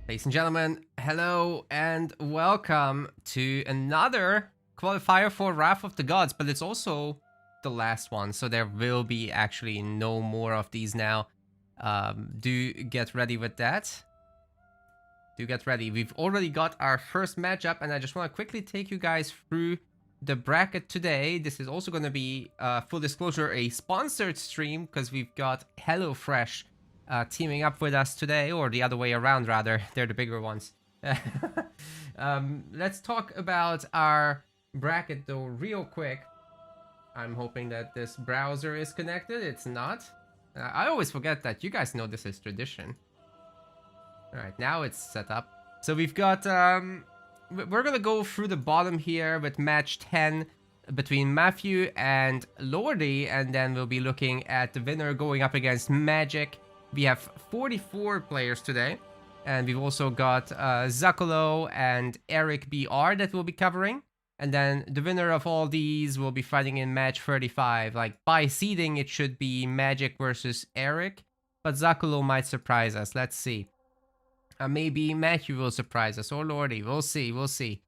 Ladies and gentlemen, hello and welcome to another qualifier for Wrath of the Gods, but it's also the last one, so there will be actually no more of these now. Do get ready with that. Do get ready. We've already got our first matchup, and I just want to quickly take you guys through the bracket today. This is also going to be, full disclosure, a sponsored stream, because we've got HelloFresh teaming up with us today, or the other way around rather. They're the bigger ones. Let's talk about our bracket though real quick. I'm hoping that this browser is connected. It's not. I always forget that. You guys know this is tradition. Alright, now it's set up. So we've got, we're gonna go through the bottom here with match 10 between Matthew and Lordy, and then we'll be looking at the winner going up against Magic. We have 44 players today, and we've also got Zakolo and Eric BR that we'll be covering. And then the winner of all these will be fighting in match 35. Like, by seeding, it should be Magic versus Eric, but Zakolo might surprise us. Let's see. Maybe Matthew will surprise us, or Lordy. We'll see, we'll see.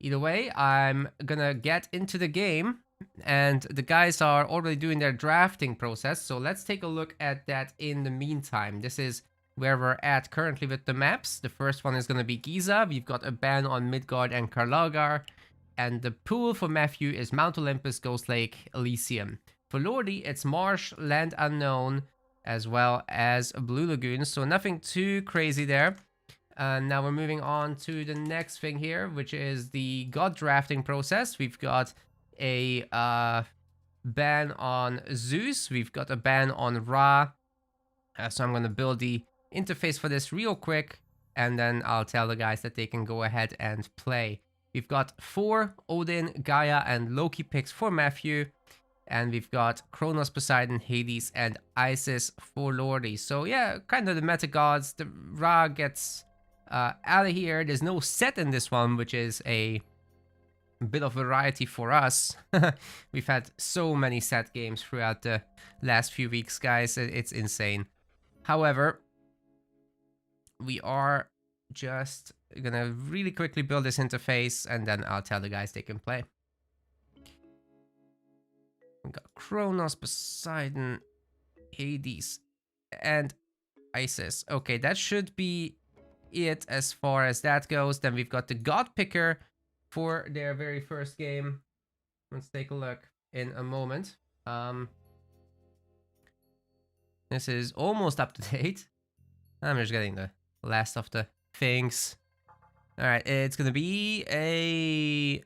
Either way, I'm gonna get into the game, and the guys are already doing their drafting process, so let's take a look at that in the meantime. This is where we're at currently with the maps. The first one is gonna be Giza. We've got a ban on Midgard and Karlagar, and the pool for Matthew is Mount Olympus, Ghost Lake, Elysium. For Lordy, it's Marsh, Land Unknown, as well as Blue Lagoon, so nothing too crazy there. Now we're moving on to the next thing here, which is the god drafting process. We've got a ban on Zeus, we've got a ban on Ra, so I'm going to build the interface for this real quick, and then I'll tell the guys that they can go ahead and play. We've got 4 Odin, Gaia, and Loki picks for Matthew, and we've got Kronos, Poseidon, Hades, and Isis for Lordy. So yeah, kind of the meta gods. The Ra gets out of here. There's no set in this one, which is a bit of variety for us. We've had so many set games throughout the last few weeks, guys. It's insane. However, we are just gonna really quickly build this interface, and then I'll tell the guys they can play. We've got Kronos, Poseidon, Hades, and Isis. Okay, that should be it as far as that goes. Then we've got the God Picker for their very first game. Let's take a look in a moment. This is almost up to date. I'm just getting the last of the things. Alright, it's gonna be a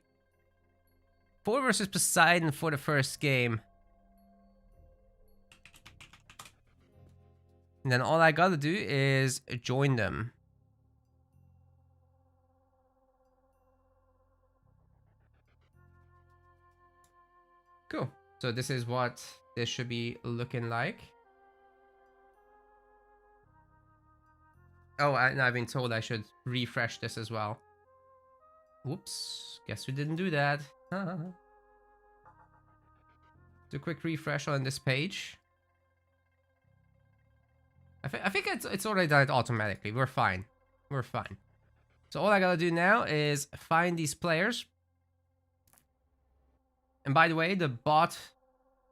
4 versus Poseidon for the first game. And then all I gotta do is join them. Cool. So this is what this should be looking like. Oh, I've been told I should refresh this as well. Whoops. Guess we didn't do that. Do a quick refresh on this page. I think it's already done it automatically. We're fine. We're fine. So all I gotta do now is find these players. And by the way, the bot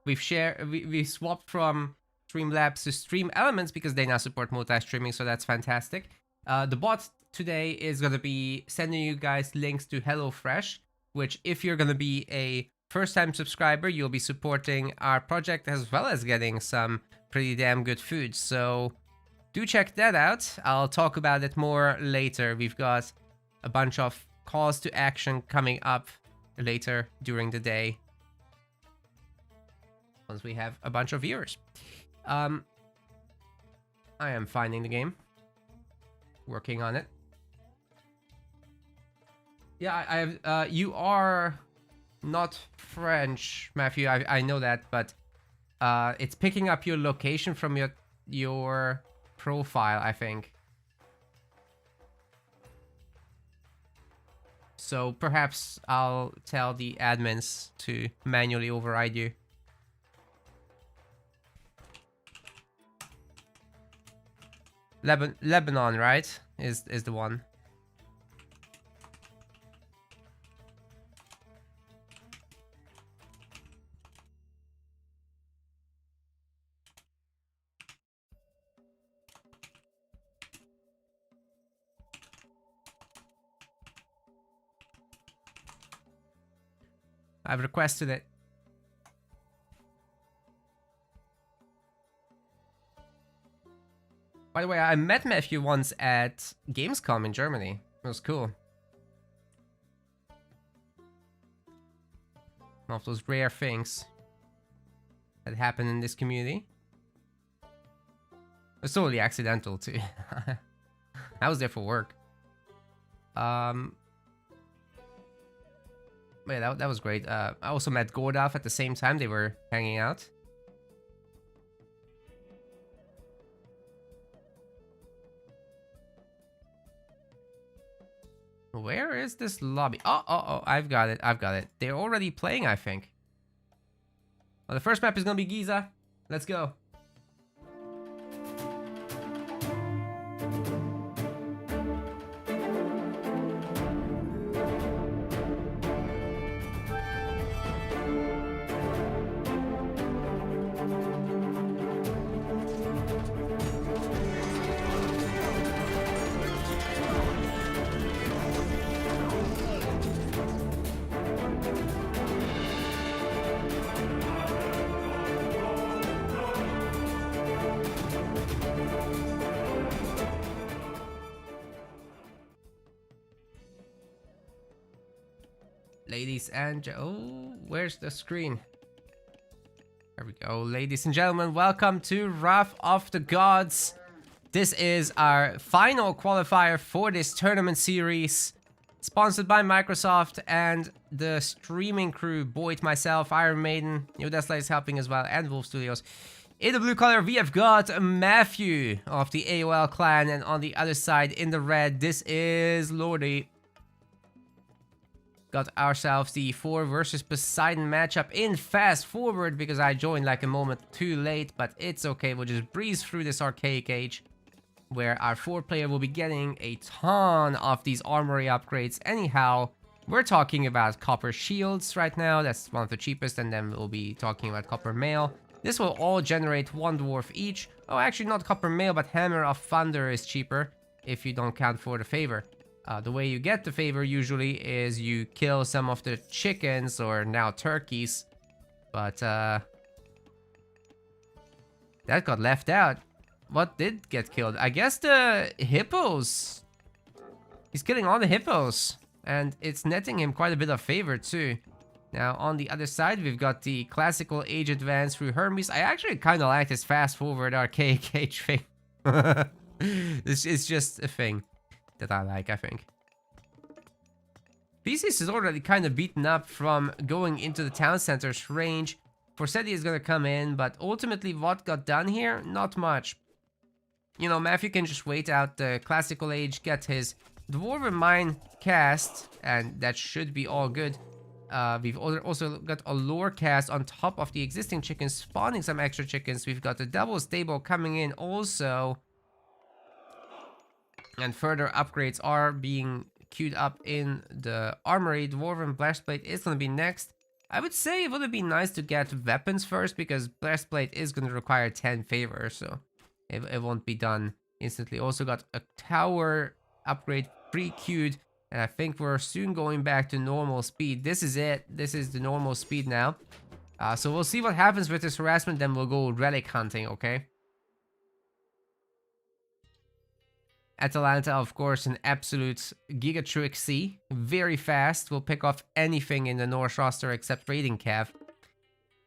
we swapped from Streamlabs to Stream Elements because they now support multi-streaming, so that's fantastic. The bot today is gonna be sending you guys links to HelloFresh, which if you're gonna be a first-time subscriber, you'll be supporting our project as well as getting some pretty damn good food. So do check that out. I'll talk about it more later. We've got a bunch of calls to action coming up later during the day, once we have a bunch of viewers. I am finding the game, working on it. Yeah, I have. You are not French, Matthew. I know that, but it's picking up your location from your profile, I think. So perhaps I'll tell the admins to manually override you. Lebanon, right? Is the one. I've requested it. By the way, I met Matthew once at Gamescom in Germany. It was cool. One of those rare things that happen in this community. It's totally accidental too. I was there for work. Yeah, that was great. I also met Gordov at the same time. They were hanging out. Where is this lobby? Oh, I've got it. They're already playing, I think. Well, the first map is gonna be Giza. Let's go. Ladies and oh, where's the screen? There we go. Ladies and gentlemen, welcome to Wrath of the Gods. This is our final qualifier for this tournament series. Sponsored by Microsoft and the streaming crew, Boyd, myself, Iron Maiden, Yodesla is helping as well, and Wolf Studios. In the blue color, we have got Matthew of the AOL clan, and on the other side, in the red, this is Lordy. Got ourselves the 4 versus Poseidon matchup in fast forward because I joined like a moment too late, but it's okay. We'll just breeze through this archaic age where our 4 player will be getting a ton of these armory upgrades. Anyhow, we're talking about copper shields right now. That's one of the cheapest, and then we'll be talking about copper mail. This will all generate 1 dwarf each. Oh, actually not copper mail, but hammer of thunder is cheaper if you don't count for the favor. The way you get the favor usually is you kill some of the chickens, or now turkeys, but that got left out. What did get killed? I guess the hippos. He's killing all the hippos, and it's netting him quite a bit of favor too. Now on the other side, we've got the classical age advance through Hermes. I actually kind of like this fast forward archaic age thing. It's just a thing that I like, I think. Theseus is already kind of beaten up from going into the town center's range. Forseti is gonna come in, but ultimately what got done here? Not much. You know, Matthew can just wait out the classical age, get his Dwarven Mine cast, and that should be all good. We've also got a lore cast on top of the existing chickens, spawning some extra chickens. We've got the double stable coming in also. And further upgrades are being queued up in the armory. Dwarven Breastplate is going to be next. I would say it would be nice to get weapons first, because Breastplate is going to require 10 favor, so it won't be done instantly. Also got a tower upgrade pre-queued, and I think we're soon going back to normal speed. This is it. This is the normal speed now. So we'll see what happens with this harassment, then we'll go relic hunting, okay? Atalanta, of course, an absolute Gigatrixie. Very fast. Will pick off anything in the Norse roster except Raiding Cav.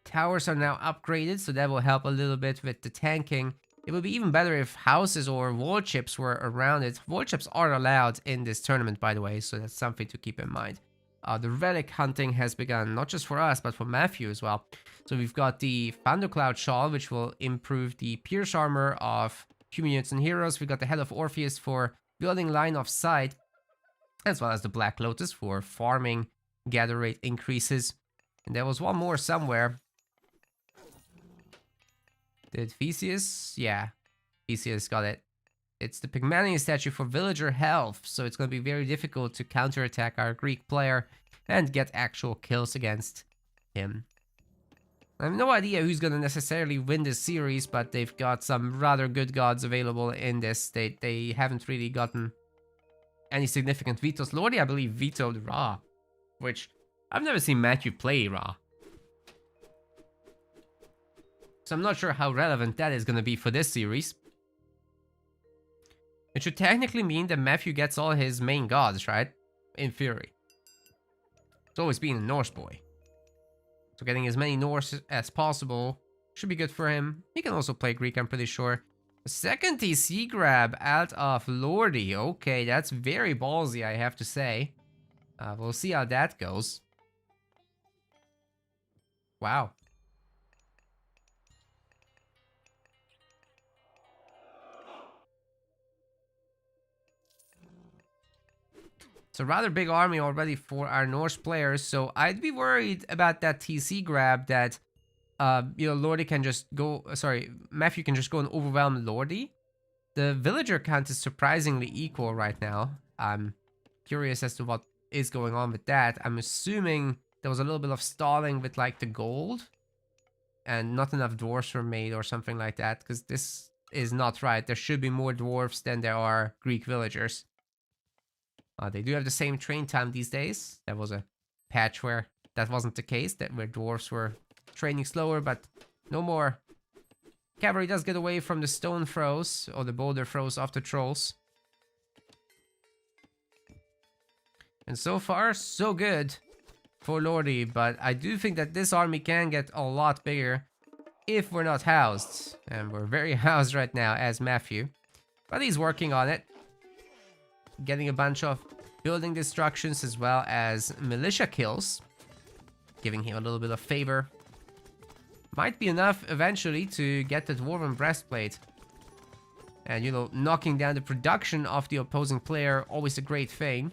Towers are now upgraded, so that will help a little bit with the tanking. It would be even better if houses or wall chips were around it. Wall chips are allowed in this tournament, by the way, so that's something to keep in mind. The relic hunting has begun, not just for us, but for Matthew as well. So we've got the Thundercloud Shawl, which will improve the pierce armor of human units and heroes. We got the Head of Orpheus for building line of sight, as well as the Black Lotus for farming gather rate increases. And there was one more somewhere. Did Theseus? Yeah, Theseus got it. It's the Pygmalion statue for villager health, so it's going to be very difficult to counterattack our Greek player and get actual kills against him. I have no idea who's going to necessarily win this series, but they've got some rather good gods available in this. They haven't really gotten any significant vetoes. Lordy, I believe, vetoed Ra, which I've never seen Matthew play Ra. So I'm not sure how relevant that is going to be for this series. It should technically mean that Matthew gets all his main gods, right? In theory. It's always been a Norse boy. So getting as many Norse as possible should be good for him. He can also play Greek, I'm pretty sure. A second TC grab out of Lordy. Okay, that's very ballsy, I have to say. We'll see how that goes. Wow. It's a rather big army already for our Norse players, so I'd be worried about that TC grab that, you know, Lordy can just go, Matthew can just go and overwhelm Lordy. The villager count is surprisingly equal right now. I'm curious as to what is going on with that. I'm assuming there was a little bit of stalling with like the gold and not enough dwarfs were made or something like that, because this is not right. There should be more dwarfs than there are Greek villagers. They do have the same train time these days. There was a patch where that wasn't the case, where dwarves were training slower, but no more. Cavalry does get away from the stone throws, or the boulder throws of the trolls. And so far, so good for Lordy, but I do think that this army can get a lot bigger if we're not housed. And we're very housed right now as Matthew. But he's working on it. Getting a bunch of building destructions as well as militia kills. Giving him a little bit of favor. Might be enough eventually to get the Dwarven Breastplate. And, you know, knocking down the production of the opposing player, always a great thing.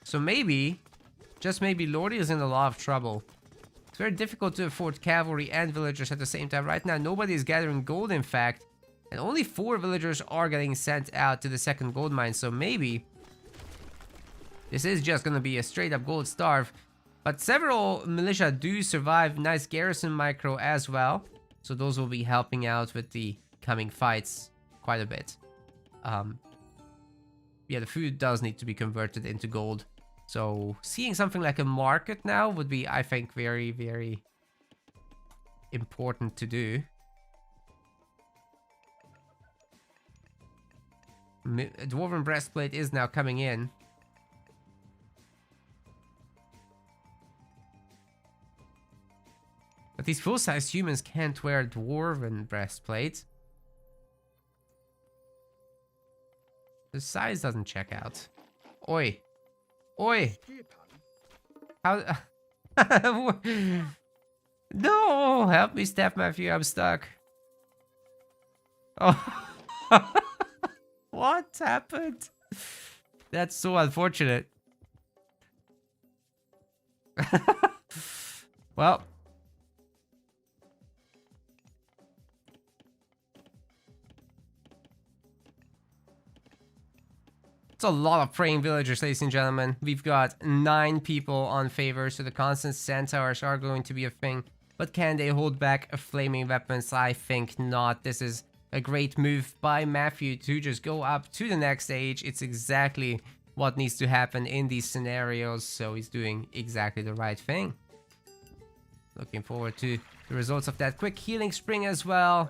So maybe, just maybe, Lordy is in a lot of trouble. It's very difficult to afford cavalry and villagers at the same time. Right now, nobody is gathering gold, in fact. And only 4 villagers are getting sent out to the second gold mine, so maybe this is just gonna be a straight up gold starve. But several militia do survive. Nice garrison micro as well. So those will be helping out with the coming fights quite a bit. Yeah, the food does need to be converted into gold. So seeing something like a market now would be, I think, very, very important to do. Dwarven Breastplate is now coming in. But these full-size humans can't wear Dwarven Breastplate. The size doesn't check out. Oi. Oi. How... No! Help me, Steph Matthew, I'm stuck. Oh. What happened? That's so unfortunate. Well. It's a lot of praying villagers, ladies and gentlemen. We've got 9 people on favor, so the constant centaurs are going to be a thing. But can they hold back a flaming weapons? I think not. This is a great move by Matthew to just go up to the next stage. It's exactly what needs to happen in these scenarios, so he's doing exactly the right thing. Looking forward to the results of that quick healing spring as well.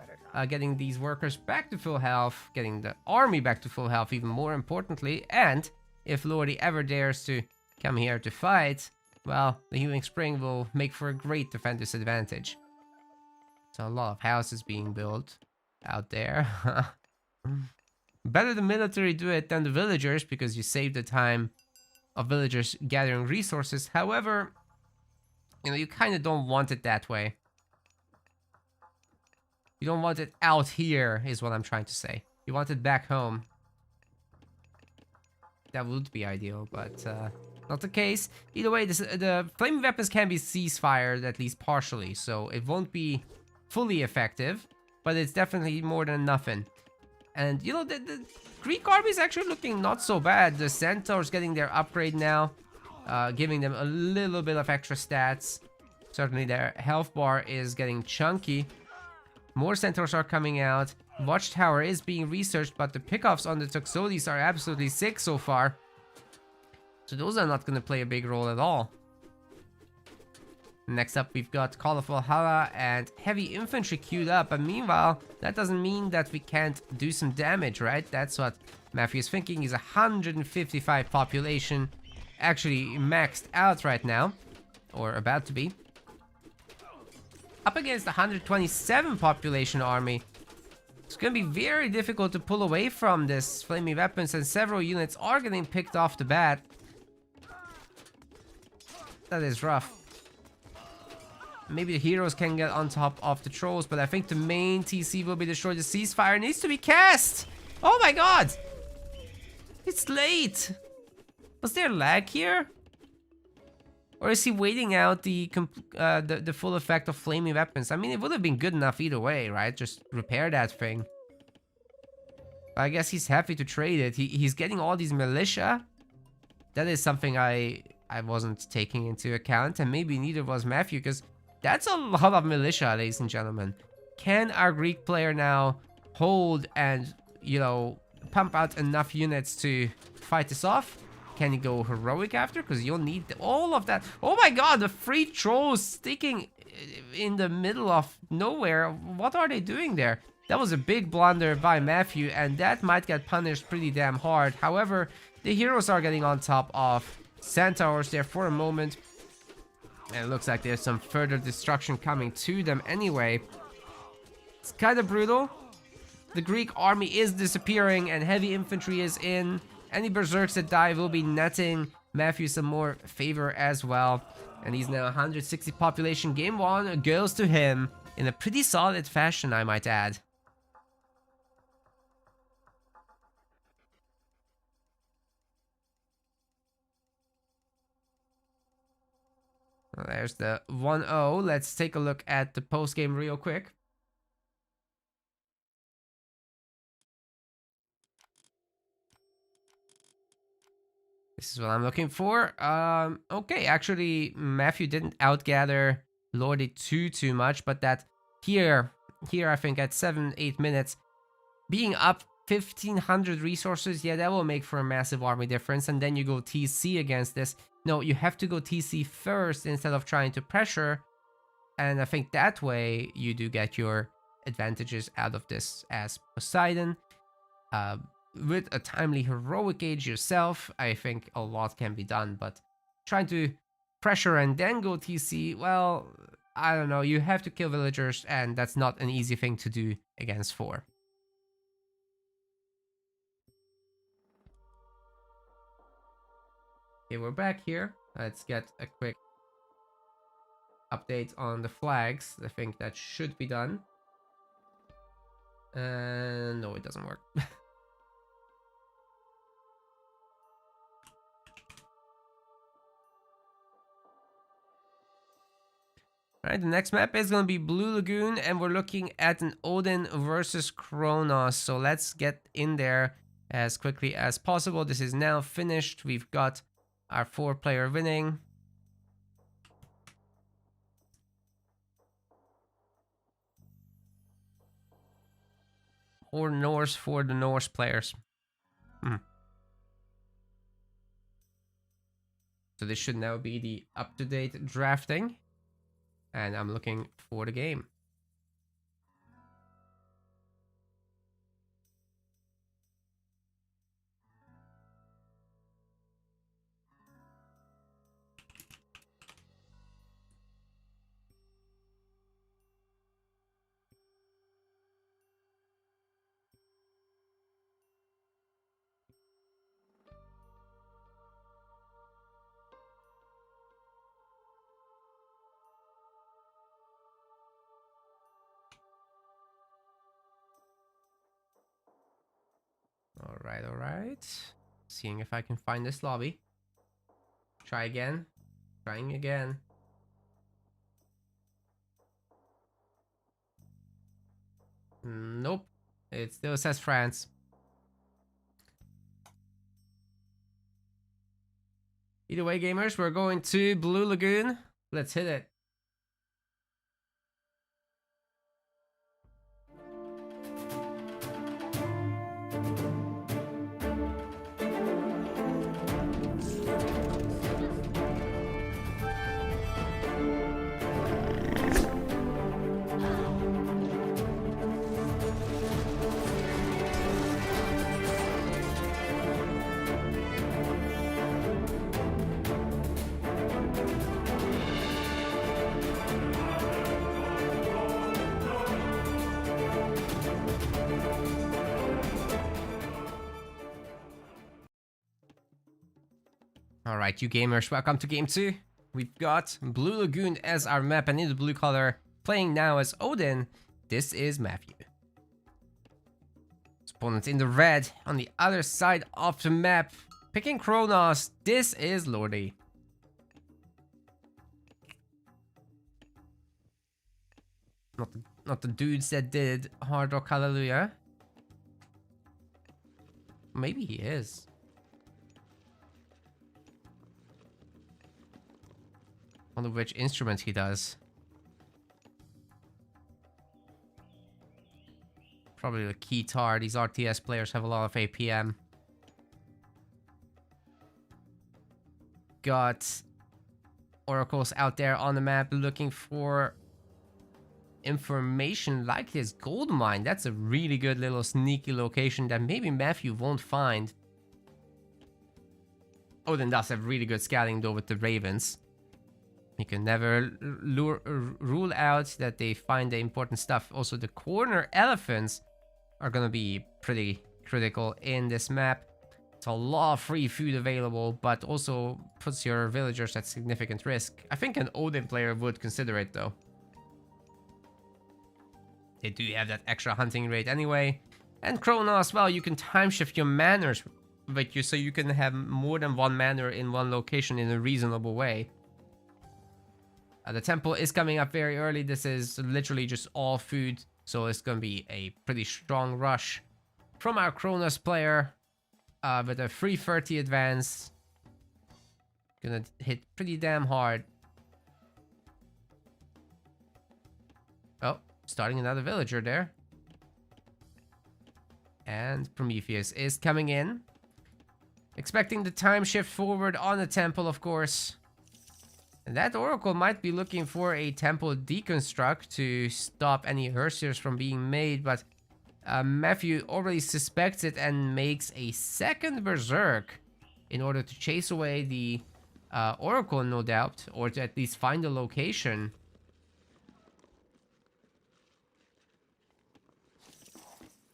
Getting these workers back to full health, getting the army back to full health even more importantly, and if Lordy ever dares to come here to fight, well, the healing spring will make for a great defender's advantage. So a lot of houses being built out there. Better the military do it than the villagers, because you save the time of villagers gathering resources. However, you know, you kind of don't want it that way. You don't want it out here, is what I'm trying to say. You want it back home. That would be ideal, but not the case. Either way, the flaming weapons can be ceasefired, at least partially, so it won't be fully effective, but it's definitely more than nothing. And, you know, the Greek army is actually looking not so bad. The Centaurs getting their upgrade now, giving them a little bit of extra stats. Certainly their health bar is getting chunky. More Centaurs are coming out. Watchtower is being researched, but the pickoffs on the Toxotes are absolutely sick so far. So those are not going to play a big role at all. Next up, we've got Qualifier and heavy infantry queued up. But meanwhile, that doesn't mean that we can't do some damage, right? That's what Matthew is thinking. He's 155 population. Actually maxed out right now. Or about to be. Up against the 127 population army. It's going to be very difficult to pull away from this flaming weapons, and several units are getting picked off the bat. That is rough. Maybe the heroes can get on top of the trolls, but I think the main TC will be destroyed. The ceasefire needs to be cast! Oh my god! It's late! Was there lag here? Or is he waiting out the full effect of flaming weapons? I mean, it would have been good enough either way, right? Just repair that thing. I guess he's happy to trade it. He's getting all these militia. That is something I wasn't taking into account, and maybe neither was Matthew, because that's a lot of militia, ladies and gentlemen. Can our Greek player now hold and, you know, pump out enough units to fight this off? Can he go heroic after? Because you'll need all of that. Oh my god, the free trolls sticking in the middle of nowhere. What are they doing there? That was a big blunder by Matthew, and that might get punished pretty damn hard. However, the heroes are getting on top of Centaurs there for a moment. And it looks like there's some further destruction coming to them anyway. It's kind of brutal. The Greek army is disappearing and heavy infantry is in. Any berserks that die will be netting Matthew some more favor as well. And he's now 160 population. Game 1 goes to him in a pretty solid fashion, I might add. Well, there's the 1-0. Let's take a look at the post-game real quick. This is what I'm looking for. Okay, actually, Matthew didn't outgather Lordy too much, but that here I think at 7-8 minutes, being up 1,500 resources, yeah, that will make for a massive army difference. And then you go TC against this. No, you have to go TC first instead of trying to pressure. And I think that way you do get your advantages out of this as Poseidon. With a timely heroic age yourself, I think a lot can be done. But trying to pressure and then go TC, well, I don't know. You have to kill villagers, and that's not an easy thing to do against 4. Okay, we're back here. Let's get a quick update on the flags. I think that should be done. No, it doesn't work. Alright, the next map is going to be Blue Lagoon, and we're looking at an Odin versus Kronos. So let's get in there as quickly as possible. This is now finished. We've got our 4-player winning. Or Norse for the Norse players. So this should now be the up-to-date drafting. And I'm looking for the game. All right. Seeing if I can find this lobby. Try again. Trying again. Nope. It still says France. Either way, gamers, we're going to Blue Lagoon. Let's hit it. Alright, you gamers, welcome to game 2. We've got Blue Lagoon as our map, and in the blue color, playing now as Odin, this is Matthew. His opponent in the red, on the other side of the map, picking Kronos, this is Lordi. Not the dudes that did Hard Rock Hallelujah. Maybe he is. Wonder which instrument he does. Probably the guitar. These RTS players have a lot of APM. Got oracles out there on the map looking for information like this gold mine. That's a really good little sneaky location that maybe Matthew won't find. Odin does have really good scouting though with the ravens. You can never rule out that they find the important stuff. Also, the corner elephants are gonna be pretty critical in this map. It's a lot of free food available, but also puts your villagers at significant risk. I think an Odin player would consider it though. They do have that extra hunting rate anyway. And Kronos, well, you can time shift your manors with you, so you can have more than one manor in one location in a reasonable way. The temple is coming up very early. This is literally just all food, so it's going to be a pretty strong rush from our Kronos player with a 330 advance. Gonna hit pretty damn hard. Oh, starting another villager there. And Prometheus is coming in. Expecting the time shift forward on the temple, of course. And that oracle might be looking for a temple deconstruct to stop any Hersiers from being made, but Matthew already suspects it and makes a second berserk in order to chase away the oracle, no doubt, or to at least find the location.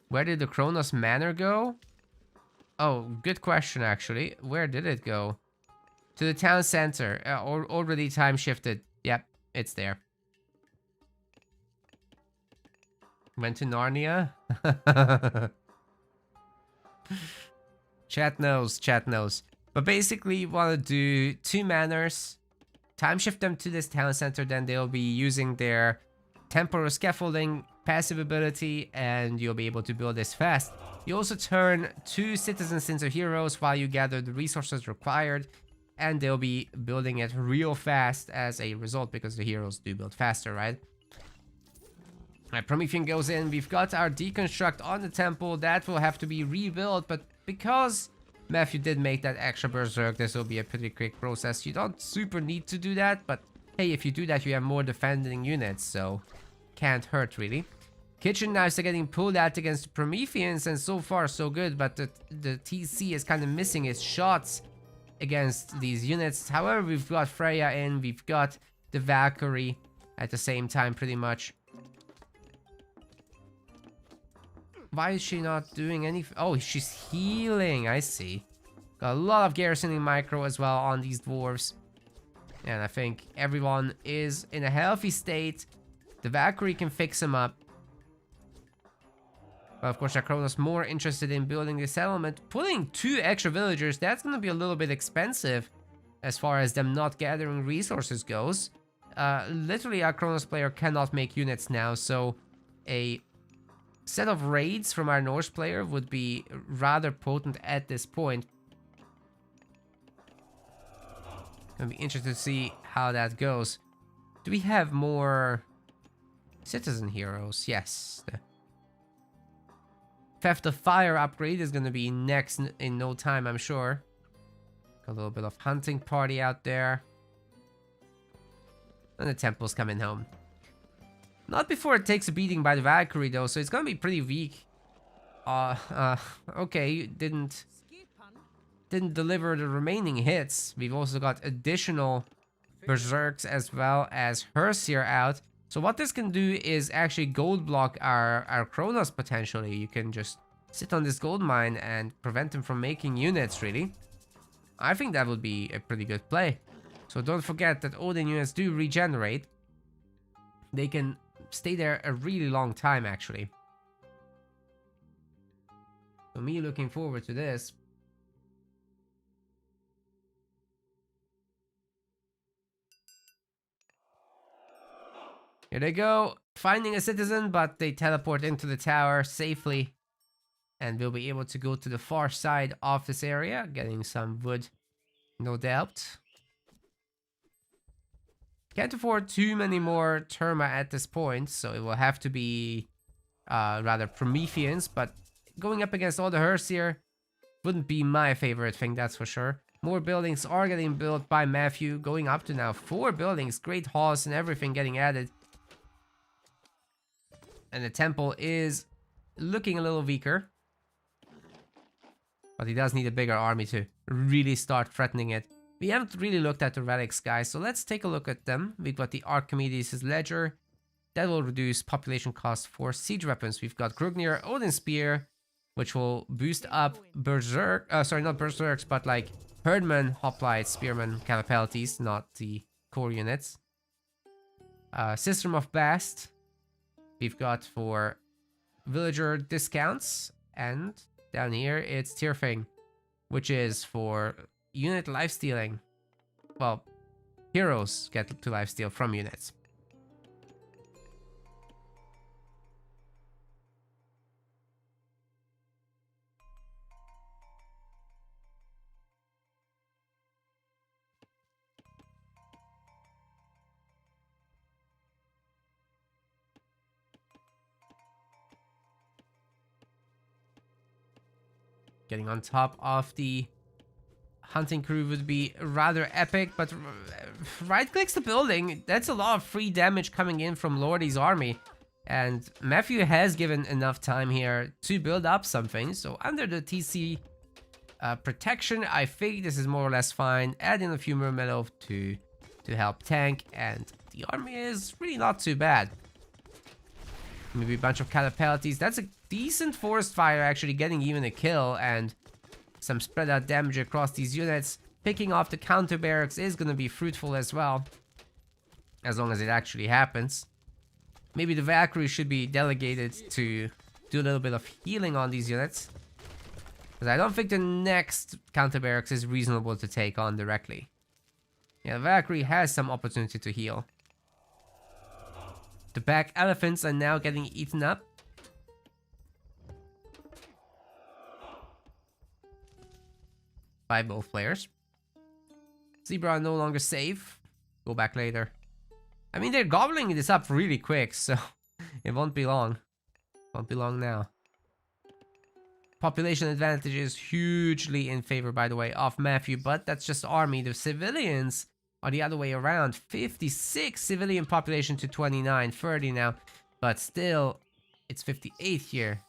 Where did the Kronos Manor go? Oh, good question actually. Where did it go? To the town center, already time shifted. Yep, it's there. Went to Narnia. Chat knows. But basically, you want to do 2 manors, time shift them to this town center, then they'll be using their temporal scaffolding passive ability, and you'll be able to build this fast. You also turn 2 citizens into heroes while you gather the resources required, and they'll be building it real fast as a result, because the heroes do build faster, right? Alright, Promethean goes in. We've got our deconstruct on the temple. That will have to be rebuilt, but because Matthew did make that extra berserk, this will be a pretty quick process. You don't super need to do that, but hey, if you do that, you have more defending units, so can't hurt really. Kitchen knives are getting pulled out against the Prometheans, and so far so good, but the TC is kind of missing its shots against these units. However, we've got Freya in, we've got the Valkyrie at the same time pretty much. Why is she not doing anything? Oh, she's healing, I see. Got a lot of garrisoning micro as well on these dwarves. And I think everyone is in a healthy state. The Valkyrie can fix him up. But of course, Kronos more interested in building the settlement. Pulling 2 extra villagers, that's going to be a little bit expensive as far as them not gathering resources goes. Literally, our Kronos player cannot make units now, so a set of raids from our Norse player would be rather potent at this point. Gonna be interested to see how that goes. Do we have more citizen heroes? Yes. The Theft of Fire upgrade is gonna be next in no time, I'm sure. Got a little bit of hunting party out there. And the temple's coming home. Not before it takes a beating by the Valkyrie though, so it's gonna be pretty weak. Okay, didn't deliver the remaining hits. We've also got additional Berserks as well as Herseer out. So what this can do is actually gold block our Kronos potentially. You can just sit on this gold mine and prevent him from making units, really. I think that would be a pretty good play. So don't forget that Odin units do regenerate. They can stay there a really long time, actually. So me looking forward to this. Here they go, finding a citizen, but they teleport into the tower safely. And we'll be able to go to the far side of this area, getting some wood, no doubt. Can't afford too many more Terma at this point, so it will have to be rather Prometheans, but going up against all the Herseer wouldn't be my favorite thing, that's for sure. More buildings are getting built by Matthew, going up to now 4 buildings, great halls and everything getting added. And the temple is looking a little weaker. But he does need a bigger army to really start threatening it. We haven't really looked at the relics, guys, so let's take a look at them. We've got the Archimedes' Ledger. That will reduce population cost for siege weapons. We've got Grugnir Odin Spear, which will boost up Berserk... sorry, not Berserks, but like Herdman, Hoplite, Spearman capabilities, not the core units. System of Bast. We've got for villager discounts, and down here it's Tierfing, which is for unit lifestealing. Well, heroes get to lifesteal from units. Getting on top of the hunting crew would be rather epic, but right clicks the building. That's a lot of free damage coming in from Lordy's army. And Matthew has given enough time here to build up something. So under the TC protection, I think this is more or less fine. Add in a few more metal to help tank, and the army is really not too bad. Maybe a bunch of catapulties. That's a decent forest fire, actually getting even a kill, and some spread out damage across these units. Picking off the counter barracks is going to be fruitful as well, as long as it actually happens. Maybe the Valkyrie should be delegated to do a little bit of healing on these units, because I don't think the next counter barracks is reasonable to take on directly. Yeah, the Valkyrie has some opportunity to heal. The back elephants are now getting eaten up. By both players. Zebra are no longer safe. Go back later. I mean, they're gobbling this up really quick, so it won't be long. Won't be long now. Population advantage is hugely in favor, by the way, of Matthew, but that's just army. The civilians are the other way around. 56 civilian population to 29, 30 now, but still, it's 58 here.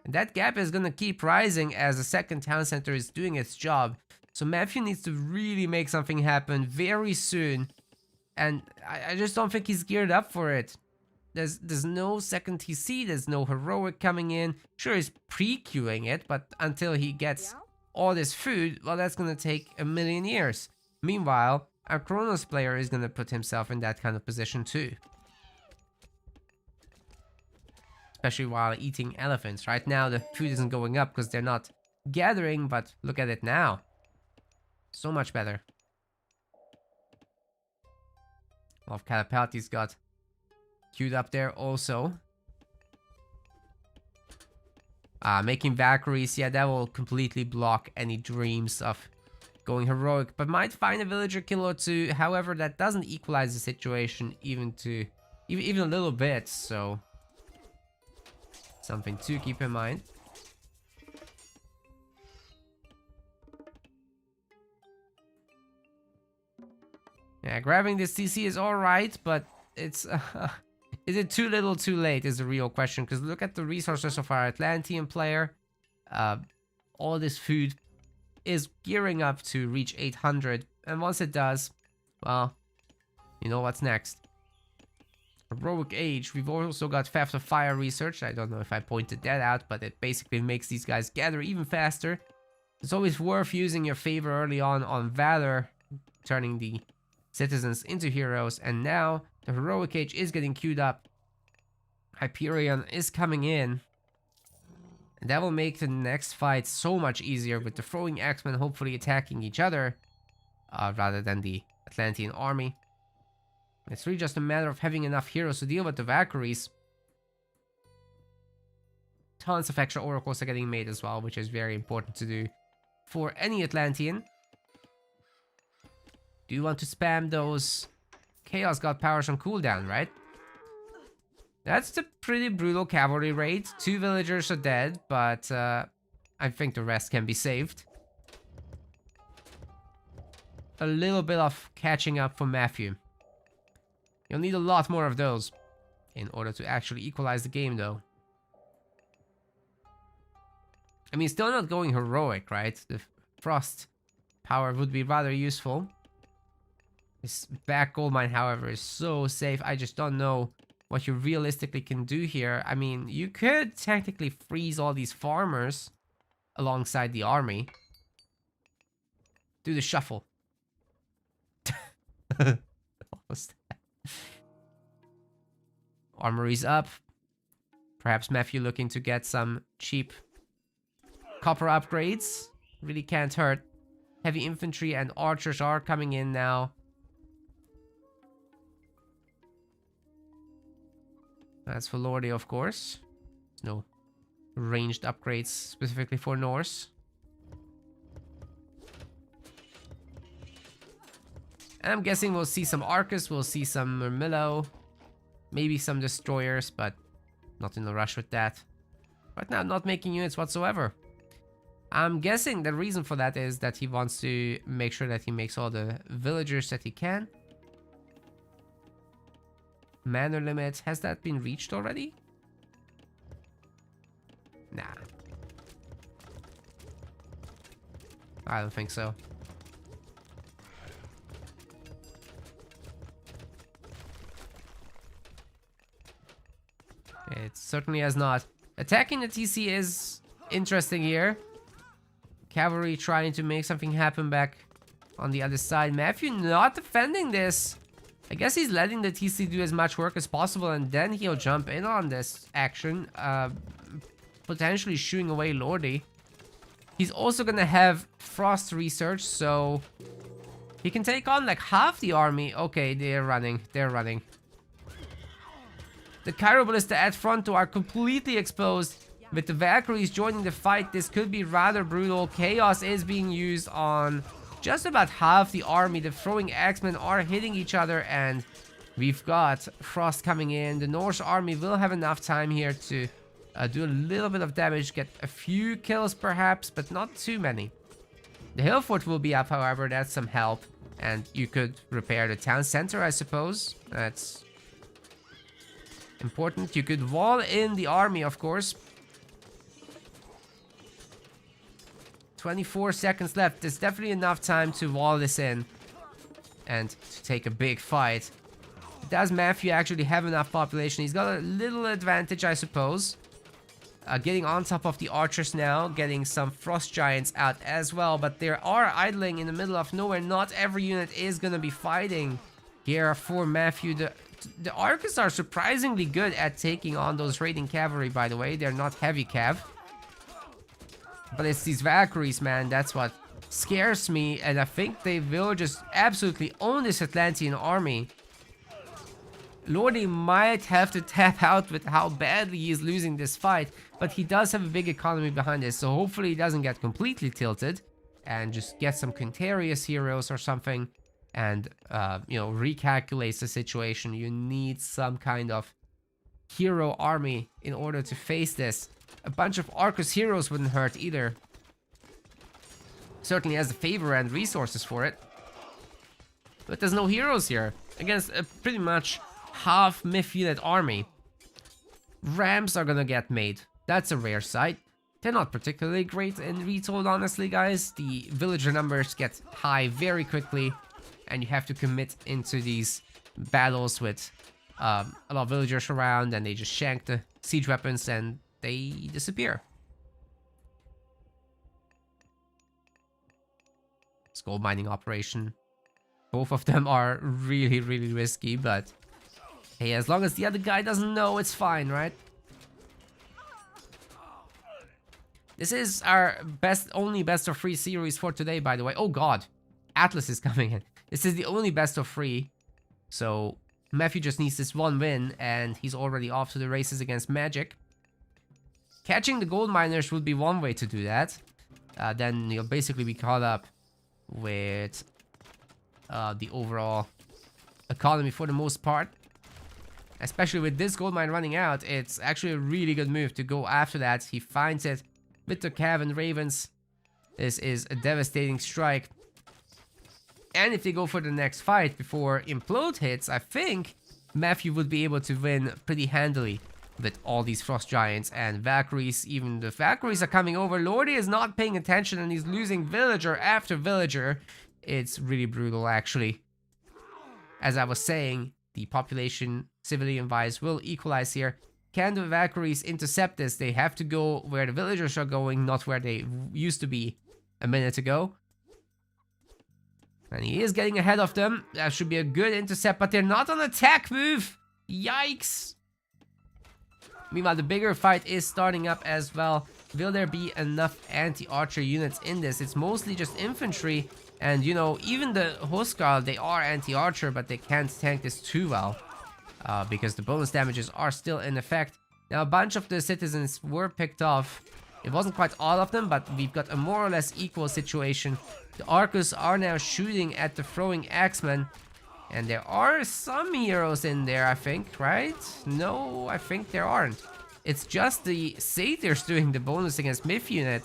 And that gap is gonna keep rising as the second town center is doing its job. So Matthew needs to really make something happen very soon. And I just don't think he's geared up for it. There's no second TC, there's no heroic coming in. Sure, he's pre-queuing it, but until he gets all this food, well, that's gonna take a million years. Meanwhile, our Kronos player is gonna put himself in that kind of position too. Especially while eating elephants. Right now, the food isn't going up because they're not gathering, but look at it now. So much better. A lot of Catapultis got queued up there also. Making Valkyries, yeah, that will completely block any dreams of going heroic, but might find a villager kill or two. However, that doesn't equalize the situation even a little bit, so something to keep in mind. Yeah, grabbing this TC is alright, but it's... is it too little too late is the real question, because look at the resources of our Atlantean player. All this food is gearing up to reach 800, and once it does, well, you know what's next. Heroic Age, we've also got Theft of Fire research. I don't know if I pointed that out, but it basically makes these guys gather even faster. It's always worth using your favor early on Valor, turning the citizens into heroes, and now the Heroic Age is getting queued up. Hyperion is coming in, and that will make the next fight so much easier, with the throwing X-Men hopefully attacking each other rather than the Atlantean army. It's really just a matter of having enough heroes to deal with the Valkyries. Tons of extra oracles are getting made as well, which is very important to do for any Atlantean. Do you want to spam those Chaos God powers on cooldown, right? That's the pretty brutal cavalry raid. 2 villagers are dead, but I think the rest can be saved. A little bit of catching up for Matthew. You'll need a lot more of those in order to actually equalize the game, though. I mean, still not going heroic, right? The frost power would be rather useful. This back gold mine, however, is so safe. I just don't know what you realistically can do here. I mean, you could technically freeze all these farmers alongside the army. Do the shuffle. Almost. Armory's up. Perhaps Matthew looking to get some cheap copper upgrades. Really can't hurt. Heavy infantry and archers are coming in now. That's for Lordy, of course. No ranged upgrades specifically for Norse. And I'm guessing we'll see some Arcus, we'll see some Murmillo, maybe some destroyers, but not in a rush with that. Right now, not making units whatsoever. I'm guessing the reason for that is that he wants to make sure that he makes all the villagers that he can. Manor limit, has that been reached already? Nah. I don't think so. It certainly has not. Attacking the TC is interesting here. Cavalry trying to make something happen back on the other side. Matthew not defending this. I guess he's letting the TC do as much work as possible, and then he'll jump in on this action, potentially shooing away Lordy. He's also gonna have Frost research, so he can take on like half the army. Okay, they're running. They're running. The Chiroballista at front are completely exposed. With the Valkyries joining the fight, this could be rather brutal. Chaos is being used on just about half the army. The throwing X-Men are hitting each other, and we've got Frost coming in. The Norse army will have enough time here to do a little bit of damage, get a few kills perhaps, but not too many. The hill fort will be up, however, that's some help. And you could repair the town center, I suppose. That's important. You could wall in the army, of course. 24 seconds left. There's definitely enough time to wall this in and to take a big fight. Does Matthew actually have enough population? He's got a little advantage, I suppose. Getting on top of the archers now, getting some frost giants out as well, but they are idling in the middle of nowhere. Not every unit is gonna be fighting here for Matthew. The Arcus are surprisingly good at taking on those raiding cavalry, by the way. They're not heavy cav. But it's these Valkyries, man, that's what scares me, and I think they will just absolutely own this Atlantean army. Lordy might have to tap out with how badly he is losing this fight, but he does have a big economy behind this, so hopefully he doesn't get completely tilted and just get some Quintarius heroes or something and, you know, recalculates the situation. You need some kind of hero army in order to face this. A bunch of Arcus heroes wouldn't hurt either. Certainly has the favor and resources for it. But there's no heroes here against a pretty much half myth unit army. Rams are gonna get made. That's a rare sight. They're not particularly great in retold, honestly, guys. The villager numbers get high very quickly, and you have to commit into these battles with a lot of villagers around, and they just shank the siege weapons and they disappear. This gold mining operation. Both of them are really, really risky, but hey, as long as the other guy doesn't know, it's fine, right? This is our only best of 3 series for today, by the way. Oh god, Atlas is coming in. This is the only best of 3. So Matthew just needs this one win, and he's already off to the races against Magic. Catching the gold miners would be one way to do that. Then you'll basically be caught up with the overall economy for the most part. Especially with this gold mine running out, it's actually a really good move to go after that. He finds it with the Cav and Ravens. This is a devastating strike. And if they go for the next fight before Implode hits, I think Matthew would be able to win pretty handily with all these Frost Giants and Valkyries. Even the Valkyries are coming over. Lordy is not paying attention and he's losing villager after villager. It's really brutal, actually. As I was saying, the population, civilian-wise, will equalize here. Can the Valkyries intercept this? They have to go where the villagers are going, not where they used to be a minute ago. And he is getting ahead of them. That should be a good intercept, but they're not on attack move. Yikes. Meanwhile, the bigger fight is starting up as well. Will there be enough anti-archer units in this? It's mostly just infantry. And, you know, even the Huskar, they are anti-archer, but they can't tank this too well. Because the bonus damages are still in effect. Now, a bunch of the citizens were picked off. It wasn't quite all of them, but we've got a more or less equal situation. The Arcus are now shooting at the throwing axemen. And there are some heroes in there, I think, right? No, I think there aren't. It's just the Satyrs doing the bonus against Myth unit.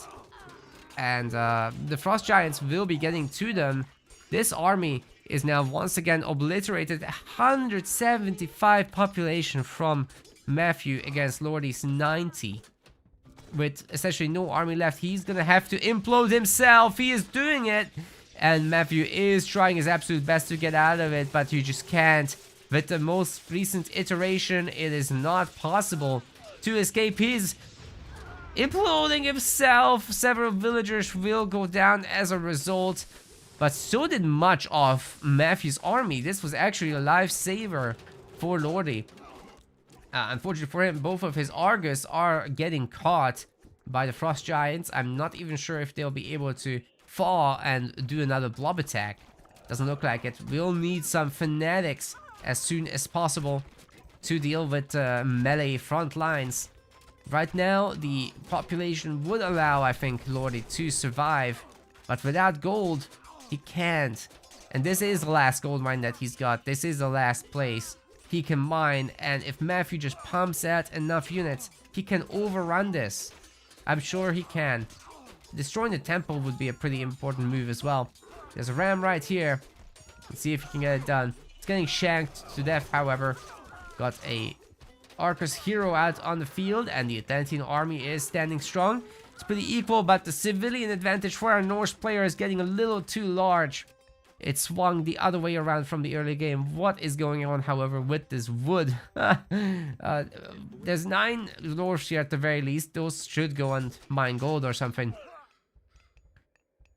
And the Frost Giants will be getting to them. This army is now once again obliterated. 175 population from Matthew against Lordy's 90. With essentially no army left, he's gonna have to implode himself. He is doing it. And Matthew is trying his absolute best to get out of it, but you just can't. With the most recent iteration, it is not possible to escape. He's imploding himself. Several villagers will go down as a result. But so did much of Matthew's army. This was actually a lifesaver for Lordy. Unfortunately for him, both of his Argus are getting caught by the Frost Giants. I'm not even sure if they'll be able to fall and do another blob attack. Doesn't look like it. We'll need some fanatics as soon as possible to deal with melee front lines. Right now, the population would allow, I think, Lordy to survive. But without gold, he can't. And this is the last gold mine that he's got. This is the last place he can mine. And if Matthew just pumps out enough units, he can overrun this. I'm sure he can. Destroying the temple would be a pretty important move as well. There's a ram right here. Let's see if he can get it done. It's getting shanked to death, however. Got a Arcus hero out on the field, and the Atlantean army is standing strong. It's pretty equal, but the civilian advantage for our Norse player is getting a little too large. It swung the other way around from the early game. What is going on, however, with this wood? There's 9 dwarfs here at the very least. Those should go and mine gold or something.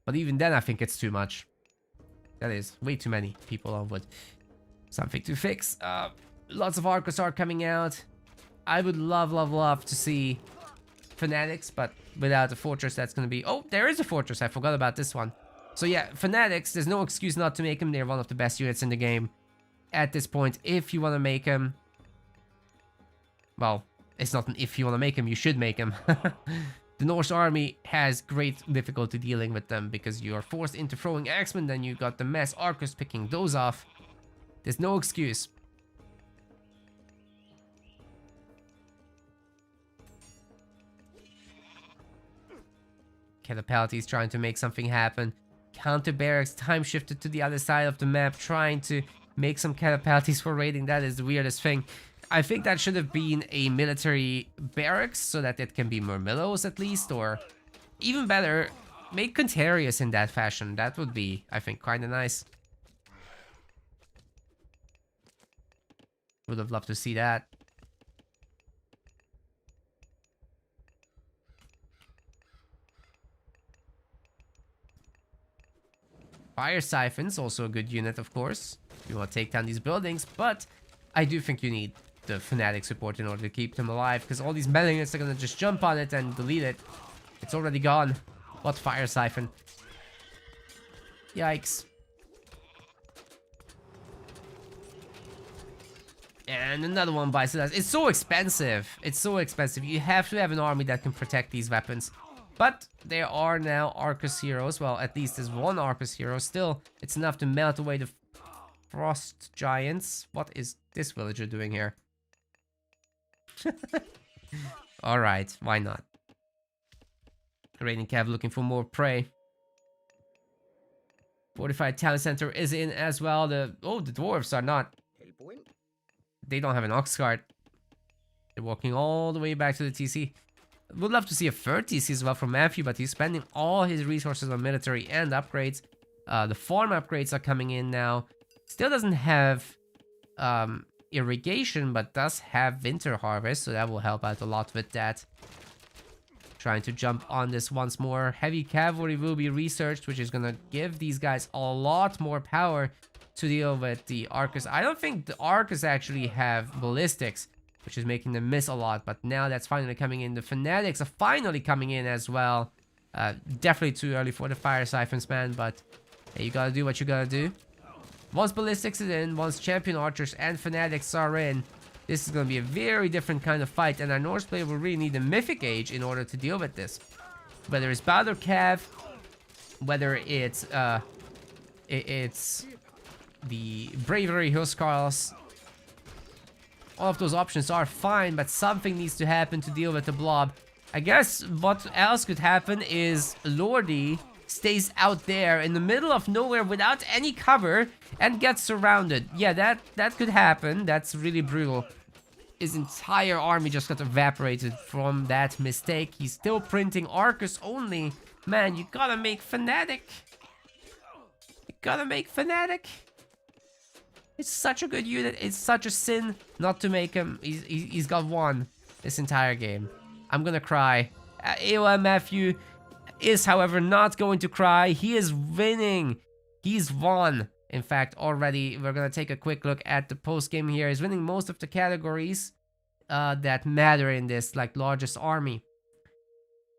But even then, I think it's too much. That is way too many people on wood. Something to fix. Lots of Arcus are coming out. I would love to see Fanatics, but without a fortress, that's going to be... Oh, there is a fortress. I forgot about this one. So yeah, Fanatics, there's no excuse not to make them. They're one of the best units in the game. at this point if you want to make him. Well, it's not an if you want to make him, you should make him. The Norse army has great difficulty dealing with them because you are forced into throwing axemen, then you got the mass archers picking those off. There's no excuse. Catapalti is trying to make something happen. Counter barracks time shifted to the other side of the map, trying to make some catapaltis for raiding. That is the weirdest thing. I think that should have been a military barracks so that it can be Murmillos at least, or even better, make Contarius in that fashion. That would be, I think, kind of nice. Would have loved to see that. Fire Siphon's also a good unit, of course. You want to take down these buildings, but I do think you need the Fnatic support in order to keep them alive, because all these melee units are going to just jump on it and delete it. It's already gone. What Fire Siphon? Yikes. And another one bites us. It's so expensive. It's so expensive. You have to have an army that can protect these weapons. But there are now Arcus heroes. Well, at least there's one Arcus hero. Still, it's enough to melt away the frost giants. What is this villager doing here? Alright, why not? Raiding Cav looking for more prey. Fortified town center is in as well. The dwarves are not. They don't have an ox cart. They're walking all the way back to the TC. Would love to see a third TC as well from Matthew, but he's spending all his resources on military and upgrades. The farm upgrades are coming in now. Still doesn't have irrigation, but does have winter harvest, so that will help out a lot with that. Trying to jump on this once more. Heavy cavalry will be researched, which is gonna give these guys a lot more power to deal with the Arcus. I don't think the Arcus actually have ballistics, which is making them miss a lot, but now that's finally coming in. The Fanatics are finally coming in as well. Definitely too early for the Fire Siphons, man, but hey, you gotta do what you gotta do. Once Ballistics is in, once Champion Archers and Fanatics are in, this is gonna be a very different kind of fight, and our Norse player will really need a Mythic Age in order to deal with this. Whether it's Baldur Cav, whether it's the Bravery Huskarls, all of those options are fine, but something needs to happen to deal with the blob. I guess what else could happen is Lordi stays out there in the middle of nowhere without any cover and gets surrounded. Yeah, that could happen. That's really brutal. His entire army just got evaporated from that mistake. He's still printing Arcus only. Man, you gotta make Fnatic. You gotta make Fnatic. It's such a good unit. It's such a sin not to make him. He's got one this entire game. I'm gonna cry. AOM Matthew is, however, not going to cry. He is winning. He's won. In fact, already, we're gonna take a quick look at the post game here. He's winning most of the categories that matter in this, like largest army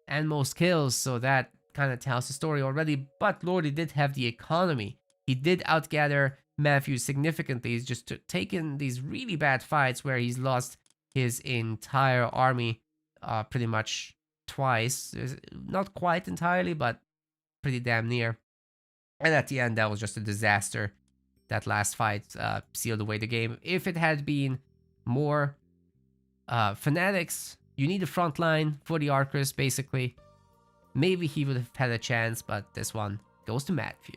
and most kills. So that kind of tells the story already. But Lordi did have the economy. He did outgather Matthew significantly. He's just taken these really bad fights where he's lost his entire army pretty much twice. Not quite entirely, but pretty damn near. And at the end, that was just a disaster. That last fight sealed away the game. If it had been more Fanatics, you need a front line for the Archers, basically. Maybe he would have had a chance, but this one goes to Matthew.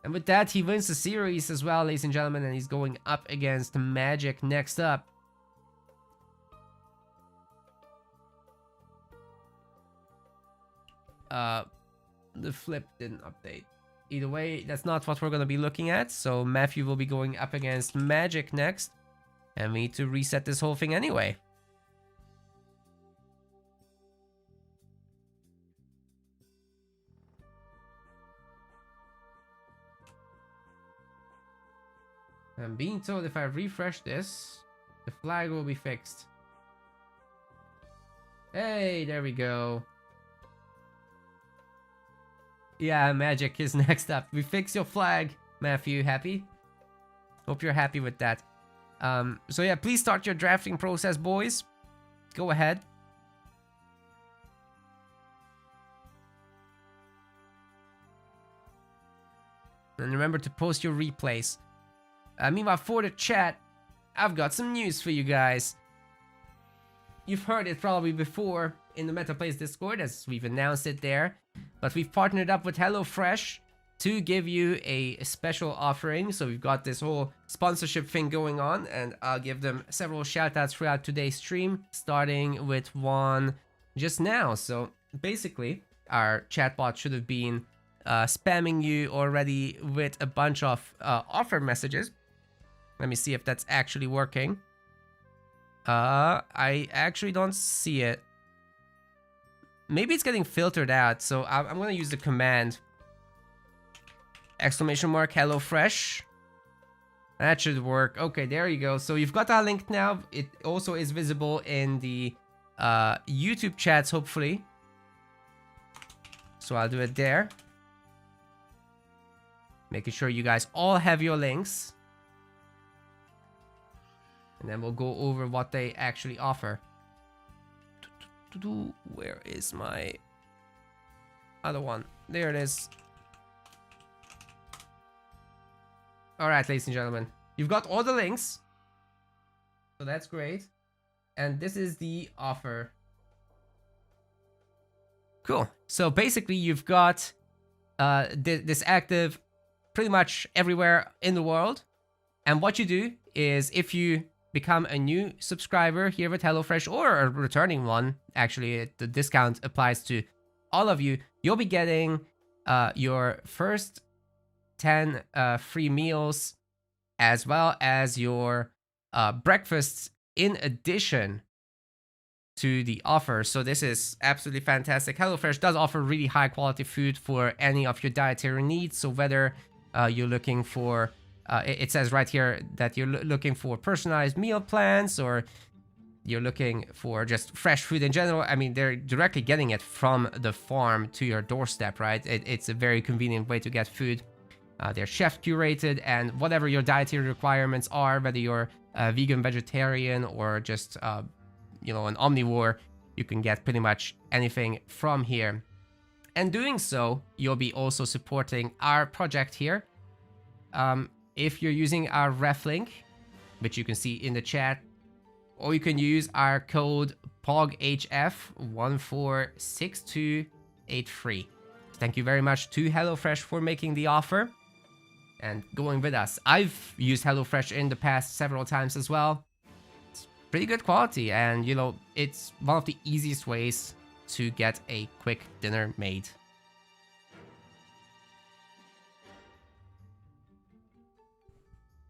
And with that, he wins the series as well, ladies and gentlemen, and he's going up against Magic next up. The flip didn't update. Either way, that's not what we're going to be looking at, so Matthew will be going up against Magic next, and we need to reset this whole thing anyway. I'm being told if I refresh this, the flag will be fixed. Hey, there we go. Yeah, Magic is next up. We fix your flag, Matthew. Happy? Hope you're happy with that. So yeah, please start your drafting process, boys. Go ahead. And remember to post your replays. Meanwhile, for the chat, I've got some news for you guys. You've heard it probably before in the MetaPlays Discord, as we've announced it there. But we've partnered up with HelloFresh to give you a special offering. So we've got this whole sponsorship thing going on, and I'll give them several shoutouts throughout today's stream, starting with one just now. So basically, our chatbot should have been spamming you already with a bunch of offer messages. Let me see if that's actually working. I actually don't see it. Maybe it's getting filtered out, so I'm gonna use the command !HelloFresh. That should work. Okay, there you go. So you've got our link now. It also is visible in the YouTube chats, hopefully. So I'll do it there. Making sure you guys all have your links. And then we'll go over what they actually offer. Where is my other one? There it is. Alright, ladies and gentlemen. You've got all the links. So that's great. And this is the offer. Cool. So basically you've got this active pretty much everywhere in the world. And what you do is if you become a new subscriber here with HelloFresh, or a returning one, actually the discount applies to all of you, you'll be getting your first 10 free meals, as well as your breakfasts in addition to the offer. So this is absolutely fantastic. HelloFresh does offer really high quality food for any of your dietary needs. So whether you're looking for it says right here that you're looking for personalized meal plans, or you're looking for just fresh food in general. I mean, they're directly getting it from the farm to your doorstep, right? It's a very convenient way to get food. They're chef curated, and whatever your dietary requirements are, whether you're vegan, vegetarian, or just you know, an omnivore, you can get pretty much anything from here. And doing so, you'll be also supporting our project here. If you're using our ref link, which you can see in the chat, or you can use our code POGHF146283. Thank you very much to HelloFresh for making the offer and going with us. I've used HelloFresh in the past several times as well. It's pretty good quality, and you know, it's one of the easiest ways to get a quick dinner made.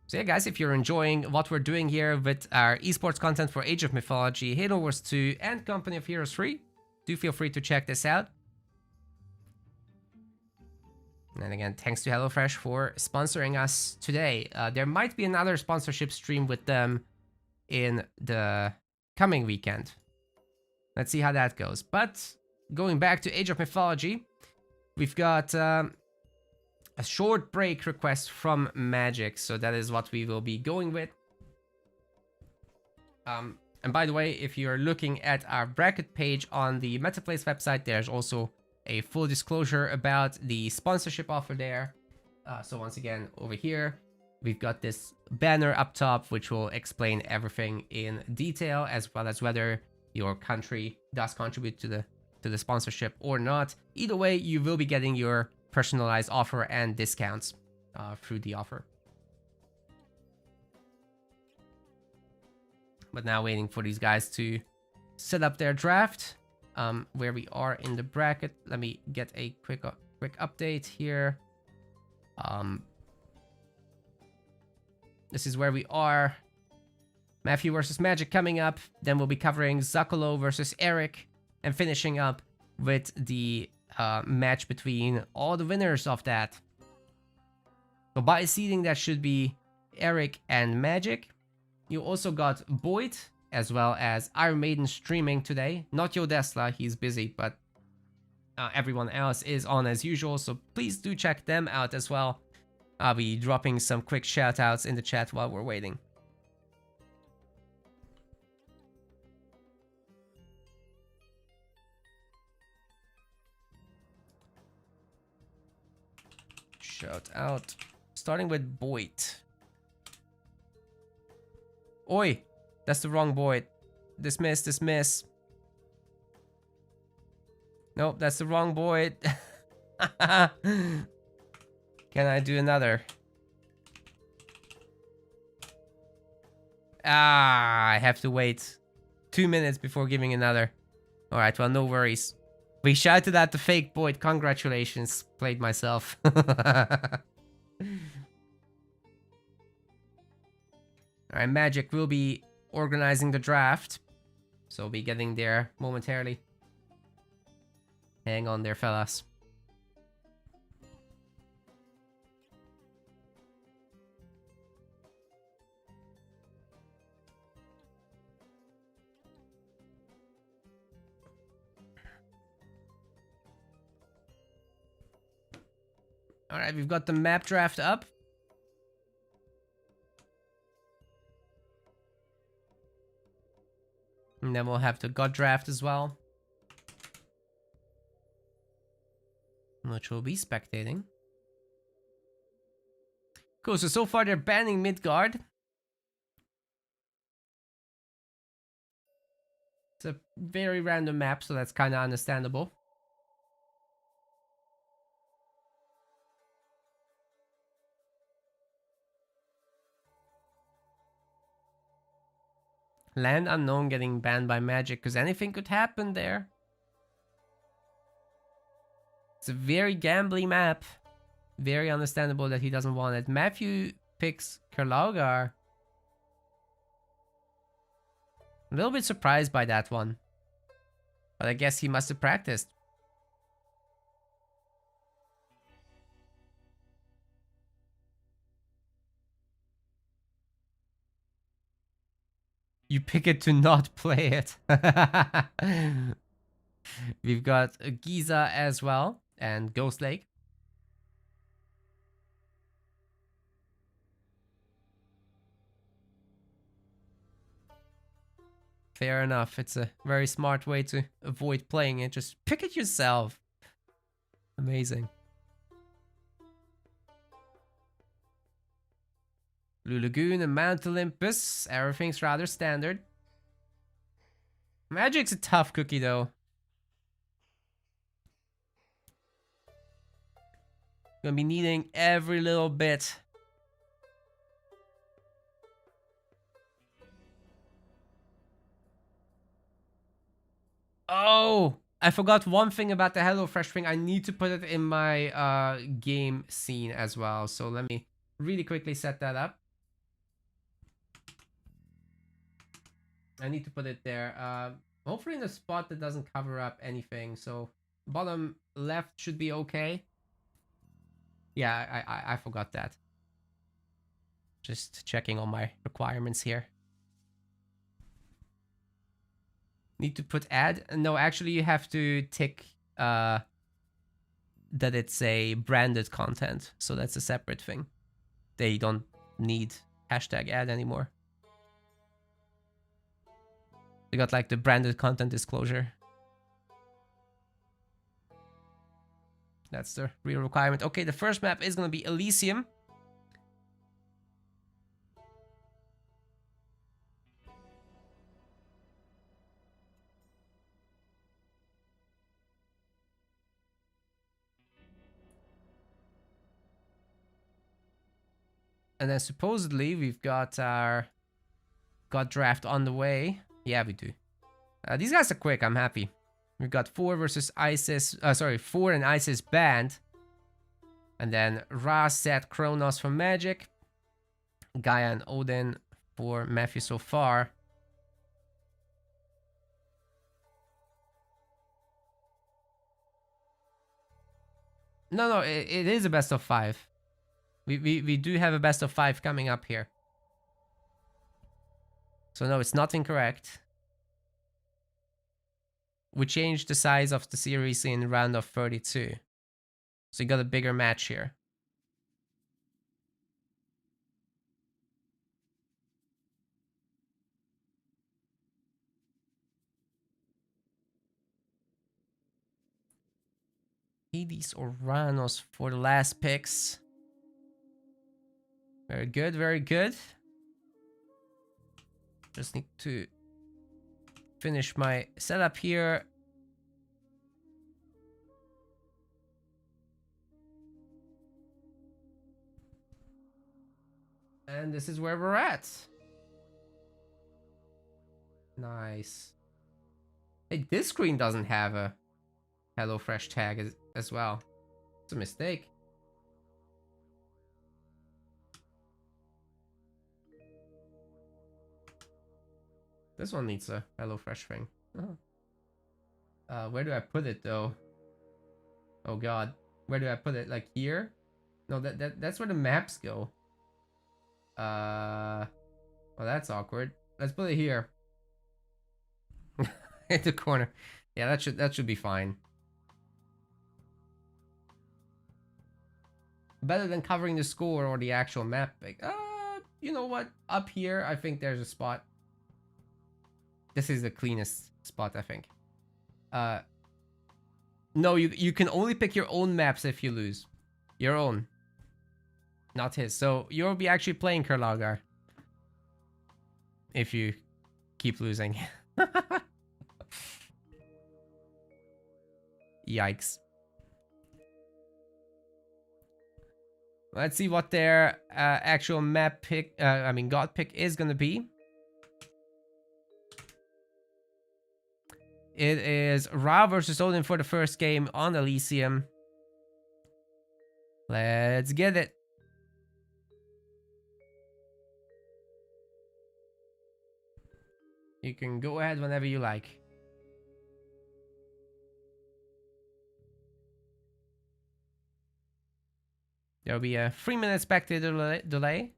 So yeah, guys, if you're enjoying what we're doing here with our esports content for Age of Mythology, Halo Wars 2, and Company of Heroes 3, do feel free to check this out. And again, thanks to HelloFresh for sponsoring us today. There might be another sponsorship stream with them in the coming weekend. Let's see how that goes. But going back to Age of Mythology, we've got a short break request from Magic, so that is what we will be going with. And by the way, if you're looking at our bracket page on the MetaPlays website, there's also a full disclosure about the sponsorship offer there. So once again, over here, we've got this banner up top, which will explain everything in detail, as well as whether your country does contribute to the sponsorship or not. Either way, you will be getting your personalized offer and discounts through the offer. But now waiting for these guys to set up their draft. Where we are in the bracket. Let me get a quick update here. This is where we are. Matthew versus Magic coming up. Then we'll be covering Zakolo versus Eric, and finishing up with the match between all the winners of that. So by seeding, that should be Eric and Magic. You also got Boyd, as well as Iron Maiden streaming today. Not Yodesla, he's busy, but everyone else is on as usual, so please do check them out as well. I'll be dropping some quick shoutouts in the chat while we're waiting. Shout out. Starting with Boyd. Oi! That's the wrong Boyd. Dismiss, dismiss. Nope, that's the wrong Boyd. Can I do another? Ah, I have to wait 2 minutes before giving another. Alright, well, no worries. We shouted at the fake Boyd. Congratulations. Played myself. Alright, Magic will be organizing the draft. So we'll be getting there momentarily. Hang on there, fellas. Alright, we've got the map draft up. And then we'll have the God draft as well, which we'll be spectating. Cool, so far they're banning Midgard. It's a very random map, so that's kind of understandable. Land Unknown getting banned by Magic, because anything could happen there. It's a very gambly map. Very understandable that he doesn't want it. Matthew picks Kerlaugar. A little bit surprised by that one. But I guess he must have practiced. You pick it to not play it. We've got Giza as well, and Ghost Lake. Fair enough. It's a very smart way to avoid playing it. Just pick it yourself. Amazing. Blue Lagoon and Mount Olympus. Everything's rather standard. Magic's a tough cookie though. Gonna be needing every little bit. Oh, I forgot one thing about the HelloFresh thing. I need to put it in my game scene as well. So let me really quickly set that up. I need to put it there. Hopefully in a spot that doesn't cover up anything. So bottom left should be okay. Yeah, I forgot that. Just checking all my requirements here. Need to put add? No, actually you have to tick that it's a branded content. So that's a separate thing. They don't need hashtag add anymore. They got like the branded content disclosure. That's the real requirement. Okay, the first map is going to be Elysium. And then supposedly we've got our God draft on the way. Yeah, we do. These guys are quick. I'm happy. We've got 4 versus Isis. 4 and Isis banned. And then Ra, Set, Kronos for Magic. Gaia and Odin for Matthew so far. No, it is a best of 5. We do have a best of 5 coming up here. So no, it's not incorrect. we changed the size of the series in round of 32. So you got a bigger match here. Hades or Ranos for the last picks. Very good, very good. Just need to finish my setup here. And this is where we're at. Nice. Hey, this screen doesn't have a HelloFresh tag as well. It's a mistake. This one needs a HelloFresh thing. Oh. Where do I put it though? Oh god. Where do I put it? Like here? No, that's where the maps go. Well, that's awkward. Let's put it here. In the corner. Yeah, that should be fine. Better than covering the score or the actual map. Like, you know what? Up here, I think there's a spot. This is the cleanest spot, I think. No, you can only pick your own maps if you lose. Your own. Not his. So you'll be actually playing Kurlagar. If you keep losing. Yikes. Let's see what their actual map pick, god pick is gonna be. It is Ra versus Odin for the first game on Elysium. Let's get it. You can go ahead whenever you like. There'll be a 3-minute spectator delay.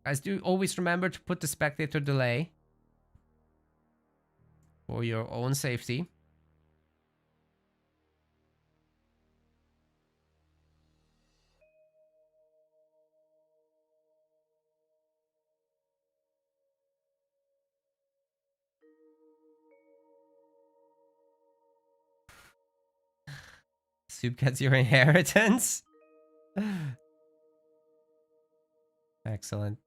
Guys, do always remember to put the spectator delay for your own safety. Soup gets your inheritance. Excellent.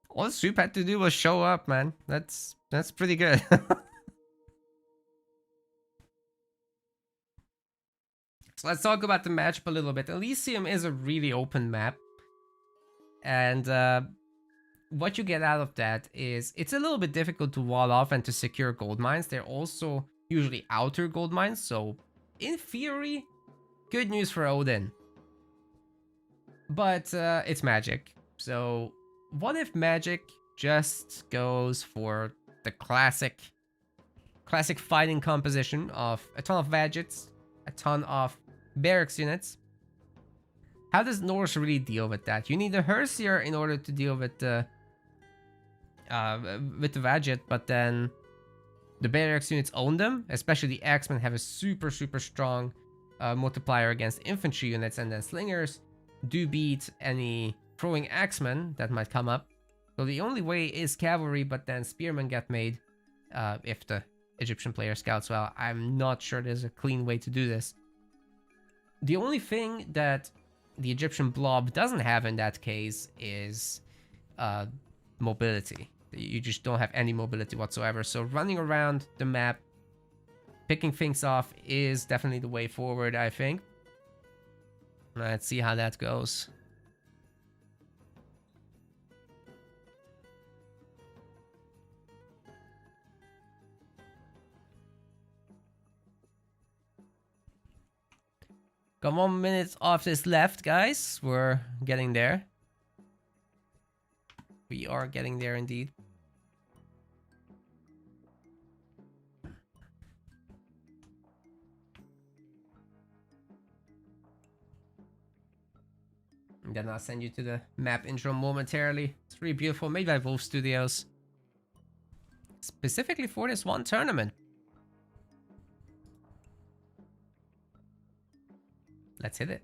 All Soup had to do was show up, man. That's pretty good. So let's talk about the matchup a little bit. Elysium is a really open map. And what you get out of that is it's a little bit difficult to wall off and to secure gold mines. They're also usually outer gold mines. So in theory, good news for Odin. But it's Magic. So what if Magic just goes for the classic fighting composition of a ton of Vadgets, a ton of barracks units? How does Norse really deal with that? You need a Hersier in order to deal with the Vadget, but then the barracks units own them. Especially the Axemen have a super strong multiplier against infantry units, and then Slingers do beat any throwing Axemen that might come up. So the only way is cavalry, but then Spearmen get made if the Egyptian player scouts well. I'm not sure there's a clean way to do this. The only thing that the Egyptian blob doesn't have in that case is mobility. You just don't have any mobility whatsoever. So running around the map, picking things off is definitely the way forward, I think. Let's see how that goes. Got 1 minute of this left, guys. We're getting there. We are getting there indeed. then I'll send you to the map intro momentarily. It's really beautiful, made by Wolf Studios. Specifically for this one tournament. Let's hit it.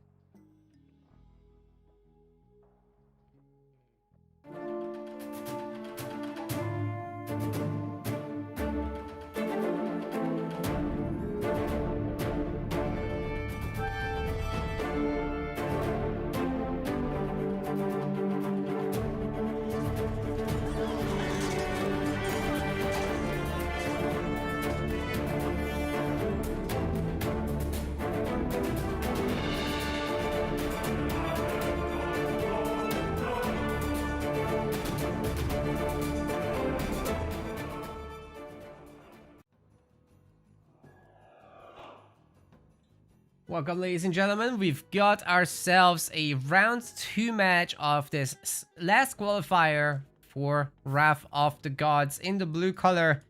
Welcome, ladies and gentlemen. We've got ourselves a round 2 match of this last qualifier for Wrath of the Gods. In the blue color,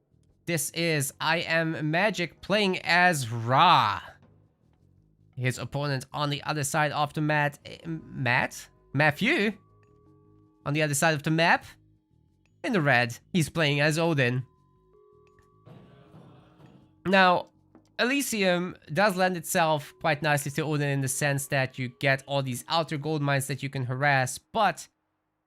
this is I Am Magic playing as Ra. His opponent on the other side of the Matthew? On the other side of the map? In the red, he's playing as Odin. Now, Elysium does lend itself quite nicely to Odin in the sense that you get all these outer gold mines that you can harass, but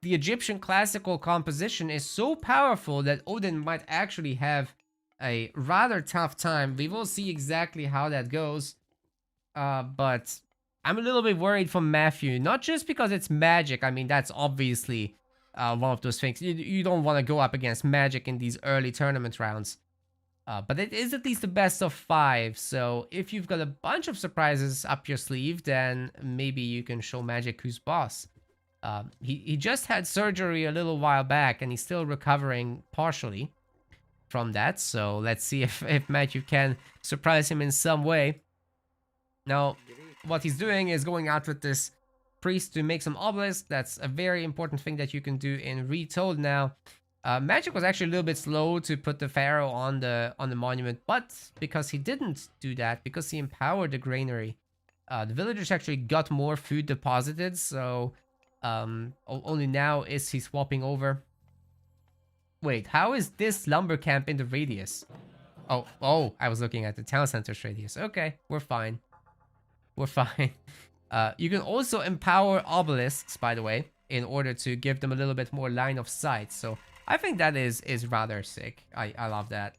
the Egyptian classical composition is so powerful that Odin might actually have a rather tough time. We will see exactly how that goes, but I'm a little bit worried for Matthew, not just because it's magic. I mean, that's obviously one of those things. You don't want to go up against magic in these early tournament rounds. But it is at least the best of 5, so if you've got a bunch of surprises up your sleeve, then maybe you can show Magic who's boss. He just had surgery a little while back, and he's still recovering partially from that, so let's see if Matthew can surprise him in some way. Now, what he's doing is going out with this priest to make some obelisks. That's a very important thing that you can do in Retold now. Magic was actually a little bit slow to put the pharaoh on the monument, but because he didn't do that, because he empowered the granary, the villagers actually got more food deposited. So only now is he swapping over. Wait, how is this lumber camp in the radius? Oh, I was looking at the town center's radius. Okay, we're fine. We're fine. You can also empower obelisks, by the way, in order to give them a little bit more line of sight. So I think that is rather sick. I love that.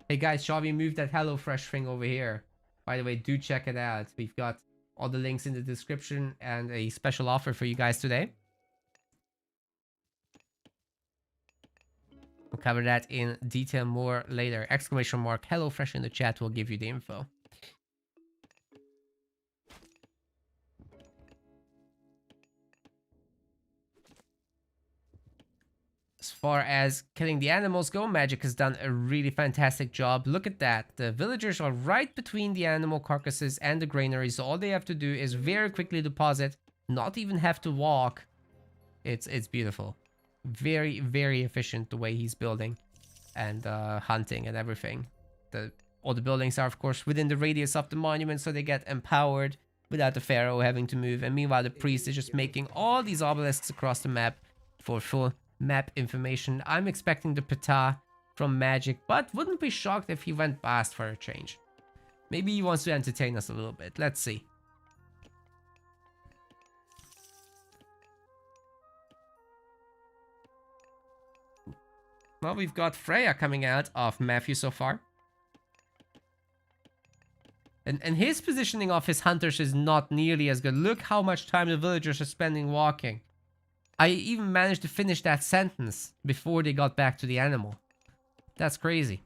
Hey guys, shall we move that HelloFresh thing over here? By the way, do check it out. We've got all the links in the description and a special offer for you guys today. We'll cover that in detail more later. Exclamation mark HelloFresh in the chat will give you the info. As far as killing the animals go, Magic has done a really fantastic job. Look at that. The villagers are right between the animal carcasses and the granary, so all they have to do is very quickly deposit, not even have to walk. It's beautiful. Very, very efficient the way he's building and hunting and everything. All the buildings are, of course, within the radius of the monument, so they get empowered without the pharaoh having to move. And meanwhile, the priest is just making all these obelisks across the map for full map information. I'm expecting the Ptah from Magic, but wouldn't be shocked if he went Bast for a change. Maybe he wants to entertain us a little bit. Let's see. Well, we've got Freya coming out of Matthew so far. And his positioning of his hunters is not nearly as good. Look how much time the villagers are spending walking. I even managed to finish that sentence before they got back to the animal. That's crazy.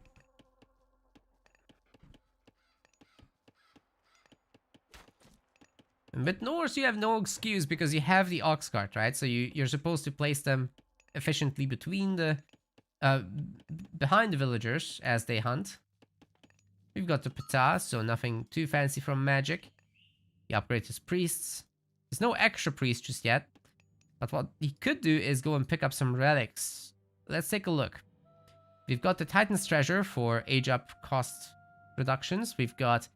And with Norse, you have no excuse because you have the ox cart, right? So you're supposed to place them efficiently between the behind the villagers as they hunt. We've got the Ptah, so nothing too fancy from Magic. He upgrades his priests. There's no extra priest just yet. But what he could do is go and pick up some relics. Let's take a look. We've got the Titan's Treasure for age up cost reductions. We've got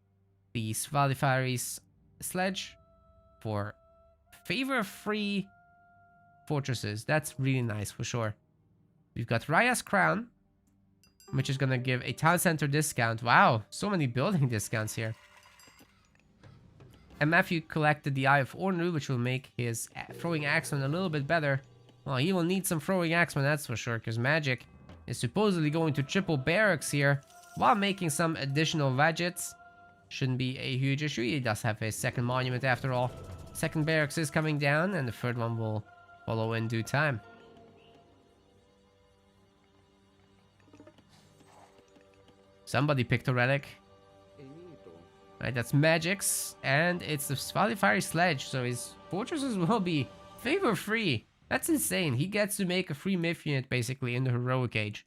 the Qualifier sledge for favor-free fortresses. That's really nice for sure. We've got Raya's Crown, which is gonna give a town center discount. Wow, so many building discounts here. And Matthew collected the Eye of Ornru, which will make his throwing axeman a little bit better. Well, he will need some throwing axeman, that's for sure, because Magic is supposedly going to triple barracks here while making some additional gadgets. Shouldn't be a huge issue. He does have his second monument after all. Second barracks is coming down, and the third one will follow in due time. Somebody picked a relic. Right, that's Magic's, and it's the Qualifier sledge, so his fortresses will be favor-free. That's insane. He gets to make a free myth unit, basically, in the heroic age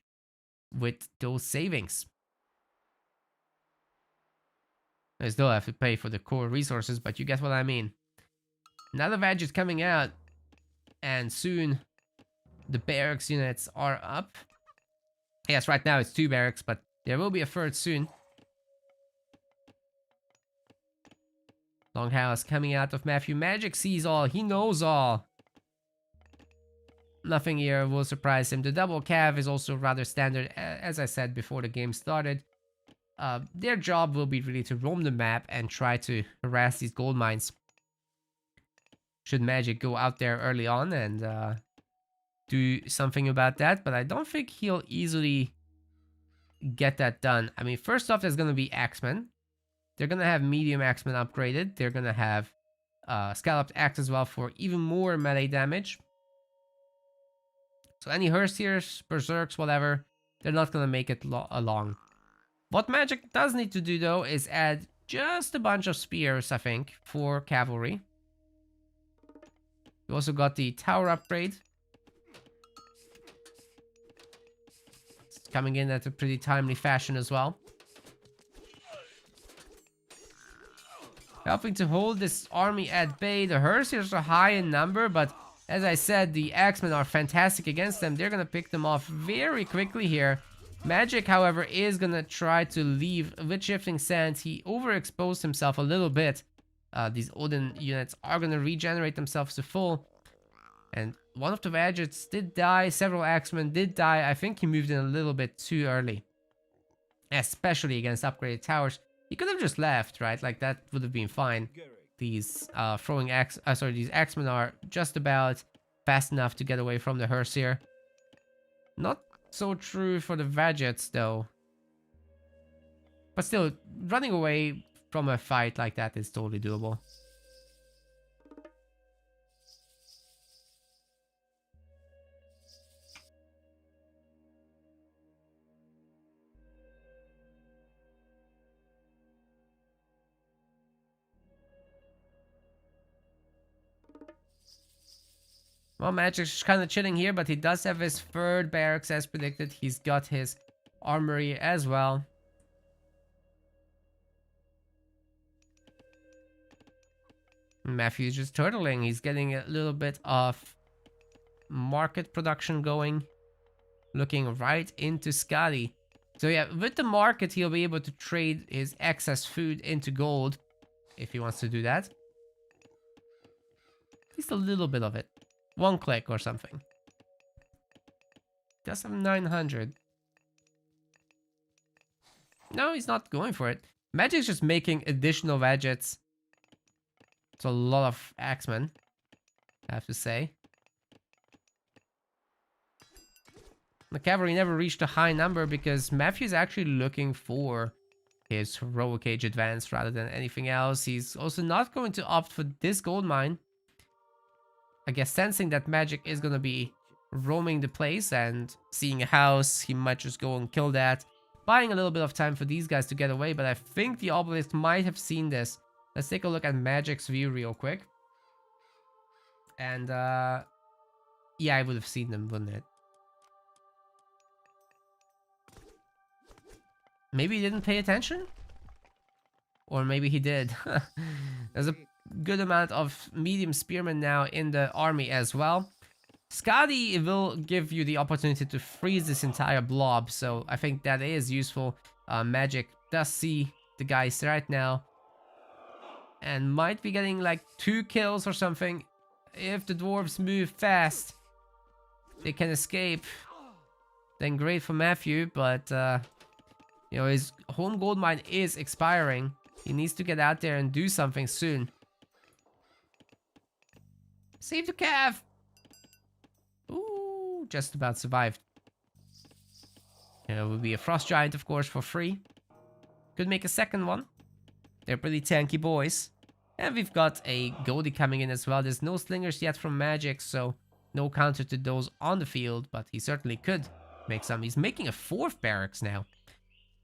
with those savings. I still have to pay for the core resources, but you get what I mean. Another badge is coming out, and soon the barracks units are up. Yes, right now it's 2 barracks, but there will be a third soon. Longhouse coming out of Matthew. Magic sees all. He knows all. Nothing here will surprise him. The double cav is also rather standard, as I said before the game started. Their job will be really to roam the map and try to harass these gold mines. Should Magic go out there early on and do something about that, but I don't think he'll easily get that done. I mean, first off, there's going to be Axemen. They're going to have medium Axemen upgraded. They're going to have Scalloped Axe as well for even more melee damage. So any Herstiers, Berserks, whatever, they're not going to make it along. What Magic does need to do, though, is add just a bunch of spears, I think, for cavalry. We also got the tower upgrade. It's coming in at a pretty timely fashion as well. Helping to hold this army at bay. The Herstiers are high in number, but as I said, the Axemen are fantastic against them. They're going to pick them off very quickly here. Magic, however, is going to try to leave with Shifting Sands. He overexposed himself a little bit. These Odin units are going to regenerate themselves to full. And one of the gadgets did die. Several Axemen did die. I think he moved in a little bit too early. Especially against upgraded towers. He could have just left, right? Like, that would have been fine. These these Axemen are just about fast enough to get away from the Herstier. Not so true for the Vegets, though. But still, running away from a fight like that is totally doable. Well, Magic's kind of chilling here, but he does have his third barracks as predicted. He's got his armory as well. Matthew's just turtling. He's getting a little bit of market production going. Looking right into Scotty. So yeah, with the market, he'll be able to trade his excess food into gold. If he wants to do that. Just a little bit of it. 1 click or something. Just have 900. No, he's not going for it. Magic's just making additional gadgets. It's a lot of Axemen, I have to say. The cavalry never reached a high number because Matthew's actually looking for his heroic age advance rather than anything else. He's also not going to opt for this gold mine. I guess sensing that Magic is going to be roaming the place and seeing a house, he might just go and kill that. Buying a little bit of time for these guys to get away, but I think the Obelisk might have seen this. Let's take a look at Magic's view real quick. And, yeah, I would have seen them, wouldn't it? Maybe he didn't pay attention? Or maybe he did. There's a good amount of medium spearmen now in the army as well. Scotty will give you the opportunity to freeze this entire blob, so I think that is useful. Magic does see the guys right now. and might be getting like 2 kills or something. If the dwarves move fast, they can escape. Then great for Matthew, but you know, his home gold mine is expiring. He needs to get out there and do something soon. Save the calf! Ooh, just about survived. It would be a frost giant, of course, for free. Could make a second one. They're pretty tanky boys. And we've got a Goldie coming in as well. There's no slingers yet from Magic, so no counter to those on the field, but he certainly could make some. He's making a 4th barracks now.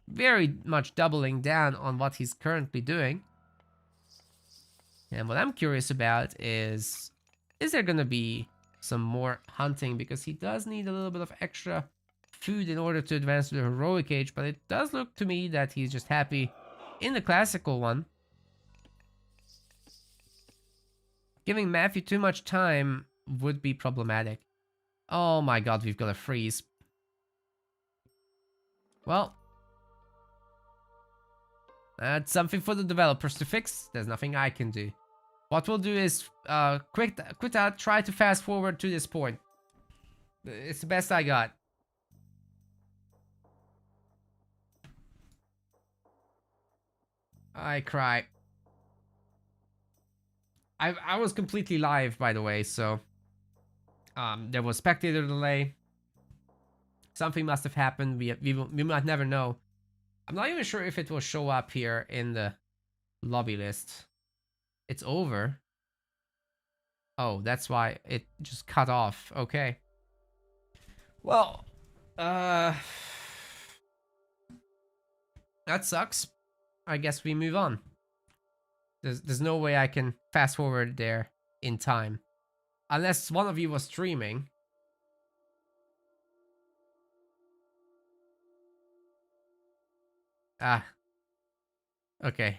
Very much doubling down on what he's currently doing. And what I'm curious about is there going to be some more hunting? Because he does need a little bit of extra food in order to advance to the heroic age, but it does look to me that he's just happy in the classical one. Giving Matthew too much time would be problematic. Oh my god, we've got a freeze. Well, that's something for the developers to fix. There's nothing I can do. What we'll do is quit out, try to fast forward to this point. It's the best I got. I cry. I was completely live, by the way, so there was spectator delay. Something must have happened. We might never know. I'm not even sure if it will show up here in the lobby list. It's over. Oh, that's why it just cut off. Okay. Well, that sucks. I guess we move on. There's no way I can fast forward there in time. Unless one of you was streaming. Ah. Okay.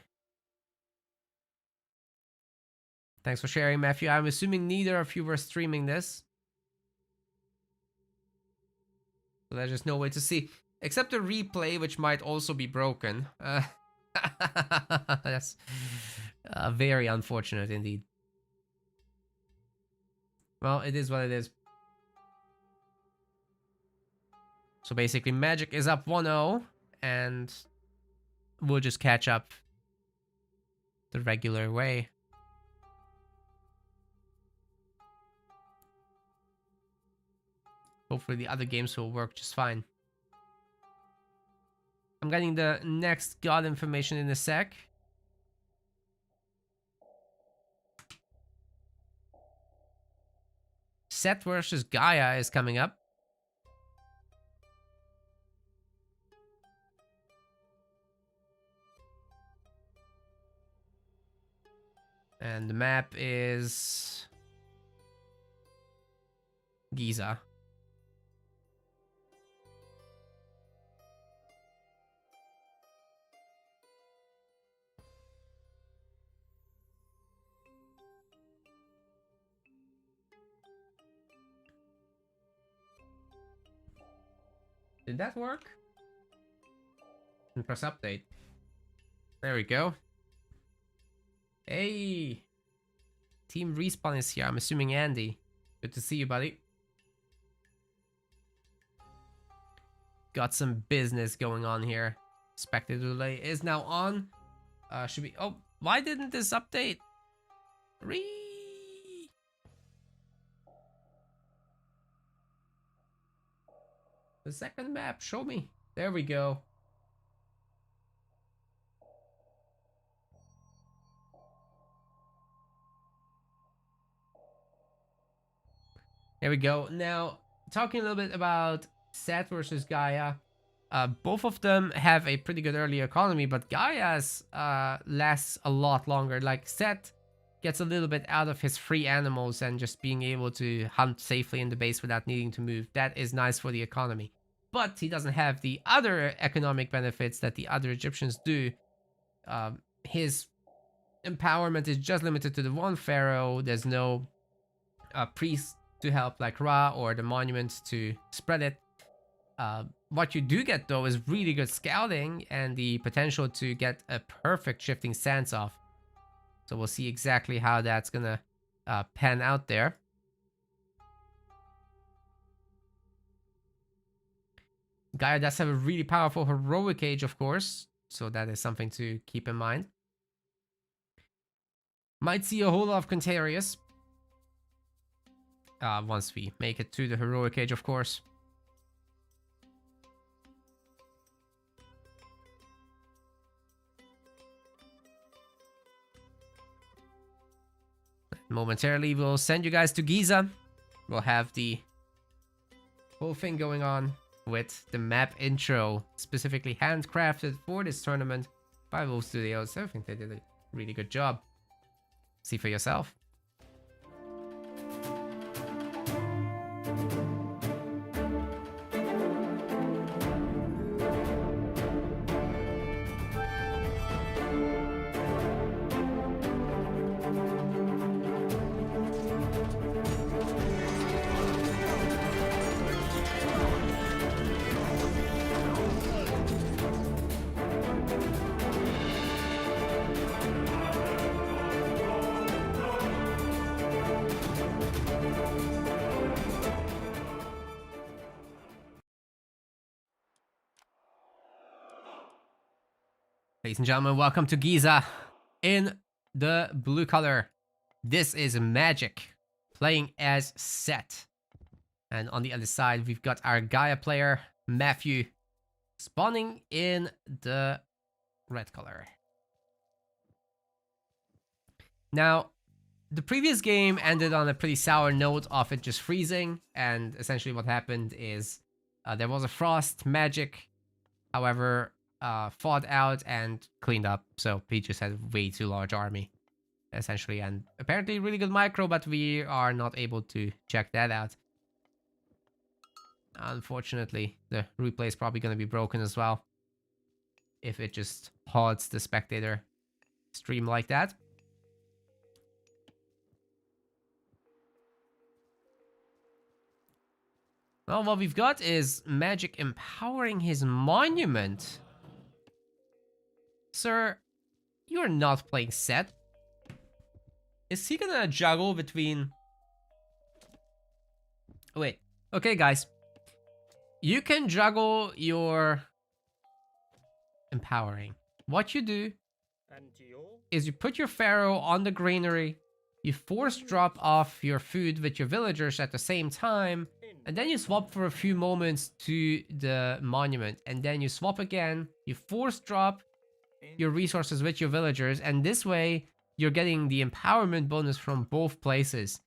Thanks for sharing, Matthew. I'm assuming neither of you were streaming this. So there's just no way to see. Except the replay, which might also be broken. That's very unfortunate indeed. Well, it is what it is. So basically, Magic is up 1-0, and we'll just catch up the regular way. Hopefully the other games will work just fine. I'm getting the next god information in a sec. Set versus Gaia is coming up. And the map is Giza. Did that work? And press update. There we go. Hey! Team Respawn is here. I'm assuming Andy. Good to see you, buddy. Got some business going on here. Spectator delay is now on. Should we... Oh, why didn't this update? The second map, show me. There we go. There we go. Now, talking a little bit about Set versus Gaia. Both of them have a pretty good early economy, but Gaia's lasts a lot longer. Like, Set gets a little bit out of his free animals and just being able to hunt safely in the base without needing to move. That is nice for the economy. But he doesn't have the other economic benefits that the other Egyptians do. His empowerment is just limited to the one pharaoh. There's no priest to help like Ra or the monuments to spread it. What you do get though is really good scouting and the potential to get a perfect shifting stance off. So we'll see exactly how that's gonna pan out there. Gaia does have a really powerful heroic age, of course, so that is something to keep in mind. Might see a whole lot of Contarius once we make it to the heroic age, of course. Momentarily, we'll send you guys to Giza. We'll have the whole thing going on with the map intro, specifically handcrafted for this tournament by Wolf Studios. I think they did a really good job. See for yourself. Ladies and gentlemen, welcome to Giza in the blue color. This is Magic playing as Set. And on the other side, we've got our Gaia player, Matthew, spawning in the red color. Now, the previous game ended on a pretty sour note of it just freezing. And essentially what happened is there was a frost magic. However, fought out and cleaned up, so he just had a way too large army, essentially, and apparently really good micro, but we are not able to check that out. Unfortunately, the replay is probably going to be broken as well, if it just halts the spectator stream like that. Well, what we've got is Magic empowering his monument. Sir, you're not playing Set. Is he gonna juggle between... Wait. Okay, guys. You can juggle your empowering. What you do is you put your pharaoh on the granary, you force drop off your food with your villagers at the same time, and then you swap for a few moments to the monument, and then you swap again, you force drop your resources with your villagers, and this way you're getting the empowerment bonus from both places.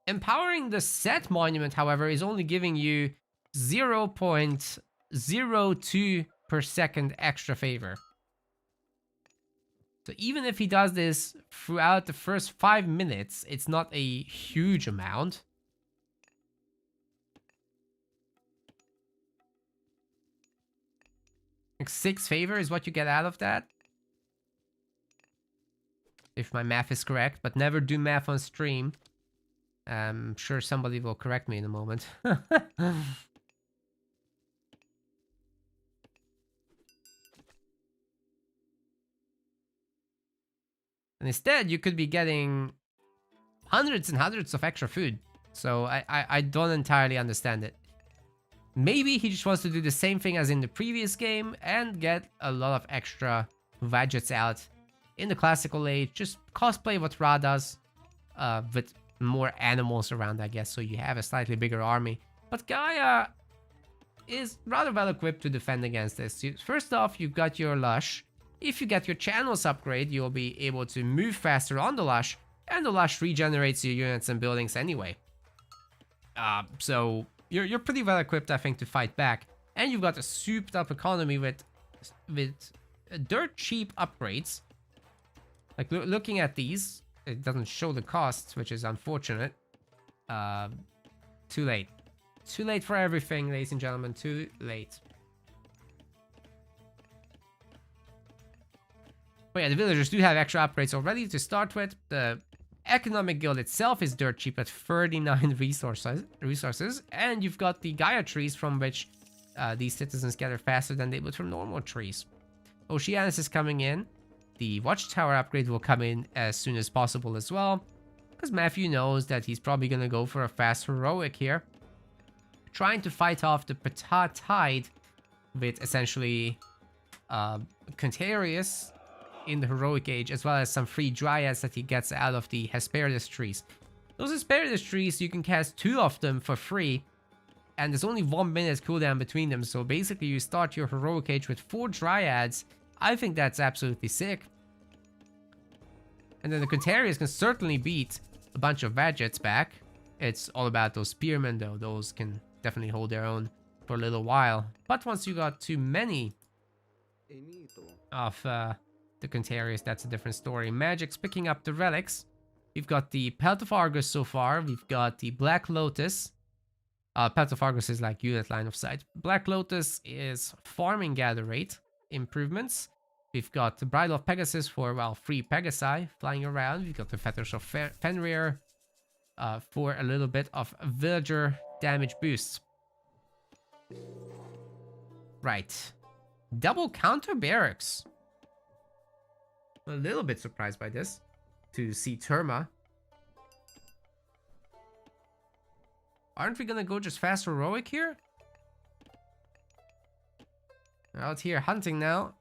Empowering the Set monument, however, is only giving you 0.02 per second extra favor. So even if he does this throughout the first 5 minutes, it's not a huge amount. Like 6 favor is what you get out of that. If my math is correct, but never do math on stream. I'm sure somebody will correct me in a moment. And instead, you could be getting hundreds and hundreds of extra food. So I don't entirely understand it. Maybe he just wants to do the same thing as in the previous game and get a lot of extra gadgets out in the classical age. Just cosplay what Ra does with more animals around, I guess, so you have a slightly bigger army. But Gaia is rather well equipped to defend against this. First off, you've got your Lush. If you get your channels upgrade, you'll be able to move faster on the Lush, and the Lush regenerates your units and buildings anyway. So you're pretty well equipped, I think, to fight back. And you've got a souped up economy with dirt cheap upgrades. Like looking at these, it doesn't show the costs, which is unfortunate. Too late. Too late for everything, ladies and gentlemen. Too late. But yeah, the villagers do have extra upgrades already to start with. The economic guild itself is dirt cheap at 39 resources. And you've got the Gaia trees from which these citizens gather faster than they would from normal trees. Oceanus is coming in. the watchtower upgrade will come in as soon as possible as well. Because Matthew knows that he's probably going to go for a fast heroic here. Trying to fight off the Ptah Tide with essentially Contarius in the heroic age, as well as some free dryads that he gets out of the Hesperides trees. Those Hesperides trees, you can cast 2 of them for free, and there's only 1 minute cooldown between them, so basically you start your heroic age with 4 dryads. I think that's absolutely sick. And then the Contarius can certainly beat a bunch of Vadgets back. It's all about those spearmen though, those can definitely hold their own for a little while. But once you got too many of the Contarius, that's a different story. Magic's picking up the relics. We've got the Pelt of Argus so far. We've got the Black Lotus. Pelt of Argus is like unit line of sight. Black Lotus is farming gather rate improvements. We've got the Bridle of Pegasus for, well, free Pegasi flying around. We've got the Fetters of Fenrir for a little bit of villager damage boosts. Right. Double counter barracks. I'm a little bit surprised by this. To see Terma. Aren't we gonna go just fast heroic here? We're out here hunting now.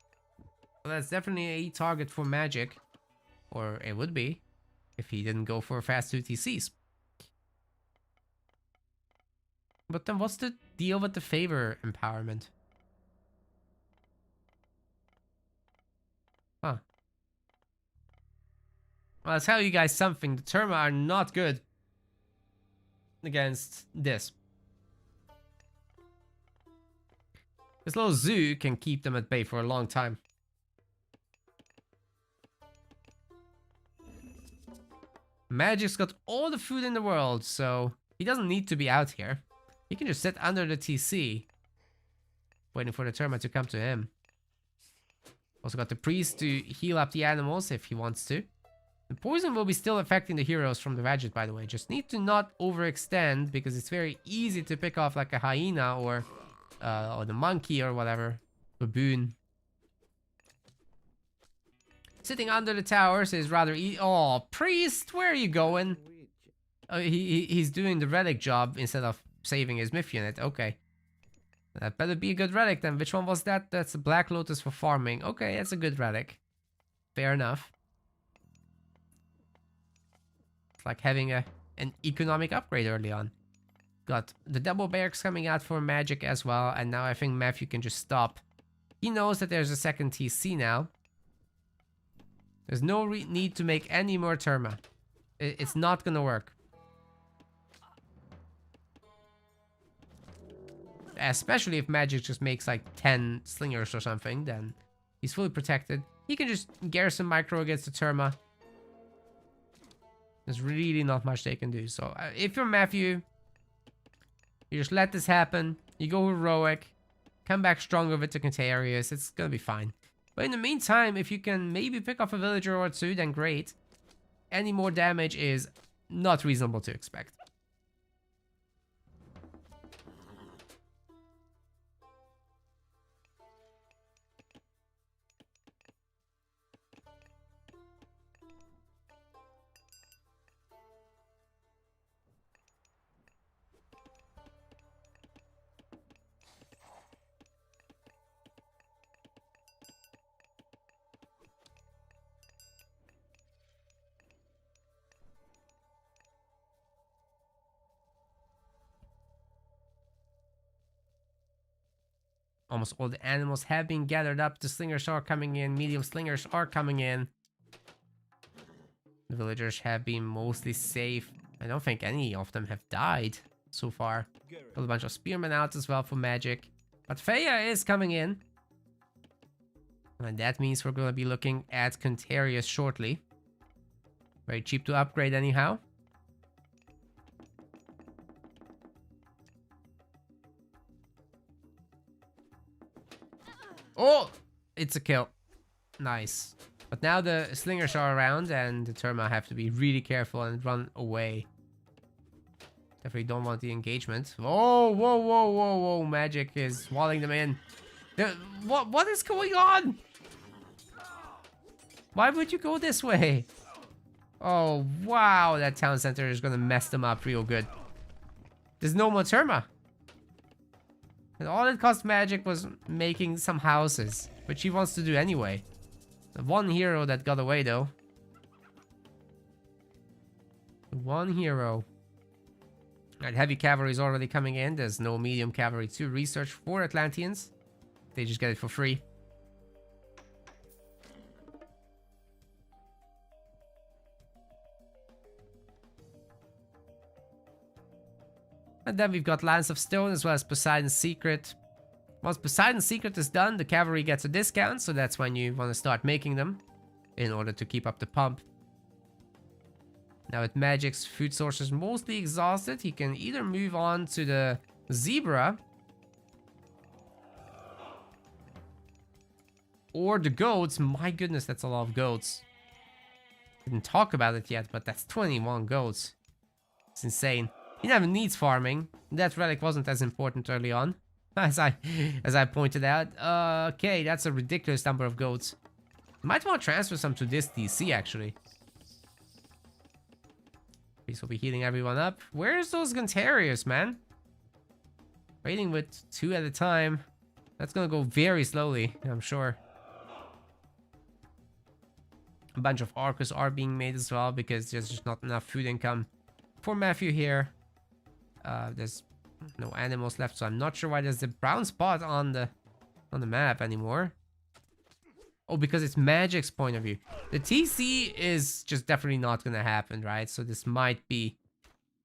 Well, that's definitely a target for Magic. Or it would be. If he didn't go for fast 2 TCs. But then what's the deal with the favor empowerment? Huh. Well, I'll tell you guys something. The Terma are not good against this. This little zoo can keep them at bay for a long time. Magic's got all the food in the world, so he doesn't need to be out here. He can just sit under the TC, waiting for the Terma to come to him. Also got the priest to heal up the animals if he wants to. The poison will be still affecting the heroes from the Vadget, by the way. Just need to not overextend, because it's very easy to pick off like a hyena or the monkey or whatever. Baboon. Sitting under the towers is rather easy. Oh, priest, where are you going? He's doing the relic job instead of saving his myth unit. Okay. That better be a good relic then. Which one was that? That's a Black Lotus for farming. Okay, that's a good relic. Fair enough. It's like having an economic upgrade early on. Got the double barracks coming out for Magic as well. And now I think Matthew can just stop. He knows that there's a second TC now. There's no need to make any more Terma. It's not gonna work. Especially if Magic just makes like 10 slingers or something, then he's fully protected. He can just garrison micro against the Terma. There's really not much they can do. So if you're Matthew, you just let this happen. You go heroic. Come back stronger with the Contarius. It's gonna be fine. But in the meantime, if you can maybe pick off a villager or 2, then great. Any more damage is not reasonable to expect. Almost all the animals have been gathered up. The slingers are coming in. Medium slingers are coming in. The villagers have been mostly safe. I don't think any of them have died so far. Got a bunch of spearmen out as well for Magic. But Feya is coming in. And that means we're going to be looking at Contarius shortly. Very cheap to upgrade anyhow. Oh! It's a kill. Nice. But now the slingers are around and the Terma have to be really careful and run away. Definitely don't want the engagement. Whoa, whoa, whoa, whoa, whoa. Magic is walling them in. What is going on? Why would you go this way? Oh, wow. That town center is gonna mess them up real good. There's no more Terma. And all it cost Magic was making some houses, which he wants to do anyway. The one hero that got away, though. One hero. Alright, heavy cavalry is already coming in. There's no medium cavalry to research for Atlanteans. They just get it for free. And then we've got Lands of Stone as well as Poseidon's Secret. Once Poseidon's Secret is done, the cavalry gets a discount, so that's when you want to start making them in order to keep up the pump. Now with Magic's food sources mostly exhausted, he can either move on to the Zebra or the goats. My goodness, that's a lot of goats. Didn't talk about it yet, but that's 21 goats. It's insane. He never needs farming. That relic wasn't as important early on, as I pointed out. Okay, that's a ridiculous number of goats. Might want to transfer some to this DC actually. This will be healing everyone up. Where's those Guntarius, man? Raiding with 2 at a time. That's gonna go very slowly, I'm sure. A bunch of Arcus are being made as well because there's just not enough food income for Matthew here. There's no animals left, so I'm not sure why there's a brown spot on the map anymore. Oh, because it's Magic's point of view. The TC is just definitely not gonna happen, right? So this might be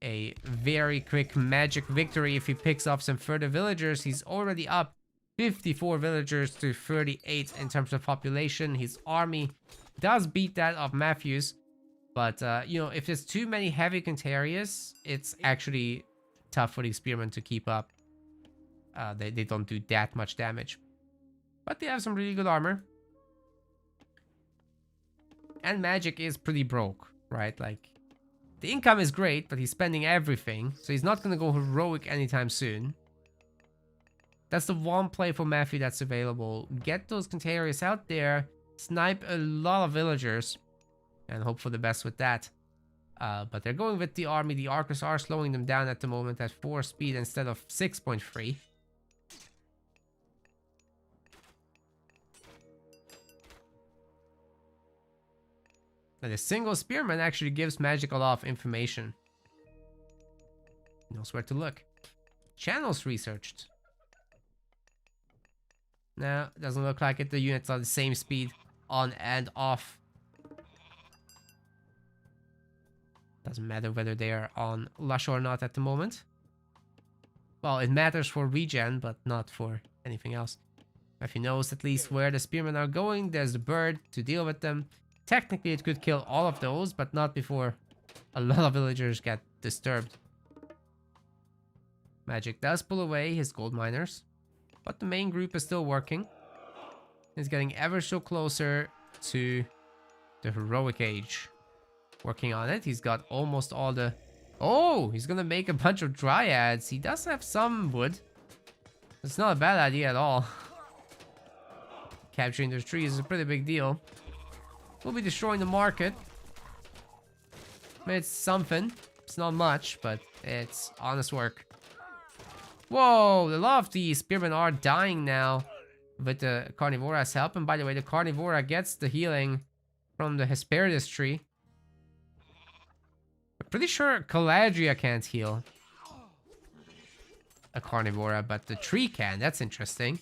a very quick Magic victory if he picks off some further villagers. He's already up 54 villagers to 38 in terms of population. His army does beat that of Matthew's, but you know, if there's too many heavy Contarius, it's actually tough for the Spearmen to keep up. They don't do that much damage, but they have some really good armor. And Magic is pretty broke, right? Like, the income is great, but he's spending everything, so he's not gonna go heroic anytime soon. That's the one play for Matthew that's available. Get those Contarius out there, snipe a lot of villagers, and hope for the best with that. But they're going with the army. The Arcus are slowing them down at the moment at 4 speed instead of 6.3. And a single Spearman actually gives Magic a lot of information. He knows where to look. Channels researched. No, doesn't look like it. The units are the same speed on and off. Doesn't matter whether they are on Lush or not at the moment. Well, it matters for regen, but not for anything else. If he knows at least where the Spearmen are going, there's the bird to deal with them. Technically, it could kill all of those, but not before a lot of villagers get disturbed. Magic does pull away his gold miners, but the main group is still working. He's getting ever so closer to the heroic age. Working on it. He's got almost all the... Oh, he's gonna make a bunch of dryads. He does have some wood. It's not a bad idea at all. Capturing those trees is a pretty big deal. We'll be destroying the market. It's something. It's not much, but it's honest work. Whoa, a lot of the Spearmen are dying now with the Carnivora's help. And by the way, the Carnivora gets the healing from the Hesperides tree. I'm pretty sure Caladria can't heal a Carnivora, but the tree can. That's interesting.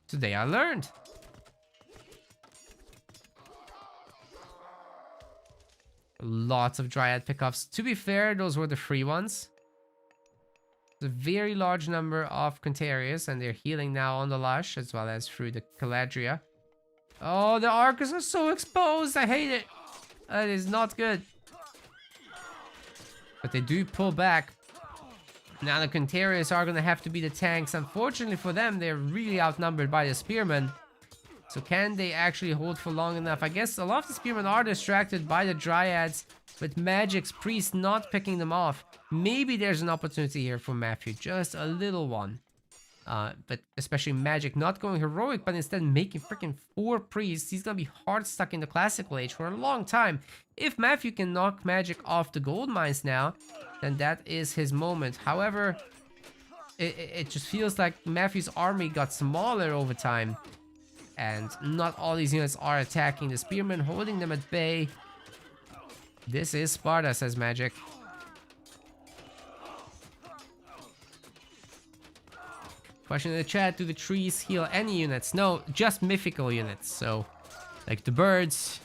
Today I learned. Lots of Dryad pickups. To be fair, those were the free ones. It's a very large number of Contarius, and they're healing now on the Lush, as well as through the Caladria. Oh, the Arcus are so exposed. I hate it. That is not good. But they do pull back. Now the Contarius are going to have to be the tanks. Unfortunately for them, they're really outnumbered by the Spearmen. So can they actually hold for long enough? I guess a lot of the Spearmen are distracted by the Dryads, with Magic's Priest not picking them off. Maybe there's an opportunity here for Matthew. Just a little one. But especially Magic not going heroic, but instead making freaking 4 priests. He's gonna be hard stuck in the classical age for a long time. If Matthew can knock Magic off the gold mines now, then that is his moment. However, it just feels like Matthew's army got smaller over time. And not all these units are attacking the spearmen, holding them at bay. This is Sparta, says Magic. Question in the chat, do the trees heal any units? No, just mythical units. So, like the birds.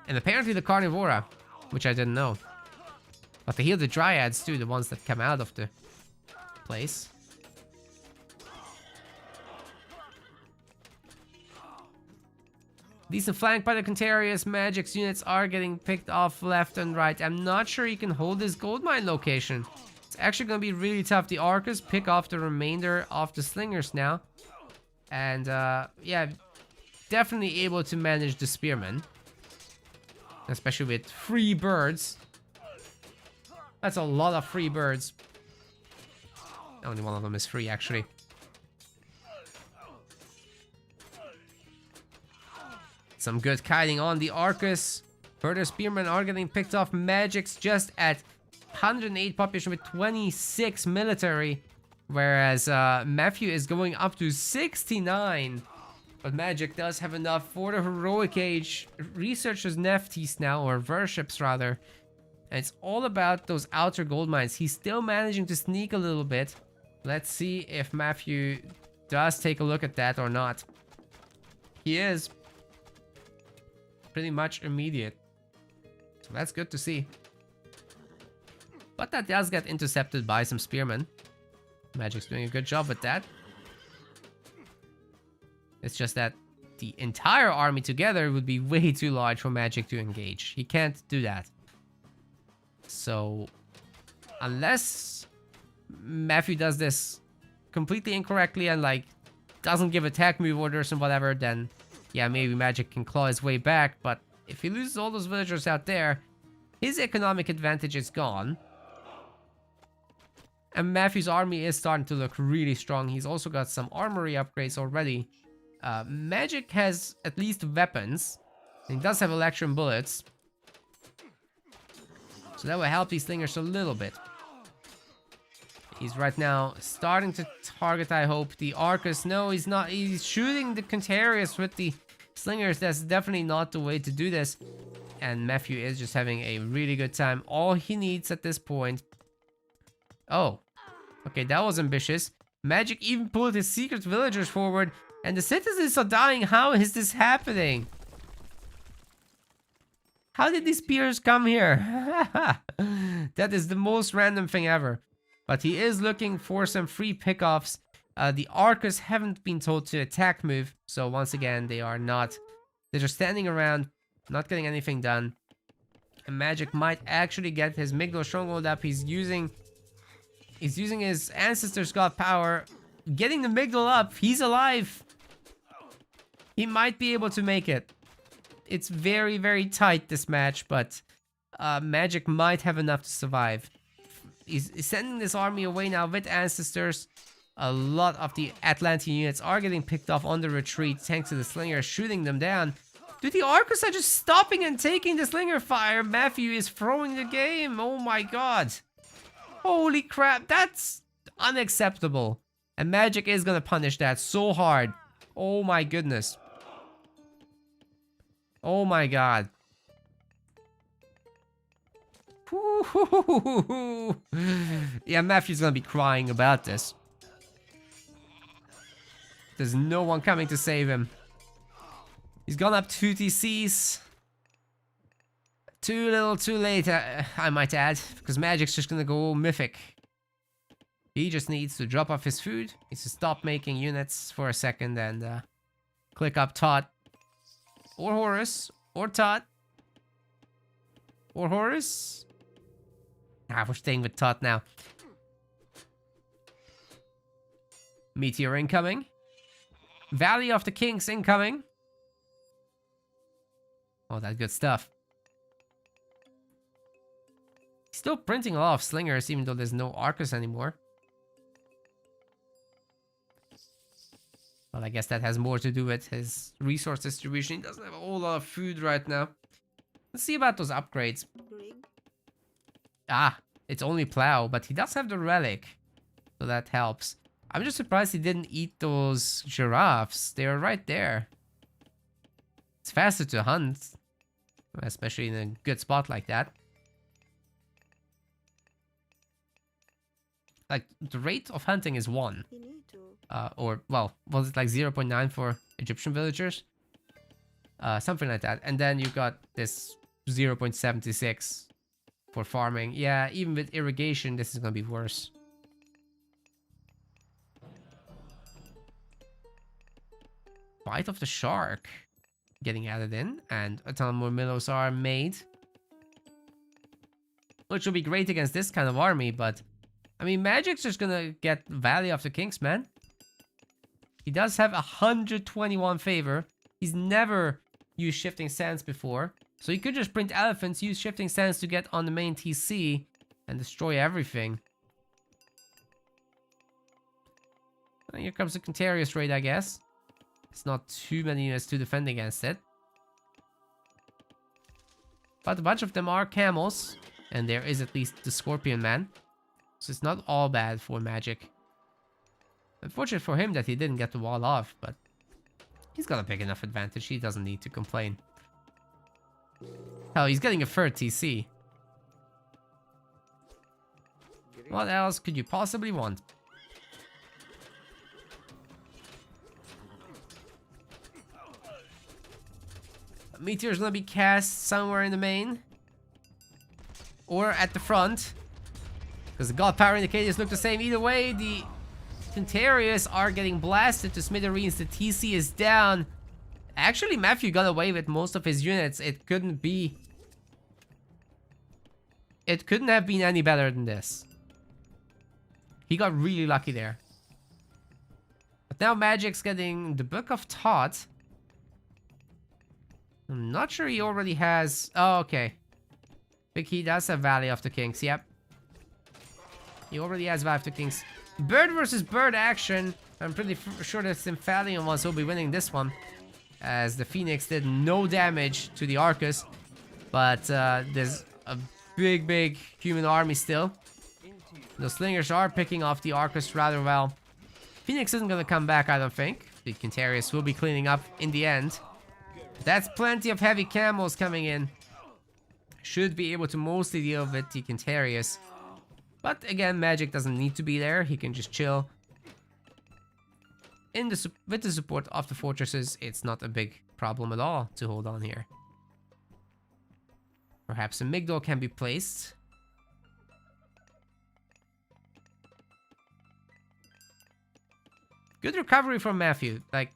And apparently the carnivora, which I didn't know. But they heal the dryads too, the ones that come out of the place. Decent flank by the Contarius. Magic's units are getting picked off left and right. I'm not sure he can hold this gold mine location. It's actually going to be really tough. The Arcus pick off the remainder of the Slingers now. And, yeah, definitely able to manage the Spearmen. Especially with 3 birds. That's a lot of free birds. Only one of them is free, actually. Some good kiting on the Arcus. Further Spearmen are getting picked off. Magic's just at 108 population with 26 military. Whereas Matthew is going up to 69. But Magic does have enough for the heroic age. Researchers Neftis now, or worships rather. And it's all about those outer gold mines. He's still managing to sneak a little bit. Let's see if Matthew does take a look at that or not. He is pretty much immediate. So that's good to see. But that does get intercepted by some spearmen. Magic's doing a good job with that. It's just that the entire army together would be way too large for Magic to engage. He can't do that. So, unless Matthew does this completely incorrectly and like doesn't give attack move orders and whatever, then yeah, maybe Magic can claw his way back. But if he loses all those villagers out there, his economic advantage is gone. And Matthew's army is starting to look really strong. He's also got some armory upgrades already. Magic has at least weapons. He does have electrum bullets. So that will help these slingers a little bit. He's right now starting to target, I hope, the Arcus. No, he's not. He's shooting the Contarius with the slingers. That's definitely not the way to do this. And Matthew is just having a really good time. All he needs at this point... Oh. Okay, that was ambitious. Magic even pulled his secret villagers forward. And the citizens are dying. How is this happening? How did these spears come here? That is the most random thing ever. But he is looking for some free pickoffs. The Arcus haven't been told to attack move. So once again, they are not. They're just standing around, not getting anything done. And Magic might actually get his Migdal Stronghold up. He's using his Ancestor's God power. Getting the Migdal up. He's alive. He might be able to make it. It's very, very tight, this match, but Magic might have enough to survive. He's sending this army away now with Ancestors. A lot of the Atlantean units are getting picked off on the retreat thanks to the Slinger shooting them down. Dude, the Arcus are just stopping and taking the Slinger fire. Matthew is throwing the game. Oh my god. Holy crap, that's unacceptable. And Magic is gonna punish that so hard. Oh my goodness. Oh my god. Yeah, Matthew's gonna be crying about this. There's no one coming to save him. He's gone up 2 TCs. Too little, too late, I might add. Because Magic's just gonna go mythic. He just needs to drop off his food. He needs to stop making units for a second and click up Tot. Or Horus. Or Tot. Or Horus. Ah, we're staying with Tot now. Meteor incoming. Valley of the Kings incoming. All that good stuff. Still printing a lot of slingers even though there's no Arcus anymore. Well, I guess that has more to do with his resource distribution. He doesn't have a whole lot of food right now. Let's see about those upgrades. Ah, it's only plow, but he does have the relic. So that helps. I'm just surprised he didn't eat those giraffes. They are right there. It's faster to hunt, especially in a good spot like that. Like, the rate of hunting is 1. Or, well, was it like 0.9 for Egyptian villagers? Something like that. And then you got this 0.76 for farming. Yeah, even with irrigation, this is gonna be worse. Bite of the shark getting added in, and a ton more minnows are made, which will be great against this kind of army. But I mean, Magic's just gonna get Valley of the Kings, man. He does have 121 favor. He's never used Shifting Sands before, so he could just print elephants, use Shifting Sands to get on the main TC and destroy everything. And here comes the Contarius raid, I guess. It's not too many units to defend against it. But a bunch of them are camels. And there is at least the Scorpion Man. So it's not all bad for Magic. Unfortunate for him that he didn't get the wall off, but he's got a big enough advantage. He doesn't need to complain. Hell, he's getting a third TC. What else could you possibly want? Meteor's gonna be cast somewhere in the main. Or at the front. Because the God Power indicators look the same. Either way, the Contarius are getting blasted to smithereens. The TC is down. Actually, Matthew got away with most of his units. It couldn't have been any better than this. He got really lucky there. But now Magic's getting the Book of Thought. I'm not sure he already has... Oh, okay. Big he does have Valley of the Kings, yep. He already has Valley of the Kings. Bird versus bird action. I'm pretty sure the Symphalian ones will be winning this one, as the Phoenix did no damage to the Arcus. But there's a big human army still. The Slingers are picking off the Arcus rather well. Phoenix isn't going to come back, I don't think. The Contarius will be cleaning up in the end. That's plenty of heavy camels coming in. Should be able to mostly deal with the Contarius. But again, Magic doesn't need to be there. He can just chill. With the support of the fortresses, it's not a big problem at all to hold on here. Perhaps a Migdol can be placed. Good recovery from Matthew. Like,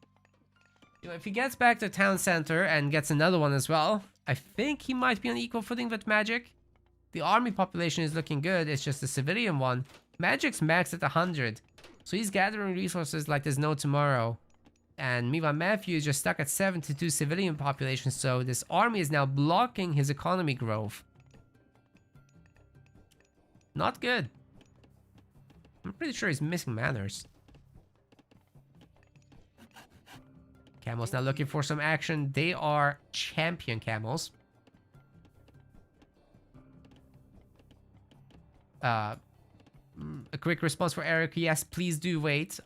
you know, if he gets back to town center and gets another one as well, I think he might be on equal footing with Magic. The army population is looking good. It's just the civilian one. Magic's maxed at 100. So he's gathering resources like there's no tomorrow. And meanwhile, Matthew is just stuck at 72 civilian population. So this army is now blocking his economy growth. Not good. I'm pretty sure he's missing manners. Camels now looking for some action. They are champion camels. A quick response for Eric. Yes, please do wait.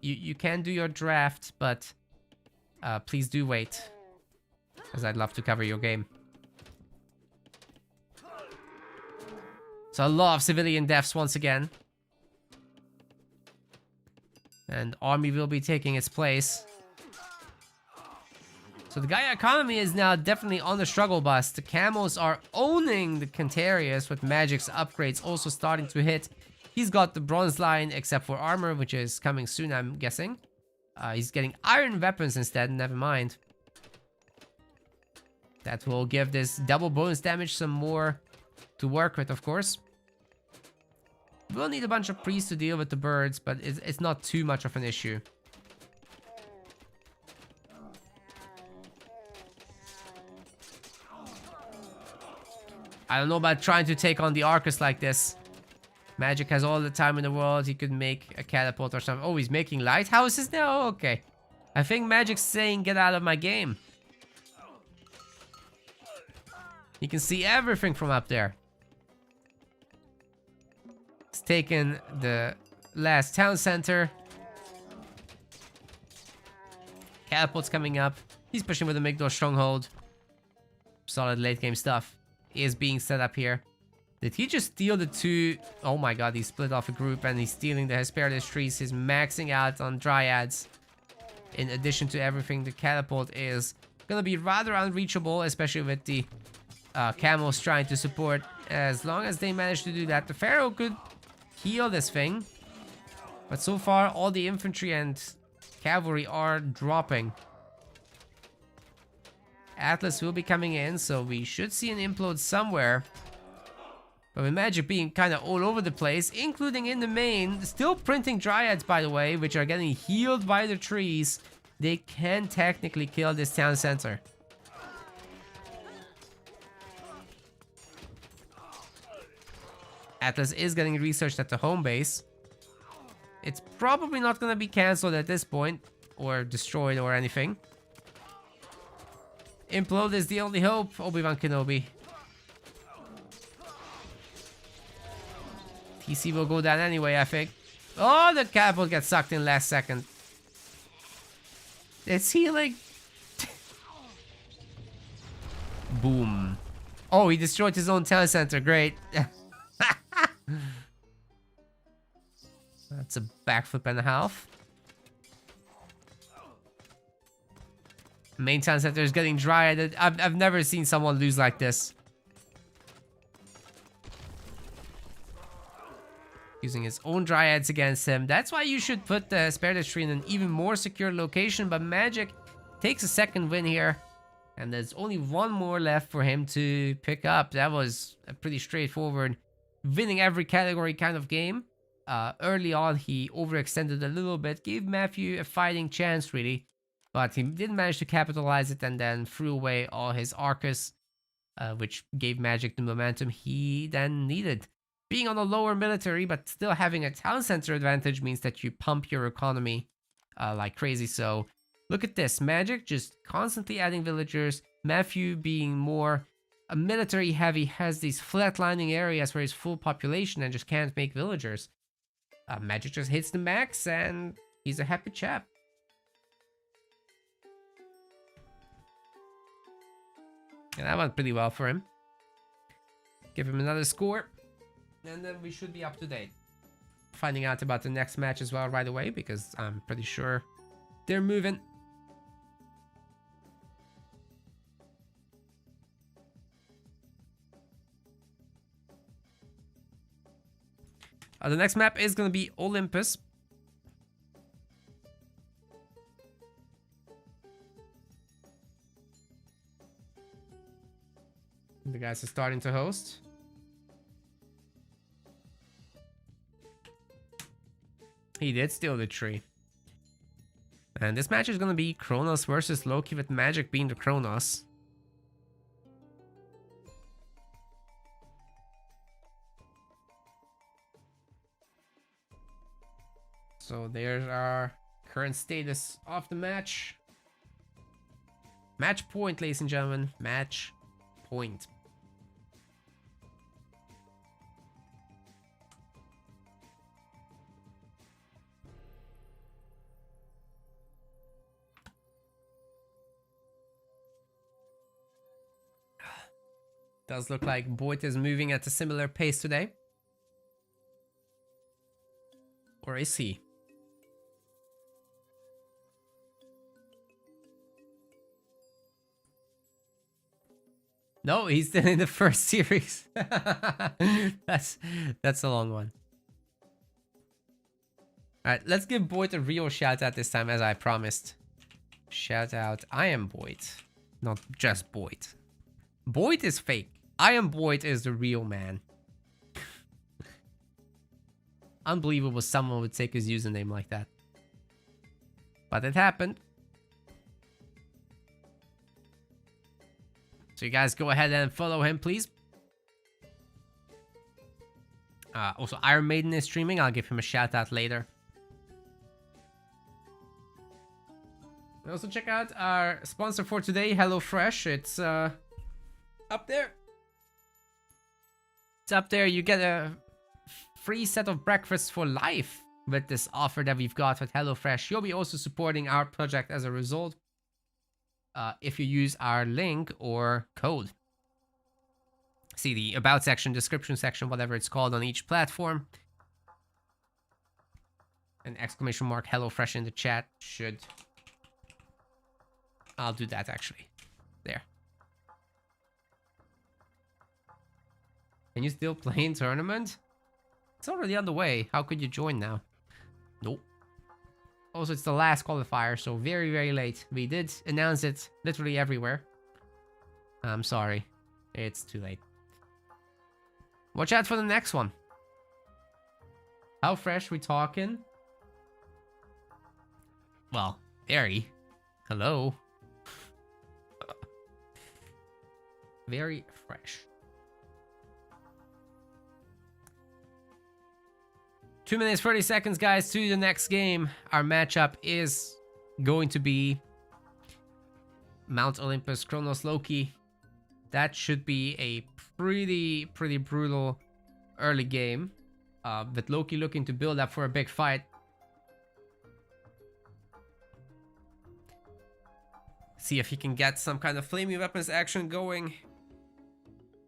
You can do your draft, but please do wait, as I'd love to cover your game. So a lot of civilian deaths once again. And army will be taking its place. So the Gaia economy is now definitely on the struggle bus. The camels are owning the Contarius, with Magic's upgrades also starting to hit. He's got the bronze line except for armor, which is coming soon, I'm guessing. He's getting iron weapons instead, never mind. That will give this double bonus damage some more to work with, of course. We'll need a bunch of priests to deal with the birds, but it's not too much of an issue. I don't know about trying to take on the Arcus like this. Magic has all the time in the world. He could make a catapult or something. Oh, he's making lighthouses now? Okay. I think Magic's saying get out of my game. You can see everything from up there. He's taken the last town center. Catapult's coming up. He's pushing with the Migdor stronghold. Solid late game stuff is being set up here. Did he just steal the two? Oh my god, he split off a group and he's stealing the Hesperides trees. He's maxing out on Dryads. In addition to everything, the catapult is gonna be rather unreachable, especially with the camels trying to support. As long as they manage to do that, the Pharaoh could heal this thing. But so far, all the infantry and cavalry are dropping. Atlas will be coming in, so we should see an implode somewhere. But with Magic being kind of all over the place, including in the main, still printing Dryads, by the way, which are getting healed by the trees, they can technically kill this town center. Atlas is getting researched at the home base. It's probably not going to be cancelled at this point, or destroyed or anything. Implode is the only hope, Obi-Wan Kenobi. TC will go down anyway, I think. Oh, the catapult gets sucked in last second. It's healing. Boom. Oh, he destroyed his own town center. Great. That's a backflip and a half. Main town center is getting dry. I've never seen someone lose like this. Using his own Dryads against him. That's why you should put the Hesperides tree in an even more secure location. But Magic takes a second win here. And there's only one more left for him to pick up. That was a pretty straightforward winning every category kind of game. Early on, he overextended a little bit. Gave Matthew a fighting chance, really. But he didn't manage to capitalize it and then threw away all his Arcus. Which gave Magic the momentum he then needed. Being on a lower military, but still having a town center advantage means that you pump your economy like crazy. So look at this. Magic just constantly adding villagers. Matthew being more military heavy has these flatlining areas where he's full population and just can't make villagers. Magic just hits the max and he's a happy chap. And that went pretty well for him. Give him another score. And then we should be up to date. Finding out about the next match as well right away, because I'm pretty sure they're moving. The next map is going to be Olympus. The guys are starting to host. He did steal the tree. And this match is going to be Kronos versus Loki, with Magic being the Kronos. So there's our current status of the match. Match point, ladies and gentlemen. Match point. Does look like Boyd is moving at a similar pace today. Or is he? No, he's still in the first series. That's a long one. Alright, let's give Boyd a real shout out this time, as I promised. Shout out, I am Boyd. Not just Boyd. Boyd is fake. I am Boyd is the real man. Unbelievable someone would take his username like that. But it happened. So you guys go ahead and follow him, please. Also, Iron Maiden is streaming. I'll give him a shout out later. Also check out our sponsor for today, HelloFresh. It's up there. It's up there. You get a free set of breakfasts for life with this offer that we've got with HelloFresh. You'll be also supporting our project as a result if you use our link or code. See the about section, description section, whatever it's called on each platform. An exclamation mark HelloFresh in the chat should... I'll do that actually. There. Can you still play in tournament? It's already underway. How could you join now? Nope. Also, it's the last qualifier, so very, very late. We did announce it literally everywhere. I'm sorry. It's too late. Watch out for the next one. How fresh we talking? Well, very. Hello. Very fresh. 2 minutes 30 seconds, guys, to the next game. Our matchup is going to be Mount Olympus, Kronos, Loki. That should be a pretty brutal early game. With Loki looking to build up for a big fight. See if he can get some kind of flaming weapons action going.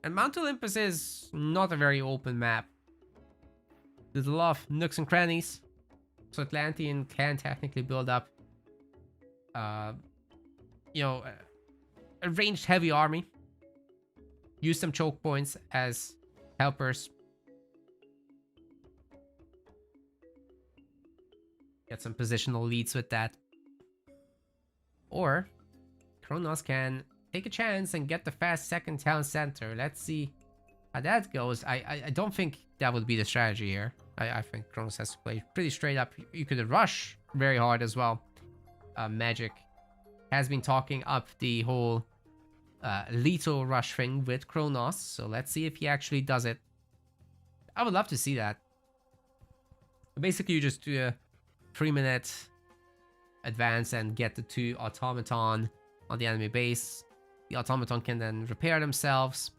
And Mount Olympus is not a very open map. There's a lot of nooks and crannies. So Atlantean can technically build up, you know, a ranged heavy army. Use some choke points as helpers. Get some positional leads with that. Or Kronos can take a chance and get the fast second town center. Let's see how that goes. I don't think that would be the strategy here. I think Kronos has to play pretty straight up. You could rush very hard as well. Magic has been talking up the whole lethal rush thing with Kronos. So let's see if he actually does it. I would love to see that. Basically, you just do a 3-minute advance and get the 2 automaton on the enemy base. The automaton can then repair themselves.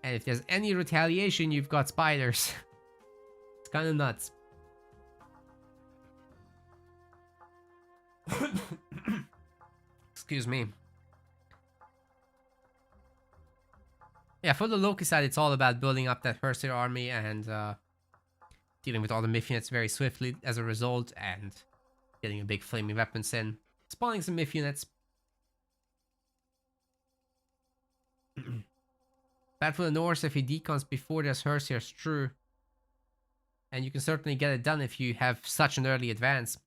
And if there's any retaliation, you've got spiders. It's kind of nuts. Excuse me. Yeah, for the Loki side, it's all about building up that Herster army and dealing with all the Myth units very swiftly as a result, and getting a big flaming weapons in. Spawning some Myth units. Bad for the Norse if he decons before there's Herster's true. And you can certainly get it done if you have such an early advance.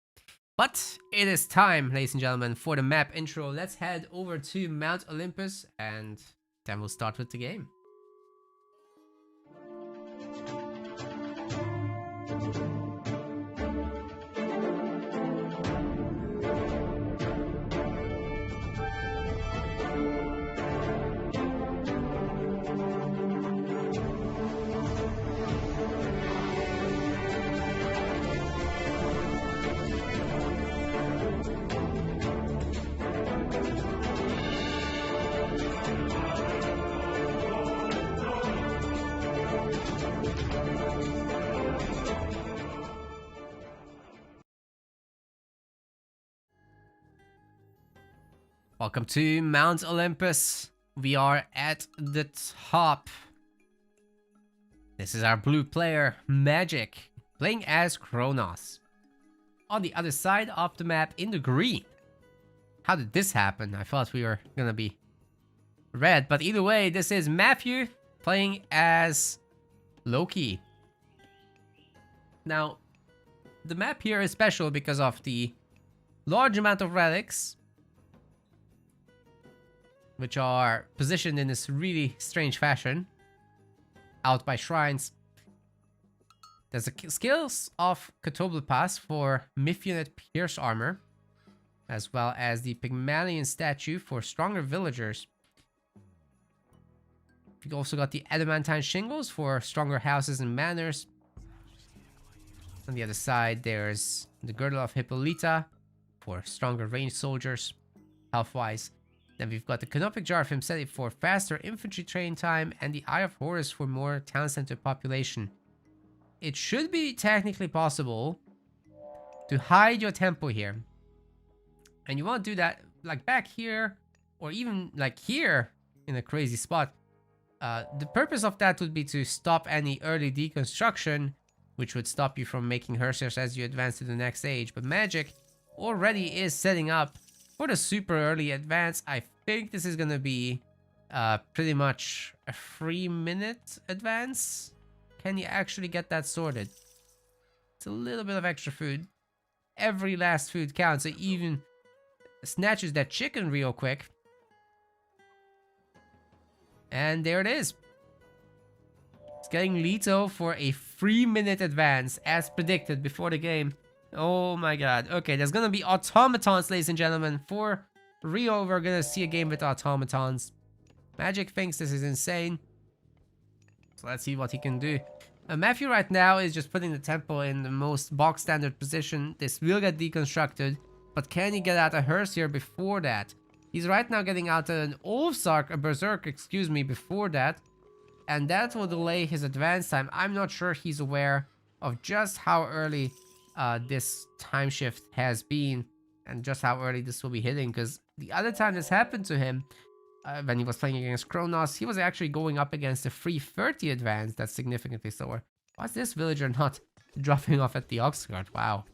But it is time, ladies and gentlemen, for the map intro. Let's head over to Mount Olympus and then we'll start with the game. Welcome to Mount Olympus. We are at the top. This is our blue player, Magic, playing as Kronos. On the other side of the map, in the green. How did this happen? I thought we were gonna be red, but either way, this is Matthew playing as Loki. Now, the map here is special because of the large amount of relics, which are positioned in this really strange fashion, out by shrines. There's the skills of Catoblepas for Myth unit Pierce Armor, as well as the Pygmalion statue for stronger villagers. You've also got the Adamantine shingles for stronger houses and manors. On the other side, there's The Girdle of Hippolyta for stronger ranged soldiers, health-wise. Then we've got the Canopic Jar of Himself for faster infantry train time, and the Eye of Horus for more town center population. It should be technically possible to hide your temple here. And you want to do that like back here, or even like here in a crazy spot. The purpose of that would be to stop any early deconstruction, which would stop you from making Hersiers as you advance to the next stage. But Magic already is setting up for the super early advance. I think this is going to be pretty much a 3-minute advance. Can you actually get that sorted? It's a little bit of extra food. Every last food counts. So even snatches that chicken real quick. And there it is. It's getting Leto for a 3-minute advance as predicted before the game. Oh my god. Okay, there's gonna be automatons, ladies and gentlemen. For Rio, we're gonna see a game with automatons. Magic thinks this is insane. So let's see what he can do. Matthew right now is just putting the temple in the most box standard position. This will get deconstructed. But can he get out a Hersier before that? He's right now getting out an Ulfsark, a Berserk, excuse me, before that. And that will delay his advance time. I'm not sure he's aware of just how early this time shift has been. And just how early this will be hitting. Because the other time this happened to him, when he was playing against Kronos, he was actually going up against a 330 advance. That's significantly slower. Why is this villager not dropping off at the Oxguard? Wow.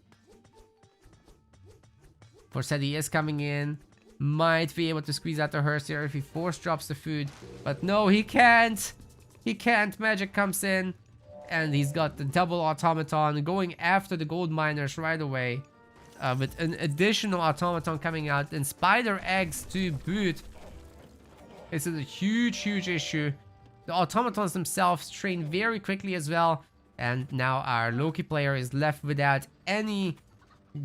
Forseti is coming in. Might be able to squeeze out the Hersier if he force drops the food. But no, he can't. He can't. Magic comes in. And he's got the double automaton going after the gold miners right away. With an additional automaton coming out. And spider eggs to boot. This is a huge, huge issue. The automatons themselves train very quickly as well. And now our Loki player is left without any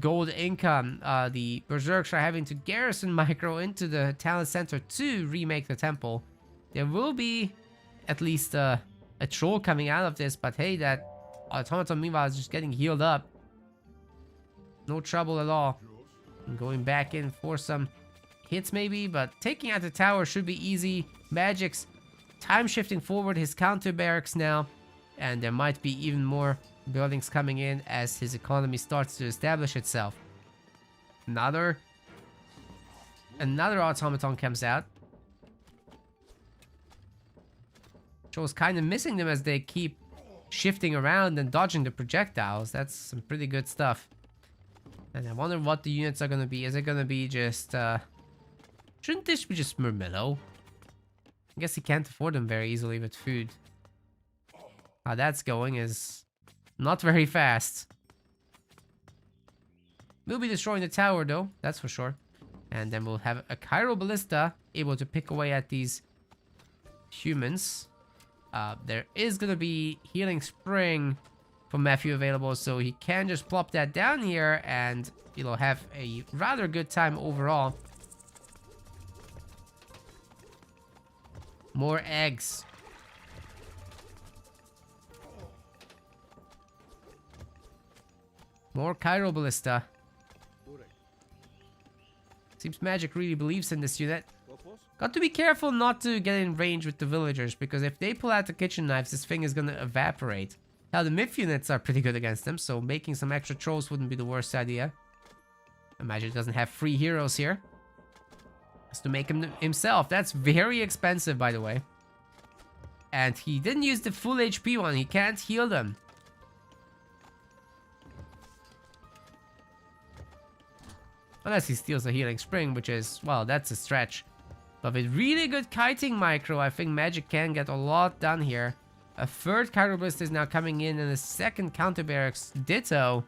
gold income. The Berserks are having to garrison Micro into the talent center to remake the temple. There will be at least a troll coming out of this, but hey, that automaton meanwhile is just getting healed up. No trouble at all. And going back in for some hits maybe, but taking out the tower should be easy. Magic's time shifting forward his counter barracks now, and there might be even more buildings coming in as his economy starts to establish itself. Another automaton comes out. Joe's kind of missing them as they keep shifting around and dodging the projectiles. That's some pretty good stuff. And I wonder what the units are going to be. Is it going to be just shouldn't this be just Murmillo? I guess he can't afford them very easily with food. How that's going is not very fast. We'll be destroying the tower though, that's for sure. And then we'll have a Cairo Ballista able to pick away at these humans. There is going to be Healing Spring for Matthew available, so he can just plop that down here and, you know, have a rather good time overall. More eggs. More Cairo Ballista. Seems Magic really believes in this unit. Got to be careful not to get in range with the villagers, because if they pull out the kitchen knives, this thing is gonna evaporate. Now the Myth units are pretty good against them, so making some extra trolls wouldn't be the worst idea. Magic doesn't have free heroes here. Has to make him himself. That's very expensive, by the way. And he didn't use the full HP one. He can't heal them. Unless he steals a Healing Spring, which is, well, that's a stretch. But with really good kiting micro, I think Magic can get a lot done here. A third Cairo Ballista is now coming in, and a second counter barracks ditto.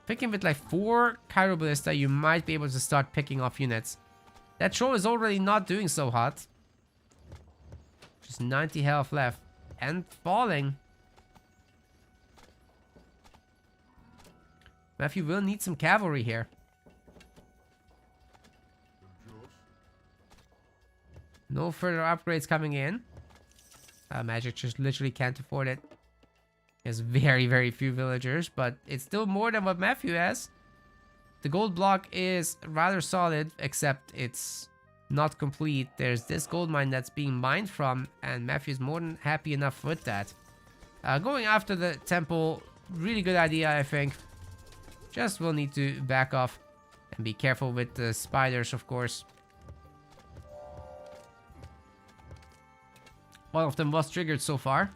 Picking with like 4 Cairo Ballista, you might be able to start picking off units. That troll is already not doing so hot. Just 90 health left. And falling. Matthew will need some cavalry here. No further upgrades coming in. Magic just literally can't afford it. He has very, very few villagers, but it's still more than what Matthew has. The gold block is rather solid, except it's not complete. There's this gold mine that's being mined from, and Matthew's more than happy enough with that. Going after the temple, really good idea, I think. Just will need to back off and be careful with the spiders, of course. One of them was triggered so far.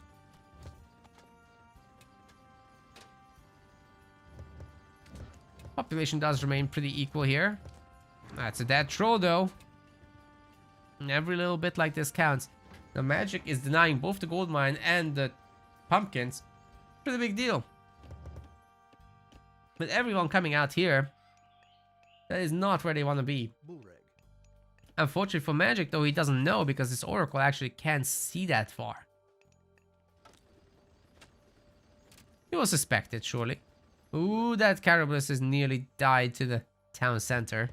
Population does remain pretty equal here. That's a dead troll, though. And every little bit like this counts. The magic is denying both the gold mine and the pumpkins. Pretty big deal. With everyone coming out here, that is not where they want to be. Unfortunately for Magic, though, he doesn't know because his Oracle actually can't see that far. He will suspect it, surely. Ooh, that Carabalus has nearly died to the town center.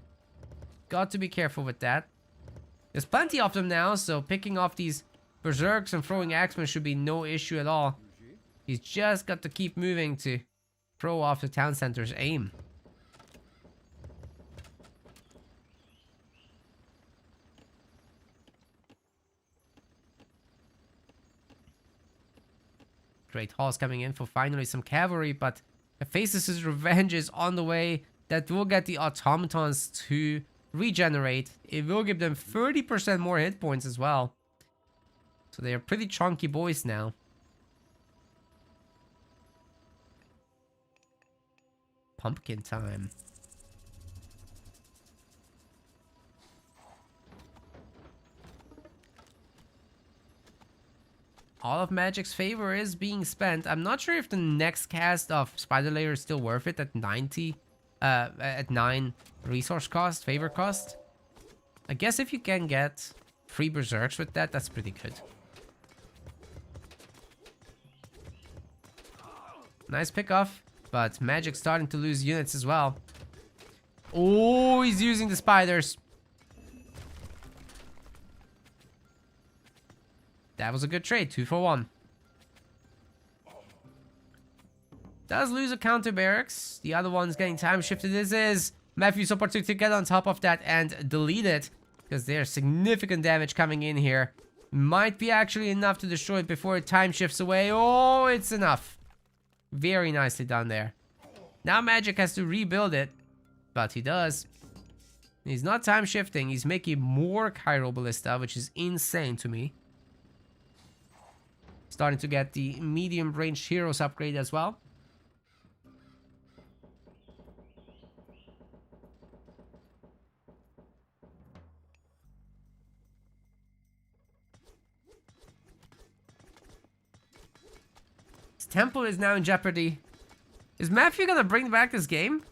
Got to be careful with that. There's plenty of them now, so picking off these Berserks and throwing Axemen should be no issue at all. He's just got to keep moving to throw off the town center's aim. Great Hall's coming in for finally some cavalry, but Hephaestus' revenge is on the way. That will get the automatons to regenerate. It will give them 30% more hit points as well. So they are pretty chunky boys now. Pumpkin time. All of Magic's favor is being spent. I'm not sure if the next cast of Spider Layer is still worth it at 9 resource cost, favor cost. I guess if you can get 3 Berserks with that, that's pretty good. Nice pick off, but Magic's starting to lose units as well. Oh, he's using the spiders. That was a good trade, 2 for 1. Does lose a counter barracks. The other one's getting time shifted. This is Matthew's opportunity to get on top of that and delete it, because there's significant damage coming in here. Might be actually enough to destroy it before it time shifts away. Oh, it's enough. Very nicely done there. Now Magic has to rebuild it, but he does. He's not time shifting. He's making more Chiral Ballista, which is insane to me. Starting to get the medium range heroes upgrade as well. His temple is now in jeopardy. Is Matthew gonna bring back this game?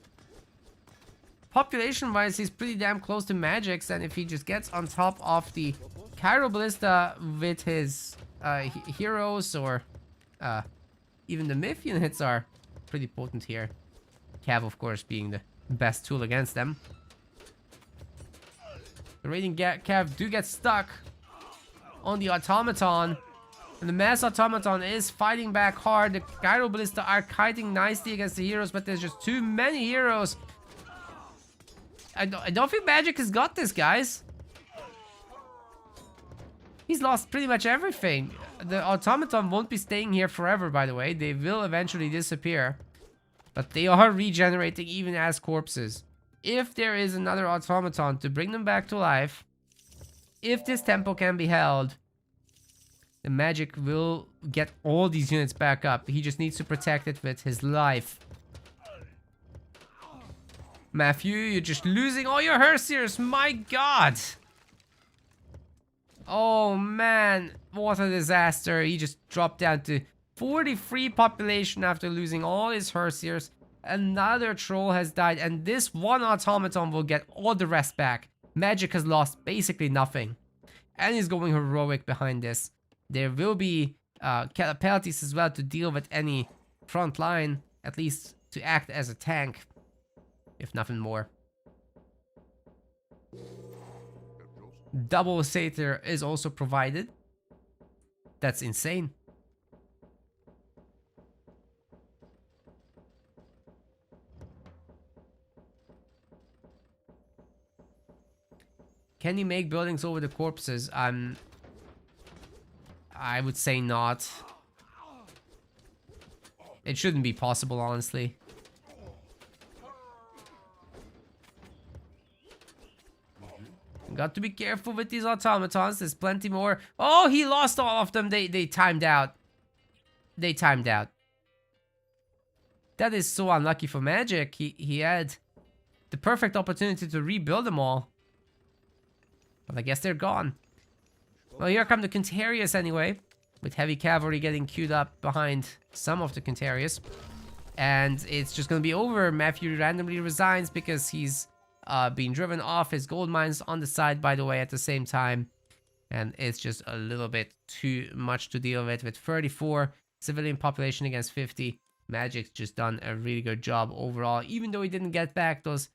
Population wise, he's pretty damn close to Magic's, and if he just gets on top of the Chiral Ballista with his heroes, or even the myth units are pretty potent here. Cav, of course, being the best tool against them. The raiding Cav do get stuck on the automaton, and the mass automaton is fighting back hard. The Chiral Ballista are kiting nicely against the heroes, but there's just too many heroes. I don't think Magic has got this, guys. He's lost pretty much everything. The automaton won't be staying here forever, by the way. They will eventually disappear. But they are regenerating even as corpses. If there is another automaton to bring them back to life, if this temple can be held, the Magic will get all these units back up. He just needs to protect it with his life. Matthew, you're just losing all your Herseers. My God. Oh man, what a disaster. He just dropped down to 43 population after losing all his Herseers. Another troll has died, and this one automaton will get all the rest back. Magic has lost basically nothing. And he's going heroic behind this. There will be penalties as well to deal with any front line, at least to act as a tank, if nothing more. Double Satyr is also provided. That's insane. Can you make buildings over the corpses? I would say not. It shouldn't be possible, honestly. Got to be careful with these automatons. There's plenty more. Oh, he lost all of them. They timed out. They timed out. That is so unlucky for Magic. He had the perfect opportunity to rebuild them all. But I guess they're gone. Well, here come the Quintarius anyway. With heavy cavalry getting queued up behind some of the Quintarius. And it's just going to be over. Matthew randomly resigns because he's being driven off his gold mines on the side, by the way, at the same time. And it's just a little bit too much to deal with 34 civilian population against 50. Magic's just done a really good job overall. Even though he didn't get back those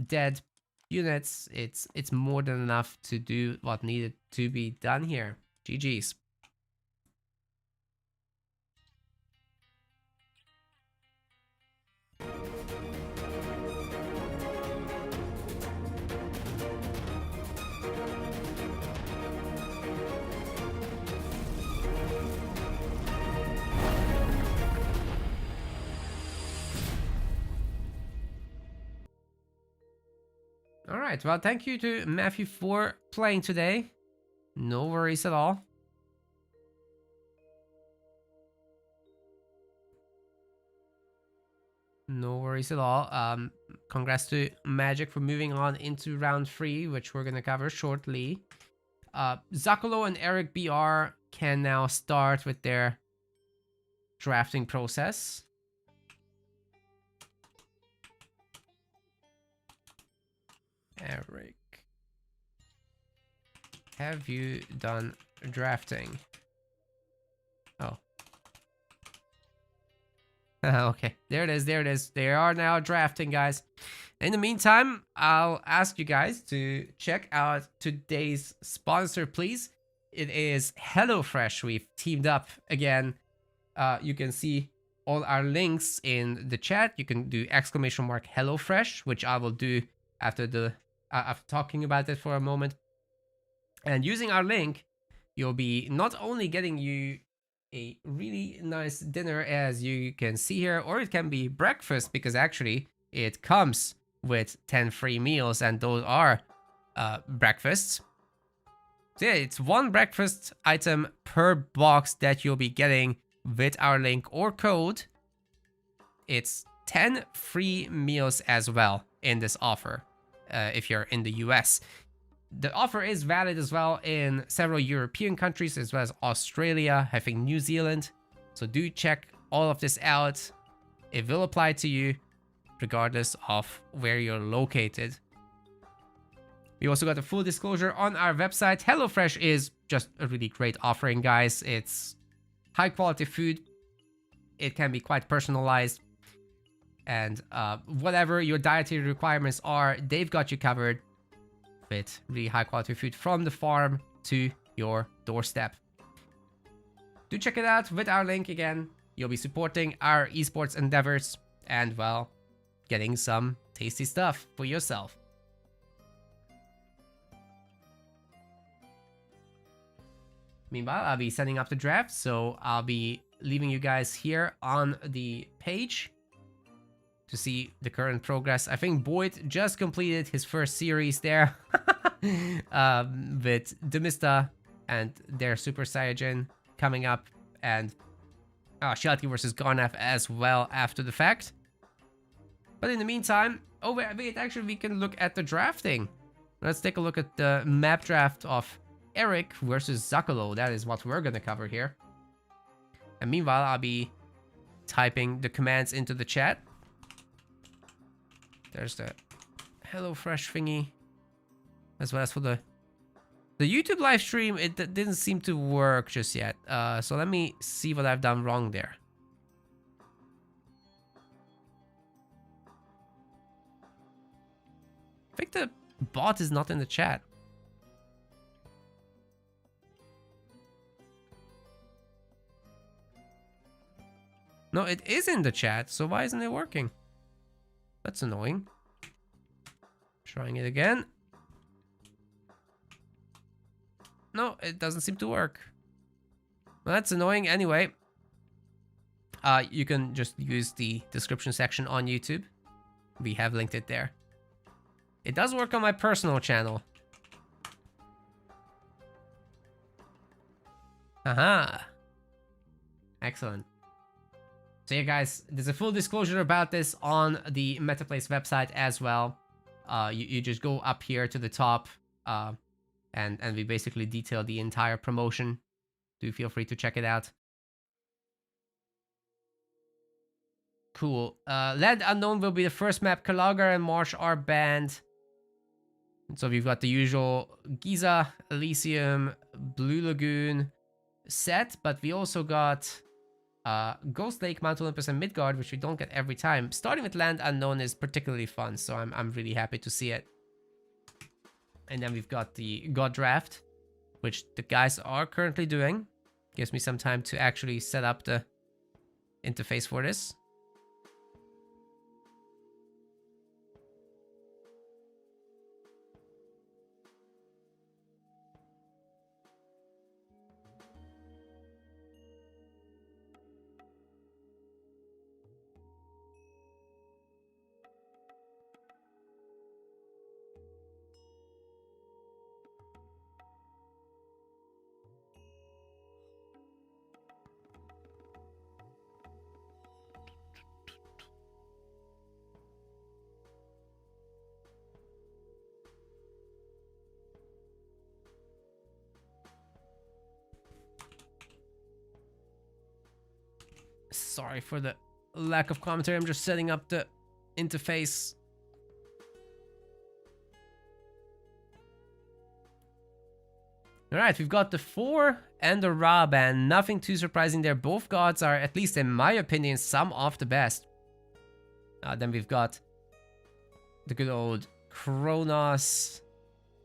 dead units, it's more than enough to do what needed to be done here. GG's. Alright, well, thank you to Matthew for playing today. No worries at all. No worries at all. Congrats to Magic for moving on into round 3, which we're gonna cover shortly. Zakolo and Eric BR can now start with their drafting process. Eric, have you done drafting? Oh. Okay, there it is, there it is. They are now drafting, guys. In the meantime, I'll ask you guys to check out today's sponsor, please. It is HelloFresh. We've teamed up again. You can see all our links in the chat. You can do !HelloFresh, which I will do after after talking about it for a moment. And using our link, you'll be not only getting you a really nice dinner, as you can see here, or it can be breakfast, because actually it comes with 10 free meals, and those are breakfasts. So yeah, it's one breakfast item per box that you'll be getting with our link or code. It's 10 free meals as well in this offer. If you're in the US. The offer is valid as well in several European countries, as well as Australia, I think New Zealand. So do check all of this out. It will apply to you regardless of where you're located. We also got a full disclosure on our website. HelloFresh is just a really great offering, guys. It's high quality food. It can be quite personalized. And whatever your dietary requirements are, they've got you covered with really high quality food from the farm to your doorstep. Do check it out with our link again. You'll be supporting our esports endeavors and, well, getting some tasty stuff for yourself. Meanwhile, I'll be setting up the draft, so I'll be leaving you guys here on the page to see the current progress. I think Boyd just completed his first series there with Demista and their Super Saiyajin coming up, and Shelty versus Garnaf as well after the fact. But in the meantime, oh wait, actually we can look at the drafting. Let's take a look at the map draft of Eric versus Zakolo. That is what we're gonna cover here. And meanwhile, I'll be typing the commands into the chat. There's the HelloFresh thingy, as well as for the YouTube live stream. It didn't seem to work just yet. So let me see what I've done wrong there. I think the bot is not in the chat. No, it is in the chat, so why isn't it working? That's annoying. Trying it again. No, it doesn't seem to work. Well, that's annoying. Anyway, you can just use the description section on YouTube. We have linked it there. It does work on my personal channel. Aha. Excellent. So yeah, guys, there's a full disclosure about this on the MetaPlace website as well. You just go up here to the top, and we basically detail the entire promotion. Do feel free to check it out. Cool. Land Unknown will be the first map. Kalagar and Marsh are banned. So we've got the usual Giza, Elysium, Blue Lagoon set, but we also got Ghost Lake, Mount Olympus, and Midgard, which we don't get every time. Starting with Land Unknown is particularly fun, so I'm really happy to see it. And then we've got the God Draft, which the guys are currently doing. Gives me some time to actually set up the interface for this. Sorry for the lack of commentary. I'm just setting up the interface. Alright, we've got the 4 and the Ra band. Nothing too surprising there. Both gods are, at least in my opinion, some of the best. Then we've got the good old Kronos,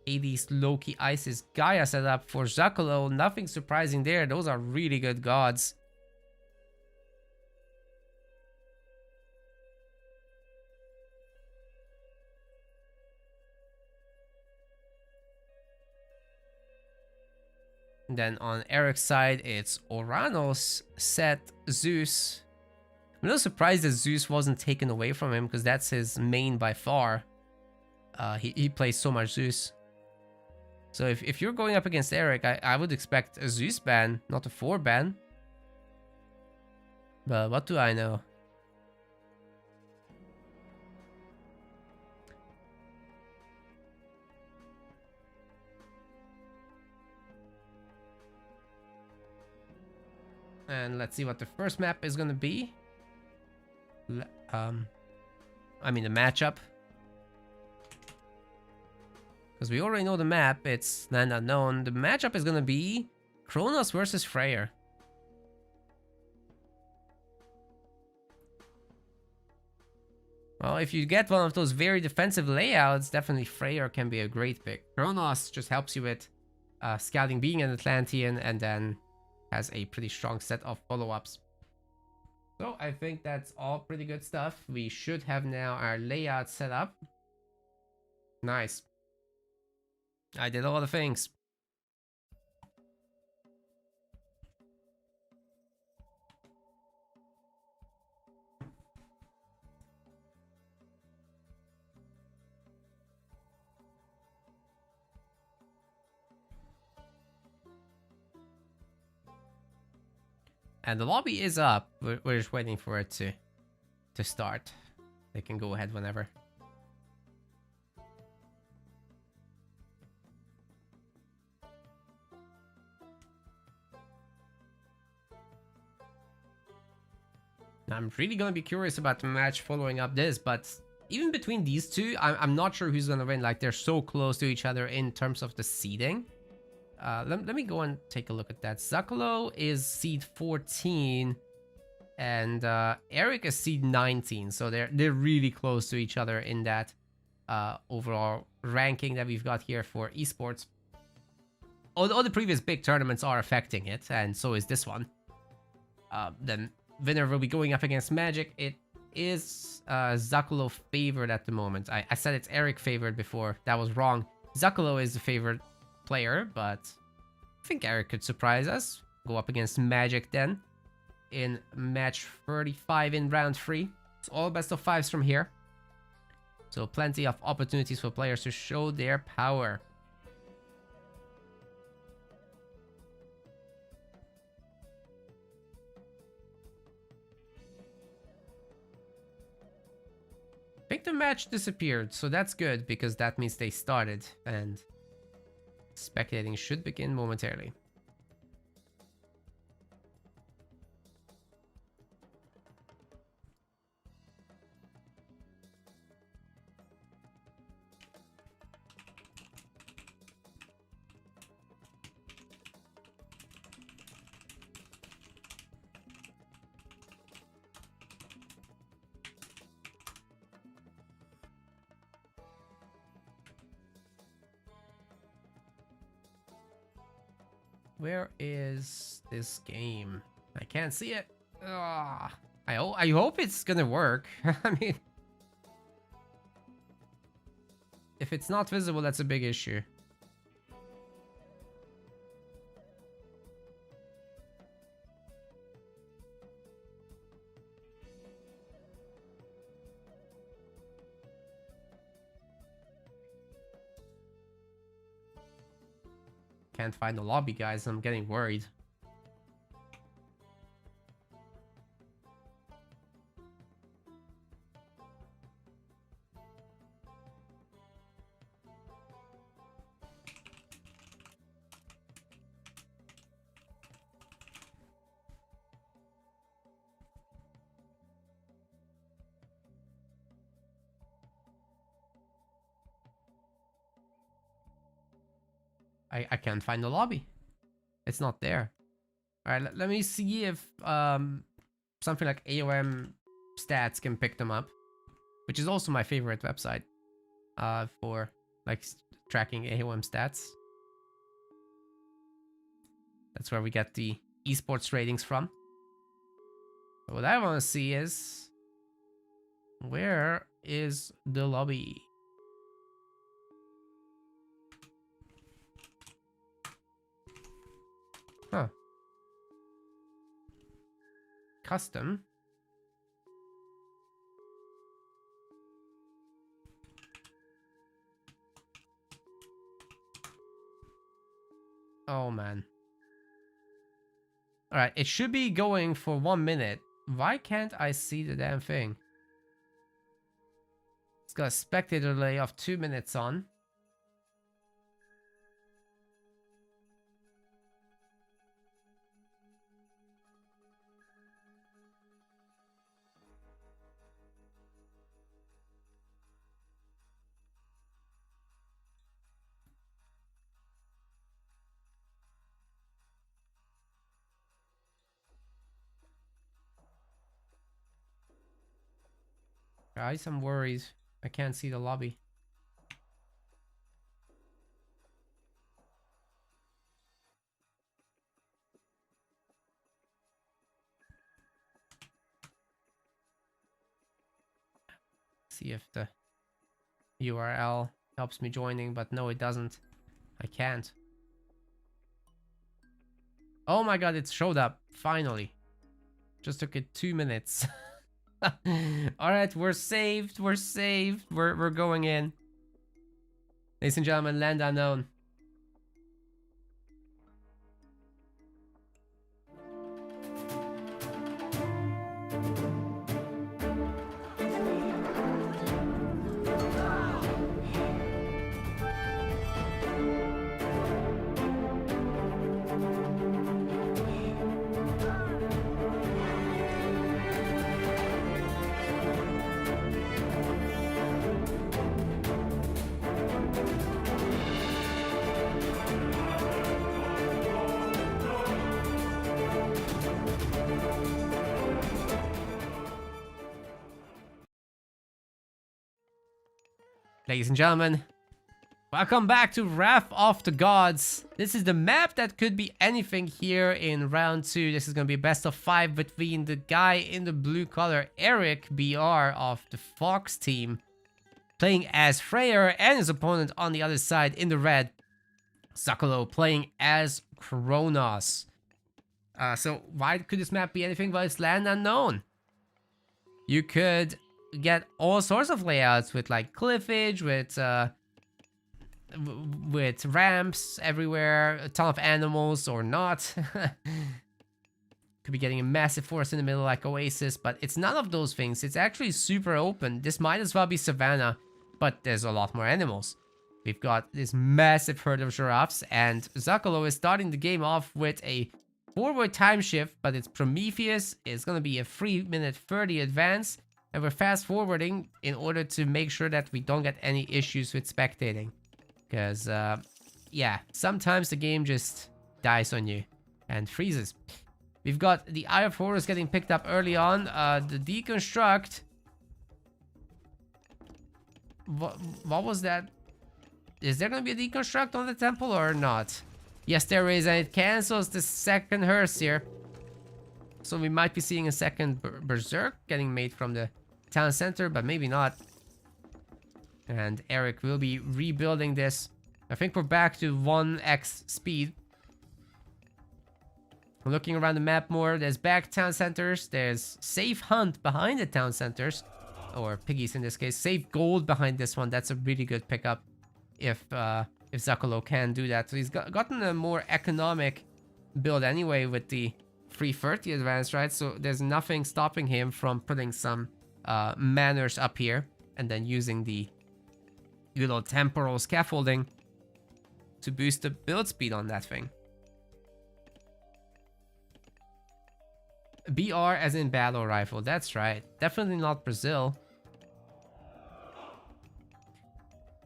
Hades, Loki, Isis, Gaia set up for Zakalo. Nothing surprising there. Those are really good gods. Then on Eric's side, it's Oranos, Set, Zeus. I'm a little surprised that Zeus wasn't taken away from him, because that's his main by far. He plays so much Zeus. So if you're going up against Eric, I would expect a Zeus ban, not a 4 ban. But what do I know? And let's see what the first map is gonna be. I mean the matchup. Because we already know the map, it's Land Unknown. The matchup is gonna be Kronos versus Freyr. Well, if you get one of those very defensive layouts, definitely Freyr can be a great pick. Kronos just helps you with scouting, being an Atlantean, and then has a pretty strong set of follow-ups. So I think that's all pretty good stuff. We should have now our layout set up. Nice. I did all the things. And the lobby is up. We're just waiting for it to start. They can go ahead whenever. Now, I'm really going to be curious about the match following up this, but even between these two, I'm not sure who's going to win. Like, they're so close to each other in terms of the seeding. Let me go and take a look at that. Zakalo is seed 14, and Eric is seed 19. So they're really close to each other in that overall ranking that we've got here for esports. All the previous big tournaments are affecting it, and so is this one. Then winner will be going up against Magic. It is Zakulo favored at the moment. I said it's Eric favored before. That was wrong. Zakulo is the favorite player, but I think Eric could surprise us. Go up against Magic then in match 35 in round 3. It's all best of 5s from here. So plenty of opportunities for players to show their power. I think the match disappeared, so that's good because that means they started and spectating should begin momentarily. Where is this game? I can't see it. Ugh. I hope it's gonna work. I mean, if it's not visible, that's a big issue. Can't find the lobby, guys. I'm getting worried. I can't find the lobby. It's not there. All right, let me see if something like AOM stats can pick them up, which is also my favorite website for like tracking AOM stats. That's where we get the esports ratings from. But what I want to see is, where is the lobby? Huh. Custom. Oh man. Alright, it should be going for 1 minute. Why can't I see the damn thing? It's got a spectator delay of 2 minutes on. Guys, I'm worried. I can't see the lobby. See if the URL helps me joining, but no, it doesn't. I can't. Oh my god, it showed up. Finally. Just took it 2 minutes. Alright, we're saved. We're saved. We're going in. Ladies and gentlemen, land unknown. Ladies and gentlemen, Welcome back to Wrath of the Gods. This is the map that could be anything here in round 2. This is going to be best of 5 between the guy in the blue color, Eric BR of the Fox team, playing as Freyr, and his opponent on the other side in the red, Zakolo, playing as Kronos. So why could this map be anything but it's land unknown? You could get all sorts of layouts with like cliffage, with ramps everywhere, a ton of animals or not. Could be getting a massive forest in the middle like Oasis, but it's none of those things. It's actually super open. This might as well be Savannah, but there's a lot more animals. We've got this massive herd of giraffes, and Zakolo is starting the game off with a forward time shift, but it's Prometheus. It's going to be a 3-minute 30 advance, and we're fast forwarding in order to make sure that we don't get any issues with spectating. Because, yeah, sometimes the game just dies on you and freezes. We've got the Eye of Horus getting picked up early on. The Deconstruct. What was that? Is there going to be a Deconstruct on the temple or not? Yes, there is, and it cancels the second hearse here. So we might be seeing a second Berserk getting made from the town center, but maybe not. And Eric will be rebuilding this. I think we're back to 1x speed. Looking around the map more, there's back town centers. There's Safe Hunt behind the town centers. Or piggies in this case. Safe Gold behind this one. That's a really good pickup if Zakolo can do that. So he's gotten a more economic build anyway with the 330 advance, right? So there's nothing stopping him from putting some manors up here and then using the little temporal scaffolding to boost the build speed on that thing. BR as in battle rifle, that's right. Definitely not Brazil.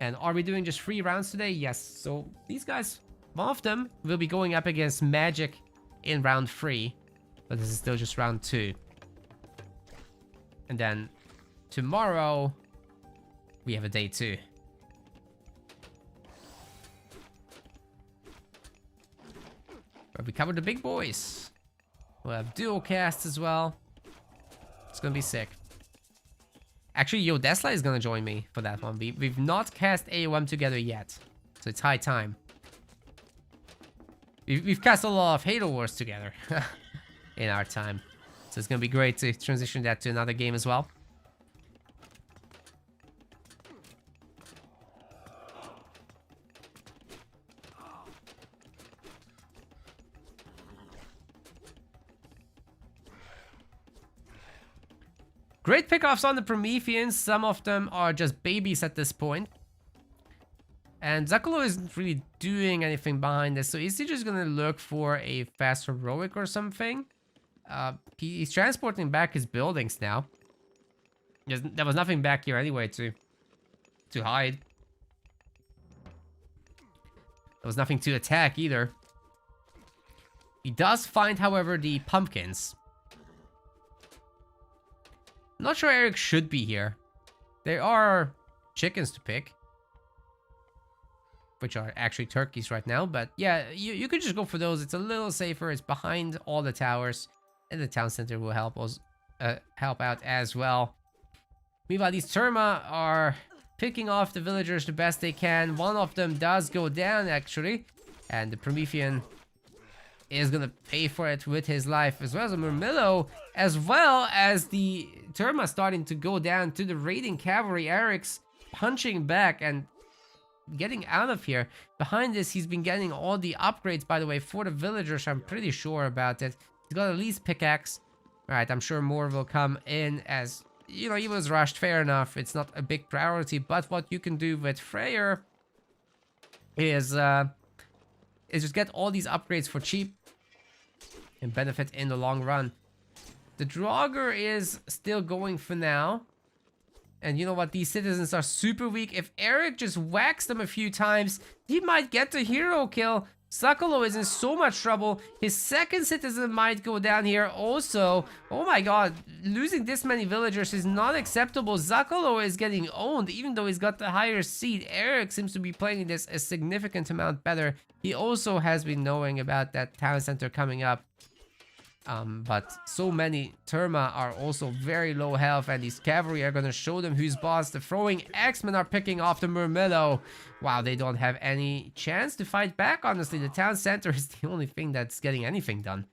And are we doing just 3 rounds today? Yes. So these guys, one of them will be going up against Magic in round 3. But this is still just round 2. And then tomorrow we have a day 2. But we covered the big boys. We'll have dual casts as well. It's gonna be sick. Actually, Yo Desla is gonna join me for that one. We've not cast AOM together yet, so it's high time. We've cast a lot of Halo Wars together in our time, so it's gonna be great to transition that to another game as well. Great pickoffs on the Prometheans. Some of them are just babies at this point. And Zakolo isn't really doing anything behind this. So is he just going to look for a fast heroic or something? He's transporting back his buildings now. There was nothing back here anyway to hide. There was nothing to attack either. He does find, however, the pumpkins. I'm not sure Eric should be here. There are chickens to pick, which are actually turkeys right now. But yeah, you could just go for those. It's a little safer. It's behind all the towers, and the town center will help us help out as well. Meanwhile, these Terma are picking off the villagers the best they can. One of them does go down actually, and the Promethean is gonna pay for it with his life, as well as a Murmillo, as well as the Terma starting to go down to the raiding cavalry. Eric's punching back and getting out of here. Behind this, he's been getting all the upgrades, by the way, for the villagers. I'm pretty sure about it. He's got at least pickaxe. Alright, I'm sure more will come in as, you know, he was rushed, fair enough. It's not a big priority, but what you can do with Freyr is just get all these upgrades for cheap and benefit in the long run. The Draugr is still going for now. And you know what? These citizens are super weak. If Eric just whacks them a few times, he might get the hero kill. Sakalo is in so much trouble. His second citizen might go down here also. Oh my god, losing this many villagers is not acceptable. Sakalo is getting owned even though he's got the higher seed. Eric seems to be playing this a significant amount better. He also has been knowing about that town center coming up. But so many Terma are also very low health, and these cavalry are gonna show them who's boss. The throwing X-Men are picking off the Murmillo. Wow, they don't have any chance to fight back, honestly. The town center is the only thing that's getting anything done.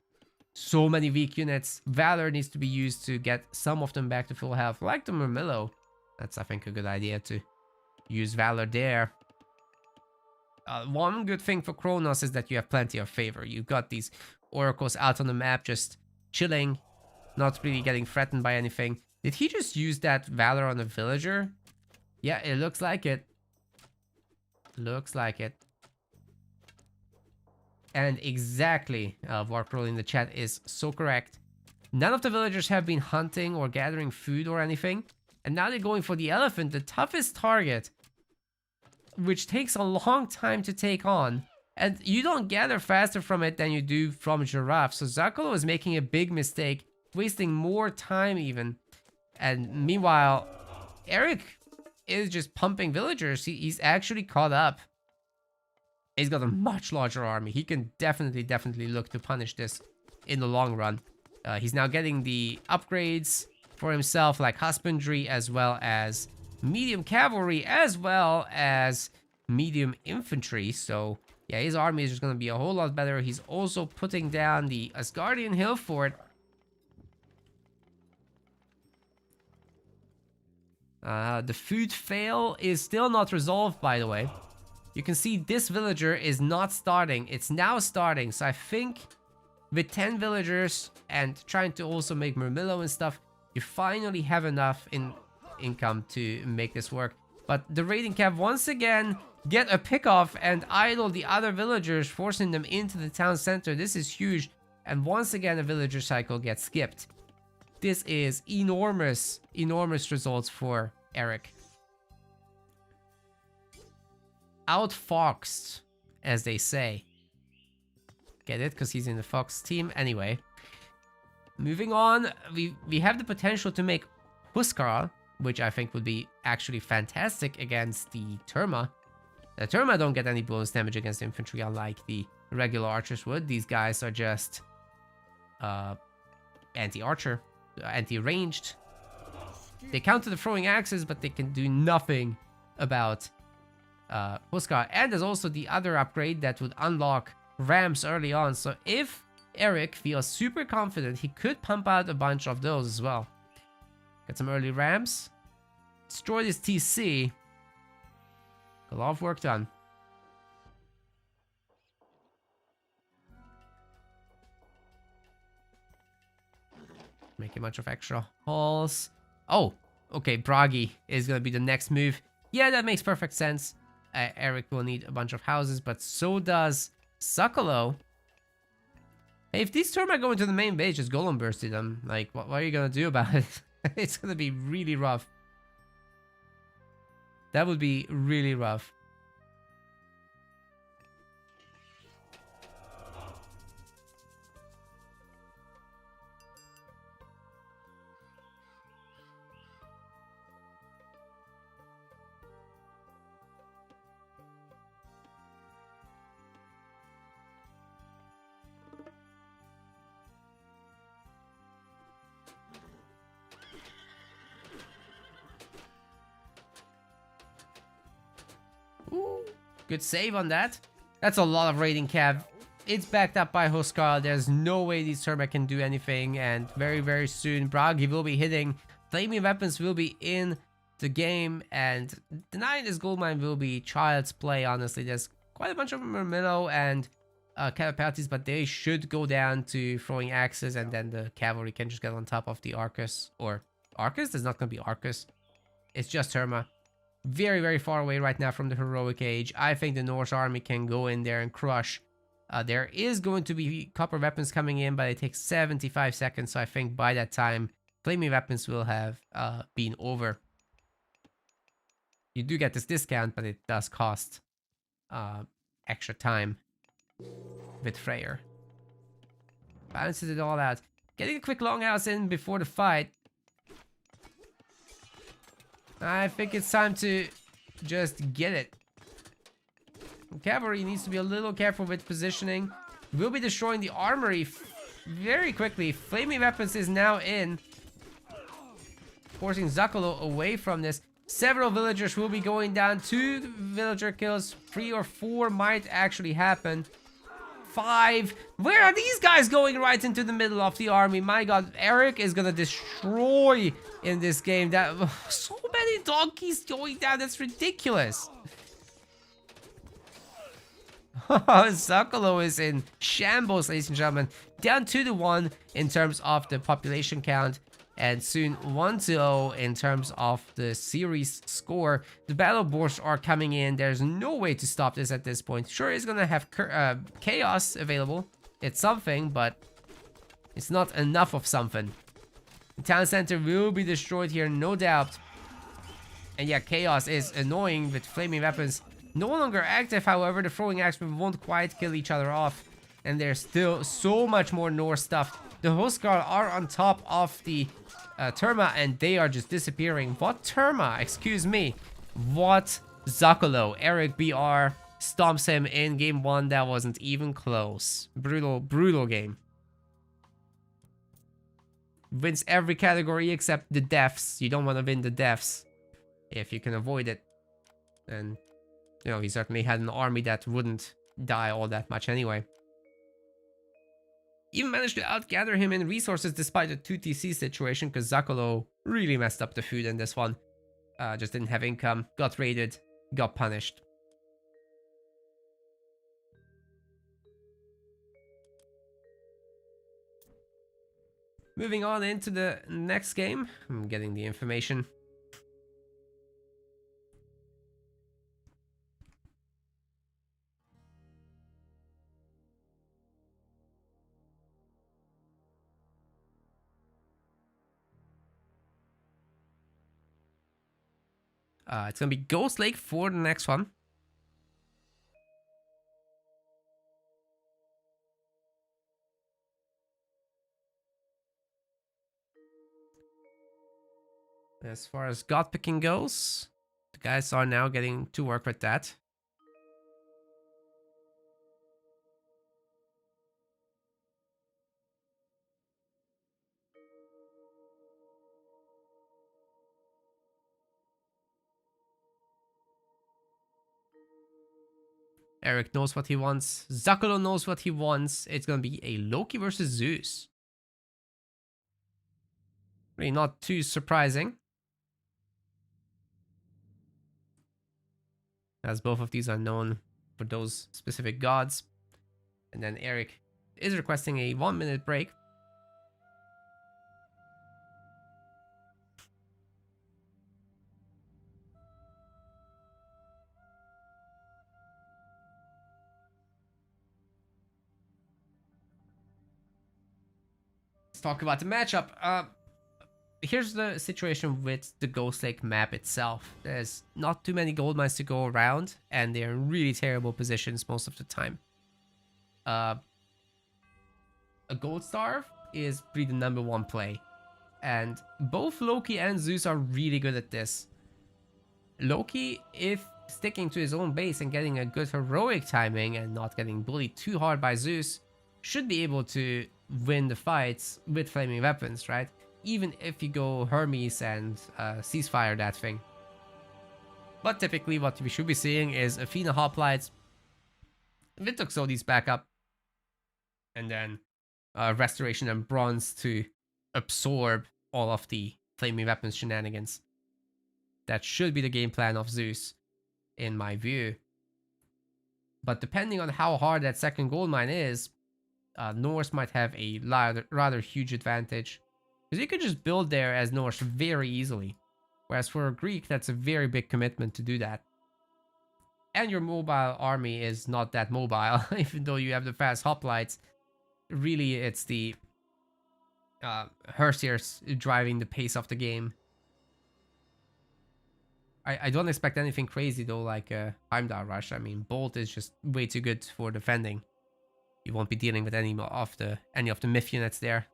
So many weak units. Valor needs to be used to get some of them back to full health, like the Murmillo. That's, I think, a good idea to use Valor there. One good thing for Kronos is that you have plenty of favor. You've got these oracles out on the map just chilling, not really getting threatened by anything. Did he just use that Valor on a villager? Yeah, it looks like it. Looks like it. And exactly, Warcroll in the chat is so correct. None of the villagers have been hunting or gathering food or anything. And now they're going for the elephant, the toughest target, which takes a long time to take on. And you don't gather faster from it than you do from giraffe. So Zakolo is making a big mistake, wasting more time even. And meanwhile, Eric is just pumping villagers. He's actually caught up. He's got a much larger army. He can definitely look to punish this in the long run. He's now getting the upgrades for himself, like husbandry, as well as medium cavalry, as well as medium infantry. So yeah, his army is just going to be a whole lot better. He's also putting down the Asgardian Hill Fort. The food fail is still not resolved, by the way. You can see this villager is not starting. It's now starting. So I think with 10 villagers and trying to also make Murmillo and stuff, you finally have enough income to make this work. But the raiding cav once again get a pickoff and idle the other villagers, forcing them into the town center. This is huge. And once again, a villager cycle gets skipped. This is enormous results for Eric. Outfoxed, as they say. Get it? Because he's in the Fox team. Anyway. Moving on, we have the potential to make Huskar, which I think would be actually fantastic against the Terma. The Terma don't get any bonus damage against infantry, unlike the regular archers would. These guys are just anti-archer, anti-ranged. They counter the throwing axes, but they can do nothing about Huskar. And there's also the other upgrade that would unlock rams early on. So if Eric feels super confident, he could pump out a bunch of those as well. Get some early rams. Destroy this TC. A lot of work done. Make a bunch of extra halls. Oh, okay, Bragi is going to be the next move. Yeah, that makes perfect sense. Eric will need a bunch of houses, but so does Sakalo. Hey, if these Terma go into the main base, just Golem bursted them. Like, what are you going to do about it? It's going to be really rough. That would be really rough. Ooh, good save on that. That's a lot of raiding cav. It's backed up by Huskar. There's no way these Terma can do anything. And very soon, Bragi will be hitting. Flaming weapons will be in the game. And denying this gold mine will be child's play, honestly. There's quite a bunch of Murmillo and Catapultis, but they should go down to throwing axes. And then the cavalry can just get on top of the Arcus. Or Arcus? There's not going to be Arcus. It's just Terma. Very far away right now from the heroic age. I think the Norse army can go in there and crush. There is going to be copper weapons coming in, but it takes 75 seconds. So I think by that time, flaming weapons will have been over. You do get this discount, but it does cost extra time. with Freyr. Balances it all out. Getting a quick longhouse in before the fight. I think it's time to just get it. Cavalry needs to be a little careful with positioning. We'll be destroying the armory very quickly. Flaming weapons is now in, forcing Zakolo away from this. Several villagers will be going down. 2 villager kills. 3 or 4 might actually happen. 5. Where are these guys going? Right into the middle of the army. My god, Eric is gonna destroy in this game. That so many donkeys going down. That's ridiculous. Zakolo is in shambles, ladies and gentlemen. Down 2-1 in terms of the population count. And soon 1-0 in terms of the series score. The battle boards are coming in. There's no way to stop this at this point. Sure, it's gonna have chaos available. It's something, but it's not enough of something. The town center will be destroyed here, no doubt. And yeah, chaos is annoying with flaming weapons. No longer active, however, the throwing axemen won't quite kill each other off. And there's still so much more Norse stuff. The Huskar are on top of the Terma, and they are just disappearing. What Terma? Excuse me. What Zakolo? Eric BR stomps him in game 1. That wasn't even close. Brutal, brutal game. Wins every category except the deaths. You don't want to win the deaths if you can avoid it. And, you know, he certainly had an army that wouldn't die all that much anyway. Even managed to outgather him in resources despite the 2TC situation, because Zakolo really messed up the food in this one. Just didn't have income, got raided, got punished. Moving on into the next game. I'm getting the information. It's gonna be Ghost Lake for the next one. As far as god picking goes, the guys are now getting to work with that. Eric knows what he wants. Zakolo knows what he wants. It's gonna be a Loki versus Zeus. Really not too surprising, as both of these are known for those specific gods. And then Eric is requesting a 1-minute break. Let's talk about the matchup. Here's the situation with the Ghost Lake map itself. There's not too many gold mines to go around, and they're in really terrible positions most of the time. A Gold Starve is really the #1 play, and both Loki and Zeus are really good at this. Loki, if sticking to his own base and getting a good heroic timing and not getting bullied too hard by Zeus, should be able to win the fights with flaming weapons, right? Even if you go Hermes and ceasefire that thing. But typically what we should be seeing is Athena hoplites, Vitoxodes back up, and then Restoration and Bronze to absorb all of the flaming weapons shenanigans. That should be the game plan of Zeus, in my view. But depending on how hard that second gold mine is, Norse might have a rather huge advantage. Because you could just build there as Norse very easily. Whereas for a Greek, that's a very big commitment to do that. And your mobile army is not that mobile, even though you have the fast hoplites. Really, it's the Hersiers driving the pace of the game. I don't expect anything crazy though, like Heimdall Rush. I mean, Bolt is just way too good for defending. you won't be dealing with any of the myth units there.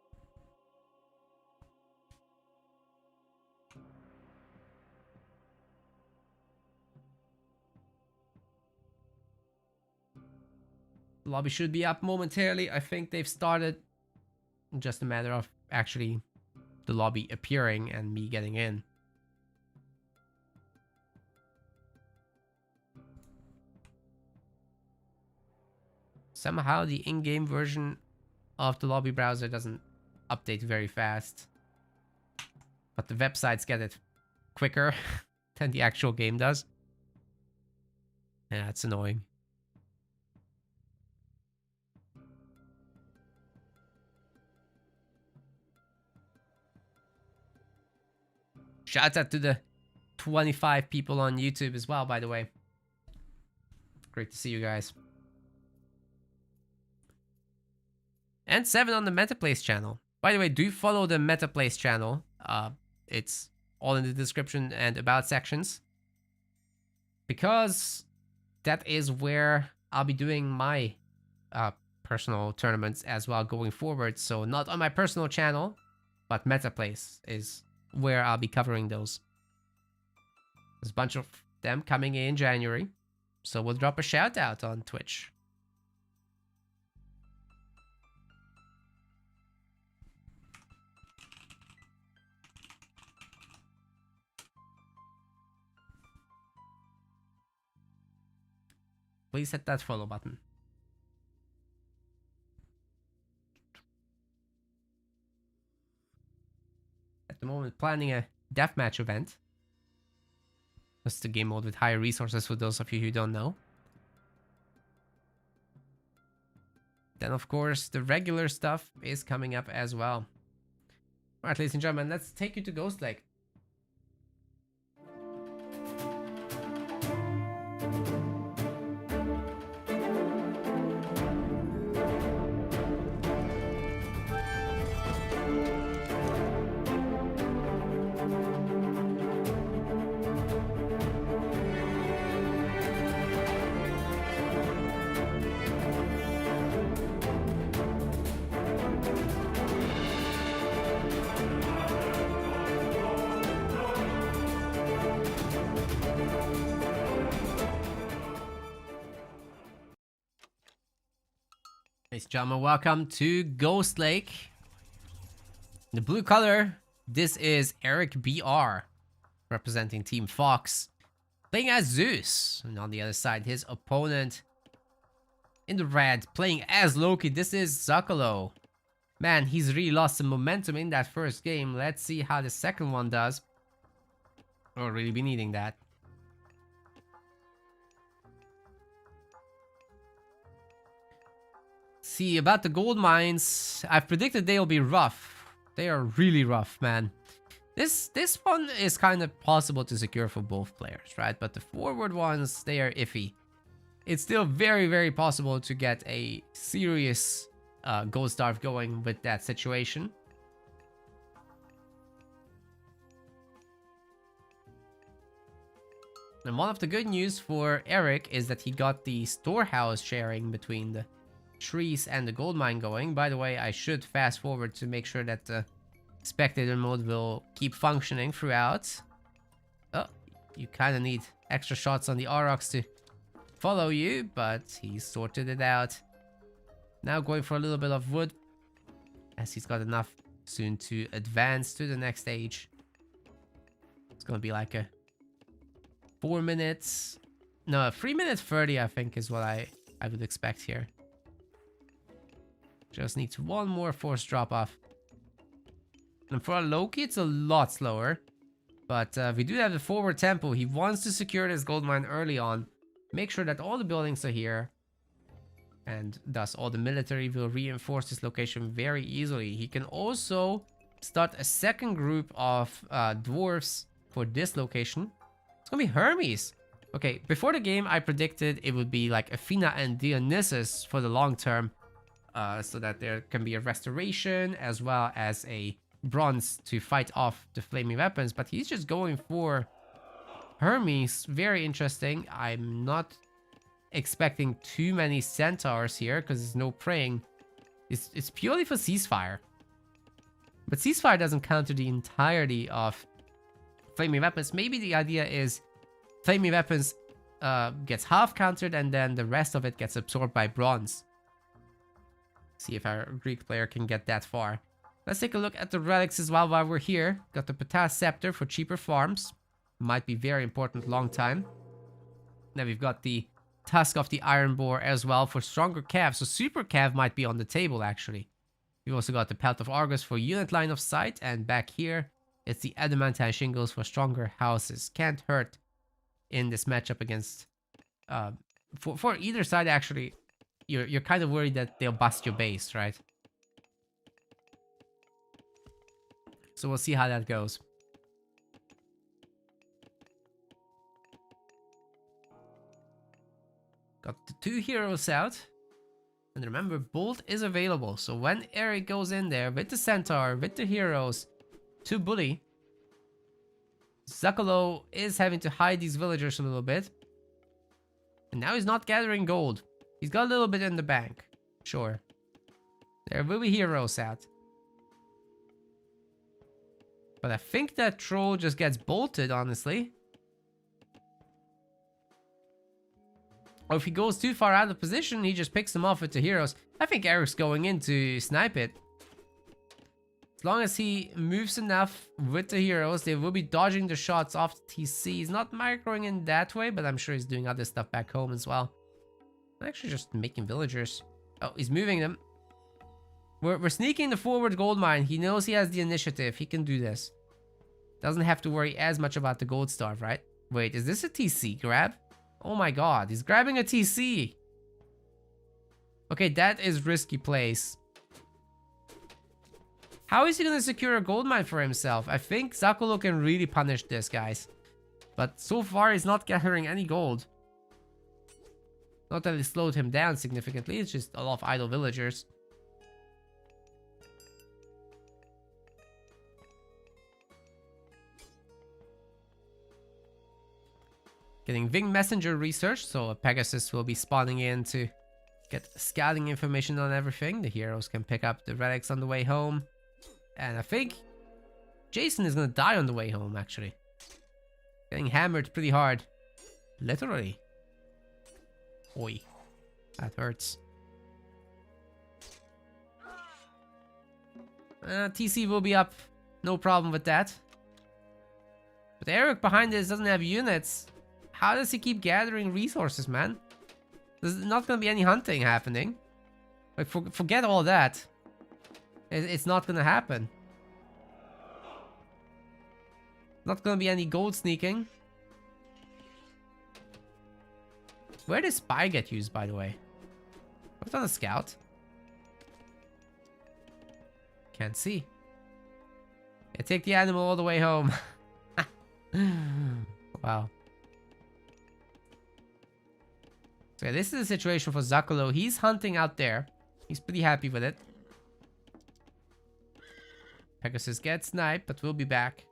The lobby should be up momentarily. I think they've started. Just a matter of actually the lobby appearing and me getting in. Somehow the in-game version of the lobby browser doesn't update very fast. But the websites get it quicker than the actual game does. Yeah, it's annoying. Shout out to the 25 people on YouTube as well, by the way. Great to see you guys. And 7 on the MetaPlace channel. By the way, do follow the MetaPlace channel. It's all in the description and about sections. Because that is where I'll be doing my personal tournaments as well going forward. So not on my personal channel, but MetaPlace is where I'll be covering those. There's a bunch of them coming in January. So we'll drop a shout out on Twitch. Please hit that follow button. At the moment, planning a deathmatch event. That's the game mode with higher resources for those of you who don't know. Then, of course, the regular stuff is coming up as well. Alright, ladies and gentlemen, let's take you to Ghost Lake. Ladies and gentlemen, welcome to Ghost Lake. The blue color, this is Eric BR, representing Team Fox, playing as Zeus. And on the other side, his opponent in the red, playing as Loki, this is Zakalo. Man, he's really lost some momentum in that first game. Let's see how the second one does. We'll really be needing that. See, about the gold mines, I've predicted they'll be rough. They are really rough, man. This one is kind of possible to secure for both players, right? But the forward ones, they are iffy. It's still very, very possible to get a serious gold starve going with that situation. And one of the good news for Eric is that he got the storehouse sharing between the trees and the gold mine going. By the way, I should fast forward to make sure that the spectator mode will keep functioning throughout. Oh, you kind of need extra shots on the Aurochs to follow you, but he sorted it out. Now going for a little bit of wood, as he's got enough soon to advance to the next stage. It's gonna be like a 4 minutes, no, 3 minutes 30, I think, is what I would expect here. Just needs one more force drop off. And for a Loki, it's a lot slower. But we do have the forward tempo. He wants to secure this gold mine early on. Make sure that all the buildings are here. And thus all the military will reinforce this location very easily. He can also start a second group of dwarves for this location. It's gonna be Hermes. Okay, before the game, I predicted it would be like Athena and Dionysus for the long term. So that there can be a restoration as well as a bronze to fight off the flaming weapons. But he's just going for Hermes. Very interesting. I'm not expecting too many centaurs here because there's no praying. It's purely for ceasefire. But ceasefire doesn't counter the entirety of flaming weapons. Maybe the idea is flaming weapons gets half countered and then the rest of it gets absorbed by bronze. See if our Greek player can get that far. Let's take a look at the relics as well while we're here. Got the Patas Scepter for cheaper farms. Might be very important long time. Now we've got the Tusk of the Iron Boar as well for stronger calves. So super calf might be on the table actually. We've also got the Pelt of Argus for unit line of sight. And back here, it's the Adamantine Shingles for stronger houses. Can't hurt in this matchup against... for either side actually, you're kind of worried that they'll bust your base, right? So we'll see how that goes. Got the 2 heroes out. And remember, Bolt is available. So when Eric goes in there with the Centaur, with the heroes, to bully, Zakalo is having to hide these villagers a little bit. And now he's not gathering gold. He's got a little bit in the bank. Sure. There will be heroes out. But I think that troll just gets bolted, honestly. Or if he goes too far out of position, he just picks them off with the heroes. I think Eric's going in to snipe it. As long as he moves enough with the heroes, they will be dodging the shots off the TC. He's not microing in that way, but I'm sure he's doing other stuff back home as well. I'm actually just making villagers. Oh, he's moving them. We're sneaking the forward gold mine. He knows he has the initiative. He can do this. Doesn't have to worry as much about the gold starve, right? Wait, is this a TC grab? Oh my god, he's grabbing a TC. Okay, that is risky place. How is he going to secure a gold mine for himself? I think Zakolo can really punish this, guys. But so far, he's not gathering any gold. Not that it slowed him down significantly. It's just a lot of idle villagers. Getting Wing Messenger research, so a Pegasus will be spawning in to get scouting information on everything. The heroes can pick up the relics on the way home. And I think Jason is gonna die on the way home, actually. Getting hammered pretty hard. Literally. Oi. That hurts. TC will be up. No problem with that. But Eric behind this doesn't have units. How does he keep gathering resources, man? There's not gonna be any hunting happening. Like, forget all that. It's not gonna happen. Not gonna be any gold sneaking. Where did Spy get used, by the way? I've done a scout. Can't see. Yeah, take the animal all the way home. Wow. So yeah, this is the situation for Zakolo. He's hunting out there. He's pretty happy with it. Pegasus gets sniped, but we'll be back.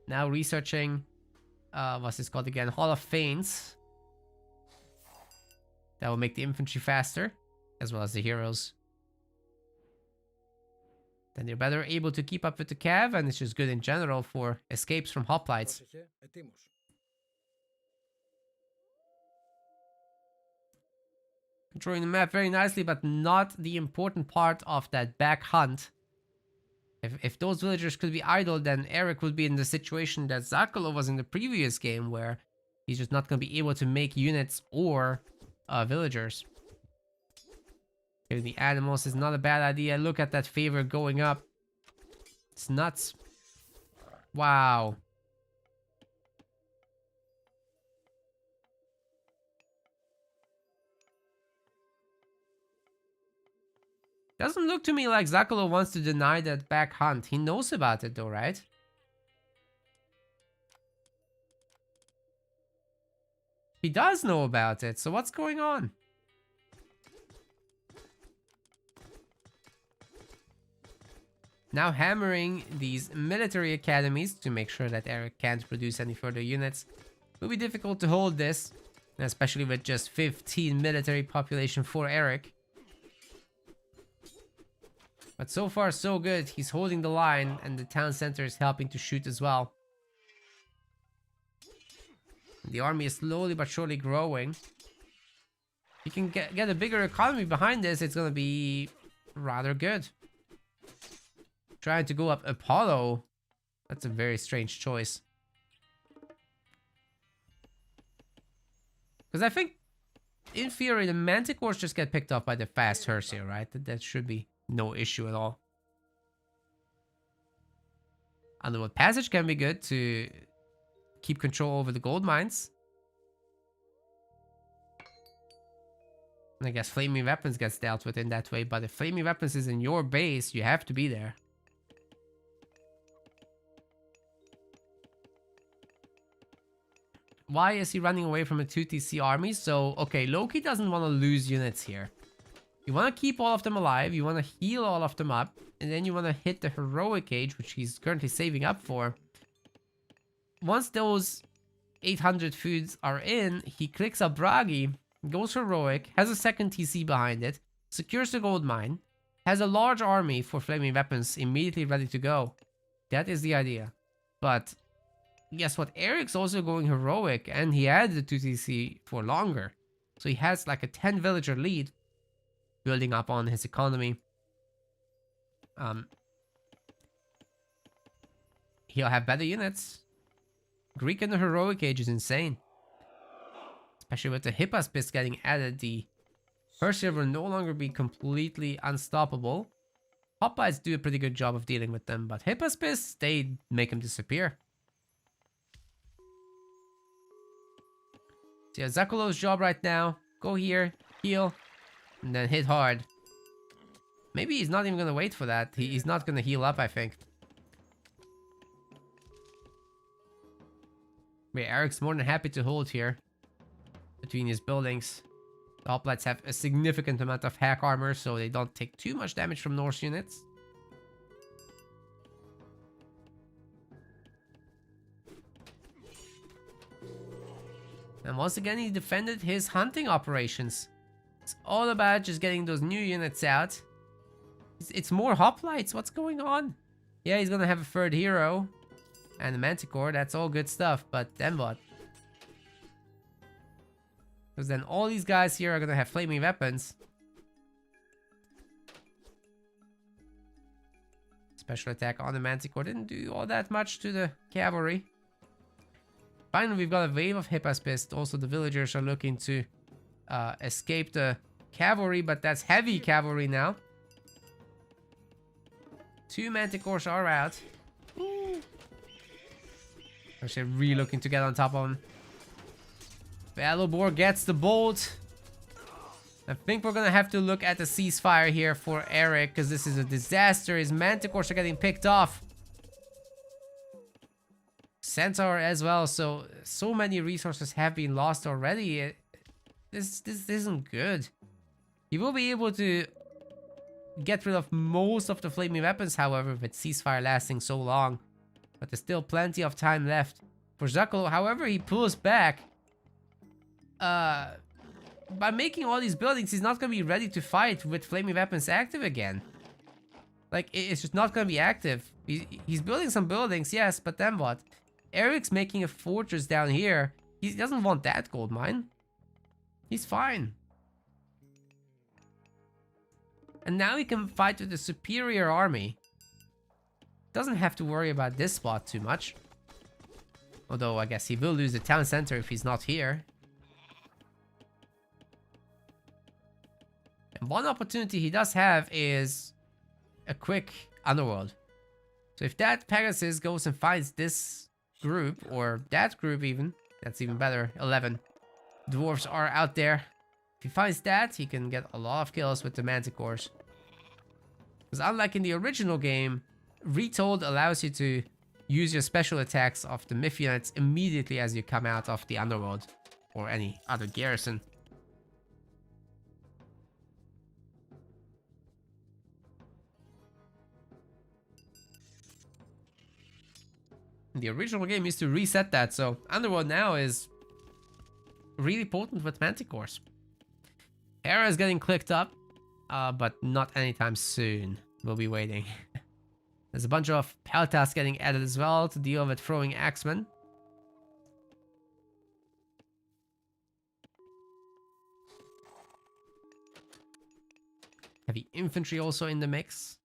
Now researching, what's this called again? Hall of Feints. That will make the infantry faster, as well as the heroes. Then they're better able to keep up with the cav, and it's just good in general for escapes from hoplites. Controlling the map very nicely, but not the important part of that back hunt. If those villagers could be idle, then Eric would be in the situation that Zakolo was in the previous game, where he's just not going to be able to make units or villagers. Killing the animals is not a bad idea. Look at that favor going up. It's nuts. Wow. Doesn't look to me like Zakolo wants to deny that back hunt. He knows about it though, right? He does know about it, so what's going on? Now hammering these military academies to make sure that Eric can't produce any further units. It'll be difficult to hold this, especially with just 15 military population for Eric. But so far so good. He's holding the line and the town center is helping to shoot as well. The army is slowly but surely growing. You can get a bigger economy behind this, it's gonna be rather good. Trying to go up Apollo. That's a very strange choice. Because I think, in theory, the Manticores just get picked off by the fast Hersia, right? That should be no issue at all. Underworld Passage can be good to keep control over the gold mines. And I guess Flaming Weapons gets dealt with in that way, but if Flaming Weapons is in your base, you have to be there. Why is he running away from a 2TC army? So, okay, Loki doesn't want to lose units here. You want to keep all of them alive, you want to heal all of them up, and then you want to hit the Heroic Age, which he's currently saving up for. Once those 800 foods are in, he clicks up Bragi, goes Heroic, has a second TC behind it, secures the gold mine, has a large army for Flaming Weapons immediately ready to go. That is the idea. But guess what? Eric's also going Heroic, and he had the 2TC for longer. So he has like a 10 villager lead, building up on his economy. He'll have better units. Greek in the Heroic Age is insane. Especially with the Hippospis getting added, the Hersia will no longer be completely unstoppable. Hoplites do a pretty good job of dealing with them, but Hippospis, they make him disappear. So yeah, Zakulo's job right now, go here, heal, and then hit hard. Maybe he's not even gonna wait for that. He's not gonna heal up, I think. But Eric's more than happy to hold here between his buildings. The hoplites have a significant amount of hack armor, so they don't take too much damage from Norse units. And once again, he defended his hunting operations. It's all about just getting those new units out. It's more hoplites. What's going on? Yeah, he's gonna have a third hero. And a Manticore. That's all good stuff. But then what? Because then all these guys here are gonna have flaming weapons. Special attack on the Manticore didn't do all that much to the cavalry. Finally, we've got a wave of Hippospis. Also, the villagers are looking to escape the cavalry, but that's heavy cavalry now. 2 Manticores are out. They're really looking to get on top of him. Valobor gets the bolt. I think we're gonna have to look at the ceasefire here for Eric, because this is a disaster. His Manticores are getting picked off. Centaur as well, so many resources have been lost already. This isn't good. He will be able to get rid of most of the flaming weapons, however, with ceasefire lasting so long. But there's still plenty of time left for Zakulo. However, he pulls back. By making all these buildings, he's not going to be ready to fight with flaming weapons active again. Like, it's just not going to be active. He's building some buildings, yes, but then what? Eric's making a fortress down here. He doesn't want that gold mine. He's fine. And now he can fight with a superior army. Doesn't have to worry about this spot too much. Although, I guess he will lose the town center if he's not here. And one opportunity he does have is a quick underworld. So if that Pegasus goes and finds this group, or that group even, that's even better, 11 dwarves are out there. If he finds that, he can get a lot of kills with the Manticores. Because unlike in the original game, Retold allows you to use your special attacks of the Myth units immediately as you come out of the underworld or any other garrison. The original game used to reset that, so Underworld now is really potent with Manticores. Hera is getting clicked up, but not anytime soon. We'll be waiting. There's a bunch of Peltas getting added as well to deal with throwing axemen. Heavy infantry also in the mix.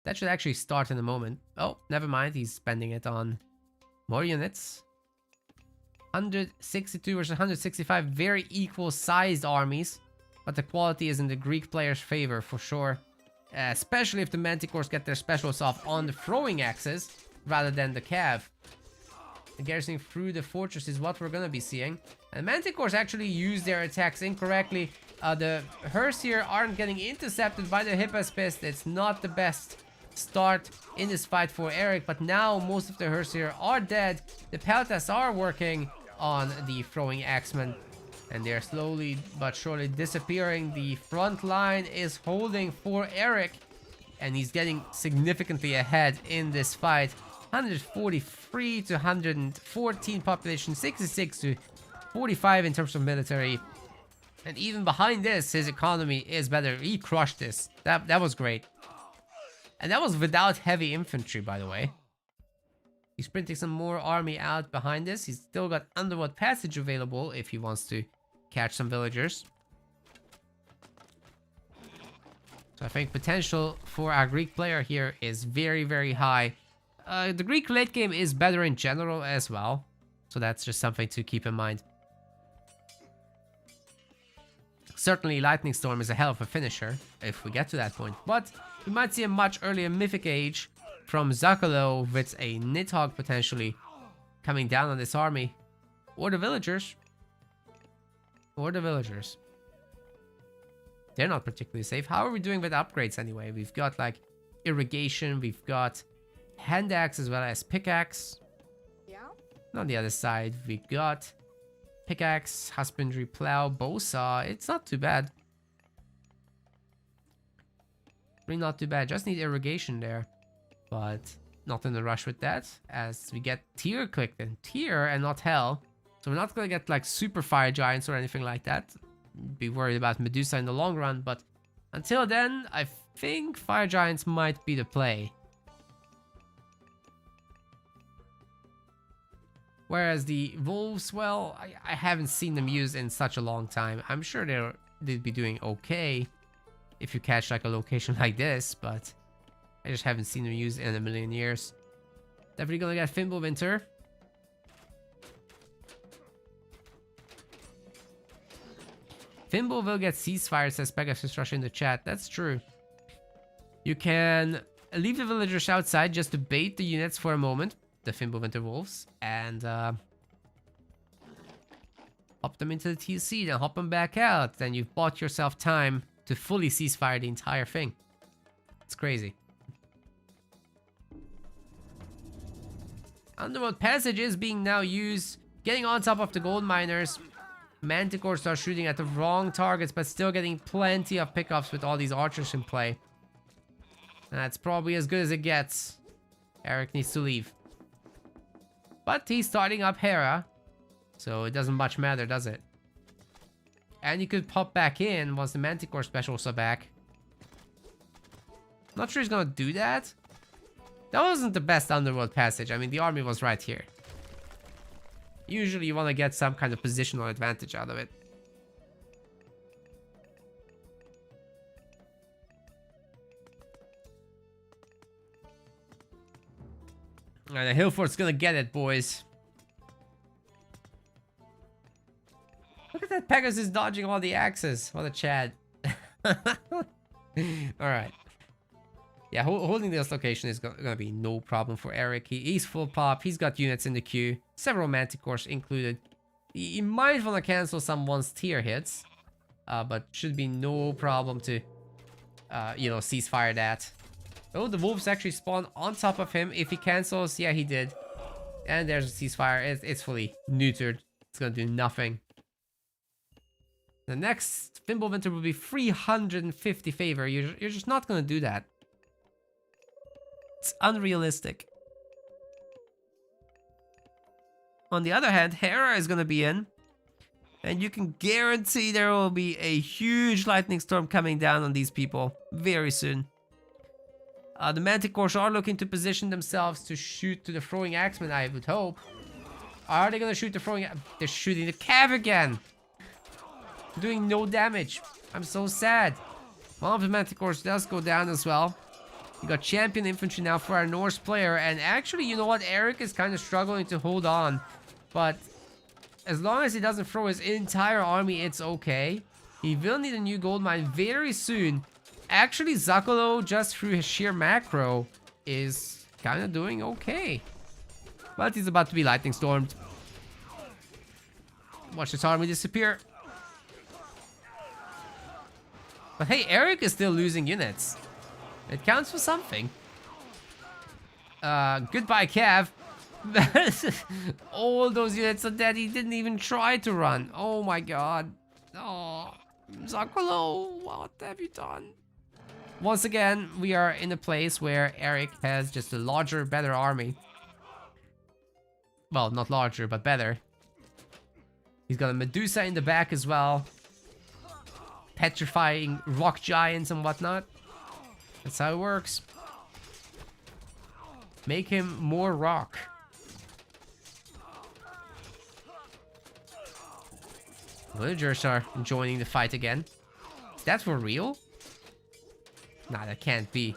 That should actually start in a moment. Oh, never mind. He's spending it on more units. 162 versus 165. Very equal sized armies. But the quality is in the Greek player's favor for sure. Especially if the Manticores get their specials off on the throwing axes rather than the cav. The garrisoning through the fortress is what we're going to be seeing. And Manticores actually use their attacks incorrectly. The Hersier aren't getting intercepted by the Hippospist. It's not the best start in this fight for Eric, but now most of the Hersier are dead. The Peltas are working on the throwing axemen, and they're slowly but surely disappearing. The front line is holding for Eric, and he's getting significantly ahead in this fight. 143 to 114 population, 66 to 45 in terms of military. And even behind this, his economy is better. He crushed this. That was great. And that was without heavy infantry, by the way. He's printing some more army out behind this. He's still got Underworld Passage available if he wants to catch some villagers. So I think potential for our Greek player here is very, very high. The Greek late game is better in general as well. So that's just something to keep in mind. Certainly Lightning Storm is a hell of a finisher if we get to that point. But we might see a much earlier Mythic Age from Zakalo with a Nidhogg potentially coming down on this army. Or the villagers. Or the villagers. They're not particularly safe. How are we doing with upgrades anyway? We've got like irrigation. We've got hand axe as well as pickaxe. Yeah. And on the other side, we got pickaxe, husbandry, plow, bow saw. It's not too bad. Really not too bad. Just need irrigation there. But not in a rush with that, as we get tier clicked in. Tier and not hell. So we're not going to get like super fire giants or anything like that. Be worried about Medusa in the long run, but until then, I think fire giants might be the play. Whereas the wolves, well, I haven't seen them used in such a long time. I'm sure they'd be doing okay if you catch like a location like this, but I just haven't seen them used in a million years. Definitely gonna get Fimbulwinter. Fimble will get ceasefire, says Pegasus Rush in the chat. That's true. You can leave the villagers outside just to bait the units for a moment, the Fimbulwinter wolves, and hop them into the TC, then hop them back out. Then you've bought yourself time to fully ceasefire the entire thing. It's crazy. Underworld Passage is being now used, getting on top of the gold miners. Manticores are shooting at the wrong targets, but still getting plenty of pickups with all these archers in play. And that's probably as good as it gets. Eric needs to leave. But he's starting up Hera, so it doesn't much matter, does it? And you could pop back in once the Manticore specials are back. Not sure he's gonna do that. That wasn't the best Underworld Passage. I mean, the army was right here. Usually you want to get some kind of positional advantage out of it. And the Hillfort's gonna get it, boys. Look at that Pegasus dodging all the axes. What a Chad. Alright. Yeah, holding this location is gonna be no problem for Eric. He's full pop. He's got units in the queue. Several Manticores included. He might want to cancel some once tier hits. But should be no problem to, you know, ceasefire that. Oh, the wolves actually spawn on top of him. If he cancels, yeah, he did. And there's a ceasefire. It's fully neutered. It's gonna do nothing. The next Fimbulwinter will be 350 favor. You're just not gonna do that. It's unrealistic. On the other hand, Hera is gonna be in. And you can guarantee there will be a huge lightning storm coming down on these people very soon. The Manticores are looking to position themselves to shoot to the throwing axemen, I would hope. Are they gonna shoot the throwing? They're shooting the cav again. Doing no damage. I'm so sad. One of the Manticores does go down as well. We got champion infantry now for our Norse player. And actually, you know what? Eric is kind of struggling to hold on. But as long as he doesn't throw his entire army, it's okay. He will need a new gold mine very soon. Actually, Zakolo, just through his sheer macro, is kind of doing okay. But he's about to be lightning stormed. Watch this army disappear. But hey, Eric is still losing units. It counts for something. Goodbye, Cav. All those units are dead. He didn't even try to run. Oh my god. Oh, Zakolo, what have you done? Once again, we are in a place where Eric has just a larger, better army. Well, not larger, but better. He's got a Medusa in the back as well. Petrifying rock giants and whatnot. That's how it works. Make him more rock. Villagers are joining the fight again. Is that for real? Nah, that can't be.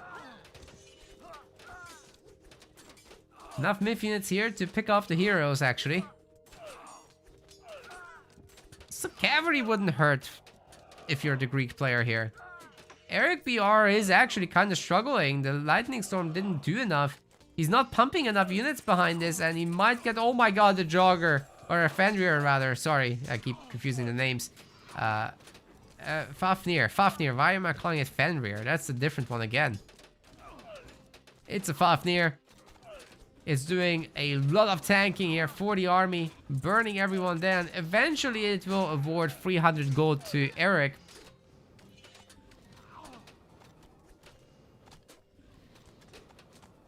Enough myth units here to pick off the heroes, actually. So cavalry wouldn't hurt if you're the Greek player here. Eric BR is actually kind of struggling. The lightning storm didn't do enough. He's not pumping enough units behind this, and he might get... Oh my god, the Jogger. Or a Fenrir, rather. Sorry, I keep confusing the names. Fafnir. Why am I calling it Fenrir? That's a different one again. It's a Fafnir. It's doing a lot of tanking here for the army. Burning everyone down. Eventually, it will award 300 gold to Eric.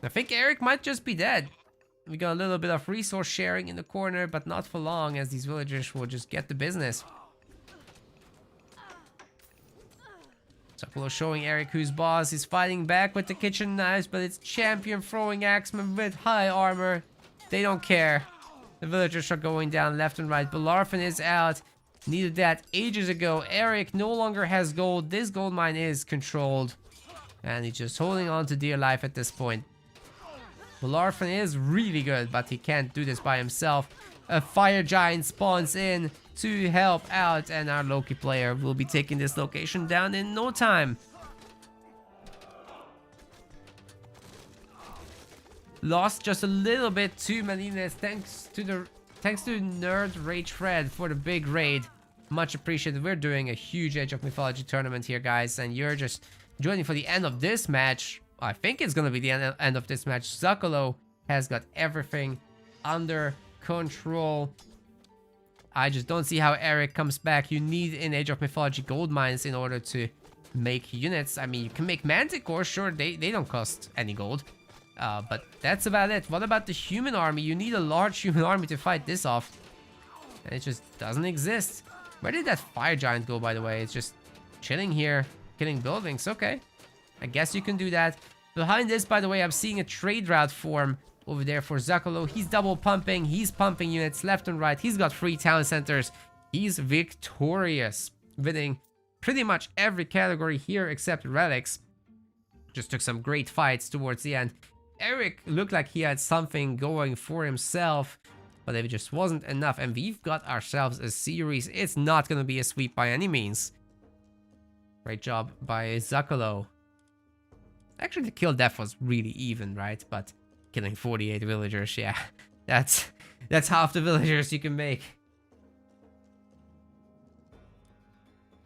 I think Eric might just be dead. We got a little bit of resource sharing in the corner, but not for long, as these villagers will just get the business. Zakolo showing Eric who's boss. He's fighting back with the kitchen knives, but it's champion throwing axemen with high armor. They don't care. The villagers are going down left and right. Belarfin is out. Needed that ages ago. Eric no longer has gold. This gold mine is controlled. And he's just holding on to dear life at this point. Belarfin is really good, but he can't do this by himself. A fire giant spawns in to help out, and our Loki player will be taking this location down in no time. Lost just a little bit to Malines thanks to Nerd Rage Fred for the big raid. Much appreciated. We're doing a huge Age of Mythology tournament here, guys, and you're just joining for the end of this match. I think it's gonna be the end of this match. Zakolo has got everything under control. I just don't see how Eric comes back. You need in Age of Mythology gold mines in order to make units. I mean, you can make Manticore, sure, they don't cost any gold. But that's about it. What about the human army? You need a large human army to fight this off. And it just doesn't exist. Where did that fire giant go, by the way? It's just chilling here, killing buildings. Okay, I guess you can do that. Behind this, by the way, I'm seeing a trade route form over there for Zakolo. He's double pumping. He's pumping units left and right. He's got 3 town centers. He's victorious, winning pretty much every category here except relics. Just took some great fights towards the end. Eric looked like he had something going for himself, but it just wasn't enough. And we've got ourselves a series. It's not going to be a sweep by any means. Great job by Zakolo. Actually, the kill death was really even, right? But killing 48 villagers, yeah. That's half the villagers you can make.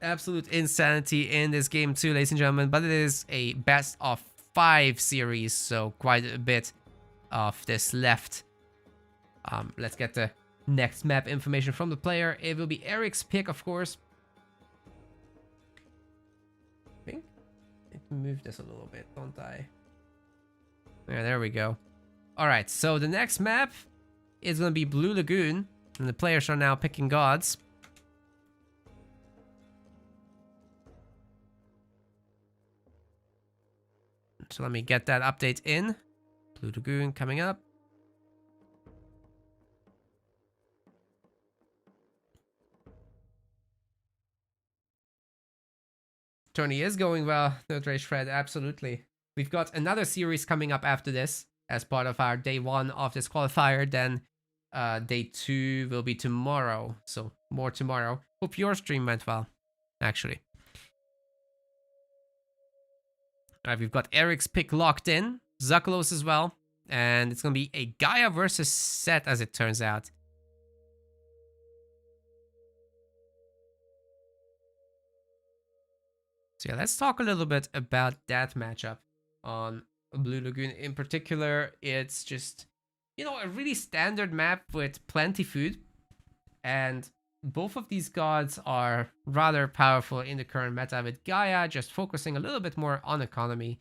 Absolute insanity in this game too, ladies and gentlemen. But it is a best of 5 series, so quite a bit of this left. Let's get the next map information from the player. It will be Eric's pick, of course. I think I can move this a little bit, don't I? Yeah, there we go. Alright, so the next map is going to be Blue Lagoon. And the players are now picking gods. So let me get that update in. Blue Lagoon coming up. Tourney is going well, no Rage Fred, absolutely. We've got another series coming up after this as part of our day 1 of this qualifier. Then day 2 will be tomorrow. So more tomorrow. Hope your stream went well, actually. Alright, we've got Eric's pick locked in. Zuckulos as well. And it's going to be a Gaia versus Set as it turns out. So yeah, let's talk a little bit about that matchup on Blue Lagoon. In particular, it's just, you know, a really standard map with plenty food. And both of these gods are rather powerful in the current meta, with Gaia just focusing a little bit more on economy,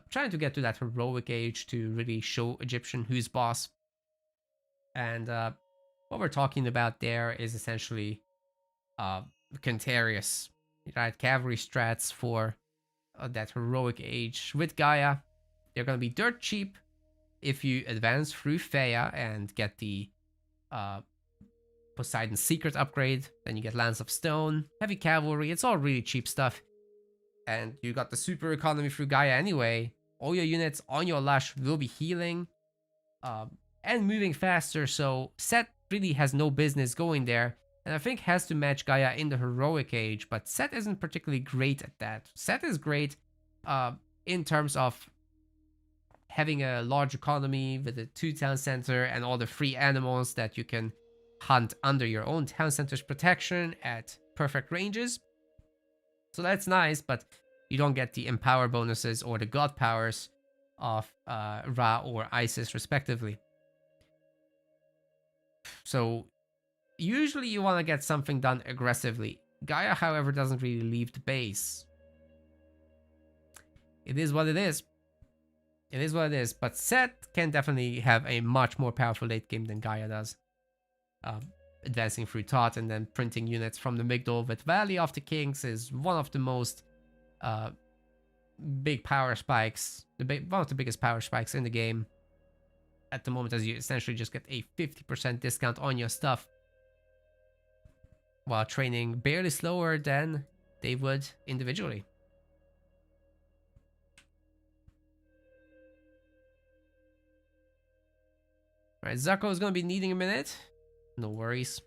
trying to get to that heroic age to really show Egyptian who's boss. And what we're talking about there is essentially Cantarius, right? Cavalry strats for that heroic age with Gaia. They're going to be dirt cheap if you advance through Theia and get the Poseidon's Secret upgrade. Then you get Lance of Stone, Heavy Cavalry. It's all really cheap stuff. And you got the super economy through Gaia anyway. All your units on your Lush will be healing and moving faster. So Set really has no business going there. And I think has to match Gaia in the heroic age. But Set isn't particularly great at that. Set is great in terms of having a large economy with a 2 town center and all the free animals that you can hunt under your own town center's protection at perfect ranges. So that's nice, but you don't get the empower bonuses or the god powers of Ra or Isis respectively. So usually you want to get something done aggressively. Gaia, however, doesn't really leave the base. It is what it is. It is what it is, but Set can definitely have a much more powerful late game than Gaia does. Advancing through Tot and then printing units from the Migdol with Valley of the Kings is one of the most big power spikes, one of the biggest power spikes in the game at the moment, as you essentially just get a 50% discount on your stuff while training barely slower than they would individually. Alright, Zucko is going to be needing a minute. No worries.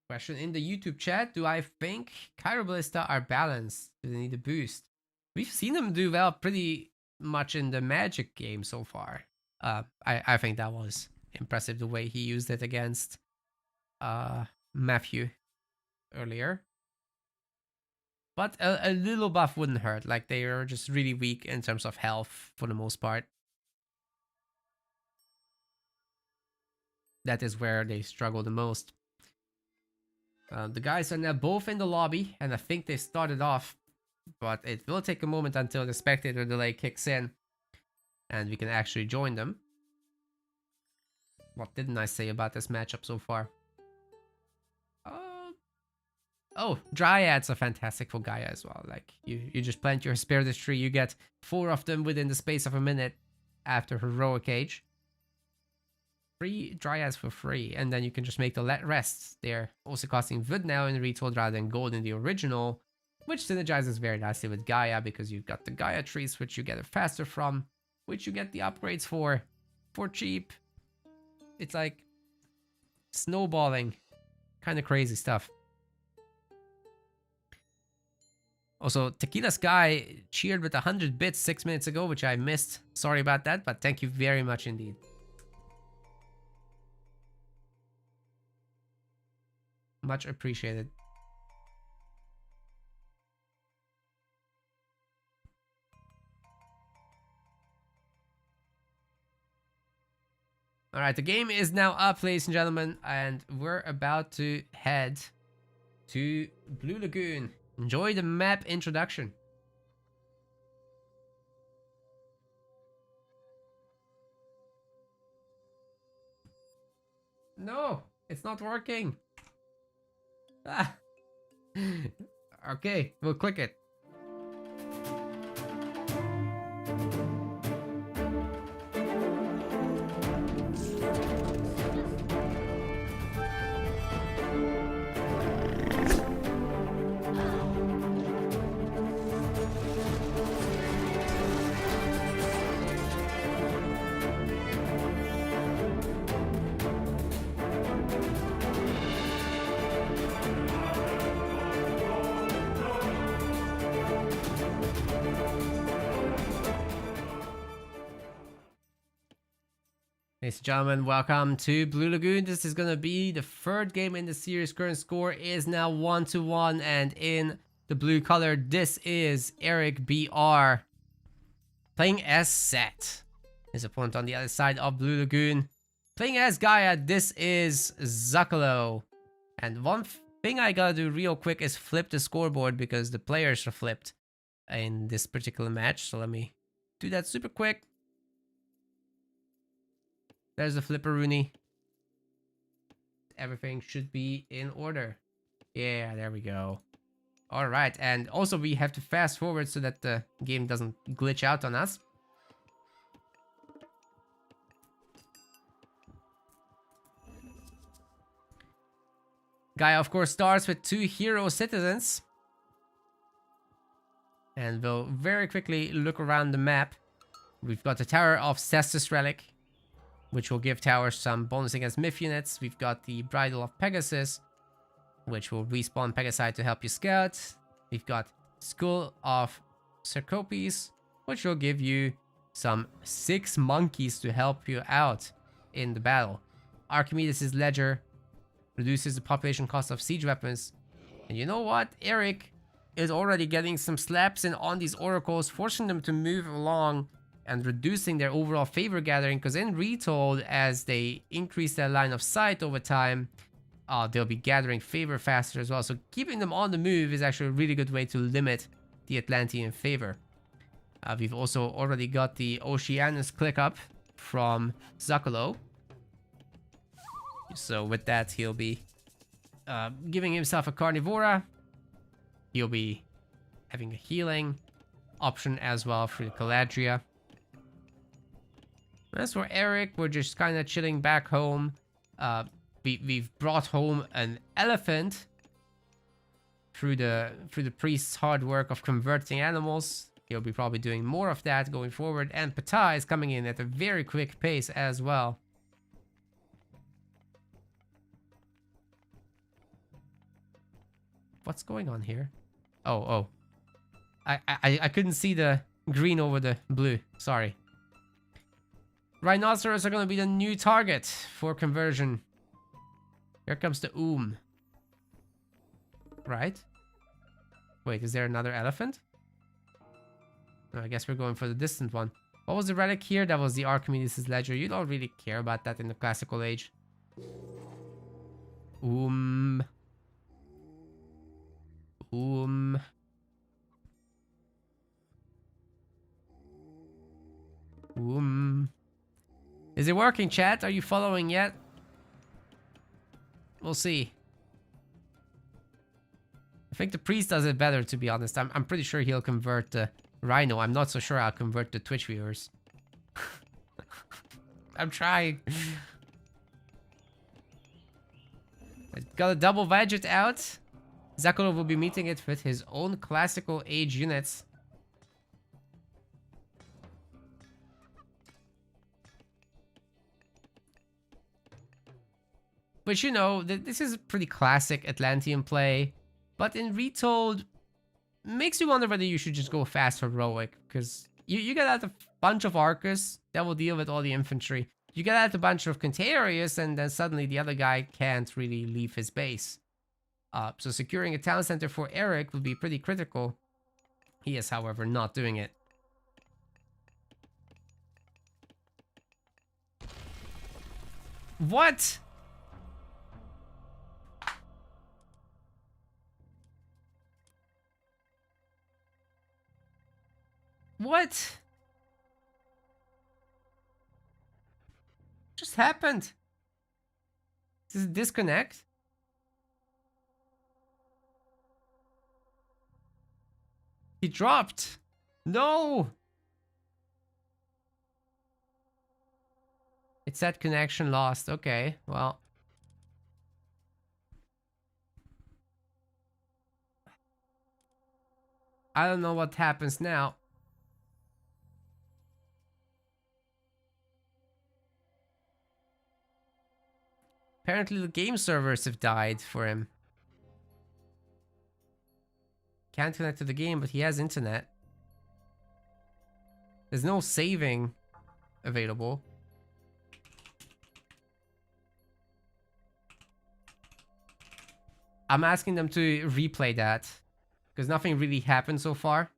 Question in the YouTube chat: do I think Chiroballista are balanced? Do they need a boost? We've seen them do well pretty much in the Magic game so far. I think that was impressive the way he used it against Matthew earlier. But a little buff wouldn't hurt. Like, they are just really weak in terms of health for the most part. That is where they struggle the most. The guys are now both in the lobby, and I think they started off, but it will take a moment until the spectator delay kicks in and we can actually join them. What didn't I say about this matchup so far? Oh, Dryads are fantastic for Gaia as well. Like, you just plant your Spirited Tree, you get 4 of them within the space of a minute after Heroic Age. 3 Dryads for free, and then you can just make the rest. They're also costing wood now in Retold rather than gold in the original, which synergizes very nicely with Gaia because you've got the Gaia trees, which you get it faster from, which you get the upgrades for cheap. It's like snowballing, kind of crazy stuff. Also, Tequila Sky cheered with 100 bits 6 minutes ago, which I missed. Sorry about that, but thank you very much indeed. Much appreciated. Alright, the game is now up, ladies and gentlemen, and we're about to head to Blue Lagoon. Enjoy the map introduction. No, it's not working. Ah. Okay, we'll click it. Ladies and gentlemen, welcome to Blue Lagoon. This is going to be the third game in the series. Current score is now 1-1, and in the blue color, this is Eric BR playing as Set. His opponent on the other side of Blue Lagoon playing as Gaia. This is Zuccolo. And one thing I gotta do real quick is flip the scoreboard because the players are flipped in this particular match. So let me do that super quick. There's the flipperoonie. Everything should be in order. Yeah, there we go. Alright, and also we have to fast forward so that the game doesn't glitch out on us. Gaia, of course, starts with 2 hero citizens. And we'll very quickly look around the map. We've got the Tower of Cestus Relic, which will give towers some bonus against myth units. We've got the Bridle of Pegasus, which will respawn Pegasi to help you scout. We've got Skull of Cercopes, which will give you some 6 monkeys to help you out in the battle. Archimedes' Ledger reduces the population cost of siege weapons. And you know what? Eric is already getting some slaps in on these oracles, forcing them to move along and reducing their overall favor gathering, because in Retold, as they increase their line of sight over time, they'll be gathering favor faster as well. So keeping them on the move is actually a really good way to limit the Atlantean favor. We've also already got the Oceanus click up from Zuccolo. So with that, he'll be giving himself a Carnivora. He'll be having a healing option as well for the Caladria. As for Eric, we're just kind of chilling back home. We've brought home an elephant through the priest's hard work of converting animals. He'll be probably doing more of that going forward. And Ptah is coming in at a very quick pace as well. What's going on here? Oh. I couldn't see the green over the blue. Sorry. Rhinoceros are going to be the new target for conversion. Here comes the Right? Wait, is there another elephant? No, I guess we're going for the distant one. What was the relic here? That was the Archimedes' Ledger. You don't really care about that in the classical age. Is it working, chat? Are you following yet? We'll see. I think the priest does it better, to be honest. I'm pretty sure he'll convert the Rhino. I'm not so sure I'll convert the Twitch viewers. I'm trying. I got a double Vagit out. Zuccolo will be meeting it with his own classical age units. But you know, this is a pretty classic Atlantean play. But in Retold, makes you wonder whether you should just go fast heroic. Because you get out a bunch of Arcus that will deal with all the infantry. You get out a bunch of Contarius, and then suddenly the other guy can't really leave his base. So securing a town center for Eric will be pretty critical. He is, however, not doing it. What? What just happened? This is disconnect? He dropped. No! It said connection lost. Okay, well. I don't know what happens now. Apparently the game servers have died for him. Can't connect to the game, but he has internet. There's no saving available. I'm asking them to replay that, because nothing really happened so far.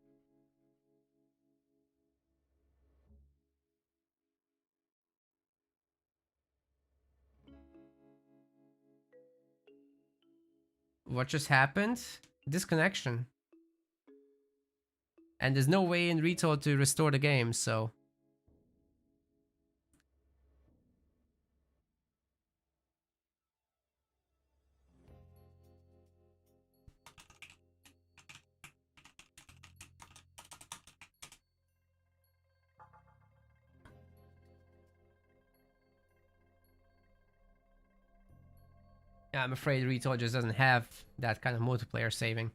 What just happened? Disconnection. And there's no way in Rito to restore the game, so... Yeah, I'm afraid Rito just doesn't have that kind of multiplayer saving.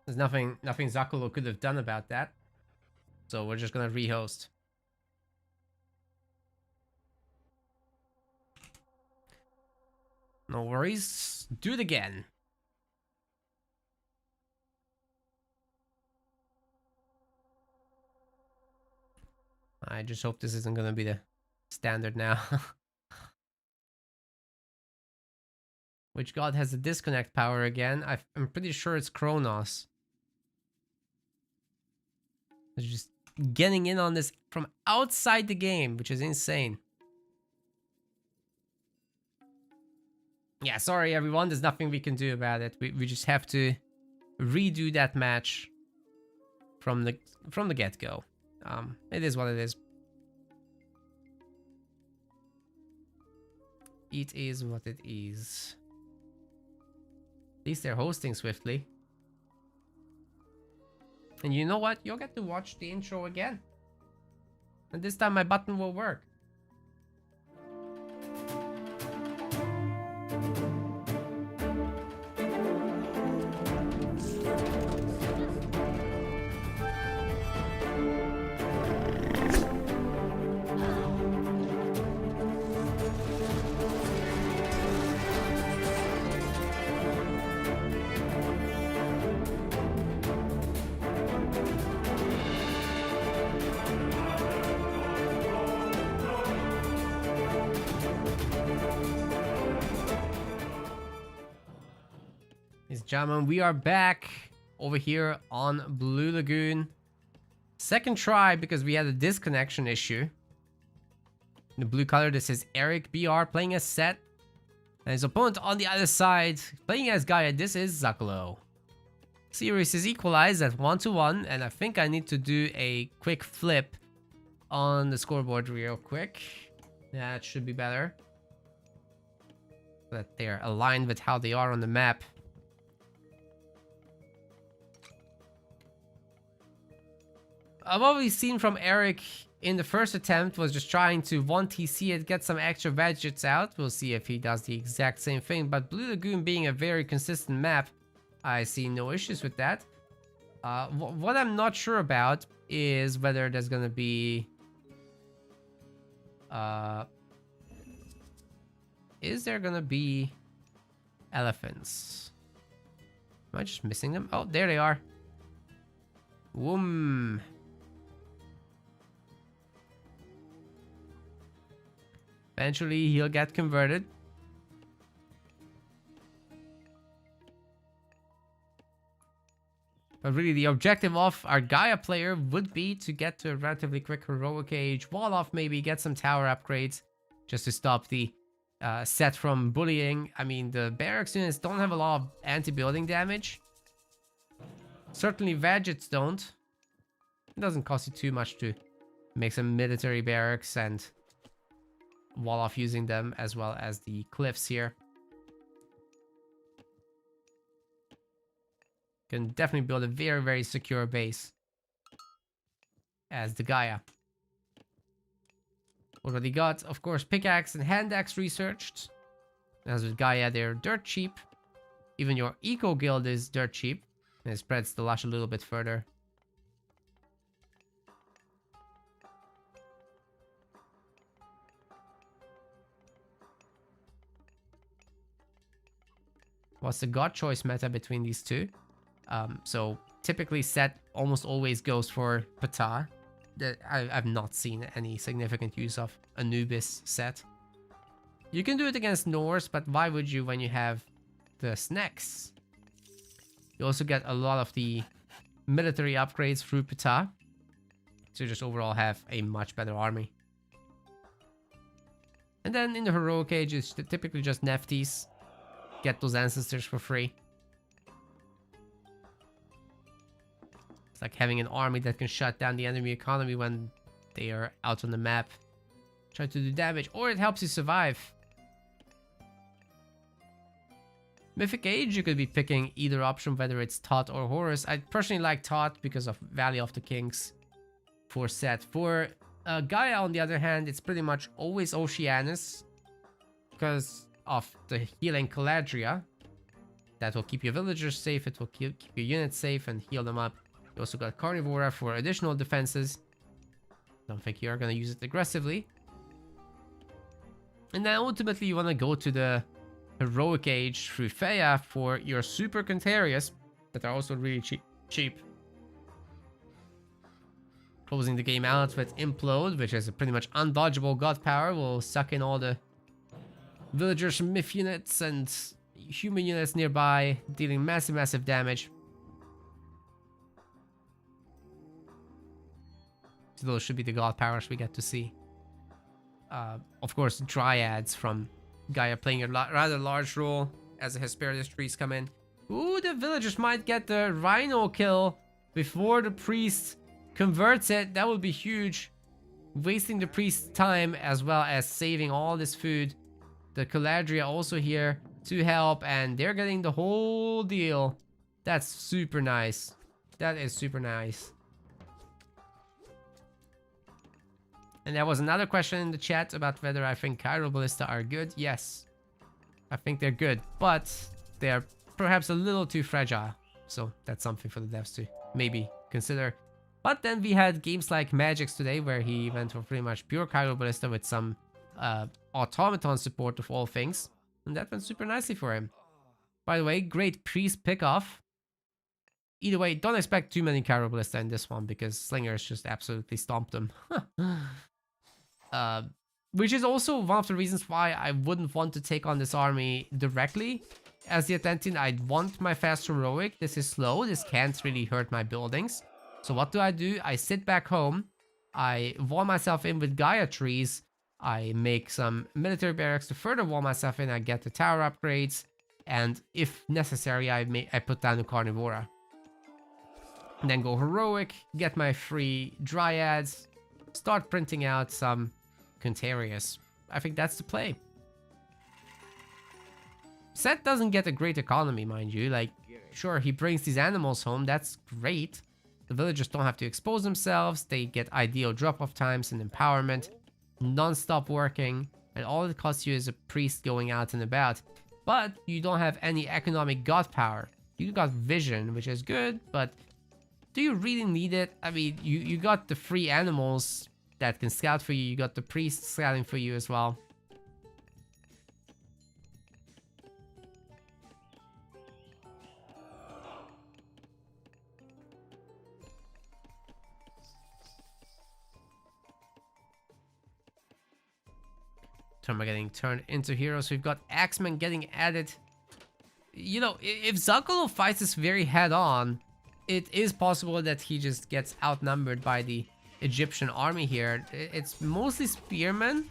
There's nothing Zakulo could have done about that. So we're just gonna rehost. No worries. Do it again. I just hope this isn't gonna be the standard now. Which god has the disconnect power again? I'm pretty sure it's Kronos. It's just getting in on this from outside the game, which is insane. Yeah, sorry everyone, there's nothing we can do about it. We just have to redo that match from the get-go. It is what it is. It is what it is. At least they're hosting swiftly. And you know what? You'll get to watch the intro again. And this time my button will work. Ladies and gentlemen, we are back over here on Blue Lagoon. Second try because we had a disconnection issue. In the blue color, this is Eric BR playing as Set. And his opponent on the other side, playing as Gaia, this is Zakulo. Series is equalized at 1-1, and I think I need to do a quick flip on the scoreboard real quick. That should be better. So that they're aligned with how they are on the map. What we've seen from Eric in the first attempt was just trying to 1TC it, get some extra gadgets out. We'll see if he does the exact same thing. But Blue Lagoon being a very consistent map, I see no issues with that. What I'm not sure about is whether there's gonna be... is there gonna be elephants? Am I just missing them? Oh, there they are. Whoom. Eventually, he'll get converted. But really, the objective of our Gaia player would be to get to a relatively quick heroic age, wall off maybe, get some tower upgrades, just to stop the set from bullying. I mean, the barracks units don't have a lot of anti-building damage. Certainly, Vegets don't. It doesn't cost you too much to make some military barracks and wall off using them, as well as the cliffs here. Can definitely build a very, very secure base as the Gaia. Already got, of course, pickaxe and hand axe researched. As with Gaia, they're dirt cheap. Even your eco guild is dirt cheap. And it spreads the lush a little bit further. What's the god choice meta between these two? So typically set almost always goes for Ptah. I've not seen any significant use of Anubis set. You can do it against Norse, but why would you when you have the snacks? You also get a lot of the military upgrades through Ptah. So you just overall have a much better army. And then in the heroic age, it's typically just Neftis. Get those ancestors for free. It's like having an army that can shut down the enemy economy when they are out on the map trying to do damage, or it helps you survive. Mythic Age, you could be picking either option, whether it's Thoth or Horus. I personally like Thoth because of Valley of the Kings for set. For Gaia, on the other hand, it's pretty much always Oceanus because of the healing Caladria. That will keep your villagers safe, it will keep your units safe and heal them up. You also got Carnivora for additional defenses. Don't think you're gonna use it aggressively. And then ultimately you want to go to the heroic age through Theia for your super Contarius that are also really cheap. Closing the game out with Implode, which is a pretty much undodgeable god power, will suck in all the villagers, myth units, and human units nearby, dealing massive damage. So those should be the god powers we get to see. Of course, Dryads from Gaia playing a rather large role as the Hesperides trees come in. Ooh, the villagers might get the Rhino kill before the priest converts it. That would be huge. Wasting the priest's time as well as saving all this food. The Caladria also here to help, and they're getting the whole deal. That's super nice. That is super nice. And there was another question in the chat about whether I think Cairo Ballista are good. Yes, I think they're good, but they're perhaps a little too fragile. So that's something for the devs to maybe consider. But then we had games like Magic's today, where he went for pretty much pure Cairo Ballista with some automaton support of all things. And that went super nicely for him. By the way, great priest pickoff. Either way, don't expect too many Cairo Ballista in this one, because Slingers just absolutely stomped them. Which is also one of the reasons why I wouldn't want to take on this army directly. As the Atlantean, I'd want my fast heroic. This is slow. This can't really hurt my buildings. So what do? I sit back home. I wall myself in with Gaia trees. I make some military barracks to further wall myself in. I get the tower upgrades. And if necessary, I put down the Carnivora. And then go heroic. Get my free Dryads. Start printing out some Contarius. I think that's the play. Set doesn't get a great economy, mind you. Like, sure, he brings these animals home. That's great. The villagers don't have to expose themselves. They get ideal drop-off times and empowerment. Non-stop working. And all it costs you is a priest going out and about. But you don't have any economic god power. You got vision, which is good, but do you really need it? I mean, you got the free animals that can scout for you. You got the priest scouting for you as well. Terma getting turned into heroes. We've got Axeman getting added. You know, if Zakolo fights this very head-on, it is possible that he just gets outnumbered by the Egyptian army here. It's mostly spearmen,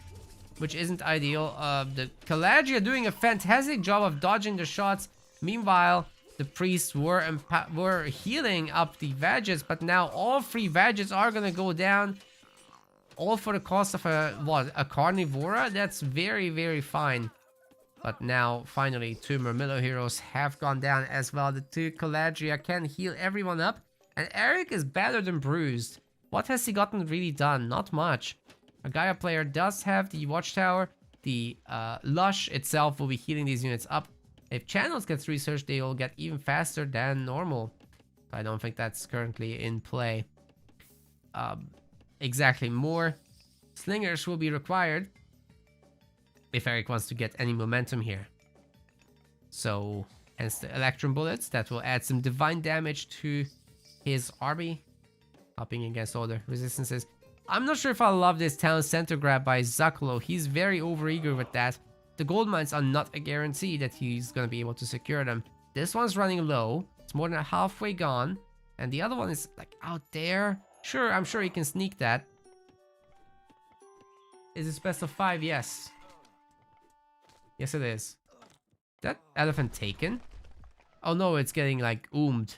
which isn't ideal. The Calagria doing a fantastic job of dodging the shots. Meanwhile, the priests were healing up the Vadgets, but now all 3 Vadgets are gonna go down. All for the cost of a Carnivora? That's very, very fine. But now, finally, 2 Murmillo heroes have gone down as well. The 2 Calagria can heal everyone up. And Eric is battered and bruised. What has he gotten really done? Not much. A Gaia player does have the Watchtower. The Lush itself will be healing these units up. If Channels gets researched, they will get even faster than normal. I don't think that's currently in play. Exactly, more Slingers will be required if Eric wants to get any momentum here. So, hence the Electrum Bullets. That will add some divine damage to his army, helping against all the resistances. I'm not sure if I love this town center grab by Zakolo. He's very overeager with that. The gold mines are not a guarantee that he's going to be able to secure them. This one's running low. It's more than halfway gone. And the other one is like out there. Sure, I'm sure he can sneak that. Is it best of 5? Yes. Yes, it is. That elephant taken? Oh no, it's getting like oomed.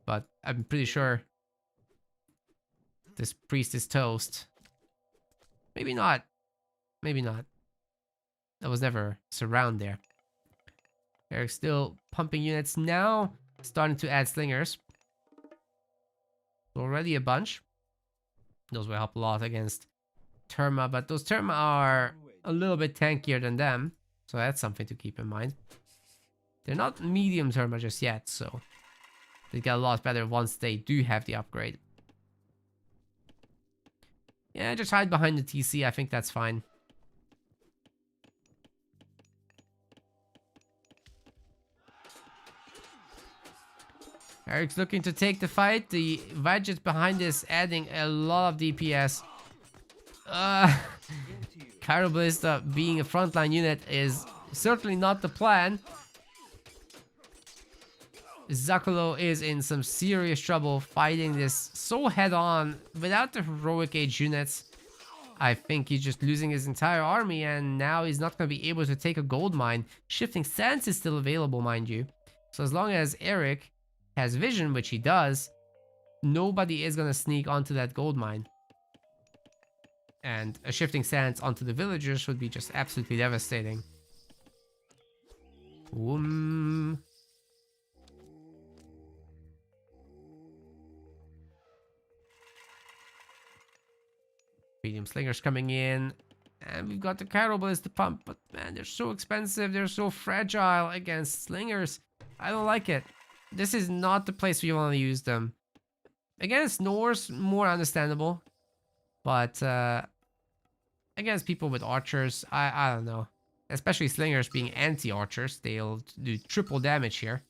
But I'm pretty sure this priest is toast. Maybe not. Maybe not. There was never surround there. Eric's still pumping units now. Starting to add slingers. Already a bunch. Those will help a lot against Terma, but those Terma are a little bit tankier than them. So that's something to keep in mind. They're not medium Terma just yet, so they get a lot better once they do have the upgrade. Yeah, just hide behind the TC. I think that's fine. Eric's looking to take the fight. The Vadget behind is adding a lot of DPS. Carabalista being a frontline unit is certainly not the plan. Zakolo is in some serious trouble fighting this so head-on without the heroic age units. I think he's just losing his entire army, and now he's not going to be able to take a gold mine. Shifting Sands is still available, mind you. So as long as Eric has vision, which he does, nobody is going to sneak onto that gold mine. And a Shifting Sands onto the villagers would be just absolutely devastating. Medium slingers coming in. And we've got the Cannibals to pump. But man, they're so expensive. They're so fragile against slingers. I don't like it. This is not the place we want to use them. Against Norse, more understandable. But against people with archers, I don't know. Especially slingers being anti-archers. They'll do triple damage here.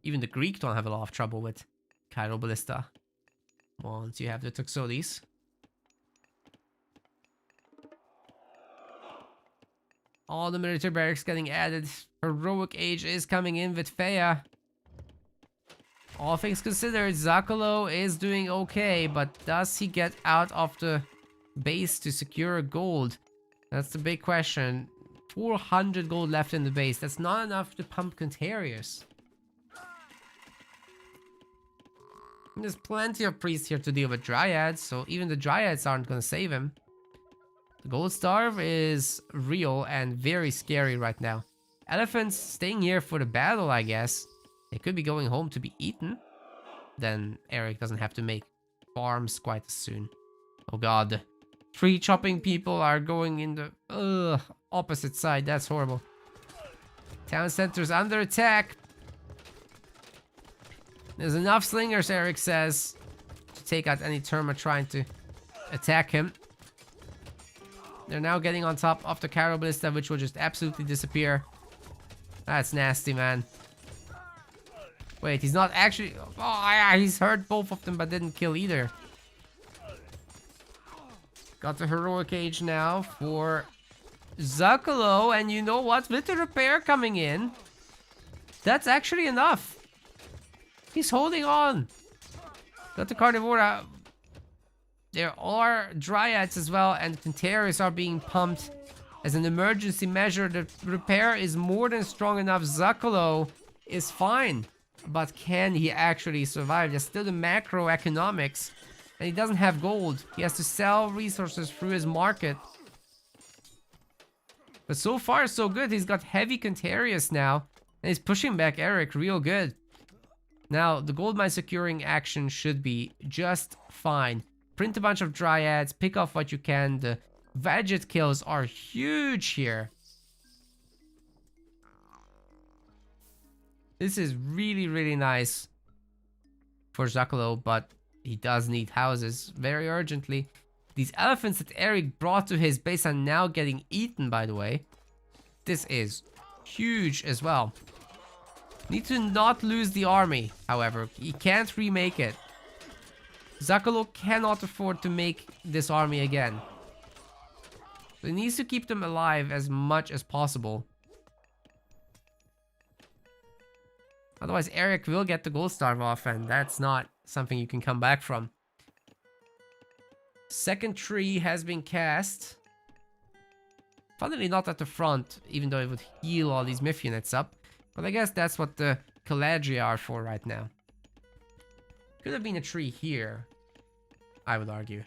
Even the Greek don't have a lot of trouble with Cairo Ballista. Once you have the Toxotes. All the military barracks getting added. Heroic Age is coming in with Feya. All things considered, Zakolo is doing okay, but does he get out of the base to secure gold? That's the big question. 400 gold left in the base. That's not enough to pump Contarius. There's plenty of priests here to deal with Dryads, so even the Dryads aren't going to save him. The Gold Starve is real and very scary right now. Elephants staying here for the battle, I guess. They could be going home to be eaten. Then Eric doesn't have to make farms quite as soon. Oh god. Tree chopping people are going in the opposite side. That's horrible. Town center's under attack. There's enough slingers, Eric says, to take out any Terma trying to attack him. They're now getting on top of the Cairo Ballista, which will just absolutely disappear. That's nasty, man. Wait, he's not actually... Oh, yeah, he's hurt both of them, but didn't kill either. Got the heroic age now for Zuccolo, and you know what? With the repair coming in, that's actually enough. He's holding on. Got the Carnivora. There are Dryads as well, and Quintarius are being pumped as an emergency measure. The repair is more than strong enough. Zuccolo is fine, but can he actually survive? There's still the macroeconomics, and he doesn't have gold. He has to sell resources through his market. But so far, so good. He's got heavy Quintarius now, and he's pushing back Eric real good. Now, the gold mine securing action should be just fine. Print a bunch of Dryads, pick off what you can. The Vadget kills are huge here. This is really, really nice for Zuccolo, but he does need houses very urgently. These elephants that Eric brought to his base are now getting eaten, by the way. This is huge as well. Need to not lose the army, however. He can't remake it. Zuccolo cannot afford to make this army again. So he needs to keep them alive as much as possible. Otherwise, Eric will get the gold starve off, and that's not something you can come back from. Second tree has been cast. Funnily not at the front, even though it would heal all these myth units up. But I guess that's what the Caladria are for right now. Could have been a tree here, I would argue.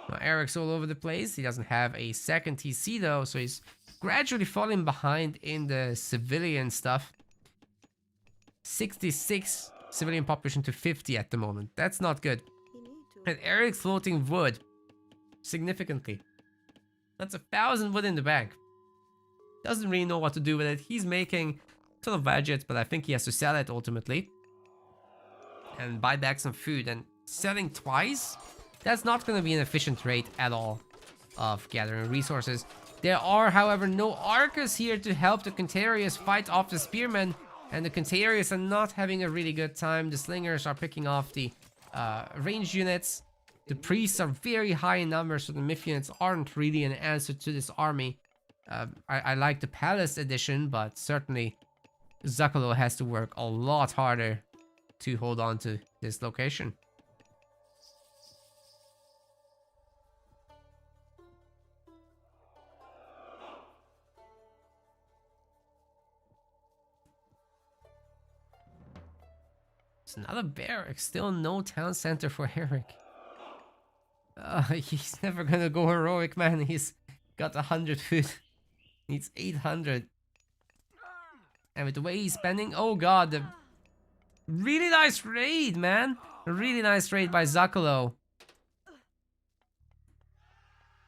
Now, Eric's all over the place. He doesn't have a second TC though, so he's gradually falling behind in the civilian stuff. 66 civilian population to 50 at the moment. That's not good. And Eric's floating wood significantly. That's 1,000 wood in the bank. Doesn't really know what to do with it. He's making a ton of budgets, but I think he has to sell it ultimately. And buy back some food. And selling twice? That's not going to be an efficient rate at all of gathering resources. There are, however, no Arcus here to help the Quintarius fight off the Spearmen. And the Quintarius are not having a really good time. The Slingers are picking off the ranged units. The Priests are very high in numbers, so the myth units aren't really an answer to this army. I like the Palace edition, but certainly Zuccolo has to work a lot harder to hold on to this location. It's another barrack, still no town center for Eric. He's never gonna go heroic, man. He's got 100 food. Needs 800. And with the way he's spending, oh god, the really nice raid, man. A really nice raid by Zuccolo.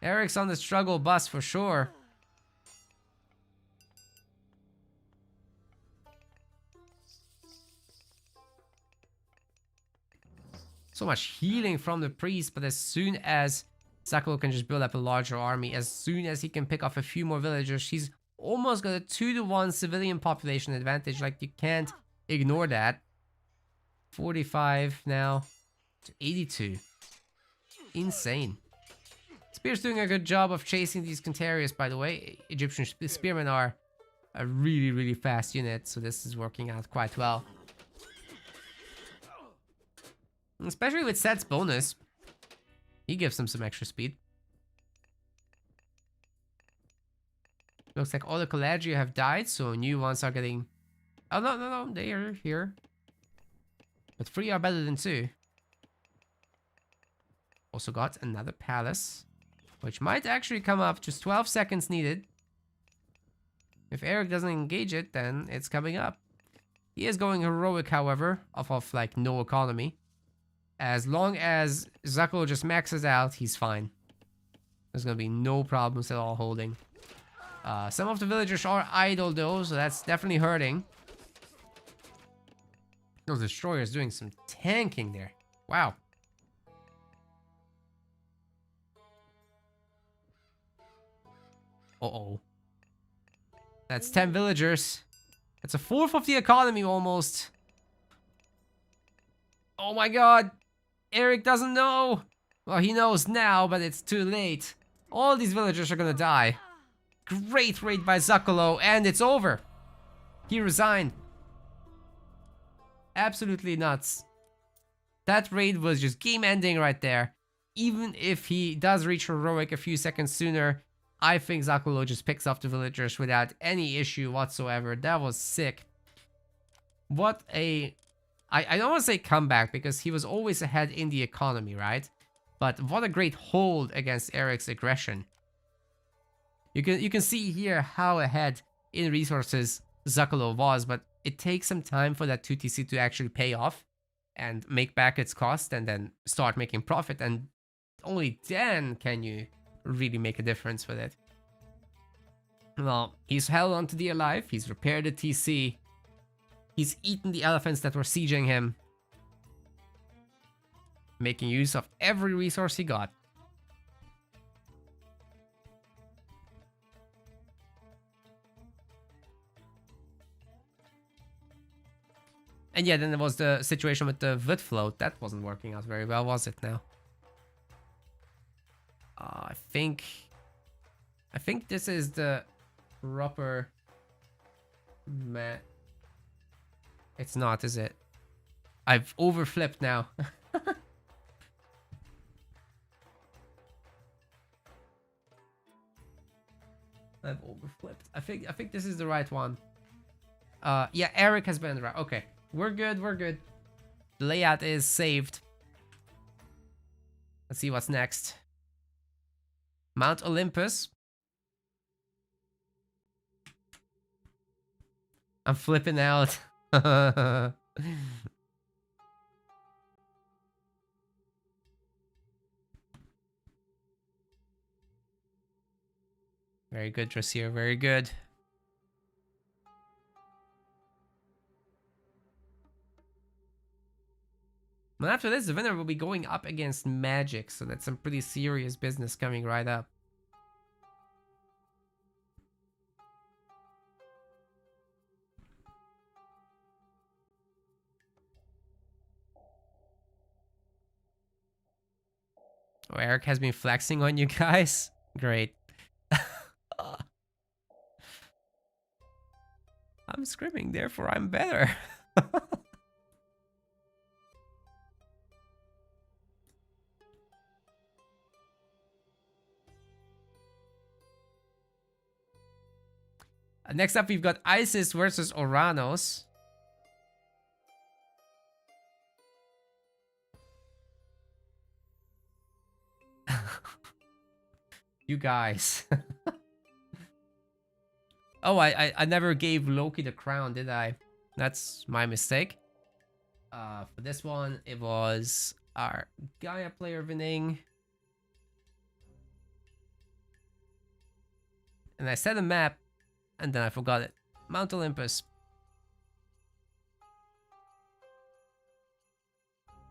Eric's on the struggle bus for sure. So much healing from the priest, but as soon as Zuccolo can just build up a larger army, as soon as he can pick off a few more villagers, he's almost got a 2-to-1 civilian population advantage. Like, you can't ignore that. 45 now to 82. Insane. Spear's doing a good job of chasing these Quintarius, by the way. Egyptian spearmen are a really, really fast unit, so this is working out quite well. Especially with Set's bonus. He gives them some extra speed. Looks like all the Caladria have died, so new ones are getting... Oh, no, they are here. But 3 are better than 2. Also got another palace, which might actually come up. Just 12 seconds needed. If Eric doesn't engage it, then it's coming up. He is going heroic, however, off of like no economy. As long as Zuccolo just maxes out, he's fine. There's gonna be no problems at all holding. Some of the villagers are idle though, so that's definitely hurting. Those destroyers doing some tanking there. Wow. Uh-oh. That's 10 villagers. It's a fourth of the economy almost. Oh my god. Eric doesn't know. Well, he knows now, but it's too late. All these villagers are gonna die. Great raid by Zakolo, and it's over. He resigned. Absolutely nuts. That raid was just game ending right there. Even if he does reach heroic a few seconds sooner, I think Zakolo just picks off the villagers without any issue whatsoever. That was sick. What a... I don't want to say comeback because he was always ahead in the economy, right? But what a great hold against Eric's aggression. You can see here how ahead in resources Zakolo was, but it takes some time for that 2TC to actually pay off and make back its cost and then start making profit, and only then can you really make a difference with it. Well, he's held on to the alive, he's repaired the TC, he's eaten the elephants that were sieging him, making use of every resource he got. And yeah, then there was the situation with the wood float. That wasn't working out very well, was it now? I think this is the proper map. It's not, is it? I've overflipped now. I've overflipped. I think this is the right one. Yeah, Eric has been right. Okay. We're good, we're good. The layout is saved. Let's see what's next. Mount Olympus. I'm flipping out. Very good, Dressier, very good. And after this, the winner will be going up against Magic, so that's some pretty serious business coming right up. Oh, Eric has been flexing on you guys? Great. I'm scrimming, therefore I'm better. Next up, we've got Isis versus Oranos. You guys. Oh, I never gave Loki the crown, did I? That's my mistake. For this one, it was our Gaia player winning. And I set a map, and then I forgot it. Mount Olympus.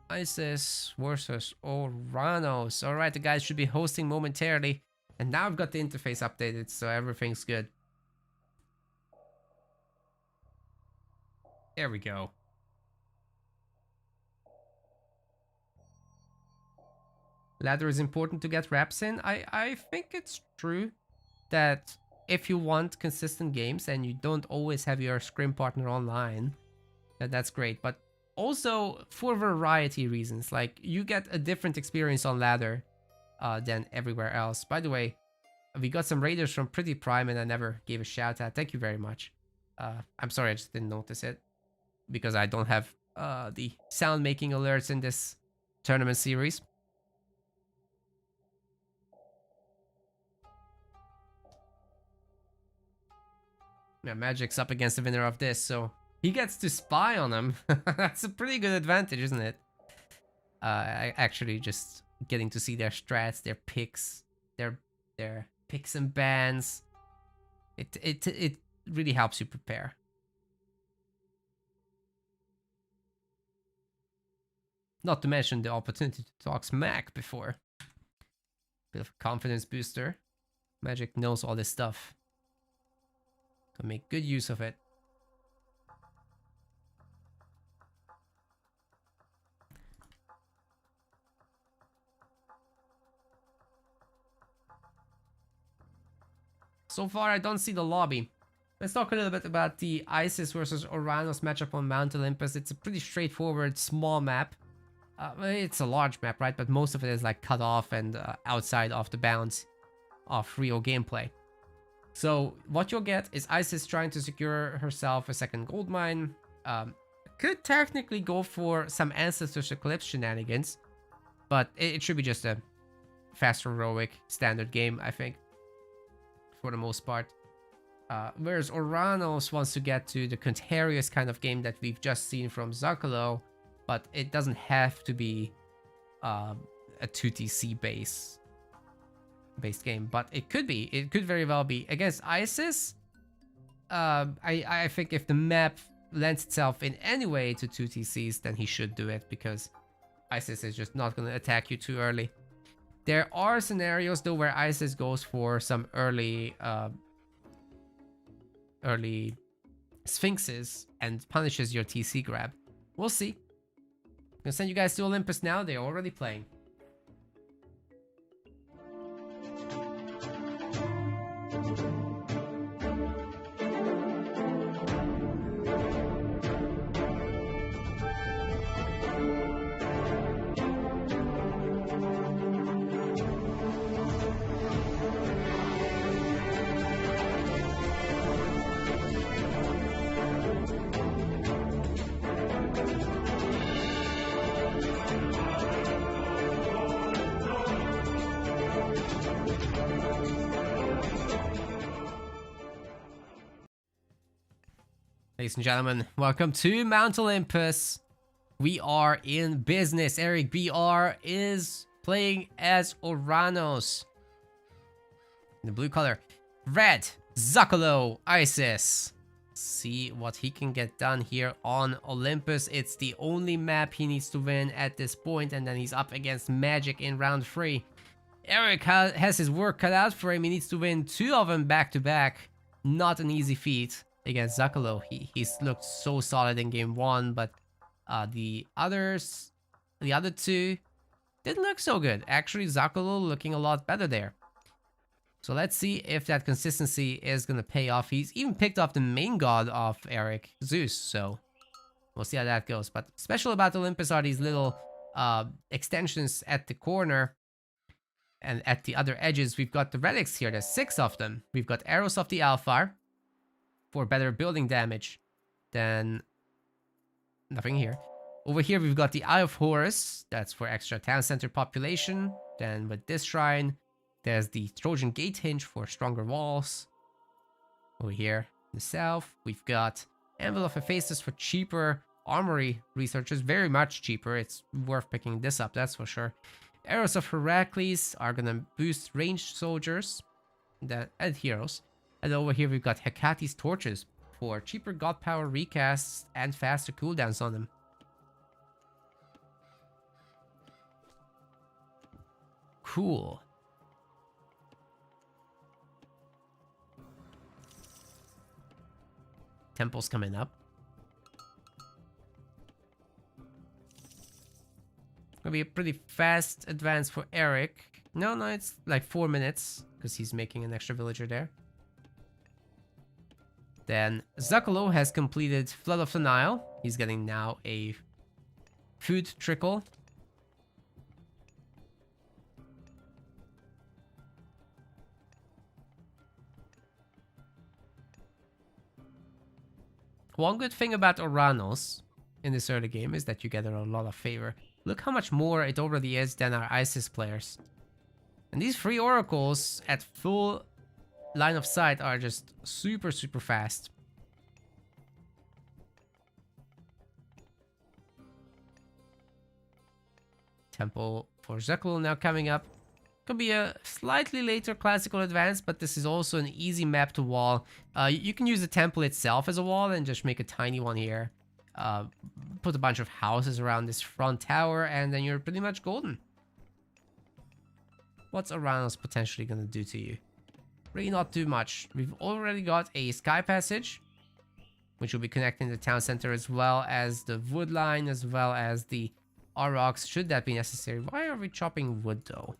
Isis versus Oranos. Alright, the guys should be hosting momentarily. And now I've got the interface updated, so everything's good. There we go. Ladder is important to get reps in. I think it's true that if you want consistent games and you don't always have your scrim partner online, that's great. But also for variety reasons, like you get a different experience on ladder than everywhere else. By the way, we got some raiders from Pretty Prime and I never gave a shout out. Thank you very much. I'm sorry, I just didn't notice it because I don't have the sound making alerts in this tournament series. Yeah, Magic's up against the winner of this, so he gets to spy on him. That's a pretty good advantage, isn't it? Actually just getting to see their strats, their picks, their picks and bans. It really helps you prepare. Not to mention the opportunity to talk smack before. Bit of a confidence booster. Magic knows all this stuff. Can make good use of it. so far I don't see the lobby. Let's talk a little bit about the Isis versus Oranos matchup on Mount Olympus. It's a pretty straightforward, small map. It's a large map, right? But most of it is like cut off and outside of the bounds of real gameplay. So what you'll get is Isis trying to secure herself a second gold mine. Could technically go for some Ancestors Eclipse shenanigans, but it should be just a fast heroic standard game, I think, for the most part. Whereas Oranos wants to get to the Contarious kind of game that we've just seen from Zuccolo, but it doesn't have to be a 2TC based game, but it could be. It could very well be. Against Isis, I think if the map lends itself in any way to 2TCs, then he should do it, because Isis is just not going to attack you too early. There are scenarios though where Isis goes for some early Sphinxes and punishes your TC grab. We'll see. I'm gonna send you guys to Olympus now. They're already playing. Ladies and gentlemen, welcome to Mount Olympus. We are in business. Eric BR is playing as Oranos. In the blue color. Red, Zuccolo, Isis. See what he can get done here on Olympus. It's the only map he needs to win at this point, and then he's up against Magic in round 3. Eric has his work cut out for him. He needs to win 2 of them back to back. Not an easy feat against Zuccolo. He's looked so solid in game 1, but the other 2 didn't look so good. Actually, Zuccolo looking a lot better there. So let's see if that consistency is going to pay off. He's even picked off the main god of Eric, Zeus, so we'll see how that goes. But special about Olympus are these little extensions at the corner. And at the other edges, we've got the relics here. There's 6 of them. We've got Arrows of the Alphar for better building damage. Then nothing here. Over here, we've got the Eye of Horus. That's for extra town center population. Then with this shrine, there's the Trojan Gate Hinge for stronger walls. Over here in the south, we've got Anvil of Hephaestus for cheaper armory researchers. Very much cheaper. It's worth picking this up, that's for sure. Arrows of Heracles are gonna boost ranged soldiers and heroes. And over here we've got Hecate's Torches for cheaper god power recasts and faster cooldowns on them. Cool. Temple's coming up. Gonna be a pretty fast advance for Eric. No, it's like 4 minutes because he's making an extra villager there. Then Zuccolo has completed Flood of the Nile. He's getting now a food trickle. One good thing about Oranos in this early game is that you get a lot of favor. Look how much more it already is than our Isis players. And these 3 oracles at full line of sight are just super fast. Temple for Zuccolo now coming up. Could be a slightly later classical advance, but this is also an easy map to wall. You can use the temple itself as a wall and just make a tiny one here. Put a bunch of houses around this front tower, and then you're pretty much golden. What's Oranos potentially gonna do to you? Really not too much. We've already got a sky passage, which will be connecting the town center as well as the wood line, as well as the Aurochs, should that be necessary. Why are we chopping wood though?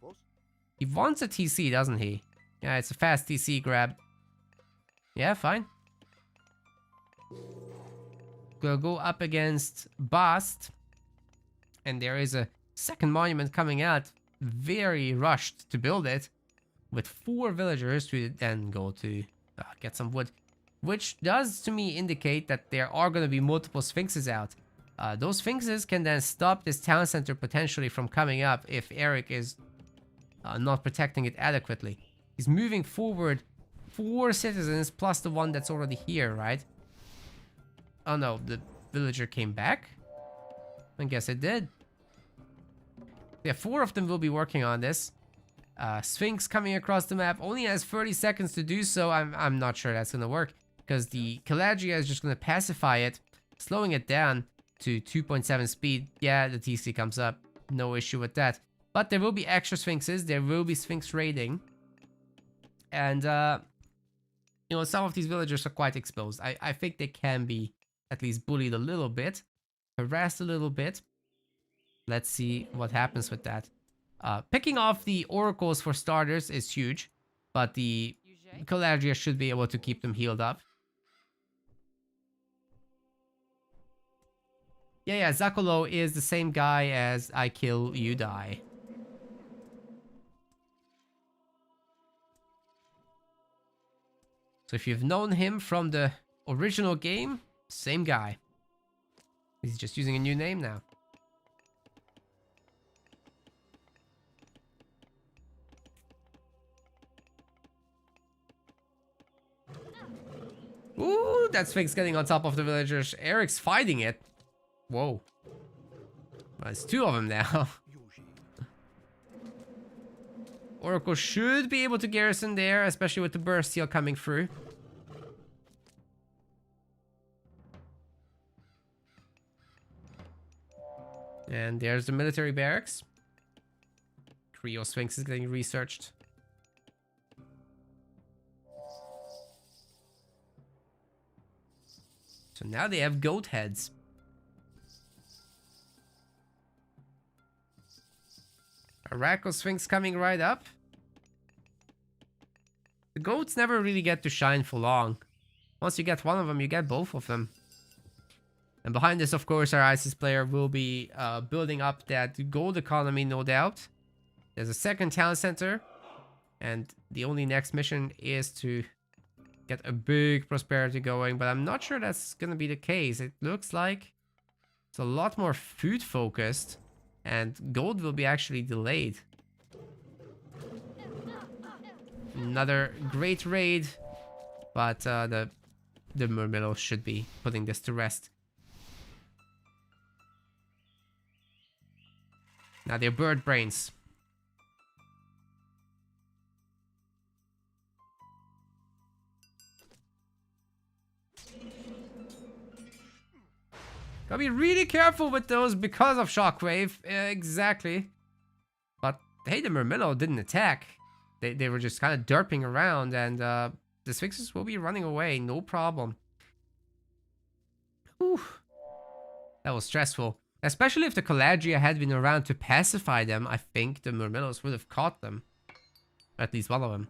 He wants a TC, doesn't he? Yeah, it's a fast TC grab. Yeah, fine. We'll go up against Bast. And there is a second monument coming out. Very rushed to build it. With 4 villagers to then go to get some wood. Which does to me indicate that there are going to be multiple sphinxes out. Those sphinxes can then stop this town center potentially from coming up if Eric is not protecting it adequately. He's moving forward 4 citizens plus the one that's already here, right? Oh no, the villager came back? I guess it did. Yeah, 4 of them will be working on this. Sphinx coming across the map only has 30 seconds to do so. I'm not sure that's gonna work because the Calagria is just gonna pacify it, slowing it down to 2.7 speed. Yeah, the TC comes up, no issue with that. But there will be extra Sphinxes. There will be Sphinx raiding, and you know, some of these villagers are quite exposed. I think they can be at least bullied a little bit, harassed a little bit. Let's see what happens with that. Picking off the oracles for starters is huge, but the Calagria should be able to keep them healed up. Yeah, Zakolo is the same guy as I Kill, You Die. So if you've known him from the original game, same guy. He's just using a new name now. Ooh, that Sphinx getting on top of the villagers. Eric's fighting it. Whoa. Well, it's 2 of them now. Oracle should be able to garrison there, especially with the burst seal coming through. And there's the military barracks. Trio Sphinx is getting researched. So now they have goat heads. Araco Sphinx coming right up. The goats never really get to shine for long. Once you get one of them, you get both of them. And behind this, of course, our ISIS player will be building up that gold economy, no doubt. There's a second town center. And the only next mission is to get a big prosperity going. But I'm not sure that's going to be the case. It looks like it's a lot more food focused. And gold will be actually delayed. Another great raid. But the Murmillo should be putting this to rest. Now they're bird brains. Gotta be really careful with those because of Shockwave. Exactly. But hey, the Murmillo didn't attack. They were just kind of derping around, and the Sphinxes will be running away, no problem. Whew. That was stressful. Especially if the Calagria had been around to pacify them, I think the Murmillos would have caught them. At least one of them.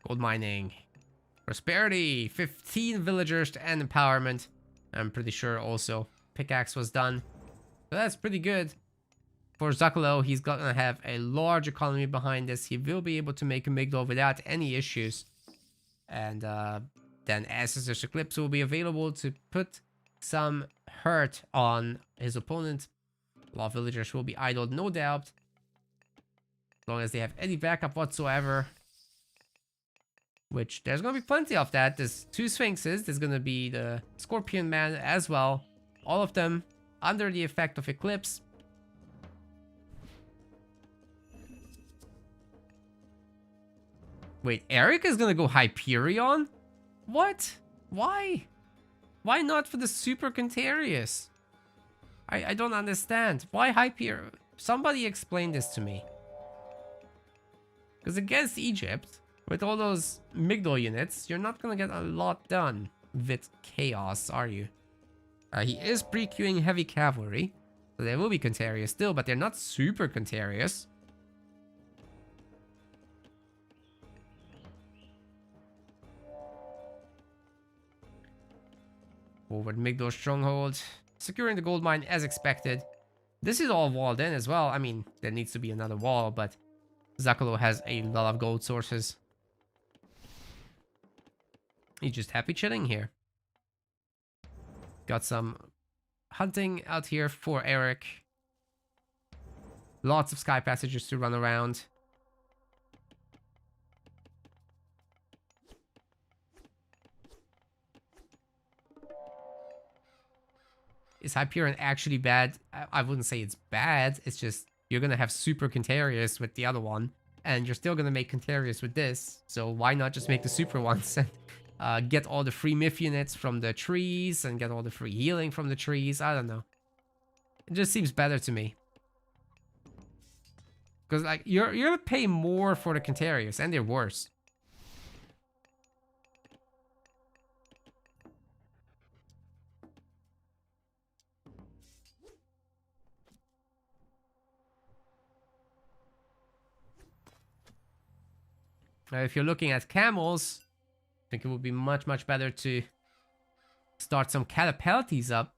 Gold mining. Prosperity. 15 villagers and empowerment. I'm pretty sure also pickaxe was done. So that's pretty good. For Zakalo, he's gonna have a large economy behind this. He will be able to make a Migdol without any issues. And then Ancestor's Eclipse will be available to put some hurt on his opponent. A lot of villagers will be idled, no doubt. As long as they have any backup whatsoever. Which, there's gonna be plenty of that. There's 2 Sphinxes. There's gonna be the Scorpion Man as well. All of them under the effect of Eclipse. Wait, Eric is gonna go Hyperion? What? Why? Why not for the Super Contarius? I don't understand. Why Hyperion? Somebody explain this to me. Because against Egypt, with all those Migdol units, you're not gonna get a lot done. with Chaos, are you? He is pre-queuing heavy cavalry. So they will be Contarious still, but they're not super Contarious. Forward Migdor Stronghold. Securing the gold mine as expected. This is all walled in as well. I mean, there needs to be another wall, but Zakalo has a lot of gold sources. He's just happy chilling here. Got some hunting out here for Eric. Lots of sky passages to run around. Is Hyperion actually bad? I wouldn't say it's bad. It's just you're going to have super Contarious with the other one. And you're still going to make Contarious with this. So why not just make the super ones and get all the free myth units from the trees and get all the free healing from the trees? I don't know. It just seems better to me. Because like you're going to pay more for the Contarious and they're worse. Now, if you're looking at camels, I think it would be much, much better to start some Catapulties up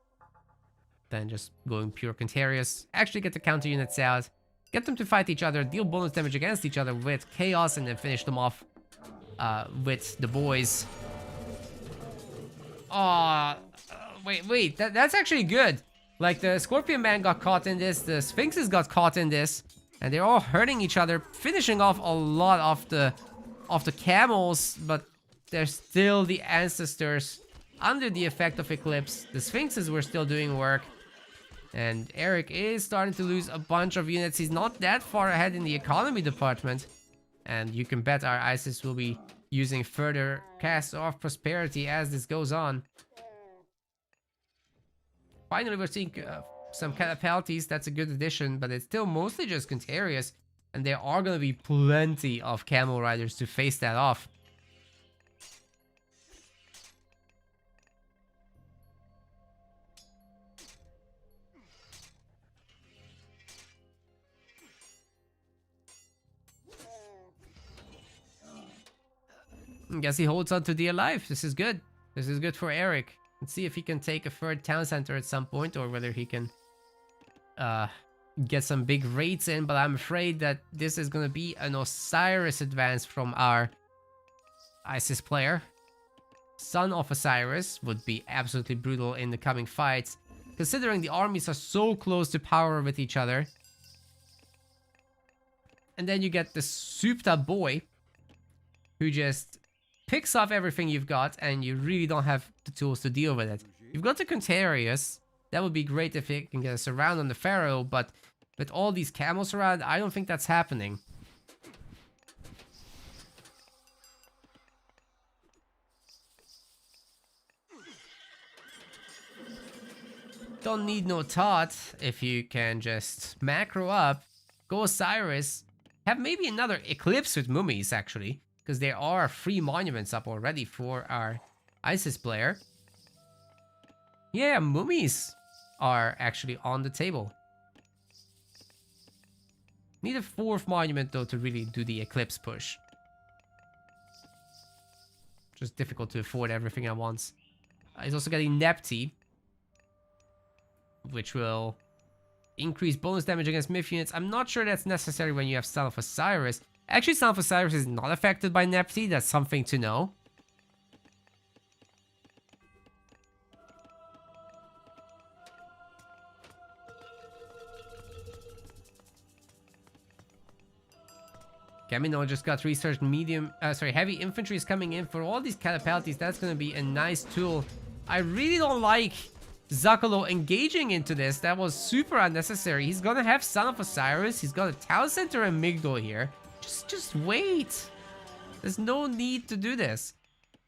than just going pure Contarious. Actually get the counter units out, get them to fight each other, deal bonus damage against each other with Chaos, and then finish them off with the boys. Oh, wait, that's actually good. Like, the Scorpion Man got caught in this, the Sphinxes got caught in this, and they're all hurting each other, finishing off a lot of the camels, but they're still the ancestors under the effect of Eclipse. The Sphinxes were still doing work, and Eric is starting to lose a bunch of units. He's not that far ahead in the economy department, and you can bet our Isis will be using further casts of prosperity as this goes on. Finally, we're seeing some Catapulties. That's a good addition, but it's still mostly just Contarious. And there are going to be plenty of Camel Riders to face that off. I guess he holds on to dear life. This is good. This is good for Eric. Let's see if he can take a third town center at some point, or whether he can get some big raids in, but I'm afraid that this is going to be an Osiris advance from our Isis player. Son of Osiris would be absolutely brutal in the coming fights, considering the armies are so close to power with each other. And then you get the souped up boy, who just picks off everything you've got, and you really don't have the tools to deal with it. You've got the Contarious. That would be great if it can get us around on the Pharaoh, but with all these camels around, I don't think that's happening. Don't need no Tot if you can just macro up, go Osiris, have maybe another Eclipse with mummies actually, because there are free monuments up already for our Isis player. Yeah, mummies are actually on the table. Need a fourth monument though to really do the Eclipse push. Just difficult to afford everything at once. He's also getting Nepti, which will increase bonus damage against myth units. I'm not sure that's necessary when you have Son of Osiris. Actually, Son of Osiris is not affected by Nepti. That's something to know. Camino just got researched. Heavy infantry is coming in for all these Catapulties. That's going to be a nice tool. I really don't like Zakalo engaging into this. That was super unnecessary. He's going to have Son of Osiris. He's got a town center and Migdol here. Just wait. There's no need to do this.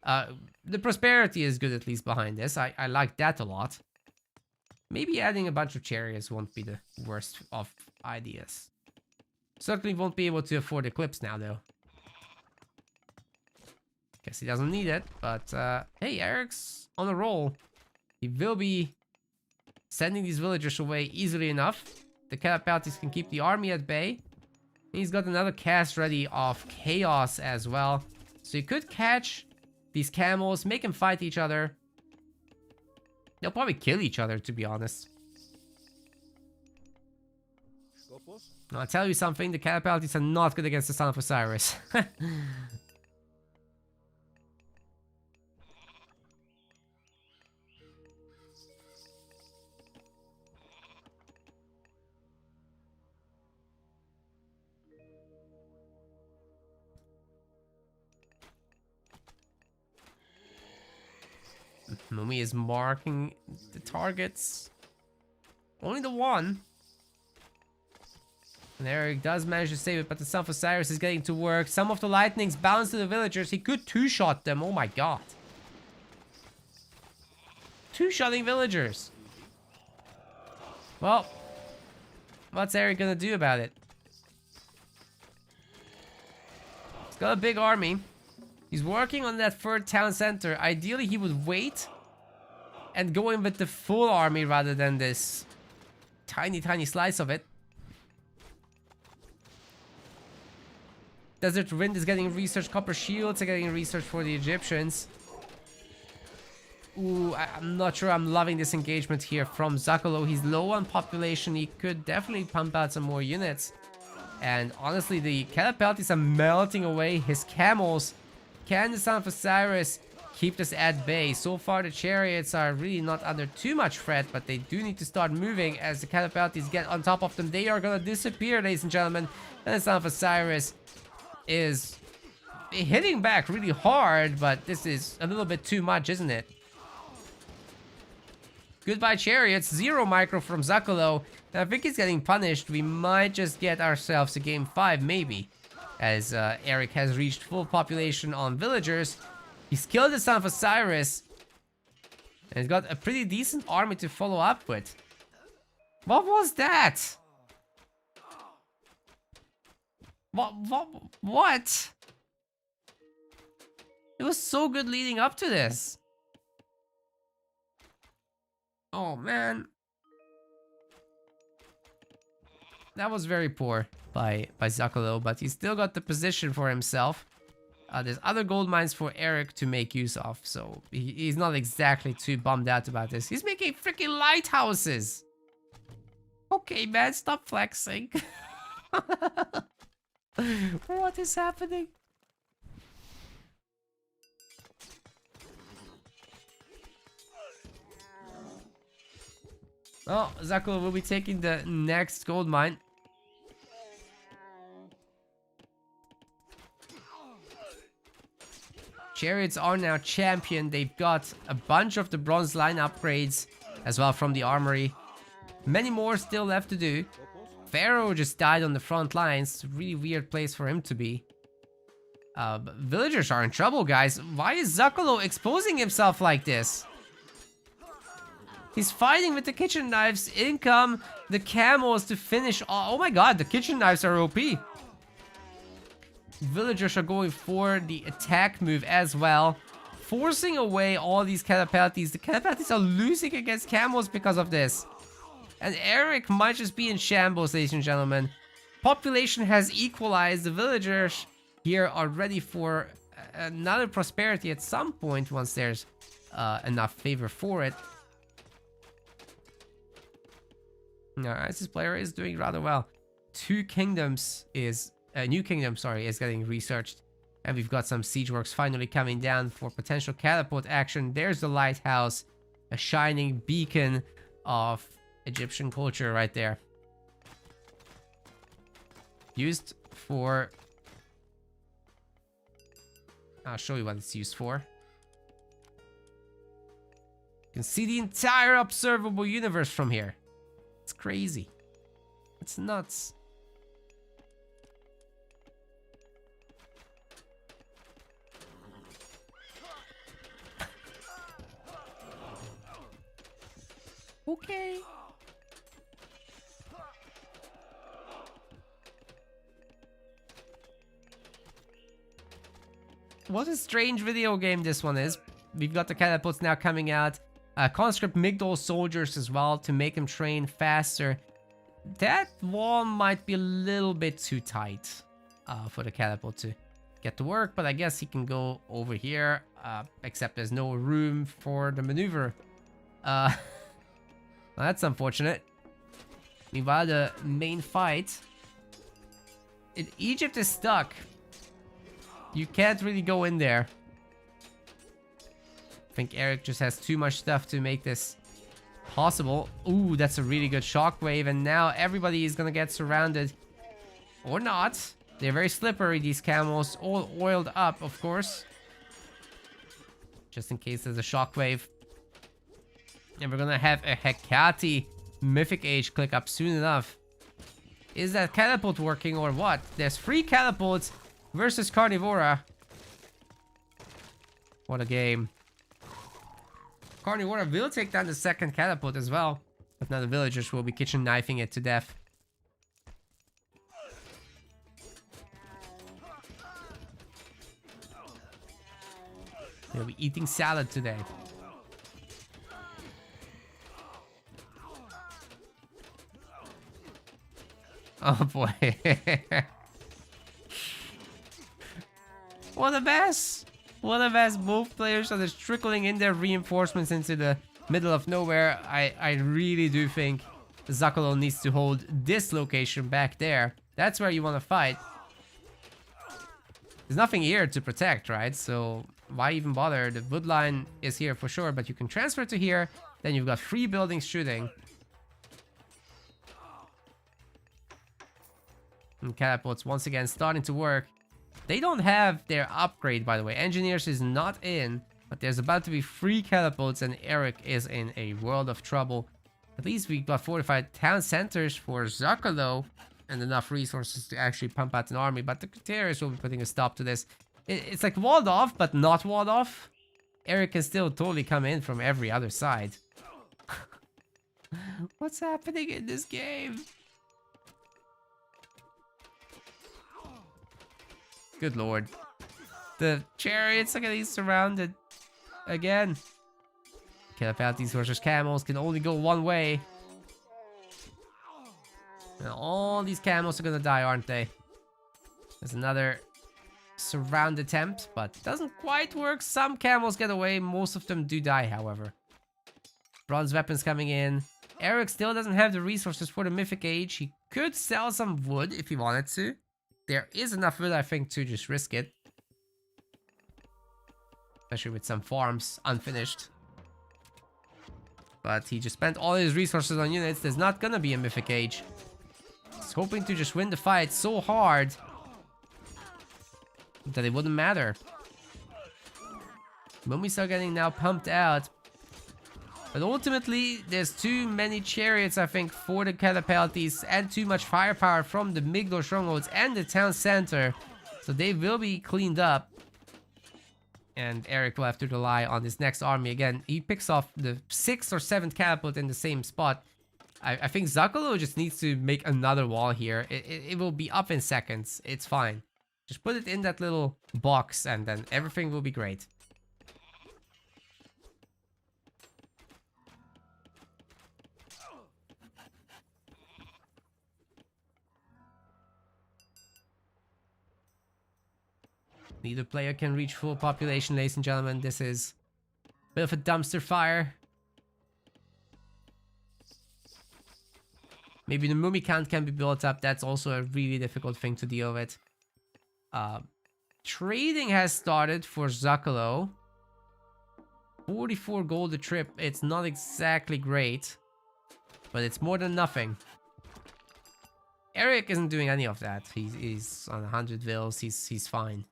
The prosperity is good at least behind this. I like that a lot. Maybe adding a bunch of chariots won't be the worst of ideas. Certainly won't be able to afford Eclipse now, though. Guess he doesn't need it, but hey, Eric's on a roll. He will be sending these villagers away easily enough. The Catapultis can keep the army at bay. He's got another cast ready of Chaos as well. So you could catch these camels, make them fight each other. They'll probably kill each other, to be honest. I'll tell you something, the Catapultis are not good against the Son of Osiris. Mumi is marking the targets. Only the one. And Eric does manage to save it, but the Son of Osiris is getting to work. Some of the lightnings bounce to the villagers. He could two-shot them. Oh my god. Two-shotting villagers. Well, what's Eric gonna do about it? He's got a big army. He's working on that third town center. Ideally, he would wait and go in with the full army rather than this tiny, tiny slice of it. Desert Wind is getting research. Copper Shields are getting research for the Egyptians. Ooh, I'm not sure I'm loving this engagement here from Zakolo. He's low on population. He could definitely pump out some more units. And honestly, the Catapultis are melting away his camels. Can the Son of Osiris keep this at bay? So far, the chariots are really not under too much threat, but they do need to start moving as the Catapultis get on top of them. They are gonna disappear, ladies and gentlemen. And the Son of Osiris is hitting back really hard, but this is a little bit too much, isn't it? Goodbye, chariots. 0 micro from Zakolo. And I think he's getting punished. We might just get ourselves a game 5, maybe. As Eric has reached full population on villagers. He's killed the Son of Osiris. And he's got a pretty decent army to follow up with. What was that? What? It was so good leading up to this. Oh, man. That was very poor by Zakolo, but he's still got the position for himself. There's other gold mines for Eric to make use of, so he's not exactly too bummed out about this. He's making freaking lighthouses. Okay, man, stop flexing. What is happening? Well, Zakolo will be taking the next gold mine. Chariots are now champion. They've got a bunch of the bronze line upgrades as well from the armory. Many more still left to do. Pharaoh just died on the front lines. Really weird place for him to be. Villagers are in trouble, guys. Why is Zakolo exposing himself like this? He's fighting with the kitchen knives. In come the camels to finish. Oh my god, the kitchen knives are OP. Villagers are going for the attack move as well, forcing away all these Catapultis. The Catapultis are losing against camels because of this. And Eric might just be in shambles, ladies and gentlemen. Population has equalized. The villagers here are ready for another prosperity at some point once there's enough favor for it. Now, this player is doing rather well. New kingdom, is getting researched. And we've got some siege works finally coming down for potential catapult action. There's the lighthouse, a shining beacon of Egyptian culture right there. Used for... I'll show you what it's used for. You can see the entire observable universe from here. It's crazy. It's nuts. Okay. What a strange video game this one is. We've got the catapults now coming out. Conscript Migdol soldiers as well to make them train faster. That wall might be a little bit too tight for the catapult to get to work, but I guess he can go over here, except there's no room for the maneuver. Well, that's unfortunate. Meanwhile, the main fight in Egypt is stuck. You can't really go in there. I think Eric just has too much stuff to make this possible. Ooh, that's a really good shockwave, and now everybody is gonna get surrounded. Or not. They're very slippery, these camels. All oiled up, of course. Just in case there's a shockwave. And we're gonna have a Hecate Mythic Age click up soon enough. Is that catapult working or what? There's 3 catapults versus Carnivora. What a game. Carnivora will take down the second catapult as well. But now the villagers will be kitchen knifing it to death. They'll be eating salad today. Oh boy. What a mess. What a mess. Both players are just trickling in their reinforcements into the middle of nowhere. I really do think Zakalo needs to hold this location back there. That's where you want to fight. There's nothing here to protect, right? So why even bother? The wood line is here for sure, but you can transfer to here. Then you've got 3 buildings shooting. And catapults once again starting to work. They don't have their upgrade, by the way. Engineers is not in, but there's about to be 3 catapults, and Eric is in a world of trouble. At least we got fortified town centers for Zakalo and enough resources to actually pump out an army, but the Criterius will be putting a stop to this. It's like walled off, but not walled off. Eric can still totally come in from every other side. What's happening in this game? Good lord. The chariots are getting surrounded again. Catapults versus camels can only go one way. And all these camels are gonna die, aren't they? There's another surround attempt, but doesn't quite work. Some camels get away. Most of them do die, however. Bronze weapons coming in. Eric still doesn't have the resources for the Mythic Age. He could sell some wood if he wanted to. There is enough wood, I think, to just risk it. Especially with some farms unfinished. But he just spent all his resources on units. There's not gonna be a Mythic Age. He's hoping to just win the fight so hard that it wouldn't matter. Mummies are getting now pumped out. But ultimately, there's too many chariots, I think, for the catapulties, and too much firepower from the Migdol strongholds and the town center. So they will be cleaned up. And Eric will have to rely on his next army again. He picks off the 6th or 7th catapult in the same spot. I think Zakalo just needs to make another wall here. It will be up in seconds. It's fine. Just put it in that little box and then everything will be great. Neither player can reach full population, ladies and gentlemen. This is a bit of a dumpster fire. Maybe the mummy count can be built up. That's also a really difficult thing to deal with. Trading has started for Zakalo. 44 gold a trip. It's not exactly great, but it's more than nothing. Eric isn't doing any of that. He's on 100 vils. He's fine.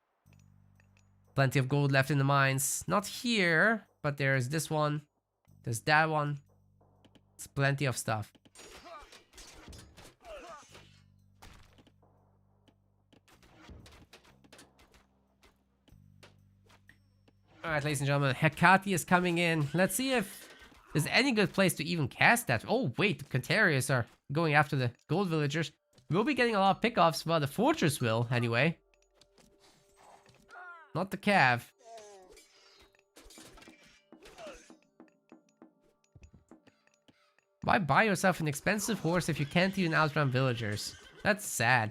Plenty of gold left in the mines. Not here, but there's this one. There's that one. It's plenty of stuff. Alright, ladies and gentlemen, Hecate is coming in. Let's see if there's any good place to even cast that. Oh, wait, the Catarius are going after the gold villagers. We'll be getting a lot of pickoffs, well, the fortress will, anyway. Not the Cav. Why buy yourself an expensive horse if you can't even outrun villagers? That's sad.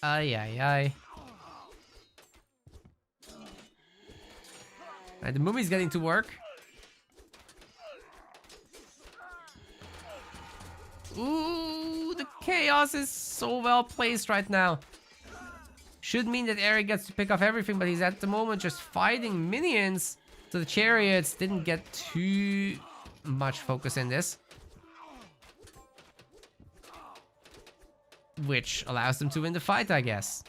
Ay, ay, ay. Alright, the mummy's getting to work. Ooh, the chaos is so well placed right now. Should mean that Eric gets to pick off everything, but he's at the moment just fighting minions. So the chariots didn't get too much focus in this. Which allows them to win the fight, I guess.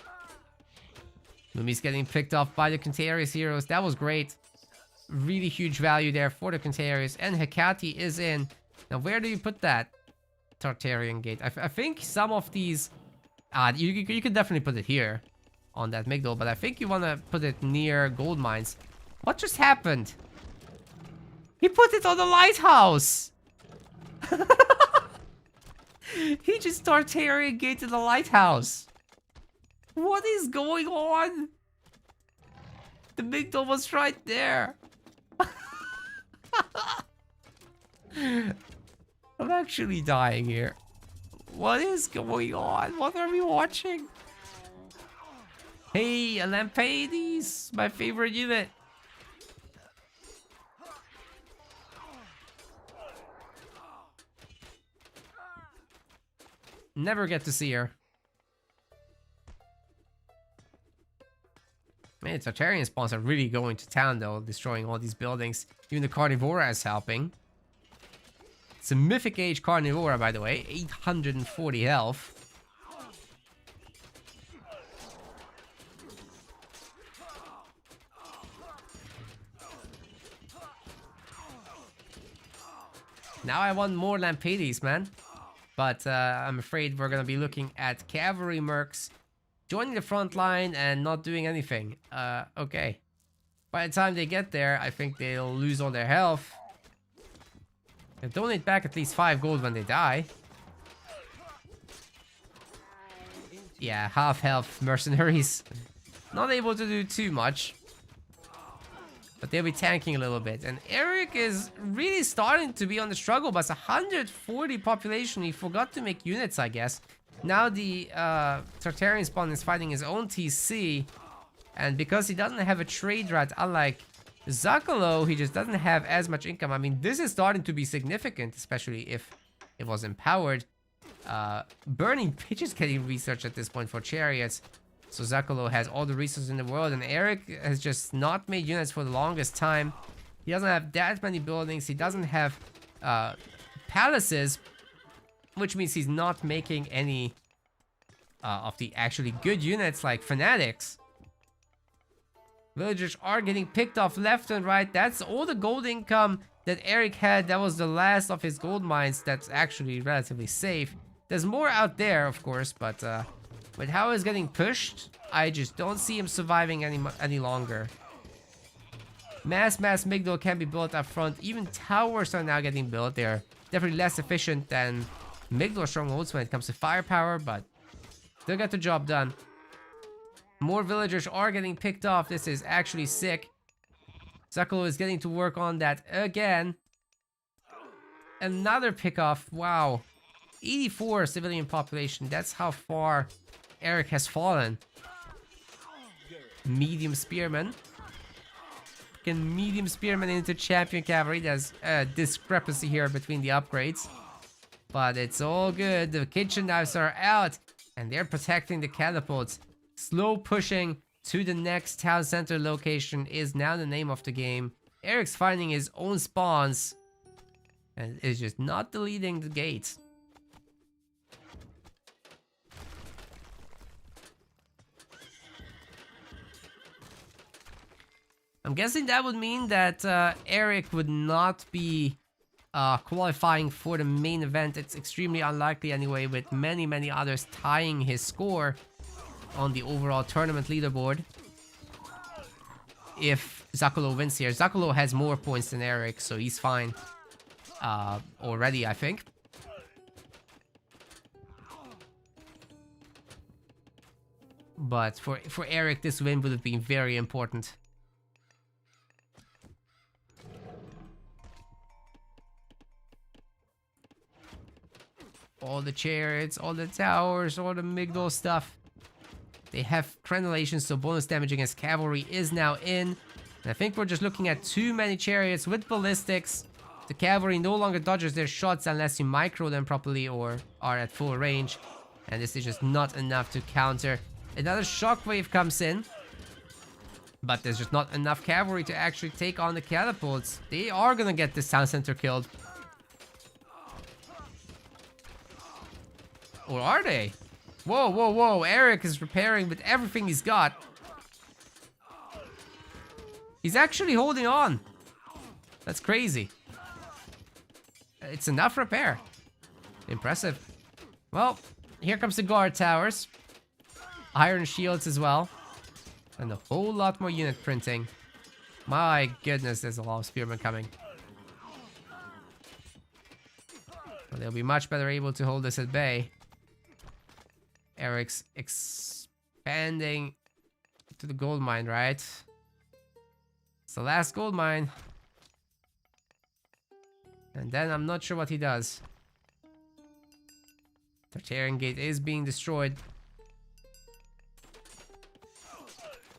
Lumi's getting picked off by the Contarius heroes. That was great. Really huge value there for the Contarius. And Hecate is in. Now, where do you put that Tartarian gate? I think some of these... you could definitely put it here on that Migdol, but I think you want to put it near gold mines. What just happened? He put it on the lighthouse! He just Tartarian gated the lighthouse. What is going on? The Migdol was right there. I'm actually dying here. What is going on? What are we watching? Hey, a Lampades, my favorite unit. Never get to see her. Man, the Tartarian spawns are really going to town though, destroying all these buildings. Even the Carnivora is helping. It's a Mythic Age Carnivora, by the way. 840 health. Now I want more Lampades, man. But I'm afraid we're gonna be looking at cavalry mercs joining the front line and not doing anything. Okay. By the time they get there, I think they'll lose all their health. They'll donate back at least 5 gold when they die. Yeah, half health mercenaries. Not able to do too much. But they'll be tanking a little bit. And Eric is really starting to be on the struggle bus. 140 population. He forgot to make units, I guess. Now the Tartarian spawn is fighting his own TC. And because he doesn't have a trade route, unlike Zakalo, he just doesn't have as much income. I mean, this is starting to be significant, especially if it was empowered. Burning Pitch is getting research at this point for chariots. So Zakalo has all the resources in the world, and Eric has just not made units for the longest time. He doesn't have that many buildings. He doesn't have palaces, which means he's not making any of the actually good units like Fanatics. Villagers are getting picked off left and right. That's all the gold income that Eric had. That was the last of his gold mines that's actually relatively safe. There's more out there, of course, but with how he's getting pushed, I just don't see him surviving any longer. Mass Migdol can be built up front. Even towers are now getting built. They're definitely less efficient than Migdol strongholds when it comes to firepower, but they'll get the job done. More villagers are getting picked off. This is actually sick. Zakalo is getting to work on that again. Another pickoff. Wow. 84 civilian population. That's how far Eric has fallen. Medium spearman. Can medium spearman into champion cavalry. There's a discrepancy here between the upgrades. But it's all good. The kitchen knives are out. And they're protecting the catapults. Slow pushing to the next town center location is now the name of the game. Eric's finding his own spawns. And is just not deleting the gates. I'm guessing that would mean that Eric would not be qualifying for the main event. It's extremely unlikely anyway, with many others tying his score on the overall tournament leaderboard. If Zakalo wins here. Zakalo has more points than Eric, so he's fine already, I think. But for Eric, this win would have been very important. All the chariots, all the towers, all the Migdol stuff. They have crenellation, so bonus damage against cavalry is now in. And I think we're just looking at too many chariots with ballistics. The cavalry no longer dodges their shots unless you micro them properly or are at full range. And this is just not enough to counter. Another shockwave comes in. But there's just not enough cavalry to actually take on the catapults. They are gonna get this town center killed. Or are they? Whoa, whoa, whoa. Eric is repairing with everything he's got. He's actually holding on. That's crazy. It's enough repair. Impressive. Well, here comes the guard towers. Iron shields as well. And a whole lot more unit printing. My goodness, there's a lot of spearmen coming. Well, they'll be much better able to hold this at bay. Eric's expanding to the gold mine, right? It's the last gold mine. And then I'm not sure what he does. Tartarian gate is being destroyed.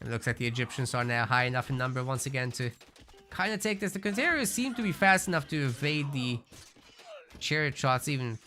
It looks like the Egyptians are now high enough in number once again to kind of take this. The Contarians seem to be fast enough to evade the chariot shots even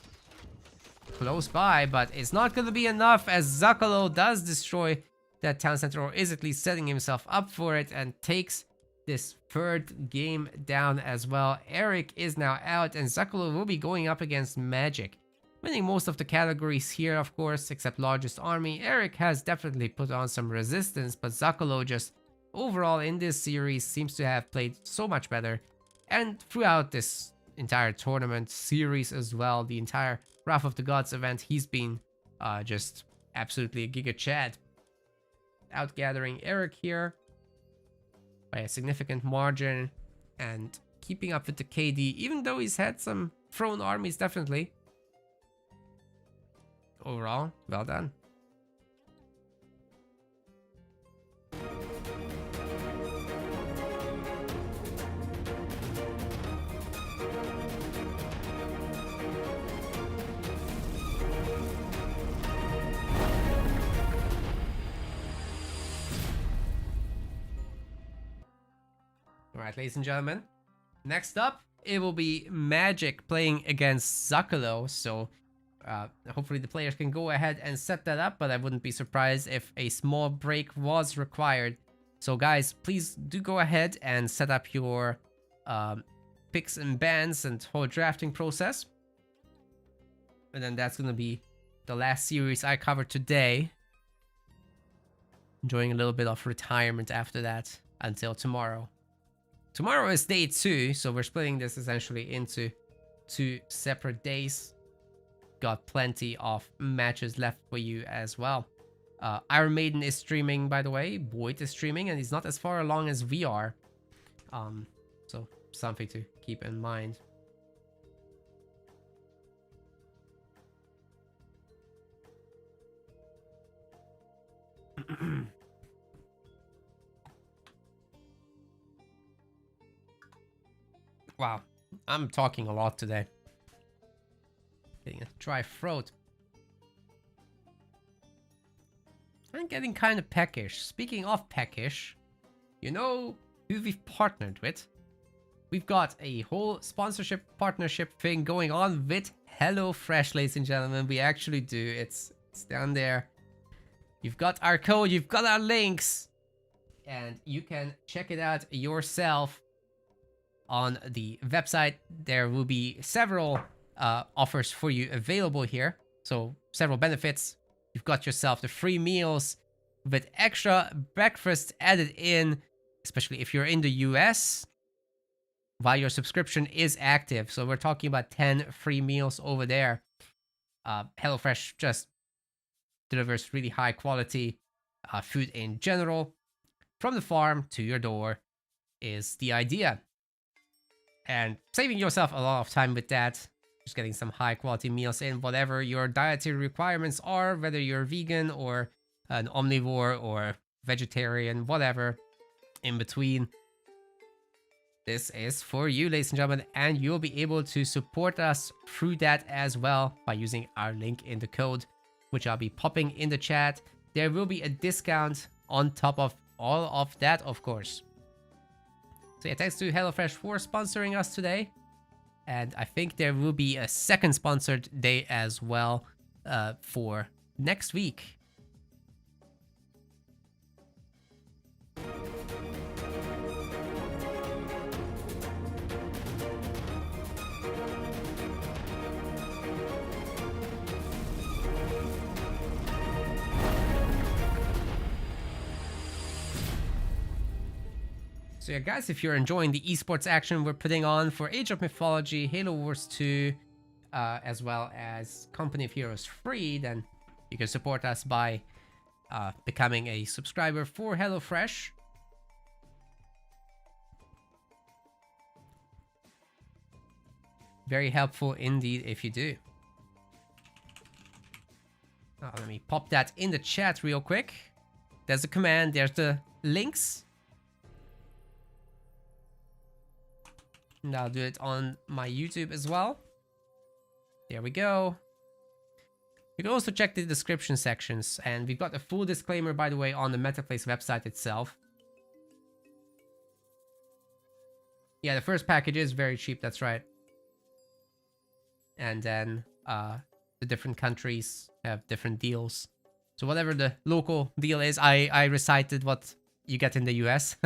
close by, but it's not going to be enough as Zakalo does destroy that town center, or is at least setting himself up for it, and takes this third game down as well. Eric is now out, and Zakalo will be going up against Magic. Winning most of the categories here, of course, except largest army. Eric has definitely put on some resistance, but Zakalo just overall in this series seems to have played so much better. And throughout this entire tournament series as well, the entire Wrath of the Gods event, he's been just absolutely a Giga Chad. Outgathering Eric here by a significant margin and keeping up with the KD, even though he's had some thrown armies, definitely. Overall, well done. Alright, ladies and gentlemen, next up, it will be Magic playing against Zakalo, so hopefully the players can go ahead and set that up, but I wouldn't be surprised if a small break was required. So guys, please do go ahead and set up your picks and bans and whole drafting process. And then that's going to be the last series I covered today. Enjoying a little bit of retirement after that until tomorrow. Tomorrow is day 2, so we're splitting this essentially into 2 separate days. Got plenty of matches left for you as well. Iron Maiden is streaming, by the way. Boyd is streaming, and he's not as far along as we are. So something to keep in mind. Wow, I'm talking a lot today. Getting a dry throat. I'm getting kind of peckish. Speaking of peckish, you know who we've partnered with? We've got a whole sponsorship partnership thing going on with HelloFresh, ladies and gentlemen. We actually do. It's down there. You've got our code, you've got our links, and you can check it out yourself on the website. There will be several offers for you available here, so several benefits. You've got yourself the free meals with extra breakfast added in, especially if you're in the US while your subscription is active. So we're talking about 10 free meals over there. HelloFresh just delivers really high quality food in general. From the farm to your door is the idea. And saving yourself a lot of time with that. Just getting some high quality meals in, whatever your dietary requirements are, whether you're vegan or an omnivore or vegetarian, whatever in between, this is for you, ladies and gentlemen, and you'll be able to support us through that as well by using our link in the code, which I'll be popping in the chat. There will be a discount on top of all of that, of course. So yeah, thanks to HelloFresh for sponsoring us today. And I think there will be a second sponsored day as well for next week. So yeah, guys, if you're enjoying the esports action we're putting on for Age of Mythology, Halo Wars 2, as well as Company of Heroes 3, then you can support us by becoming a subscriber for HelloFresh. Very helpful indeed if you do. Let me pop that in the chat real quick. There's the command, there's the links. And I'll do it on my YouTube as well. There we go. You can also check the description sections, and we've got a full disclaimer, by the way, on the MetaPlace website itself. Yeah, the first package is very cheap, that's right. And then the different countries have different deals. So whatever the local deal is, I recited what you get in the US,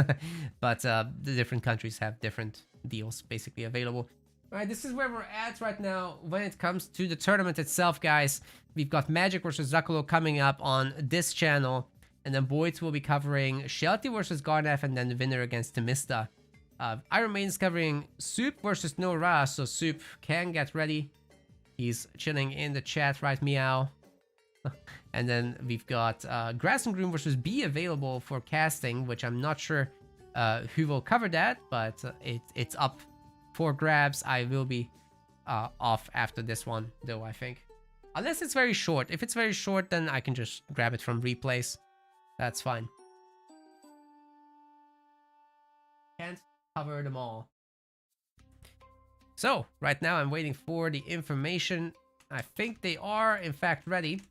but the different countries have different deals basically available. All right, this is where we're at right now when it comes to the tournament itself, guys. We've got Magic versus Zucolo coming up on this channel, and then Boyd will be covering Shelty versus Garneth, and then the winner against Temista. Iron Maiden's covering Soup versus No Ra, so Soup can get ready. He's chilling in the chat, right, meow. And then we've got Grass and Groom versus B available for casting, which I'm not sure who will cover that, but it's up for grabs. I will be off after this one, though, I think. Unless it's very short. If it's very short, then I can just grab it from replays. That's fine. Can't cover them all. So, right now I'm waiting for the information. I think they are, in fact, ready.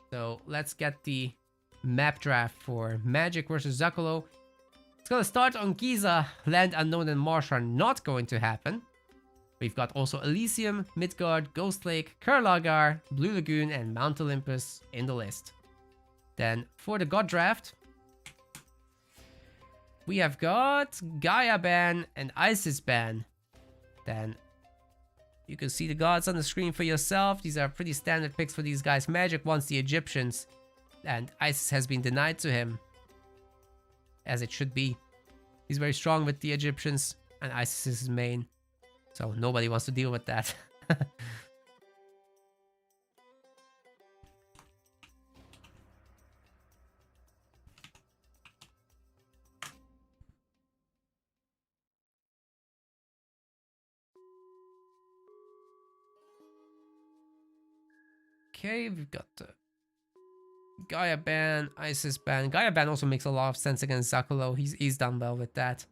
So, let's get the map draft for Magic versus Zucolo. It's gonna start on Giza. Land Unknown and Marsh are not going to happen. We've got also Elysium, Midgard, Ghost Lake, Kurlagar, Blue Lagoon, and Mount Olympus in the list. Then, for the God draft, we have got Gaia ban and Isis ban. Then you can see the gods on the screen for yourself. These are pretty standard picks for these guys. Magic wants the Egyptians, and Isis has been denied to him, as it should be. He's very strong with the Egyptians, and Isis is his main, so nobody wants to deal with that. Okay, we've got the Gaia ban, Isis ban. Gaia ban also makes a lot of sense against Zucolo. He's done well with that.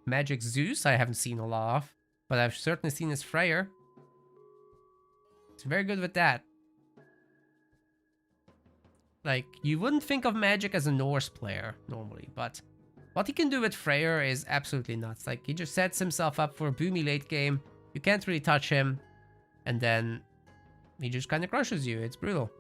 Magic Zeus, I haven't seen a lot of, but I've certainly seen his Freyr. It's very good with that. Like, you wouldn't think of Magic as a Norse player normally, but what he can do with Freyr is absolutely nuts. Like, he just sets himself up for a boomy late game. You can't really touch him. And then he just kind of crushes you. It's brutal.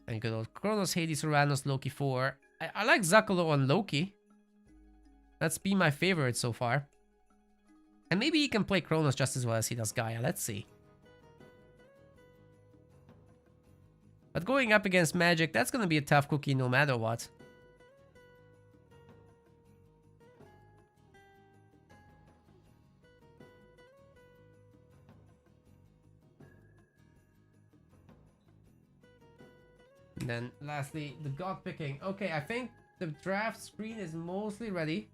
And good old Kronos, Hades, Uranus, Loki 4. I like Zucolo on Loki. That's been my favorite so far. And maybe he can play Kronos just as well as he does Gaia. Let's see. But going up against Magic, that's going to be a tough cookie no matter what. And then lastly, the god picking. Okay, I think the draft screen is mostly ready.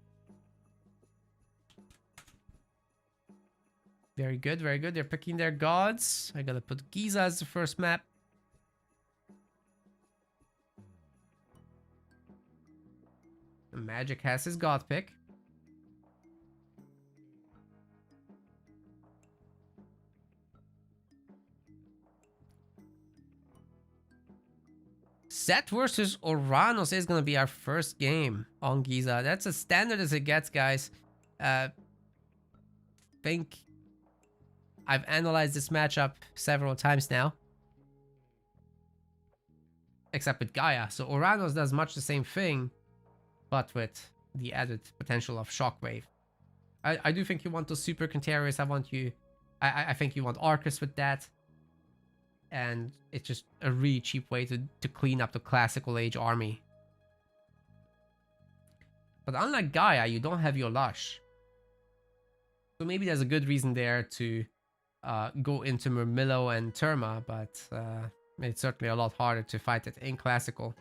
Very good, very good. They're picking their gods. I gotta put Giza as the first map. Magic has his god pick. Set versus Oranos is gonna be our first game on Giza. That's as standard as it gets, guys. Think I've analyzed this matchup several times now. Except with Gaia. So Oranos does much the same thing, but with the added potential of Shockwave. I do think you want those Super Contarius. I think you want Arcus with that. And it's just a really cheap way to clean up the classical age army. But unlike Gaia, you don't have your Lush. So maybe there's a good reason there to go into Murmillo and Terma, but it's certainly a lot harder to fight it in classical.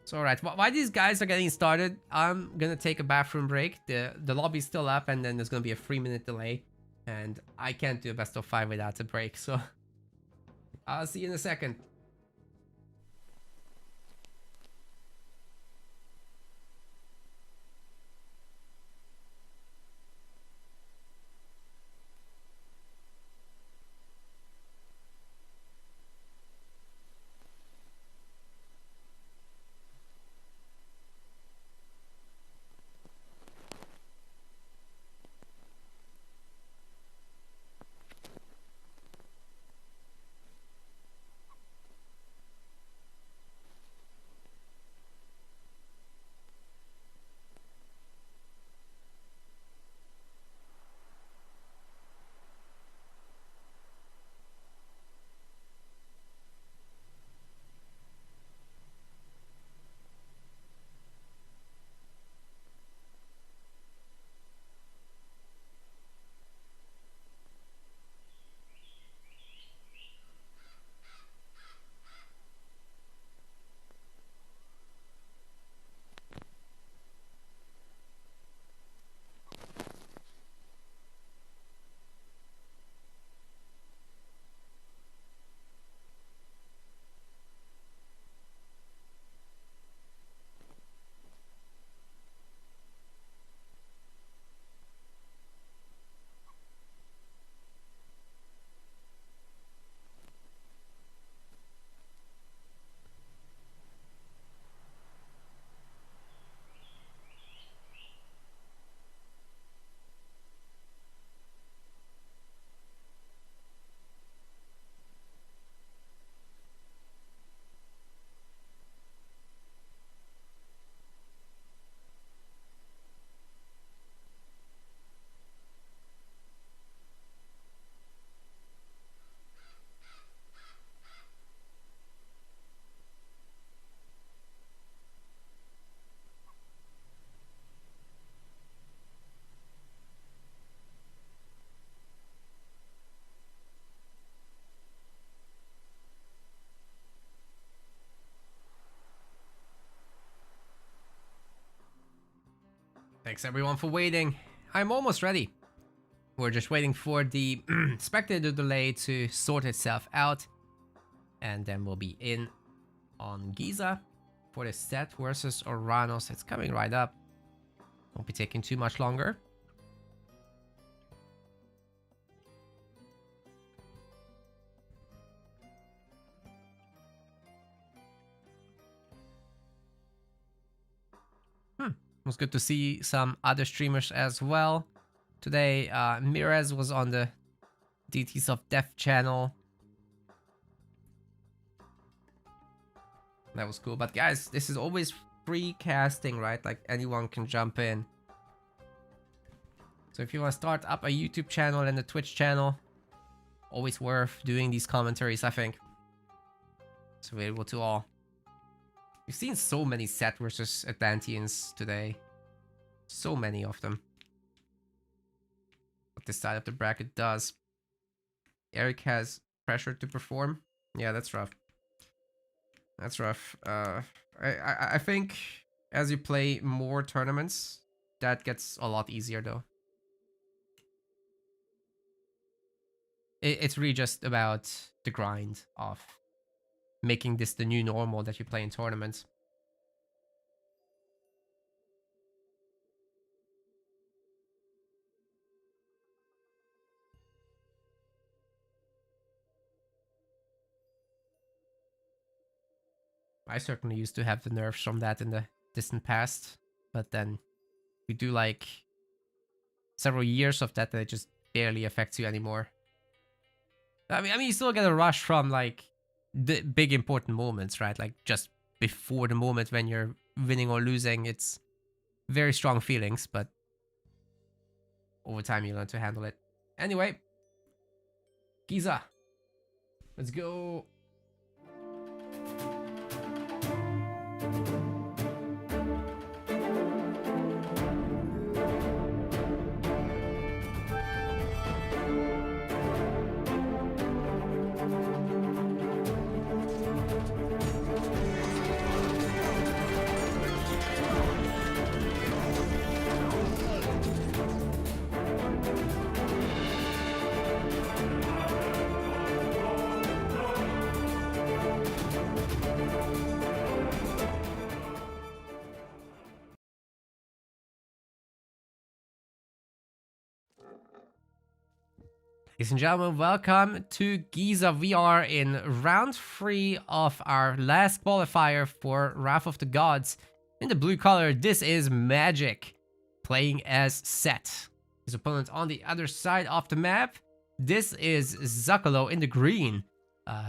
So alright, while these guys are getting started, I'm gonna take a bathroom break. The lobby's still up, and then there's gonna be a 3-minute delay. And I can't do a best of 5 without a break, so I'll see you in a second. Thanks everyone for waiting. I'm almost ready. We're just waiting for the spectator delay to sort itself out. And then we'll be in on Giza for the Set versus Oranos. It's coming right up. Won't be taking too much longer. It was good to see some other streamers as well. Today, Mirez was on the DTs of Death channel. That was cool. But guys, this is always free casting, right? Like anyone can jump in. So if you want to start up a YouTube channel and a Twitch channel, always worth doing these commentaries, I think. It's available to all. We've seen so many Set versus Atlanteans today. So many of them. what this side of the bracket does. Eric has pressure to perform. Yeah, that's rough. That's rough. I think as you play more tournaments, that gets a lot easier though. It's really just about the grind of making this the new normal that you play in tournaments. I certainly used to have the nerfs from that in the distant past, but then we do like several years of that it just barely affects you anymore. I mean, you still get a rush from like the big important moments, right? Like just before the moment when you're winning or losing, it's very strong feelings, but over time you learn to handle it. Anyway, Giza, let's go. Ladies and gentlemen, welcome to Giza. We are in round 3 of our last qualifier for Wrath of the Gods. In the blue color, this is Magic, playing as Set. His opponent on the other side of the map, this is Zuccolo in the green.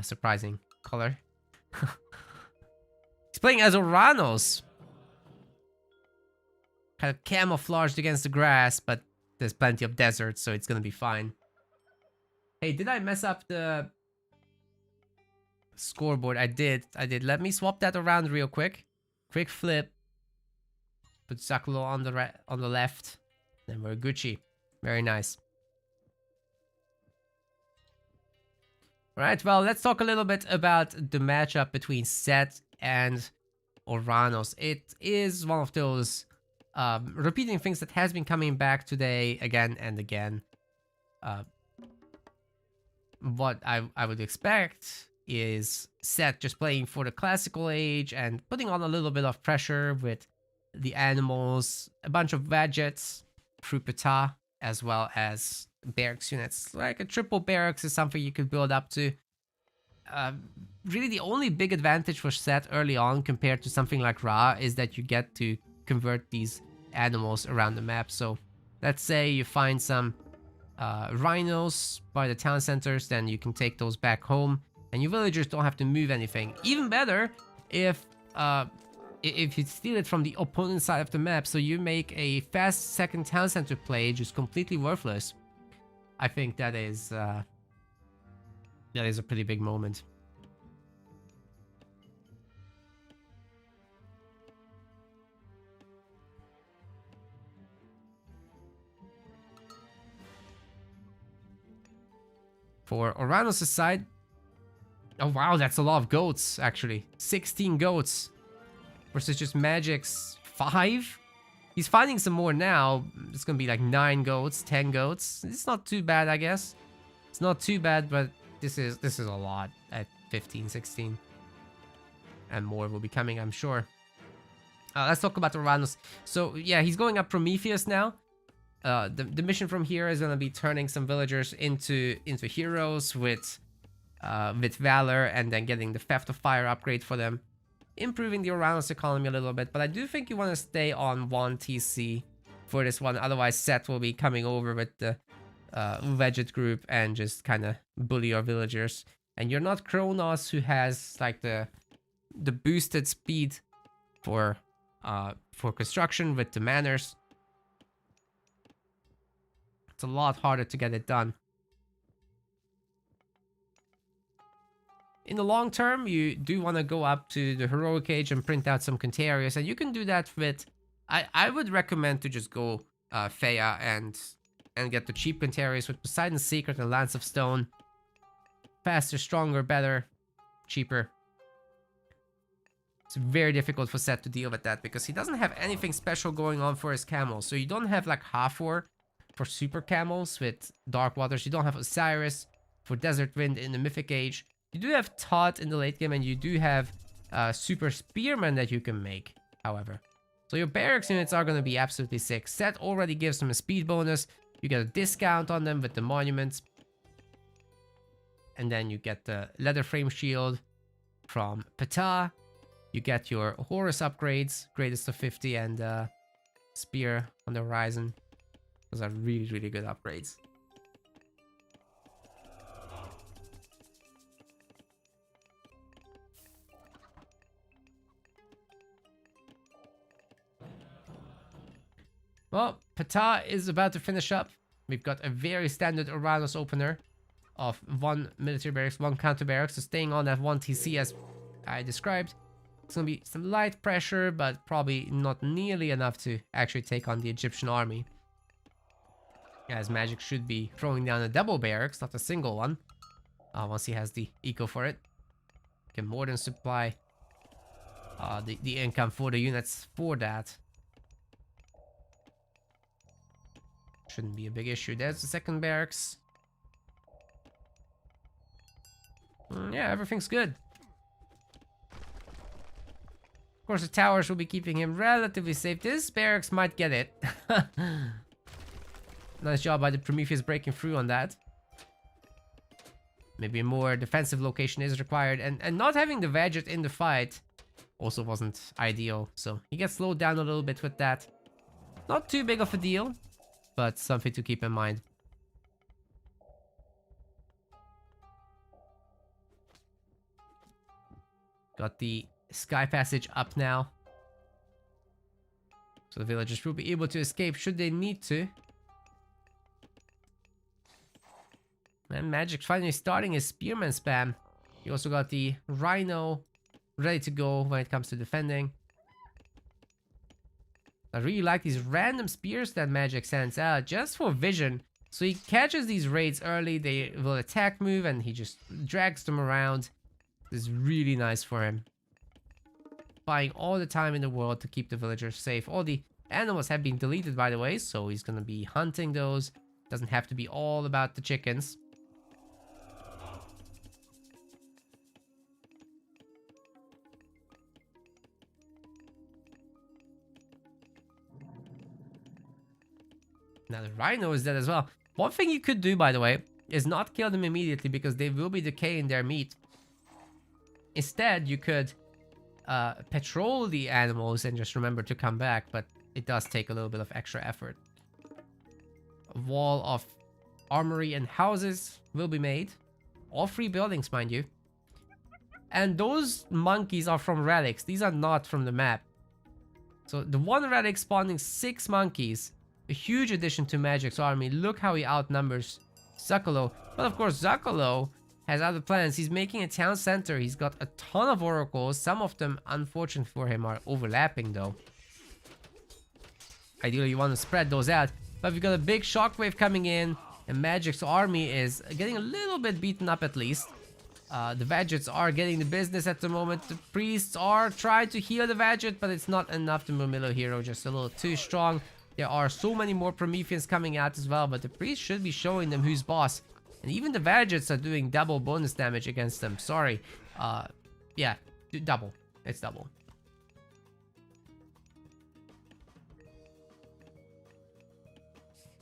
Surprising color. He's playing as Oranos. Kind of camouflaged against the grass, but there's plenty of desert, so it's gonna be fine. Hey, did I mess up the scoreboard? I did. Let me swap that around real quick. Quick flip. Put Zuccolo on the left. Then we're Gucci. Very nice. Alright, well, let's talk a little bit about the matchup between Set and Oranos. It is one of those repeating things that has been coming back today again and again. What I would expect is Set just playing for the classical age and putting on a little bit of pressure with the animals, a bunch of gadgets, through Ptah, as well as barracks units. Like a triple barracks is something you could build up to. Really the only big advantage for Set early on compared to something like Ra is that you get to convert these animals around the map. So let's say you find some rhinos by the town centers, then you can take those back home and your villagers don't have to move anything. Even better if you steal it from the opponent side of the map, so you make a fast second town center play just completely worthless. I think that is a pretty big moment. For Oranos' side, oh wow, that's a lot of goats, actually. 16 goats versus just Magic's 5. He's finding some more now. It's gonna be like 9 goats, 10 goats. It's not too bad, I guess. It's not too bad, but this is a lot at 15, 16. And more will be coming, I'm sure. Let's talk about Oranos. So yeah, he's going up Prometheus now. The mission from here is gonna be turning some villagers into heroes with valor, and then getting the Theft of Fire upgrade for them, improving the Oranos economy a little bit. But I do think you want to stay on 1 TC for this one, otherwise Set will be coming over with the Veget group and just kind of bully your villagers. And you're not Kronos, who has like the boosted speed for construction with the manors. It's a lot harder to get it done. In the long term, you do want to go up to the heroic age and print out some Contarius, and you can do that with... I would recommend to just go Thea and and get the cheap Quintarius with Poseidon's Secret and Lance of Stone. Faster, stronger, better, cheaper. It's very difficult for Seth to deal with that because he doesn't have anything special going on for his camels. So you don't have like Hathor for super camels with Dark Waters. You don't have Osiris for Desert Wind in the Mythic Age. You do have Todd in the late game, and you do have Super Spearman that you can make, however. So your barracks units are going to be absolutely sick. Seth already gives them a speed bonus. You get a discount on them with the monuments. And then you get the leather frame shield from Ptah. You get your Horus upgrades, greatest of 50, and spear on the horizon. Those are really, really good upgrades. Well, Ptah is about to finish up. We've got a very standard Uranus opener of 1 military barracks, 1 counter barracks, so staying on that 1 TC as I described. It's going to be some light pressure, but probably not nearly enough to actually take on the Egyptian army. As Magic should be throwing down a double barracks, not a single one. Once he has the eco for it. Can more than supply the income for the units for that. Shouldn't be a big issue. There's the second barracks. Yeah, everything's good. Of course, the towers will be keeping him relatively safe. This barracks might get it. Nice job by the Prometheus breaking through on that. Maybe a more defensive location is required. And not having the Vedget in the fight also wasn't ideal. So he gets slowed down a little bit with that. Not too big of a deal, but something to keep in mind. Got the Sky Passage up now. So the villagers will be able to escape should they need to. And Magic finally starting his Spearman spam. You also got the Rhino ready to go when it comes to defending. I really like these random spears that Magic sends out just for vision. So he catches these raids early, they will attack move, and he just drags them around. This is really nice for him. Buying all the time in the world to keep the villagers safe. All the animals have been deleted, by the way, so he's gonna be hunting those. Doesn't have to be all about the chickens. Now the Rhino is dead as well. One thing you could do, by the way, is not kill them immediately because they will be decaying their meat. Instead, you could patrol the animals and just remember to come back, but it does take a little bit of extra effort. A wall of armory and houses will be made. All 3 buildings, mind you. And those monkeys are from relics. These are not from the map. So the 1 relic spawning 6 monkeys. A huge addition to Magic's army. Look how he outnumbers Zuccolo. But of course, Zuccolo has other plans. He's making a town center. He's got a ton of oracles. Some of them, unfortunate for him, are overlapping though. Ideally, you want to spread those out. But we've got a big shockwave coming in. And Magic's army is getting a little bit beaten up at least. The Vedgets are getting the business at the moment. The priests are trying to heal the Vedget, but it's not enough. The Murmillo hero just a little too strong. There are so many more Prometheans coming out as well, but the priest should be showing them who's boss. And even the Vedgets are doing double bonus damage against them. Sorry. Yeah, double. It's double.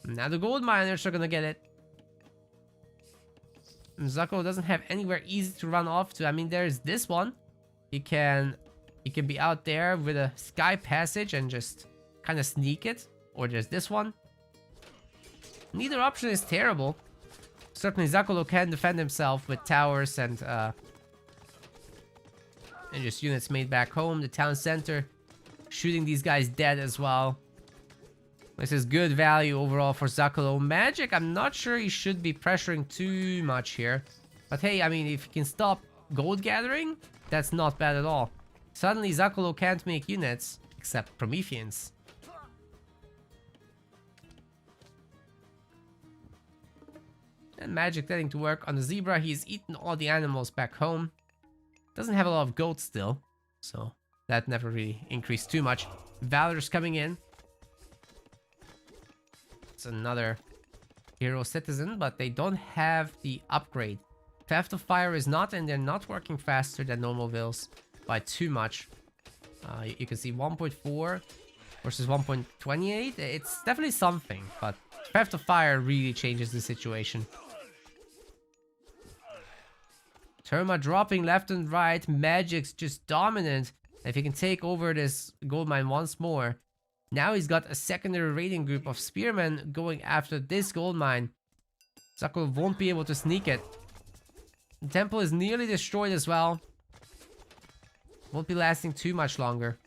Now the gold miners are gonna get it. Zuccolo doesn't have anywhere easy to run off to. I mean, there's this one. He can be out there with a Sky Passage and just kind of sneak it. Or there's this one. Neither option is terrible. Certainly Zuccolo can defend himself with towers and just units made back home. The town center shooting these guys dead as well. This is good value overall for Zuccolo. Magic, I'm not sure he should be pressuring too much here. But hey, I mean, if he can stop gold gathering, that's not bad at all. Suddenly Zuccolo can't make units, except Prometheans. And Magic getting to work on the zebra. He's eaten all the animals back home. Doesn't have a lot of goats still, so that never really increased too much. Valor's coming in. It's another hero citizen, but they don't have the upgrade. Theft of Fire is not, and they're not working faster than normal vills by too much. You can see 1.4 versus 1.28. It's definitely something, but Theft of Fire really changes the situation. Terma dropping left and right. Magic's just dominant. If he can take over this gold mine once more. Now he's got a secondary raiding group of spearmen going after this gold mine. Zakul won't be able to sneak it. The temple is nearly destroyed as well. Won't be lasting too much longer.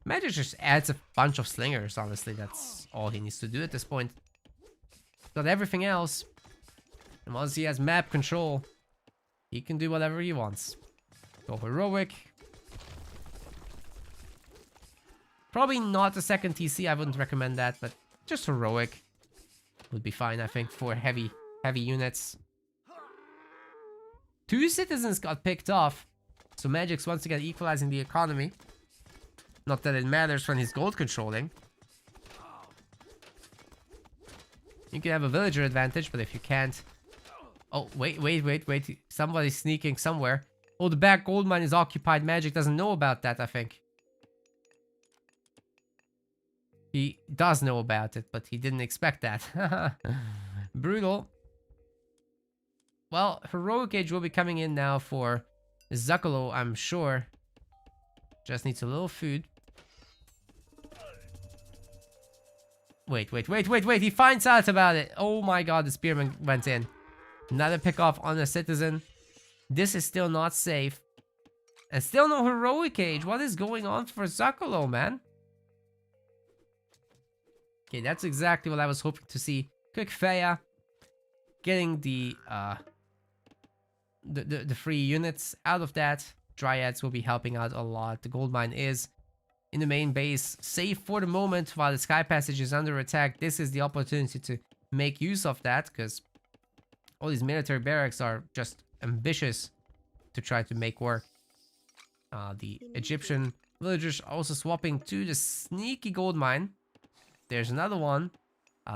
Magic just adds a bunch of slingers, honestly. That's all he needs to do at this point. Got everything else. And once he has map control, he can do whatever he wants. Go heroic. Probably not a second TC, I wouldn't recommend that, but just heroic would be fine, I think, for heavy units. 2 citizens got picked off, so Magic's once again equalizing the economy. Not that it matters when he's gold controlling. You can have a villager advantage, but if you can't... Oh, wait. Somebody's sneaking somewhere. Oh, the back gold mine is occupied. Magic doesn't know about that, I think. He does know about it, but he didn't expect that. Brutal. Well, Heroic Age will be coming in now for Zakalo, I'm sure. Just needs a little food. Wait. He finds out about it. Oh my god, the spearman went in. Another pick off on a citizen. This is still not safe. And still no Heroic Age. What is going on for Zakalo, man? Okay, that's exactly what I was hoping to see. Quick Feya getting the free units out of that. Dryads will be helping out a lot. The gold mine is in the main base, safe for the moment while the Sky Passage is under attack. This is the opportunity to make use of that, because all these military barracks are just ambitious to try to make work. The Egyptian villagers also swapping to the sneaky gold mine. There's another one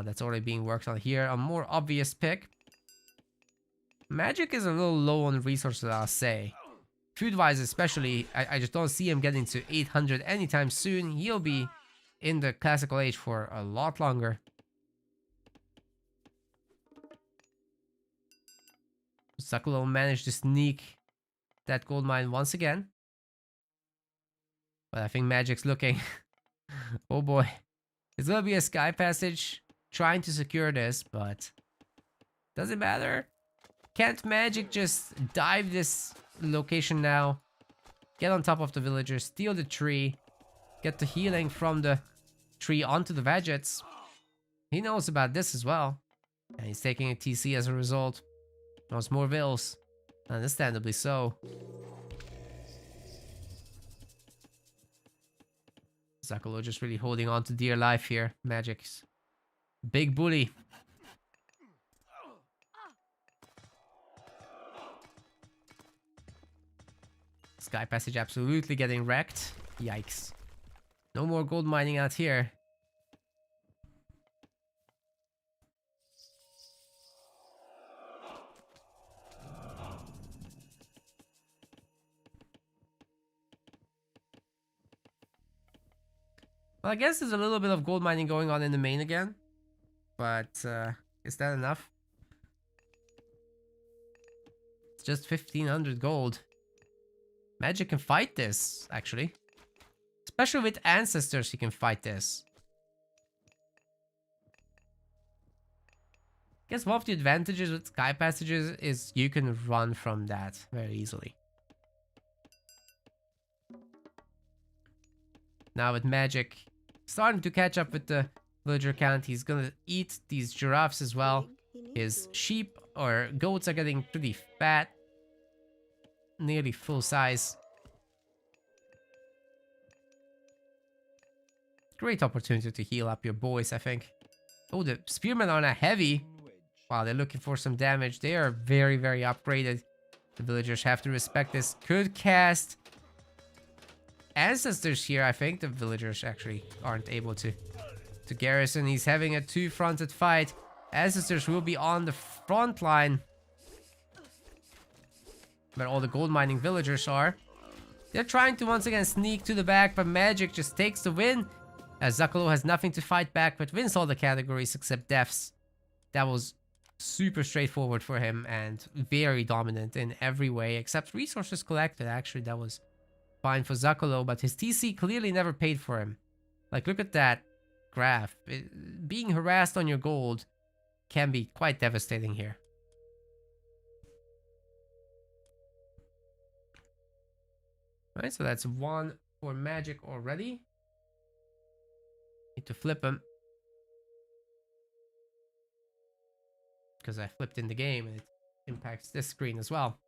that's already being worked on here. A more obvious pick. Magic is a little low on resources, I'll say. Food-wise especially, I just don't see him getting to 800 anytime soon. He'll be in the classical age for a lot longer. Zakalo managed to sneak that gold mine once again. But I think Magic's looking... Oh boy. It's gonna be a Sky Passage trying to secure this, but... Doesn't matter. Can't Magic just dive this location now? Get on top of the villagers, steal the tree, get the healing from the tree onto the Vegets. He knows about this as well. And he's taking a TC as a result. Wants more vills. Understandably so. Zakalo just really holding on to dear life here. Magic's big bully. Sky Passage absolutely getting wrecked. Yikes. No more gold mining out here. Well, I guess there's a little bit of gold mining going on in the main again. But, is that enough? It's just 1500 gold. Magic can fight this, actually. Especially with Ancestors, he can fight this. I guess one of the advantages with Sky Passages is you can run from that very easily. Now with Magic starting to catch up with the villager count, he's gonna eat these giraffes as well. His sheep or goats are getting pretty fat. Nearly full size. Great opportunity to heal up your boys, I think. Oh, the spearmen are now heavy. Wow, they're looking for some damage. They are very, very upgraded. The villagers have to respect this. Could cast Ancestors here. I think the villagers actually aren't able to garrison. He's having a two-fronted fight. Ancestors will be on the front line, but all the gold mining villagers are. They're trying to once again sneak to the back, but Magic just takes the win, as Zakalo has nothing to fight back, but wins all the categories except deaths. That was super straightforward for him and very dominant in every way, except resources collected. Actually, that was fine for Zakalo, but his TC clearly never paid for him. Like, look at that graph. Being harassed on your gold can be quite devastating here. Alright, so that's one for Magic already. Need to flip him, because I flipped in the game and it impacts this screen as well.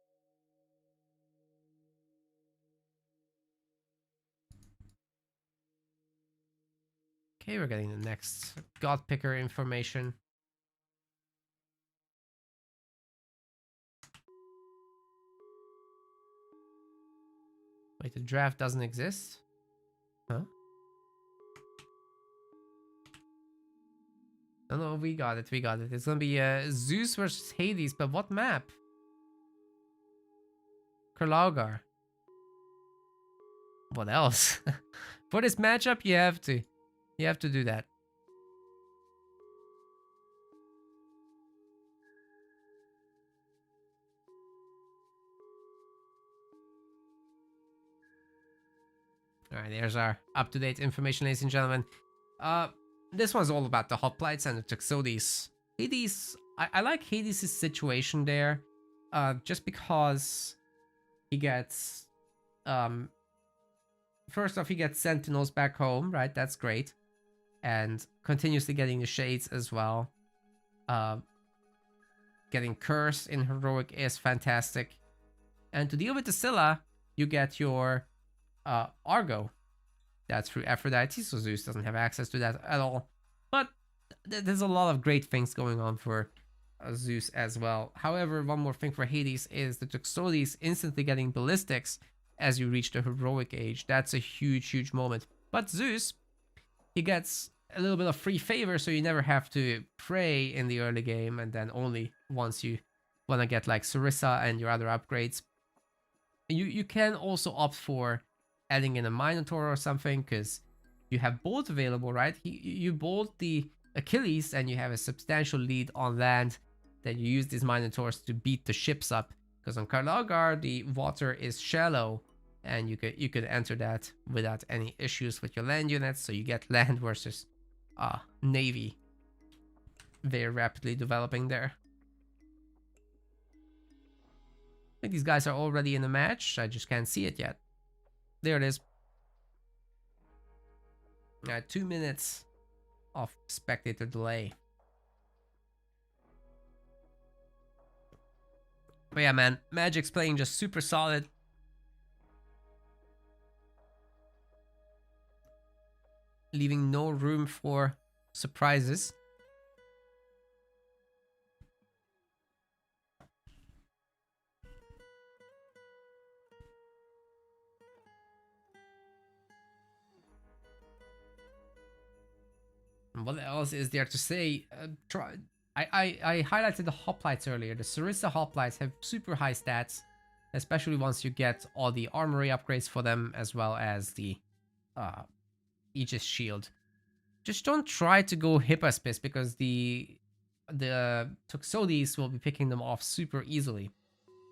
Okay, we're getting the next God Picker information. Wait, the draft doesn't exist? Huh? No, we got it, we got it. It's gonna be Zeus versus Hades, but what map? Kurlaugar. What else? For this matchup, you have to do that. Alright, there's our up-to-date information, ladies and gentlemen. This one's all about the hoplites and the Toxotes. Hades, I like Hades' situation there, just because he gets, first off, he gets Sentinels back home, right? That's great. And continuously getting the Shades as well. Getting Curse in Heroic is fantastic. And to deal with the Scylla, you get your Argo. That's through Aphrodite, so Zeus doesn't have access to that at all. But there's a lot of great things going on for Zeus as well. However, one more thing for Hades is the Toxotes instantly getting ballistics as you reach the heroic age. That's a huge, huge moment. But Zeus, he gets a little bit of free favor, so you never have to pray in the early game, and then only once you want to get like Sarissa and your other upgrades. You can also opt for adding in a Minotaur or something, because you have bolt available, right? You bolt the Achilles and you have a substantial lead on land. Then you use these Minotaurs to beat the ships up, because on Kurlaugar the water is shallow and you could enter that without any issues with your land units, so you get land versus navy very rapidly developing there. I think these guys are already in the match, I just can't see it yet. There it is. 2 minutes of spectator delay. But yeah, man, Magic's playing just super solid. Leaving no room for surprises. What else is there to say? I highlighted the hoplites earlier. The Sarissa hoplites have super high stats, especially once you get all the armory upgrades for them, as well as the Aegis shield. Just don't try to go Hippospis, because the Toxotes will be picking them off super easily.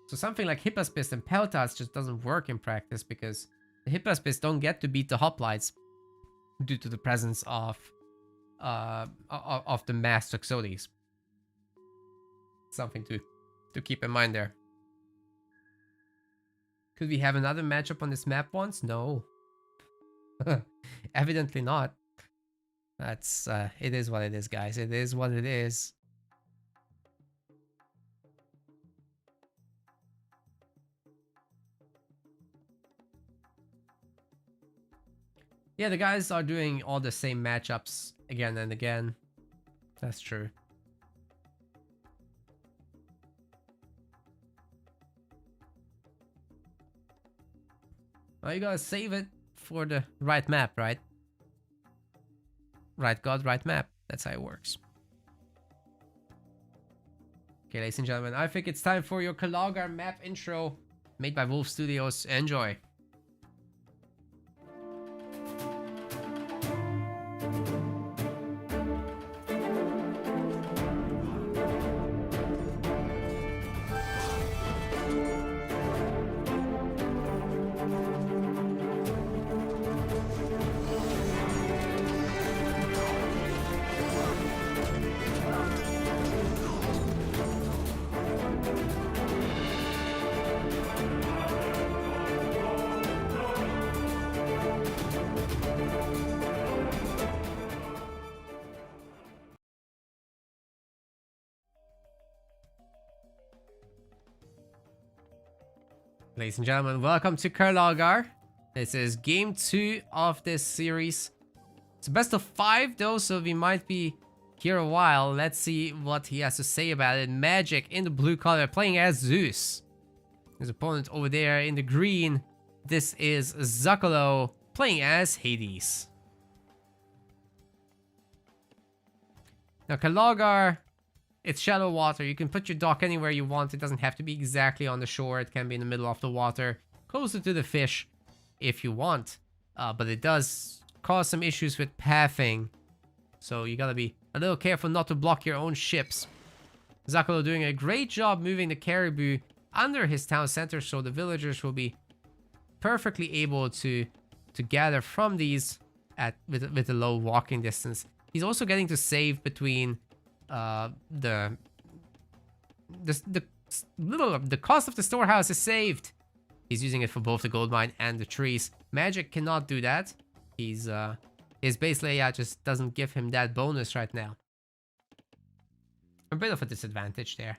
So something like Hippospis and Peltas just doesn't work in practice, because the Hippospis don't get to beat the hoplites due to the presence of the mass Toxotes. Something to keep in mind there. Could we have another matchup on this map once? No. Evidently not. That's it is what it is, guys. It is what it is. Yeah, the guys are doing all the same matchups again and again. That's true. Well, you gotta save it for the right map, right? Right god, right map. That's how it works. Okay, ladies and gentlemen, I think it's time for your Kalagar map intro made by Wolf Studios. Enjoy. Ladies and gentlemen, welcome to Kalagar. This is game 2 of this series. It's a best of 5 though, so we might be here a while. Let's see what he has to say about it. Magic in the blue color, playing as Zeus. His opponent over there in the green, this is Zakolo, playing as Hades. Now Kalagar, it's shallow water. You can put your dock anywhere you want. It doesn't have to be exactly on the shore. It can be in the middle of the water, closer to the fish if you want. But it does cause some issues with pathing. So you gotta be a little careful not to block your own ships. Zakolo doing a great job moving the caribou under his town center, so the villagers will be perfectly able to gather from these with a low walking distance. He's also getting to save between the cost of the storehouse is saved. He's using it for both the gold mine and the trees. Magic cannot do that. His base layout just doesn't give him that bonus right now. A bit of a disadvantage there.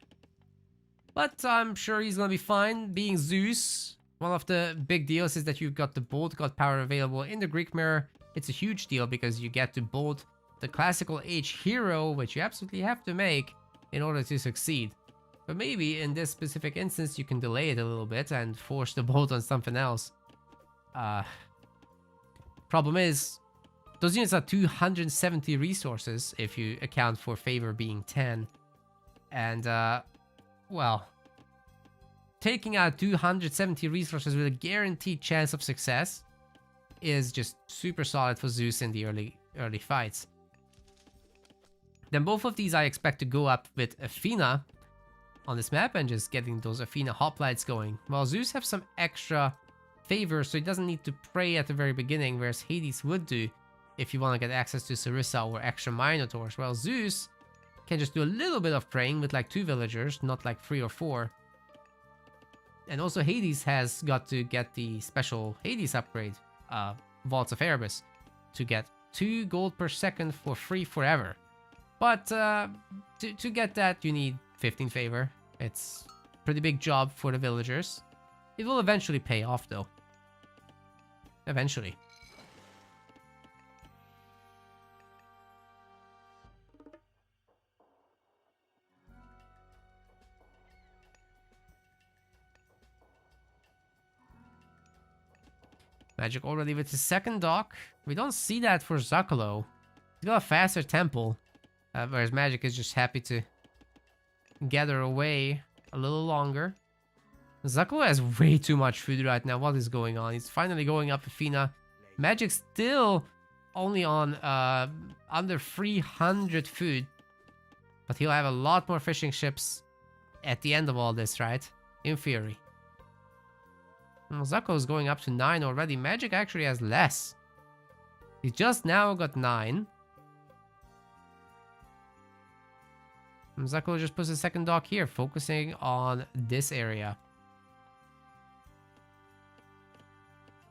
But I'm sure he's gonna be fine. Being Zeus, one of the big deals is that you've got the bolt god power available in the Greek mirror. It's a huge deal because you get to bolt the classical age hero, which you absolutely have to make in order to succeed. But maybe in this specific instance you can delay it a little bit and force the bolt on something else. Problem is, those units are 270 resources if you account for favor being 10. And well, taking out 270 resources with a guaranteed chance of success is just super solid for Zeus in the early fights. Then both of these I expect to go up with Athena on this map and just getting those Athena hoplites going. While Zeus have some extra favor, so he doesn't need to pray at the very beginning, whereas Hades would do if you want to get access to Sarissa or extra Minotaurs. Well, Zeus can just do a little bit of praying with like 2 villagers, not like 3 or 4. And also Hades has got to get the special Hades upgrade, Vaults of Erebus, to get 2 gold per second for free forever. But to get that, you need 15 favor. It's a pretty big job for the villagers. It will eventually pay off, though. Eventually. Magic already with his second dock. We don't see that for Zakolo. He's got a faster temple. Whereas Magic is just happy to gather away a little longer. Zakolo has way too much food right now. What is going on? He's finally going up Athena. Magic still only on under 300 food. But he'll have a lot more fishing ships at the end of all this, right? In theory. Zakolo's going up to 9 already. Magic actually has less. He just now got 9. Zakolo just puts a second dock here, focusing on this area.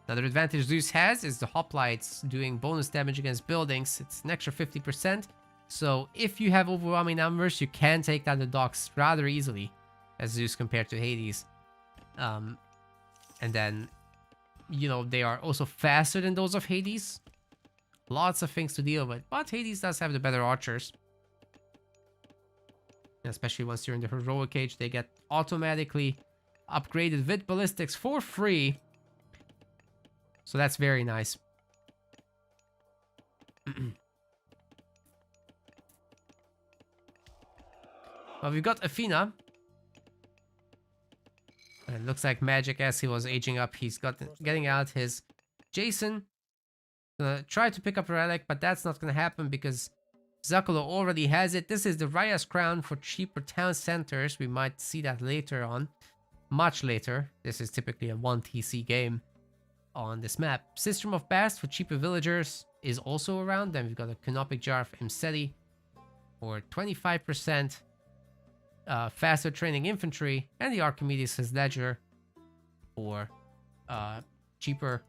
Another advantage Zeus has is the hoplites doing bonus damage against buildings. It's an extra 50%. So if you have overwhelming numbers, you can take down the docks rather easily as Zeus compared to Hades. And then, you know, they are also faster than those of Hades. Lots of things to deal with, but Hades does have the better archers. Especially once you're in the heroic age, they get automatically upgraded with ballistics for free. So that's very nice. Well, we've got Athena. And it looks like Magic, as he was aging up, he's getting out his Jason. Gonna try to pick up a relic, but that's not gonna happen because Zuccolo already has it. This is the Raya's Crown for cheaper town centers. We might see that later on. Much later. This is typically a 1 TC game on this map. System of Bast for cheaper villagers is also around. Then we've got a Canopic Jar of Imseti for 25% faster training infantry, and the Archimedes' Ledger for cheaper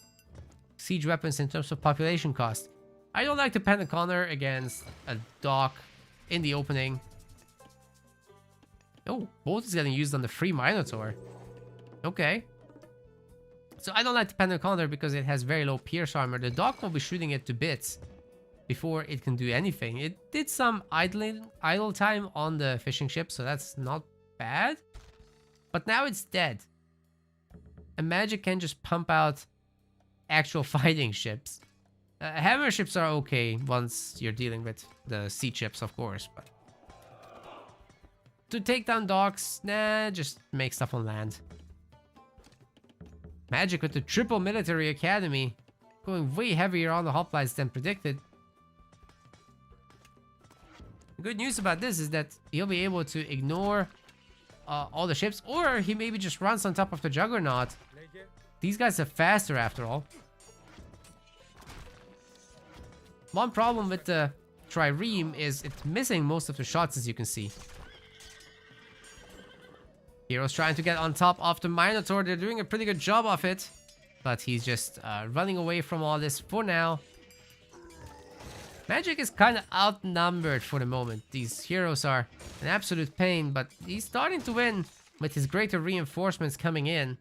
siege weapons in terms of population cost. I don't like to Pentaconner against a dock in the opening. Oh, both is getting used on the free Minotaur. Okay. So I don't like the Pentaconner because it has very low pierce armor. The dock will be shooting it to bits before it can do anything. It did some idle time on the fishing ship, so that's not bad. But now it's dead. And Magic can just pump out actual fighting ships. Hammer ships are okay once you're dealing with the sea ships, of course, but to take down docks, nah, just make stuff on land. Magic with the triple military academy, going way heavier on the hoplites than predicted. The good news about this is that he'll be able to ignore all the ships, or he maybe just runs on top of the Juggernaut. These guys are faster after all. One problem with the Trireme is it's missing most of the shots, as you can see. Hero's trying to get on top of the Minotaur. They're doing a pretty good job of it, but he's just running away from all this for now. Magic is kind of outnumbered for the moment. These heroes are an absolute pain, but he's starting to win with his greater reinforcements coming in.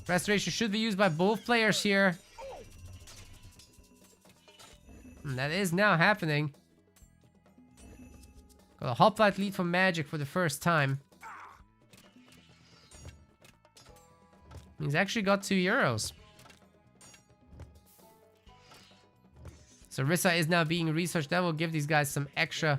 Restoration should be used by both players here. And that is now happening. Got a hoplite lead for Magic for the first time. He's actually got 2 euros. Sarissa is now being researched. That will give these guys some extra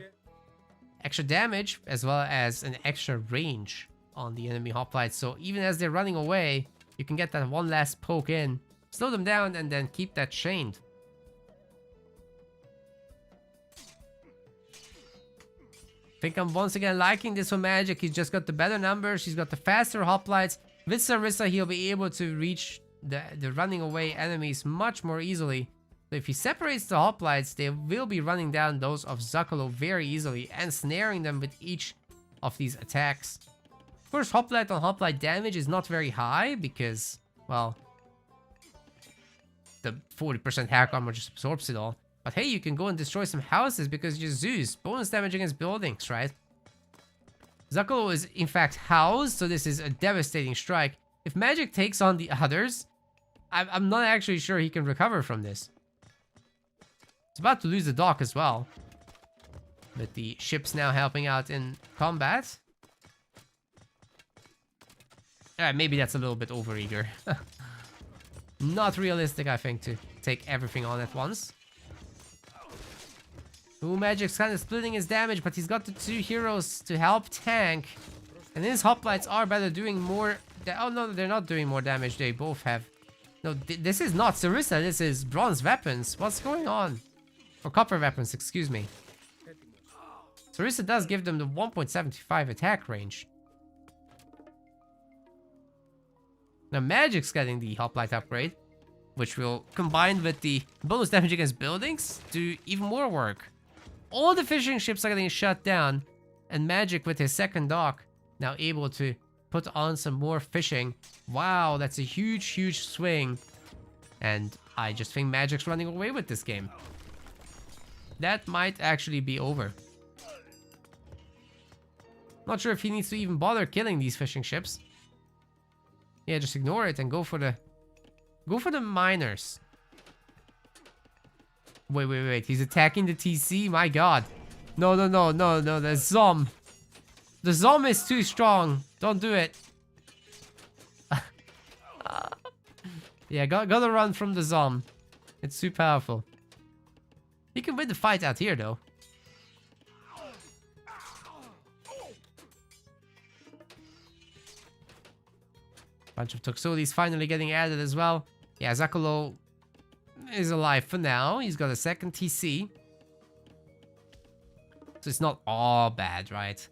damage, as well as an extra range on the enemy hoplites. So even as they're running away, you can get that one last poke in, slow them down, and then keep that chained. I think I'm once again liking this for Magic. He's just got the better numbers. He's got the faster hoplites. With Sarissa, he'll be able to reach the running away enemies much more easily. So if he separates the hoplites, they will be running down those of Zuccolo very easily and snaring them with each of these attacks. Of course, hoplite on hoplite damage is not very high because, well, the 40% hack armor just absorbs it all. But hey, you can go and destroy some houses because you're Zeus. Bonus damage against buildings, right? Zuccolo is in fact housed, so this is a devastating strike. If Magic takes on the others, I'm not actually sure he can recover from this. It's about to lose the dock as well. With the ships now helping out in combat. Maybe that's a little bit overeager. Not realistic, I think, to take everything on at once. Ooh, Magic's kind of splitting his damage, but he's got the 2 heroes to help tank. And his hoplites are better doing more... Oh no, they're not doing more damage. They both have... No, this is not Sarissa. This is bronze weapons. What's going on? Or copper weapons, excuse me. Sarissa does give them the 1.75 attack range. Now Magic's getting the hoplite upgrade, which will combine with the bonus damage against buildings do even more work. All the fishing ships are getting shut down, and Magic with his second dock now able to put on some more fishing. Wow, that's a huge swing. And I just think Magic's running away with this game. That might actually be over. Not sure if he needs to even bother killing these fishing ships. Yeah, just ignore it and go for the miners. Wait. He's attacking the TC? My god. No. The Zom. The Zom is too strong. Don't do it. Yeah, gotta run from the Zom. It's too powerful. He can win the fight out here, though. Bunch of Toxotes finally getting added as well. Yeah, Zakolo is alive for now. He's got a second TC. So it's not all bad, right?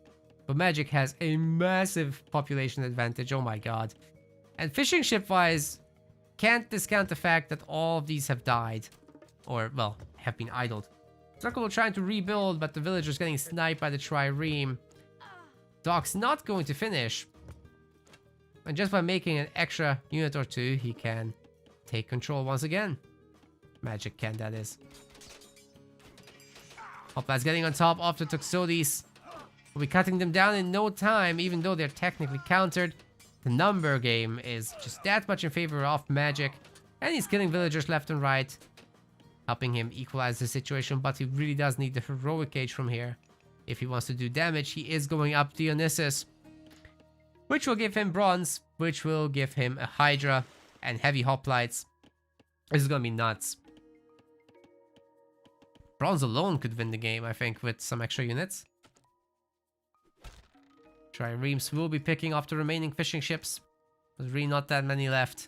But Magic has a massive population advantage. Oh my god. And fishing ship-wise, can't discount the fact that all of these have died. Or, well, have been idled. Zakolo trying to rebuild, but the villager's getting sniped by the Trireme. Doc's not going to finish. And just by making an extra unit or two, he can take control once again. Magic can, that is. Hoplites getting on top of the Toxotes. We'll be cutting them down in no time, even though they're technically countered. The number game is just that much in favor of Magic. And he's killing villagers left and right, helping him equalize the situation. But he really does need the heroic age from here. If he wants to do damage, he is going up Dionysus, which will give him bronze, which will give him a Hydra and heavy hoplites. This is gonna be nuts. Bronze alone could win the game, I think, with some extra units. Triremes will be picking off the remaining fishing ships. There's really not that many left.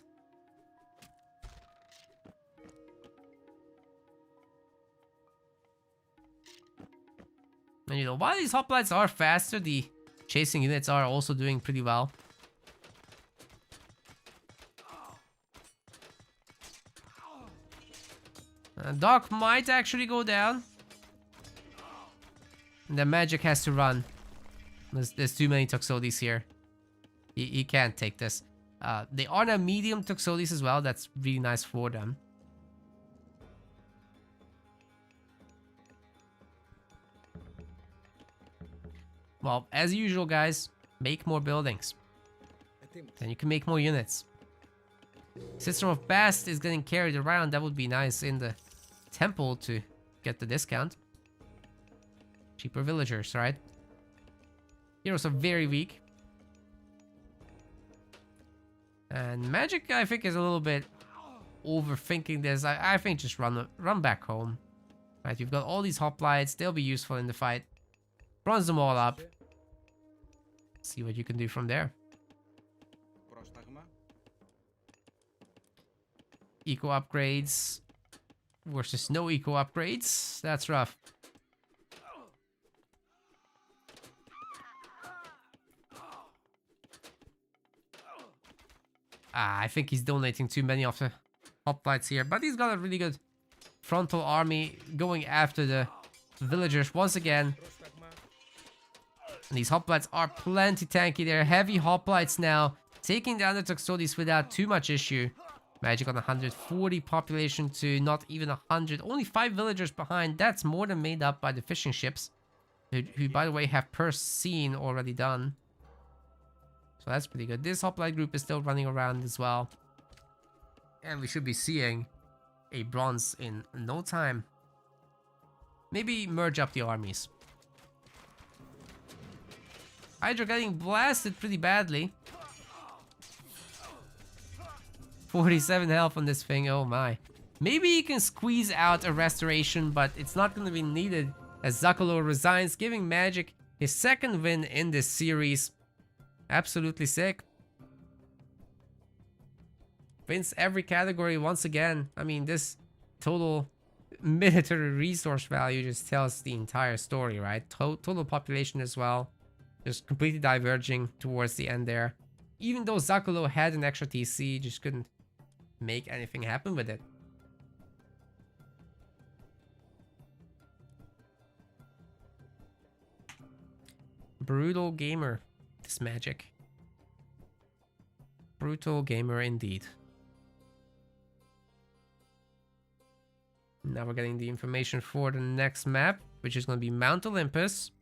And you know, while these hoplites are faster, the chasing units are also doing pretty well. Doc might actually go down. And then Magic has to run. There's too many Toxotes here. He can't take this. They are now medium Toxotes as well. That's really nice for them. Well, as usual, guys, make more buildings. Then you can make more units. System of Bast is getting carried around. That would be nice in the temple to get the discount. Cheaper villagers, right? Heroes are very weak. And Magic, I think, is a little bit overthinking this. I think just run back home. Right, you've got all these hoplites. They'll be useful in the fight. Bronze them all up. See what you can do from there. Eco upgrades versus no eco upgrades. That's rough. I think he's donating too many of the hoplites here, but he's got a really good frontal army going after the villagers once again. And these hoplites are plenty tanky. They're heavy hoplites now, taking down the Toxotes without too much issue. Magic on 140 population to not even 100. Only 5 villagers behind. That's more than made up by the fishing ships, who by the way have per scene already done. So that's pretty good. This hoplite group is still running around as well. And we should be seeing a bronze in no time. Maybe merge up the armies. Hydra getting blasted pretty badly. 47 health on this thing, oh my. Maybe he can squeeze out a restoration, but it's not going to be needed as Zakolo resigns, giving Magic his second win in this series. Absolutely sick. Wins every category once again. I mean, this total military resource value just tells the entire story, right? Total population as well. Just completely diverging towards the end there. Even though Zakolo had an extra TC, just couldn't make anything happen with it. Brutal gamer, this Magic. Brutal gamer indeed. Now we're getting the information for the next map, which is going to be Mount Olympus.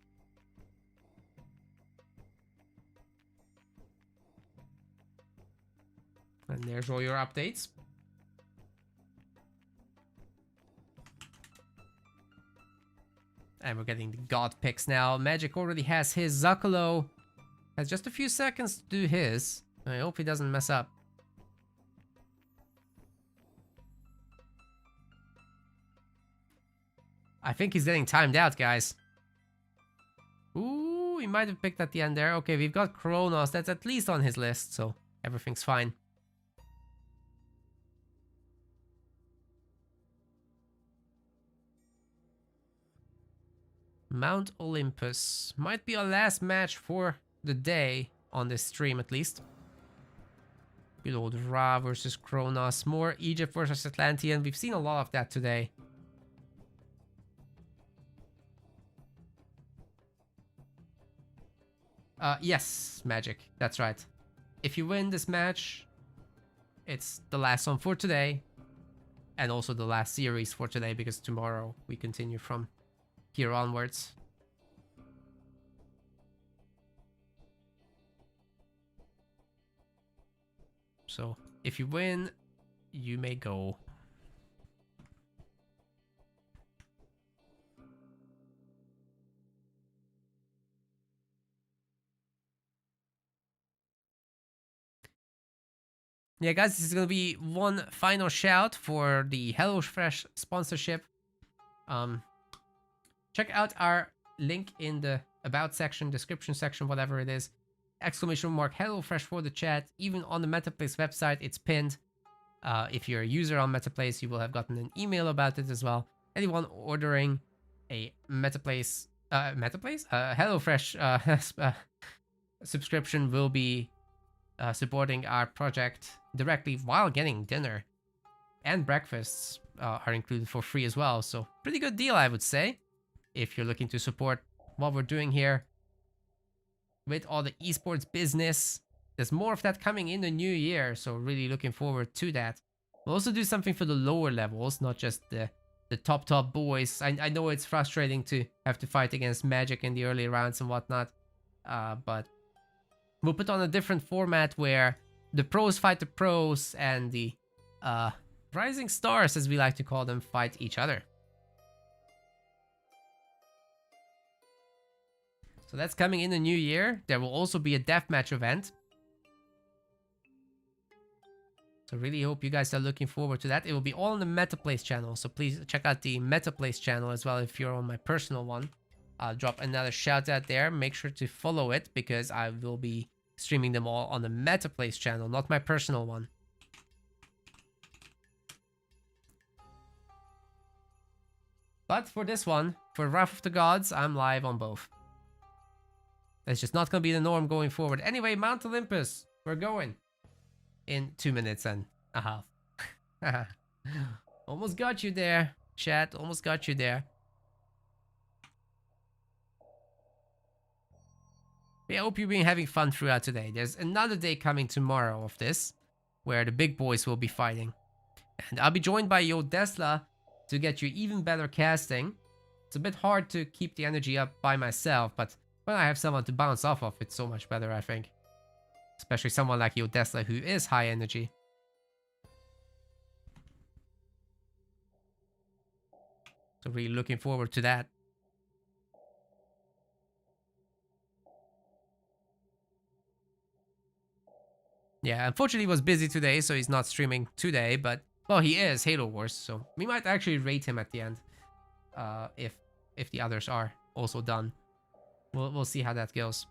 And there's all your updates. And we're getting the god picks now. Magic already has his. Zakolo has just a few seconds to do his. I hope he doesn't mess up. I think he's getting timed out, guys. Ooh, he might have picked at the end there. Okay, we've got Kronos. That's at least on his list, so everything's fine. Mount Olympus. Might be our last match for the day on this stream, at least. Below the Ra versus Kronos. More Egypt versus Atlantean. We've seen a lot of that today. Yes, Magic. That's right. If you win this match, it's the last one for today. And also the last series for today, because tomorrow we continue from here onwards. So, if you win, you may go. Yeah, guys, this is gonna be one final shout for the HelloFresh sponsorship. Check out our link in the about section, description section, whatever it is. Exclamation mark HelloFresh for the chat. Even on the MetaPlace website, it's pinned. If you're a user on MetaPlace, you will have gotten an email about it as well. Anyone ordering a HelloFresh subscription will be supporting our project directly while getting dinner, and breakfasts are included for free as well. So pretty good deal, I would say, if you're looking to support what we're doing here with all the esports business. There's more of that coming in the new year, so really looking forward to that. We'll also do something for the lower levels, not just the top boys. I know it's frustrating to have to fight against Magic in the early rounds and whatnot, but we'll put on a different format where the pros fight the pros and the rising stars, as we like to call them, fight each other. So that's coming in the new year. There will also be a deathmatch event. So really hope you guys are looking forward to that. It will be all on the MetaPlace channel. So please check out the MetaPlace channel as well if you're on my personal one. I'll drop another shout out there. Make sure to follow it because I will be streaming them all on the MetaPlace channel, not my personal one. But for this one, for Wrath of the Gods, I'm live on both. That's just not going to be the norm going forward. Anyway, Mount Olympus, we're going in 2 minutes and a half. Almost got you there, chat. Almost got you there. I hope you've been having fun throughout today. There's another day coming tomorrow of this, where the big boys will be fighting. And I'll be joined by Yo Desla to get you even better casting. It's a bit hard to keep the energy up by myself, but when I have someone to bounce off of, it's so much better, I think. Especially someone like Yo Desla, who is high energy. So really looking forward to that. Yeah, unfortunately he was busy today, so he's not streaming today, but well, he is Halo Wars, so we might actually rate him at the end, if the others are also done. We'll see how that goes.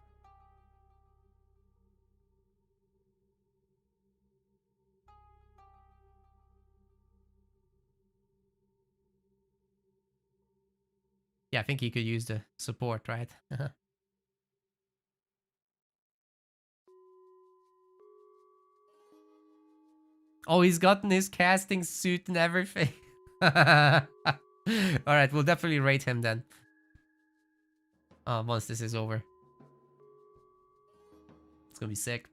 Yeah, I think he could use the support, right? Oh, he's gotten his casting suit and everything. Alright, we'll definitely rate him then. Once this is over. It's gonna be sick.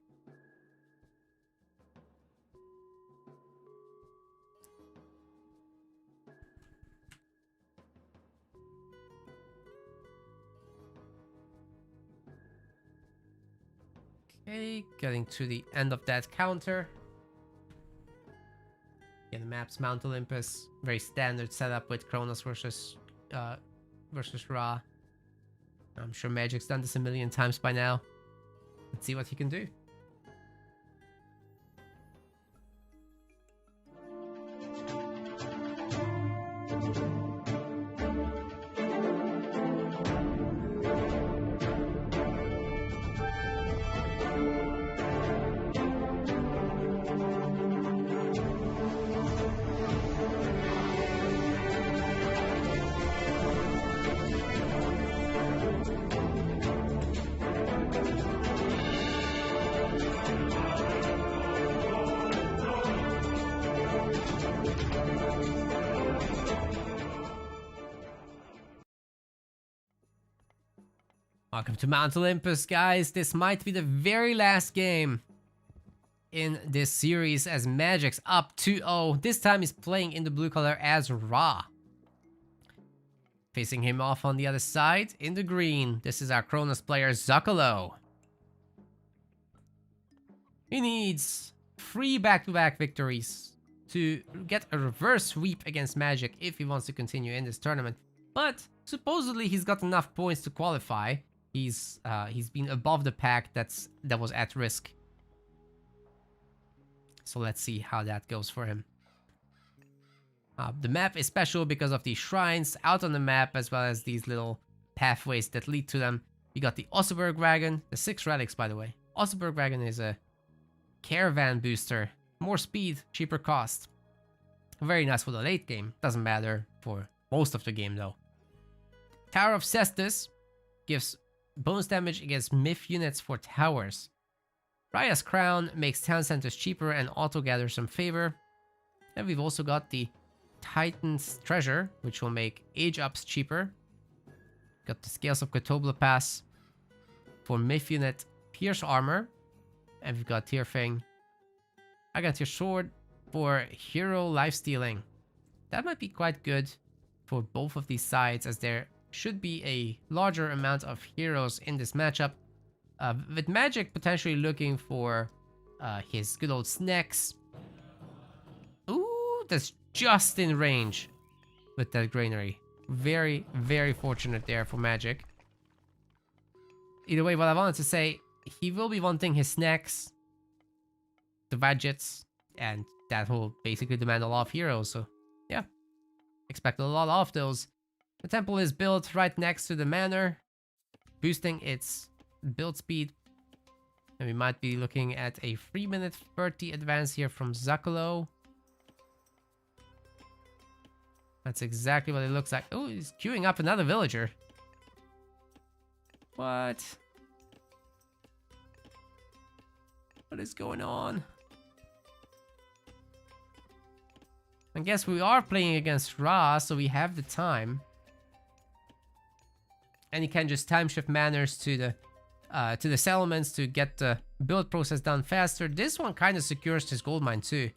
Okay, getting to the end of that counter. Yeah, the map's Mount Olympus. Very standard setup with Kronos versus Ra. I'm sure Magic's done this a million times by now. Let's see what he can do. Welcome to Mount Olympus, guys. This might be the very last game in this series as Magic's up 2-0. This time he's playing in the blue color as Ra. Facing him off on the other side in the green, this is our Kronos player Zuccolo. He needs 3 back-to-back victories to get a reverse sweep against Magic if he wants to continue in this tournament. But supposedly he's got enough points to qualify. He's been above the pack that was at risk. So let's see how that goes for him. The map is special because of these shrines out on the map, as well as these little pathways that lead to them. You got the Osseberg Wagon, the 6 relics by the way. Osseberg Wagon is a caravan booster. More speed, cheaper cost. Very nice for the late game. Doesn't matter for most of the game though. Tower of Cestus gives bonus damage against myth units for towers. Raya's Crown makes town centers cheaper and auto gathers some favor. And we've also got the Titan's Treasure, which will make age ups cheaper. Got the Scales of Kotobla Pass for myth unit Pierce Armor. And we've got Tearfang. I got your sword for hero lifestealing. That might be quite good for both of these sides, as there should be a larger amount of heroes in this matchup. With Magic potentially looking for his good old snacks. Ooh, that's just in range with that granary. Very, very fortunate there for Magic. Either way, what I wanted to say, he will be wanting his snacks, the budgets, and that will basically demand a lot of heroes. So yeah, expect a lot of those. The temple is built right next to the manor, boosting its build speed. And we might be looking at a 3-minute 30 advance here from Zuccolo. That's exactly what it looks like. Oh, he's queuing up another villager. What? What is going on? I guess we are playing against Ra, so we have the time. And you can just time shift manors to the settlements to get the build process done faster. This one kind of secures his gold mine too.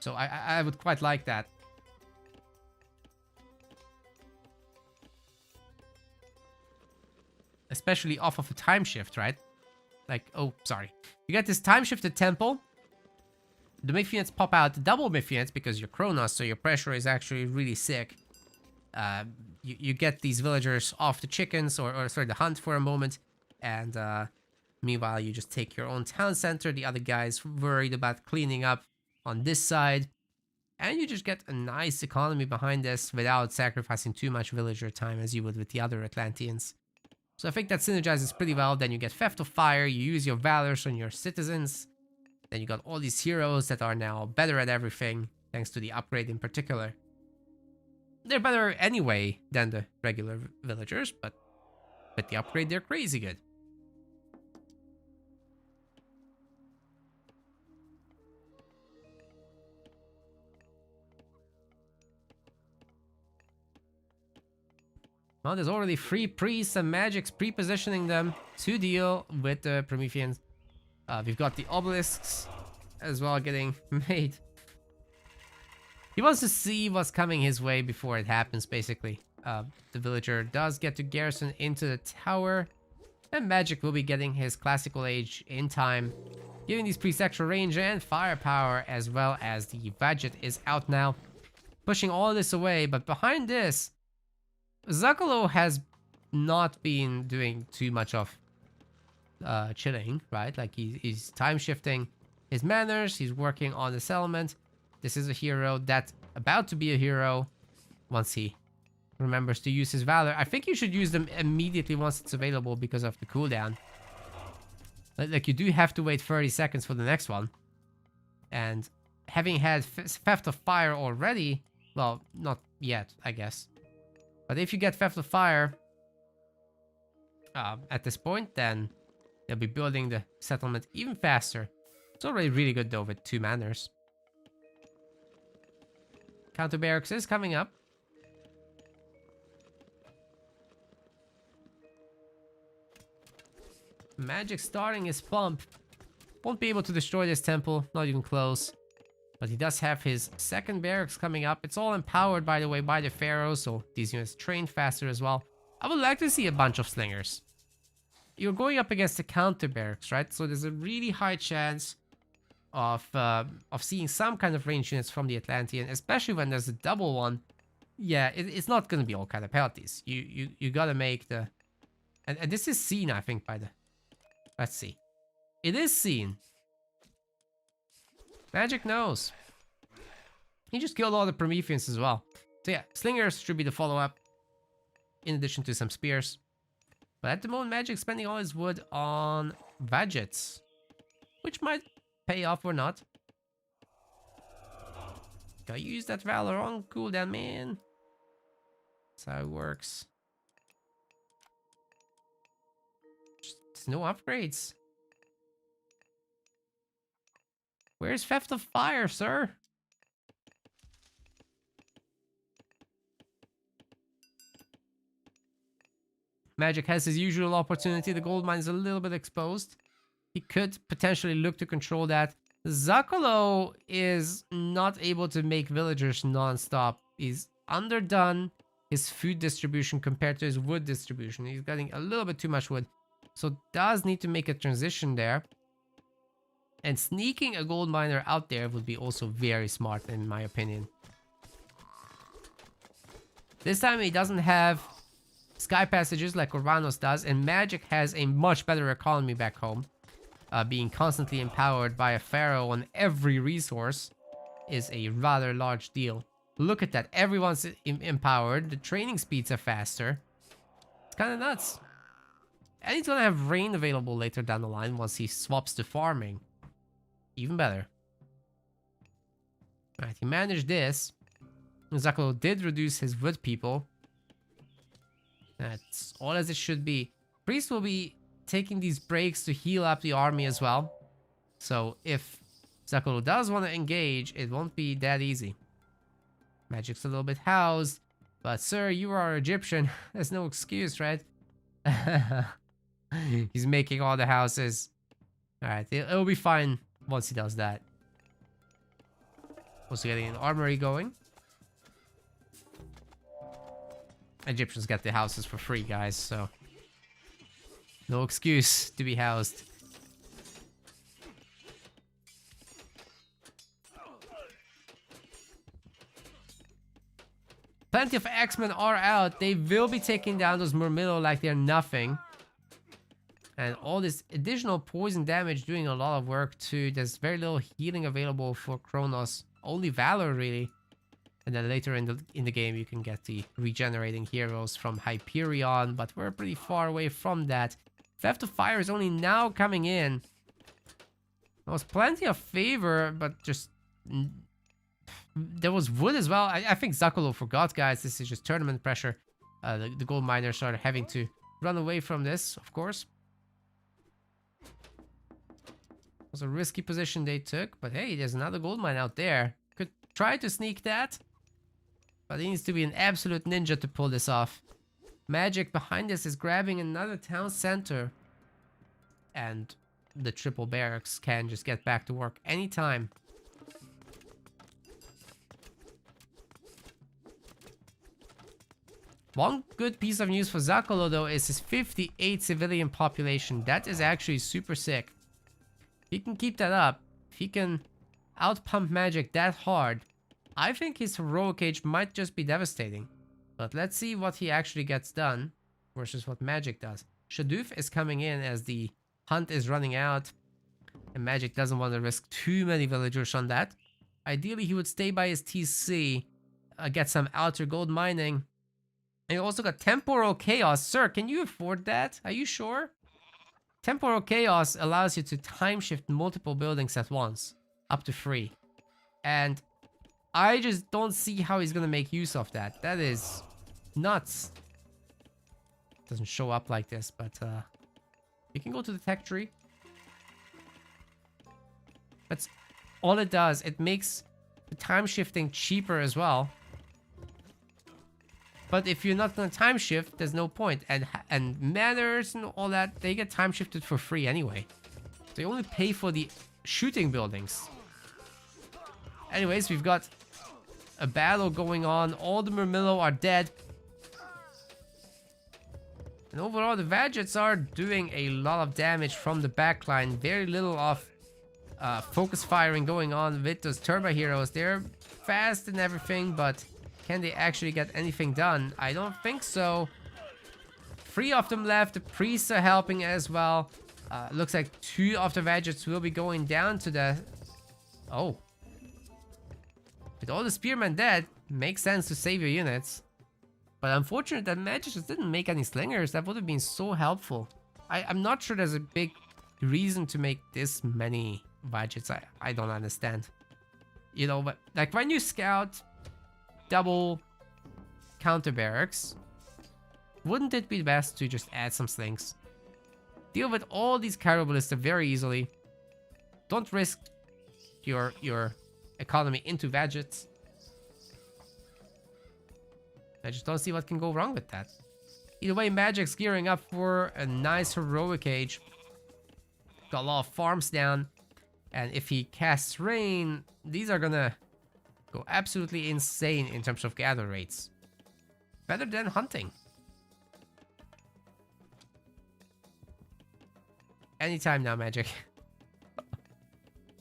So I would quite like that. Especially off of a time shift, right? Like, oh, sorry. You got this time shifted temple. The myth units pop out double myth units because you're Kronos, so your pressure is actually really sick. You get these villagers off the chickens, or sorry, the hunt for a moment, and meanwhile you just take your own town center. The other guys worried about cleaning up on this side, and you just get a nice economy behind this without sacrificing too much villager time as you would with the other Atlanteans. So I think that synergizes pretty well. Then you get Theft of Fire, you use your valors on your citizens, then you got all these heroes that are now better at everything, thanks to the upgrade in particular. They're better anyway than the regular villagers, but with the upgrade, they're crazy good. Well, there's already 3 priests and magics pre-positioning them to deal with the Prometheans. We've got the obelisks as well getting made. He wants to see what's coming his way before it happens, basically. The villager does get to garrison into the tower, and Magic will be getting his classical age in time, giving these priests extra range and firepower, as well as the budget is out now, pushing all of this away. But behind this, Zuccolo has not been doing too much of chilling, right? Like he's time shifting his manners, he's working on the settlement. This is a hero that's about to be a hero once he remembers to use his valor. I think you should use them immediately once it's available because of the cooldown. Like you do have to wait 30 seconds for the next one. And having had Theft of Fire already, well, not yet, I guess. But if you get Theft of Fire at this point, then they'll be building the settlement even faster. It's already really good though with 2 manors. Counter barracks is coming up. Magic starting his pump. Won't be able to destroy this temple, not even close. But he does have his second barracks coming up. It's all empowered, by the way, by the Pharaoh, so these units train faster as well. I would like to see a bunch of slingers. You're going up against the counter barracks, right? So there's a really high chance of seeing some kind of range units from the Atlantean, especially when there's a double one. Yeah, it's not going to be all kind of penalties. You got to make the... And this is seen, I think, by the... Let's see. It is seen. Magic knows. He just killed all the Prometheans as well. So yeah, slingers should be the follow-up, in addition to some spears. But at the moment, Magic's spending all his wood on Vadgets, which might pay off or not. Gotta use that Valor on cooldown, man. That's how it works. Just no upgrades. Where's Theft of Fire, sir? Magic has his usual opportunity. The gold mine is a little bit exposed. He could potentially look to control that. Zakolo is not able to make villagers non-stop. He's underdone his food distribution compared to his wood distribution. He's getting a little bit too much wood. So does need to make a transition there. And sneaking a gold miner out there would be also very smart, in my opinion. This time he doesn't have sky passages like Orvanos does, and Magic has a much better economy back home. Being constantly empowered by a pharaoh on every resource is a rather large deal. Look at that, everyone's empowered, the training speeds are faster. It's kind of nuts. And he's gonna have rain available later down the line once he swaps to farming. Even better. Alright, he managed this. Zakolo did reduce his wood people. That's all as it should be. Priest will be taking these breaks to heal up the army as well. So if Zakolo does want to engage, it won't be that easy. Magic's a little bit housed. But sir, you are Egyptian. There's no excuse, right? He's making all the houses. Alright, it'll be fine once he does that. Also getting an armory going. Egyptians get the houses for free, guys, so no excuse to be housed. Plenty of X-Men are out. They will be taking down those Murmillo like they're nothing. And all this additional poison damage doing a lot of work too. There's very little healing available for Kronos. Only Valor, really. And then later in the game, you can get the regenerating heroes from Hyperion. But we're pretty far away from that. Theft of Fire is only now coming in. There was plenty of favor, but just... There was wood as well. I think Zakolo forgot, guys. This is just tournament pressure. The gold miners started having to run away from this, of course. It was a risky position they took, but hey, there's another gold mine out there. Could try to sneak that, but he needs to be an absolute ninja to pull this off. Magic behind this is grabbing another town center, and the triple barracks can just get back to work anytime. One good piece of news for Zakolo, though, is his 58 civilian population. That is actually super sick. If he can keep that up, if he can outpump Magic that hard, I think his heroic age might just be devastating. But let's see what he actually gets done versus what Magic does. Shaduf is coming in as the hunt is running out, and Magic doesn't want to risk too many villagers on that. Ideally, he would stay by his TC, get some outer gold mining. And you also got Temporal Chaos. Sir, can you afford that? Are you sure? Temporal Chaos allows you to time shift multiple buildings at once. Up to 3. And I just don't see how he's gonna make use of that. That is nuts. Doesn't show up like this, but you can go to the tech tree. That's all it does. It makes the time shifting cheaper as well. But if you're not gonna time shift, there's no point. And manners and all that, they get time shifted for free anyway. They only pay for the shooting buildings. Anyways, we've got a battle going on. All the Murmillo are dead. And overall, the Vagets are doing a lot of damage from the backline. Very little of focus firing going on with those Turbo Heroes. They're fast and everything, but can they actually get anything done? I don't think so. 3 of them left. The priests are helping as well. Looks like 2 of the Vagets will be going down to the... Oh. With all the Spearmen dead, makes sense to save your units. But unfortunate that Magic just didn't make any Slingers. That would have been so helpful. I'm not sure there's a big reason to make this many Vagets. I don't understand. You know, but like when you scout double counter barracks, wouldn't it be best to just add some slings? Deal with all these Cairo Ballista very easily. Don't risk your economy into Vagets. I just don't see what can go wrong with that. Either way, Magic's gearing up for a nice heroic age. Got a lot of farms down. And if he casts Rain, these are gonna go absolutely insane in terms of gather rates. Better than hunting. Anytime now, Magic.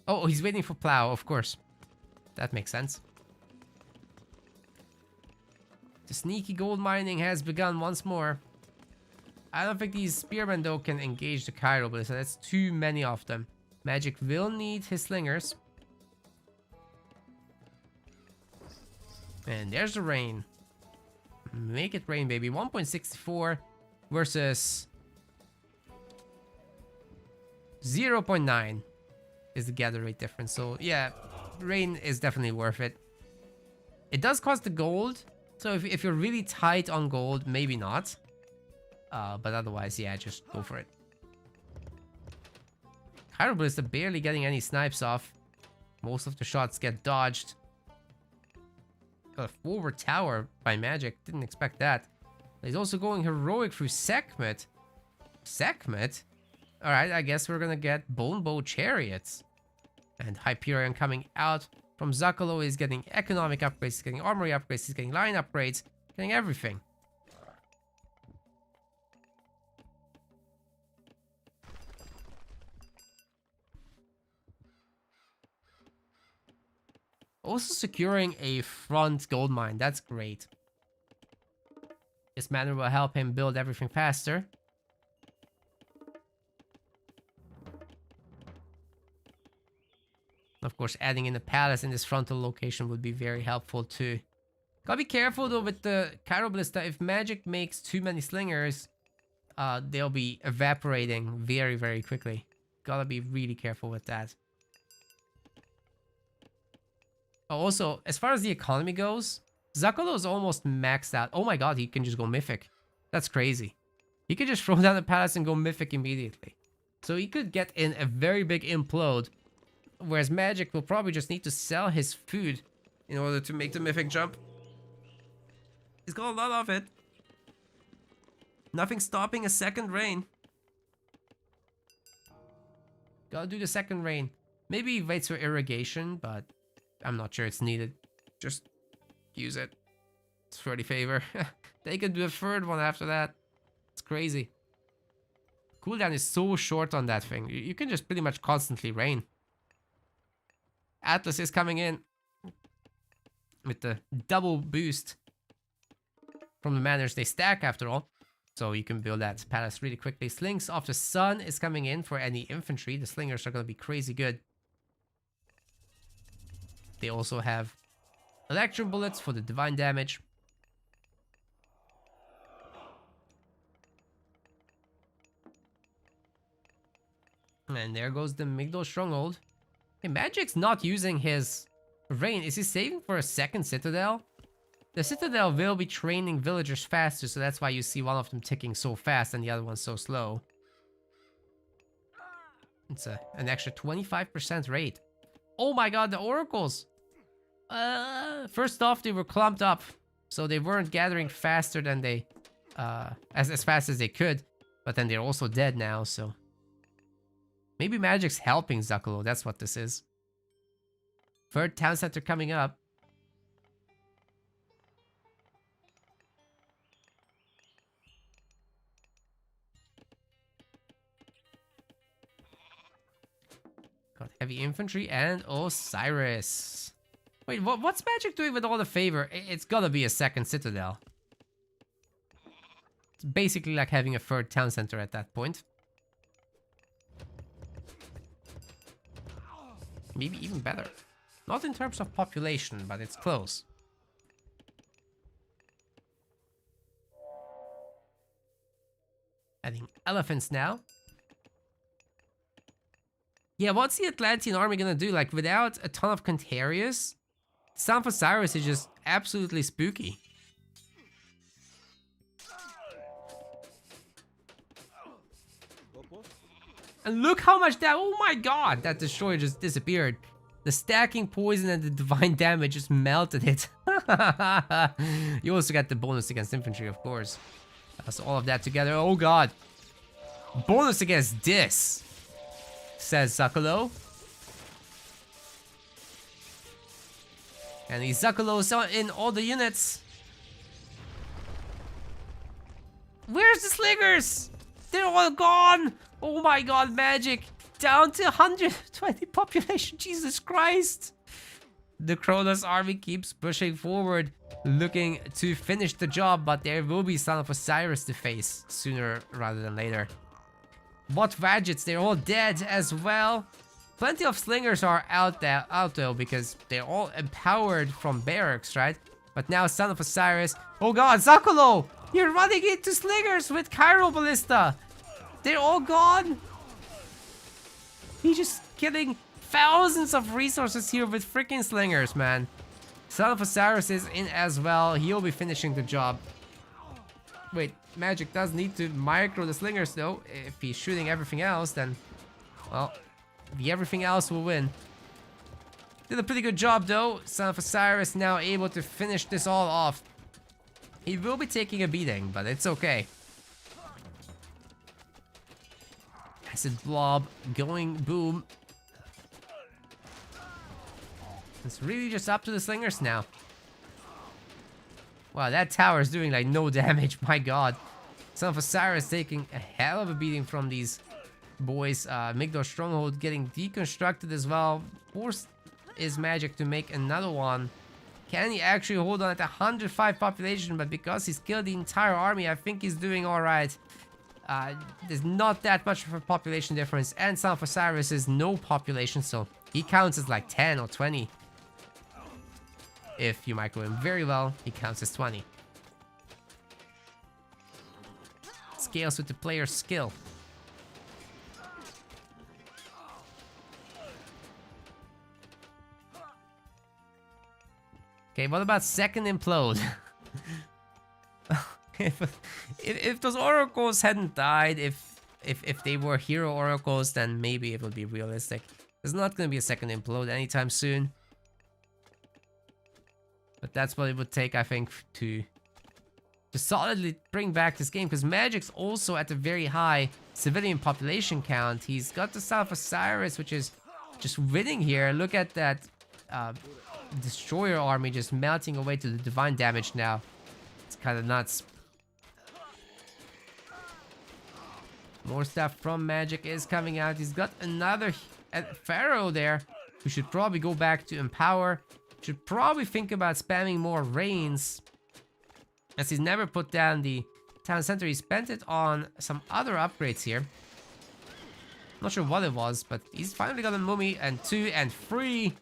Oh, he's waiting for Plow, of course. That makes sense. The sneaky gold mining has begun once more. I don't think these spearmen though can engage the Cairo Ballista. That's too many of them. Magic will need his slingers. And there's the rain. Make it rain, baby. 1.64 versus 0.9 is the gather rate difference. So yeah, rain is definitely worth it. It does cost the gold. So if you're really tight on gold, maybe not. But otherwise, yeah, just go for it. Cairo Ballista barely getting any snipes off. Most of the shots get dodged. Got a forward tower by Magic. Didn't expect that. He's also going heroic through Sekhmet. Sekhmet? Alright, I guess we're gonna get Bone Bow Chariots. And Hyperion coming out from Zakalo is getting economic upgrades, he's getting armory upgrades, he's getting line upgrades, getting everything. Also securing a front gold mine, that's great. This manner will help him build everything faster. Of course, adding in a palace in this frontal location would be very helpful too. Gotta be careful though with the Cairo Ballista. If Magic makes too many slingers, they'll be evaporating very, very quickly. Gotta be really careful with that. Also, as far as the economy goes, Zakalo is almost maxed out. Oh my god, he can just go Mythic. That's crazy. He could just throw down the palace and go Mythic immediately. So he could get in a very big implode. Whereas Magic will probably just need to sell his food in order to make the Mythic jump. He's got a lot of it. Nothing stopping a second rain. Gotta do the second rain. Maybe he waits for irrigation, but I'm not sure it's needed. Just use it. It's 30 favor. They could do a third one after that. It's crazy. Cooldown is so short on that thing. You can just pretty much constantly rain. Atlas is coming in with the double boost from the manners they stack after all. So you can build that palace really quickly. Slings of the Sun is coming in for any infantry. The slingers are going to be crazy good. They also have electrum bullets for the divine damage. And there goes the Migdol Stronghold. Hey, Magic's not using his rain. Is he saving for a second citadel? The citadel will be training villagers faster, so that's why you see one of them ticking so fast and the other one so slow. It's an extra 25% rate. Oh my god, the oracles! First off, they were clumped up. So they weren't gathering faster than they, as fast as they could. But then they're also dead now, so. Maybe Magic's helping Zucolo, that's what this is. Third town center coming up. Got heavy infantry and Osiris. Wait, what's Magic doing with all the favor? It's gotta be a second citadel. It's basically like having a third town center at that point. Maybe even better. Not in terms of population, but it's close. Adding elephants now. Yeah, what's the Atlantean army gonna do? Like, without a ton of Contarius, Son of Osiris is just absolutely spooky. And look how much that... Oh my god! That destroyer just disappeared. The stacking poison and the divine damage just melted it. You also got the bonus against infantry, of course. So all of that together. Oh god. Bonus against this, says Zucolo. And these Zucolos in all the units. Where's the slingers? They're all gone. Oh my god, Magic. Down to 120 population. Jesus Christ. The Kronos army keeps pushing forward, looking to finish the job, but there will be Son of Osiris to face sooner rather than later. What Vadgets? They're all dead as well. Plenty of slingers are out though, because they're all empowered from barracks, right? But now Son of Osiris. Oh god, Zucolo! You're running into slingers with Chiral Ballista! They're all gone! He's just killing thousands of resources here with freaking slingers, man. Son of Osiris is in as well. He'll be finishing the job. Wait, Magic does need to micro the slingers though. If he's shooting everything else, then... well, the everything else will win. Did a pretty good job though. Son of Osiris now able to finish this all off. He will be taking a beating, but it's okay. Acid blob going boom. It's really just up to the slingers now. Wow, that tower is doing like no damage, my god. Son of Osiris taking a hell of a beating from these boys. Migdor Stronghold getting deconstructed as well. Forced is Magic to make another one. Can he actually hold on at 105 population? But because he's killed the entire army, I think he's doing alright. There's not that much of a population difference. And Son of Osiris is no population, so he counts as like 10 or 20. If you micro him very well, he counts as 20. Scales with the player's skill. Okay, what about second implode? if those oracles hadn't died, if they were hero oracles, then maybe it would be realistic. There's not gonna be a second implode anytime soon. But that's what it would take, I think, to solidly bring back this game. Because Magic's also at a very high civilian population count. He's got the Son of Osiris, which is just winning here. Look at that destroyer army just melting away to the divine damage now. It's kind of nuts. More stuff from Magic is coming out. He's got another Pharaoh there, who should probably go back to Empower. Should probably think about spamming more Reigns, as he's never put down the town center. He spent it on some other upgrades here. Not sure what it was, but he's finally got a mummy and 2 and 3.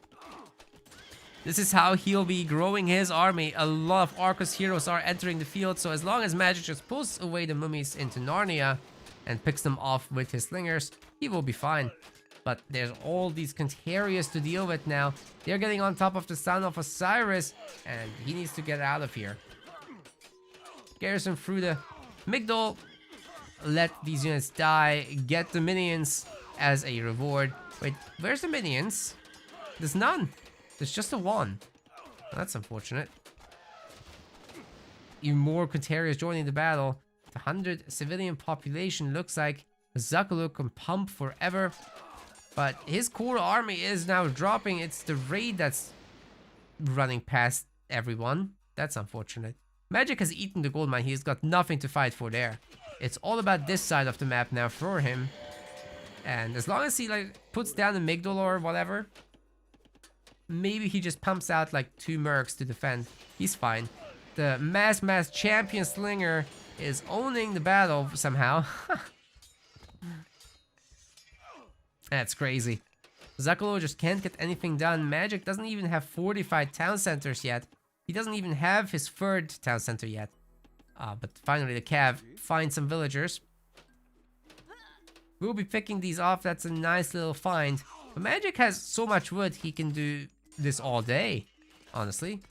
This is how he'll be growing his army. A lot of Arcos heroes are entering the field, so as long as Magic just pulls away the mummies into Narnia and picks them off with his slingers, he will be fine. But there's all these Contarius to deal with now. They're getting on top of the Son of Osiris, and he needs to get out of here. Garrison through the Migdol. Let these units die. Get the minions as a reward. Wait, where's the minions? There's none. There's just a one. That's unfortunate. even more Quintarians joining the battle. The 100 civilian population looks like Zucolo can pump forever. But his core army is now dropping. It's the raid that's running past everyone. That's unfortunate. Magic has eaten the gold mine. He's got nothing to fight for there. It's all about this side of the map now for him. And as long as he like puts down a Migdol or whatever, maybe he just pumps out like 2 mercs to defend. He's fine. The mass champion slinger is owning the battle somehow. That's crazy. Zucolo just can't get anything done. Magic doesn't even have fortified town centers yet. He doesn't even have his 3rd town center yet. But finally the Cav finds some villagers. We'll be picking these off. That's a nice little find. But Magic has so much wood, he can do this all day, honestly.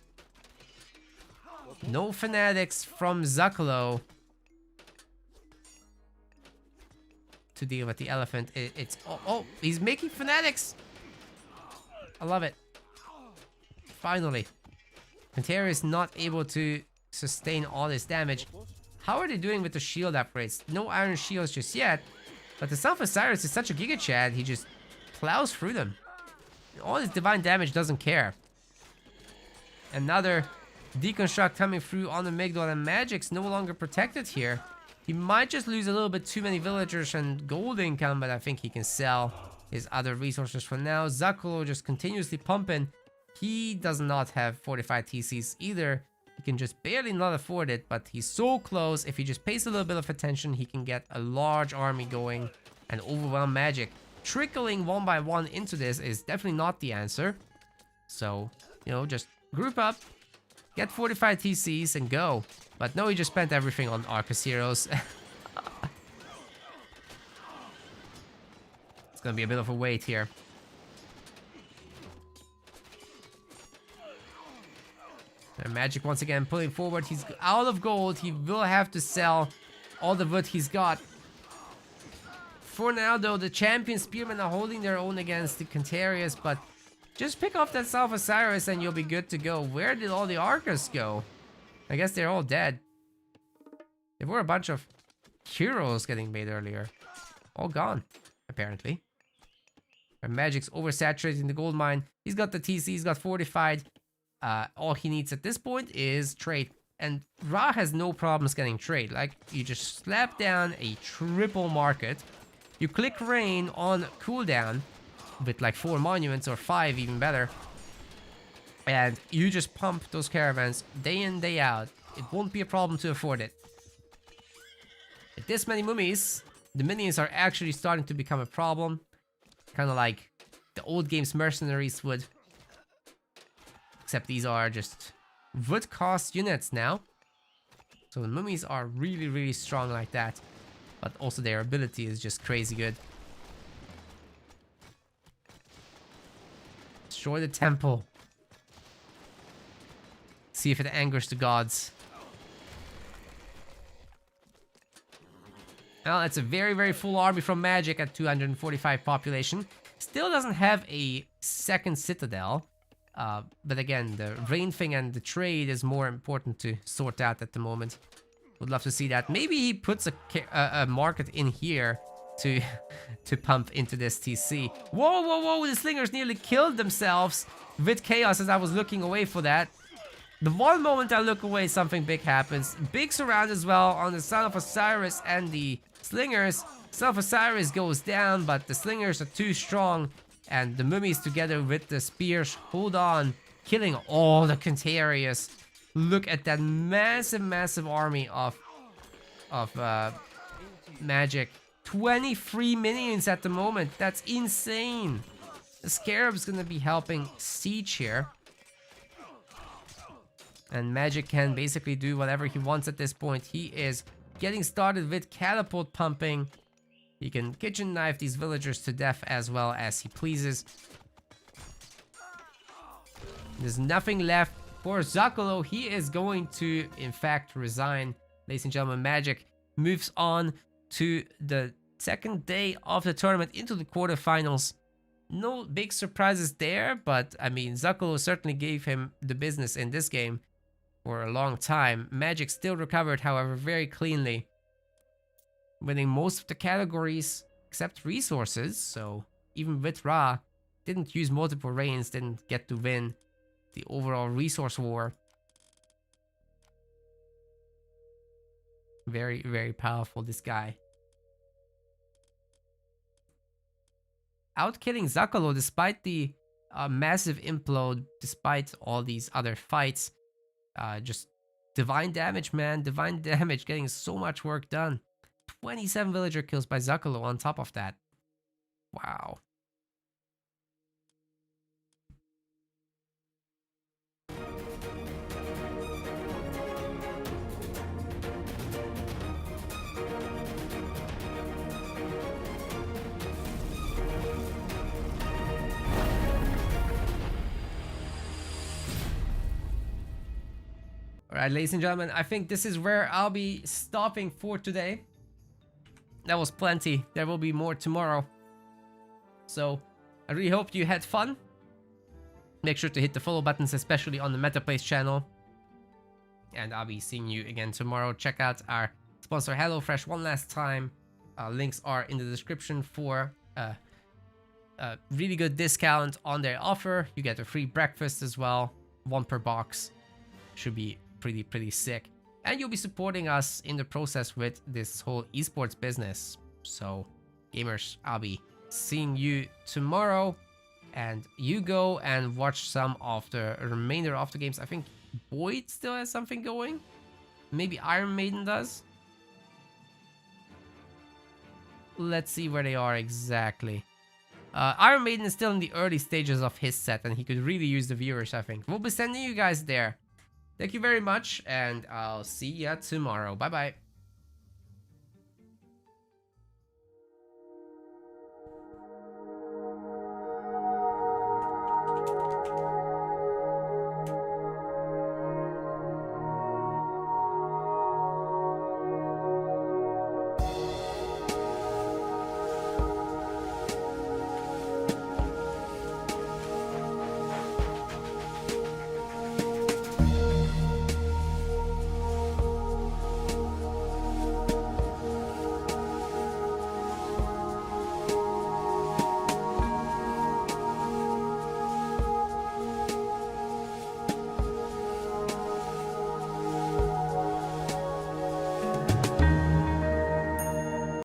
No fanatics from Zucolo to deal with the elephant. It's oh, he's making fanatics. I love it. Finally. Pantera is not able to sustain all this damage. How are they doing with the shield upgrades? No iron shields just yet. But the Son of Osiris is such a Giga Chad, he just plows through them. All his divine damage doesn't care. Another deconstruct coming through on the Migdol, and Magic's no longer protected here. He might just lose a little bit too many villagers and gold income, but I think he can sell his other resources for now. Zucolo just continuously pumping. He does not have fortified TCs either. He can just barely not afford it, but he's so close. If he just pays a little bit of attention, he can get a large army going and overwhelm Magic. Trickling one by one into this is definitely not the answer. So, you know, just group up, get fortified TCs and go. But no, he just spent everything on Arcus Heroes. It's gonna be a bit of a wait here. And Magic once again pulling forward. He's out of gold. He will have to sell all the wood he's got. For now, though, the champion spearmen are holding their own against the Cantarius, but just pick off that South Osiris and you'll be good to go. Where did all the Arcus go? I guess they're all dead. There were a bunch of heroes getting made earlier. All gone, apparently. And Magic's oversaturating the gold mine. He's got the TC, he's got fortified. All he needs at this point is trade. And Ra has no problems getting trade. Like, you just slap down a triple market. You click rain on cooldown with like 4 monuments or 5 even better. And you just pump those caravans day in, day out. It won't be a problem to afford it. With this many mummies, the minions are actually starting to become a problem. Kind of like the old game's mercenaries would. Except these are just wood cost units now. So the mummies are really, really strong like that. But also their ability is just crazy good. Destroy the temple. See if it angers the gods. Well, it's a very, very full army from Magic at 245 population. Still doesn't have a second citadel. But again, the rain thing and the trade is more important to sort out at the moment. Would love to see that. Maybe he puts a market in here to pump into this TC. Whoa, whoa, whoa! The slingers nearly killed themselves with chaos as I was looking away for that. The one moment I look away, something big happens. Big surround as well on the Son of Osiris and the slingers. Son of Osiris goes down, but the slingers are too strong. And the mummies together with the spears hold on, killing all the Cantarius. Look at that massive, massive army of Magic. 23 minions at the moment. That's insane. The Scarab's gonna be helping Siege here. And Magic can basically do whatever he wants at this point. He is getting started with catapult pumping. He can kitchen knife these villagers to death as well as he pleases. There's nothing left for Zucolo. He is going to, in fact, resign. Ladies and gentlemen, Magic moves on to the second day of the tournament into the quarterfinals. No big surprises there, but I mean, Zucolo certainly gave him the business in this game. for a long time. Magic still recovered, however, very cleanly, winning most of the categories except resources. So even with Ra, didn't use multiple reigns, didn't get to win the overall resource war. Very, very powerful, this guy. Outkilling Zakalo despite the massive implode, despite all these other fights. Just divine damage, man. Divine damage, getting so much work done. 27 villager kills by Zakalo on top of that. Wow. Alright, ladies and gentlemen, I think this is where I'll be stopping for today. That was plenty. There will be more tomorrow. So, I really hope you had fun. Make sure to hit the follow buttons, especially on the MetaPlays channel. And I'll be seeing you again tomorrow. Check out our sponsor HelloFresh one last time. Links are in the description for a really good discount on their offer. You get a free breakfast as well. 1 per box. Should be pretty sick. And you'll be supporting us in the process with this whole esports business. So, gamers, I'll be seeing you tomorrow. And you go and watch some of the remainder of the games. I think Boyd still has something going. Maybe Iron Maiden does. Let's see where they are exactly. Iron Maiden is still in the early stages of his set, and he could really use the viewers, I think. We'll be sending you guys there. Thank you very much, and I'll see ya tomorrow. Bye-bye.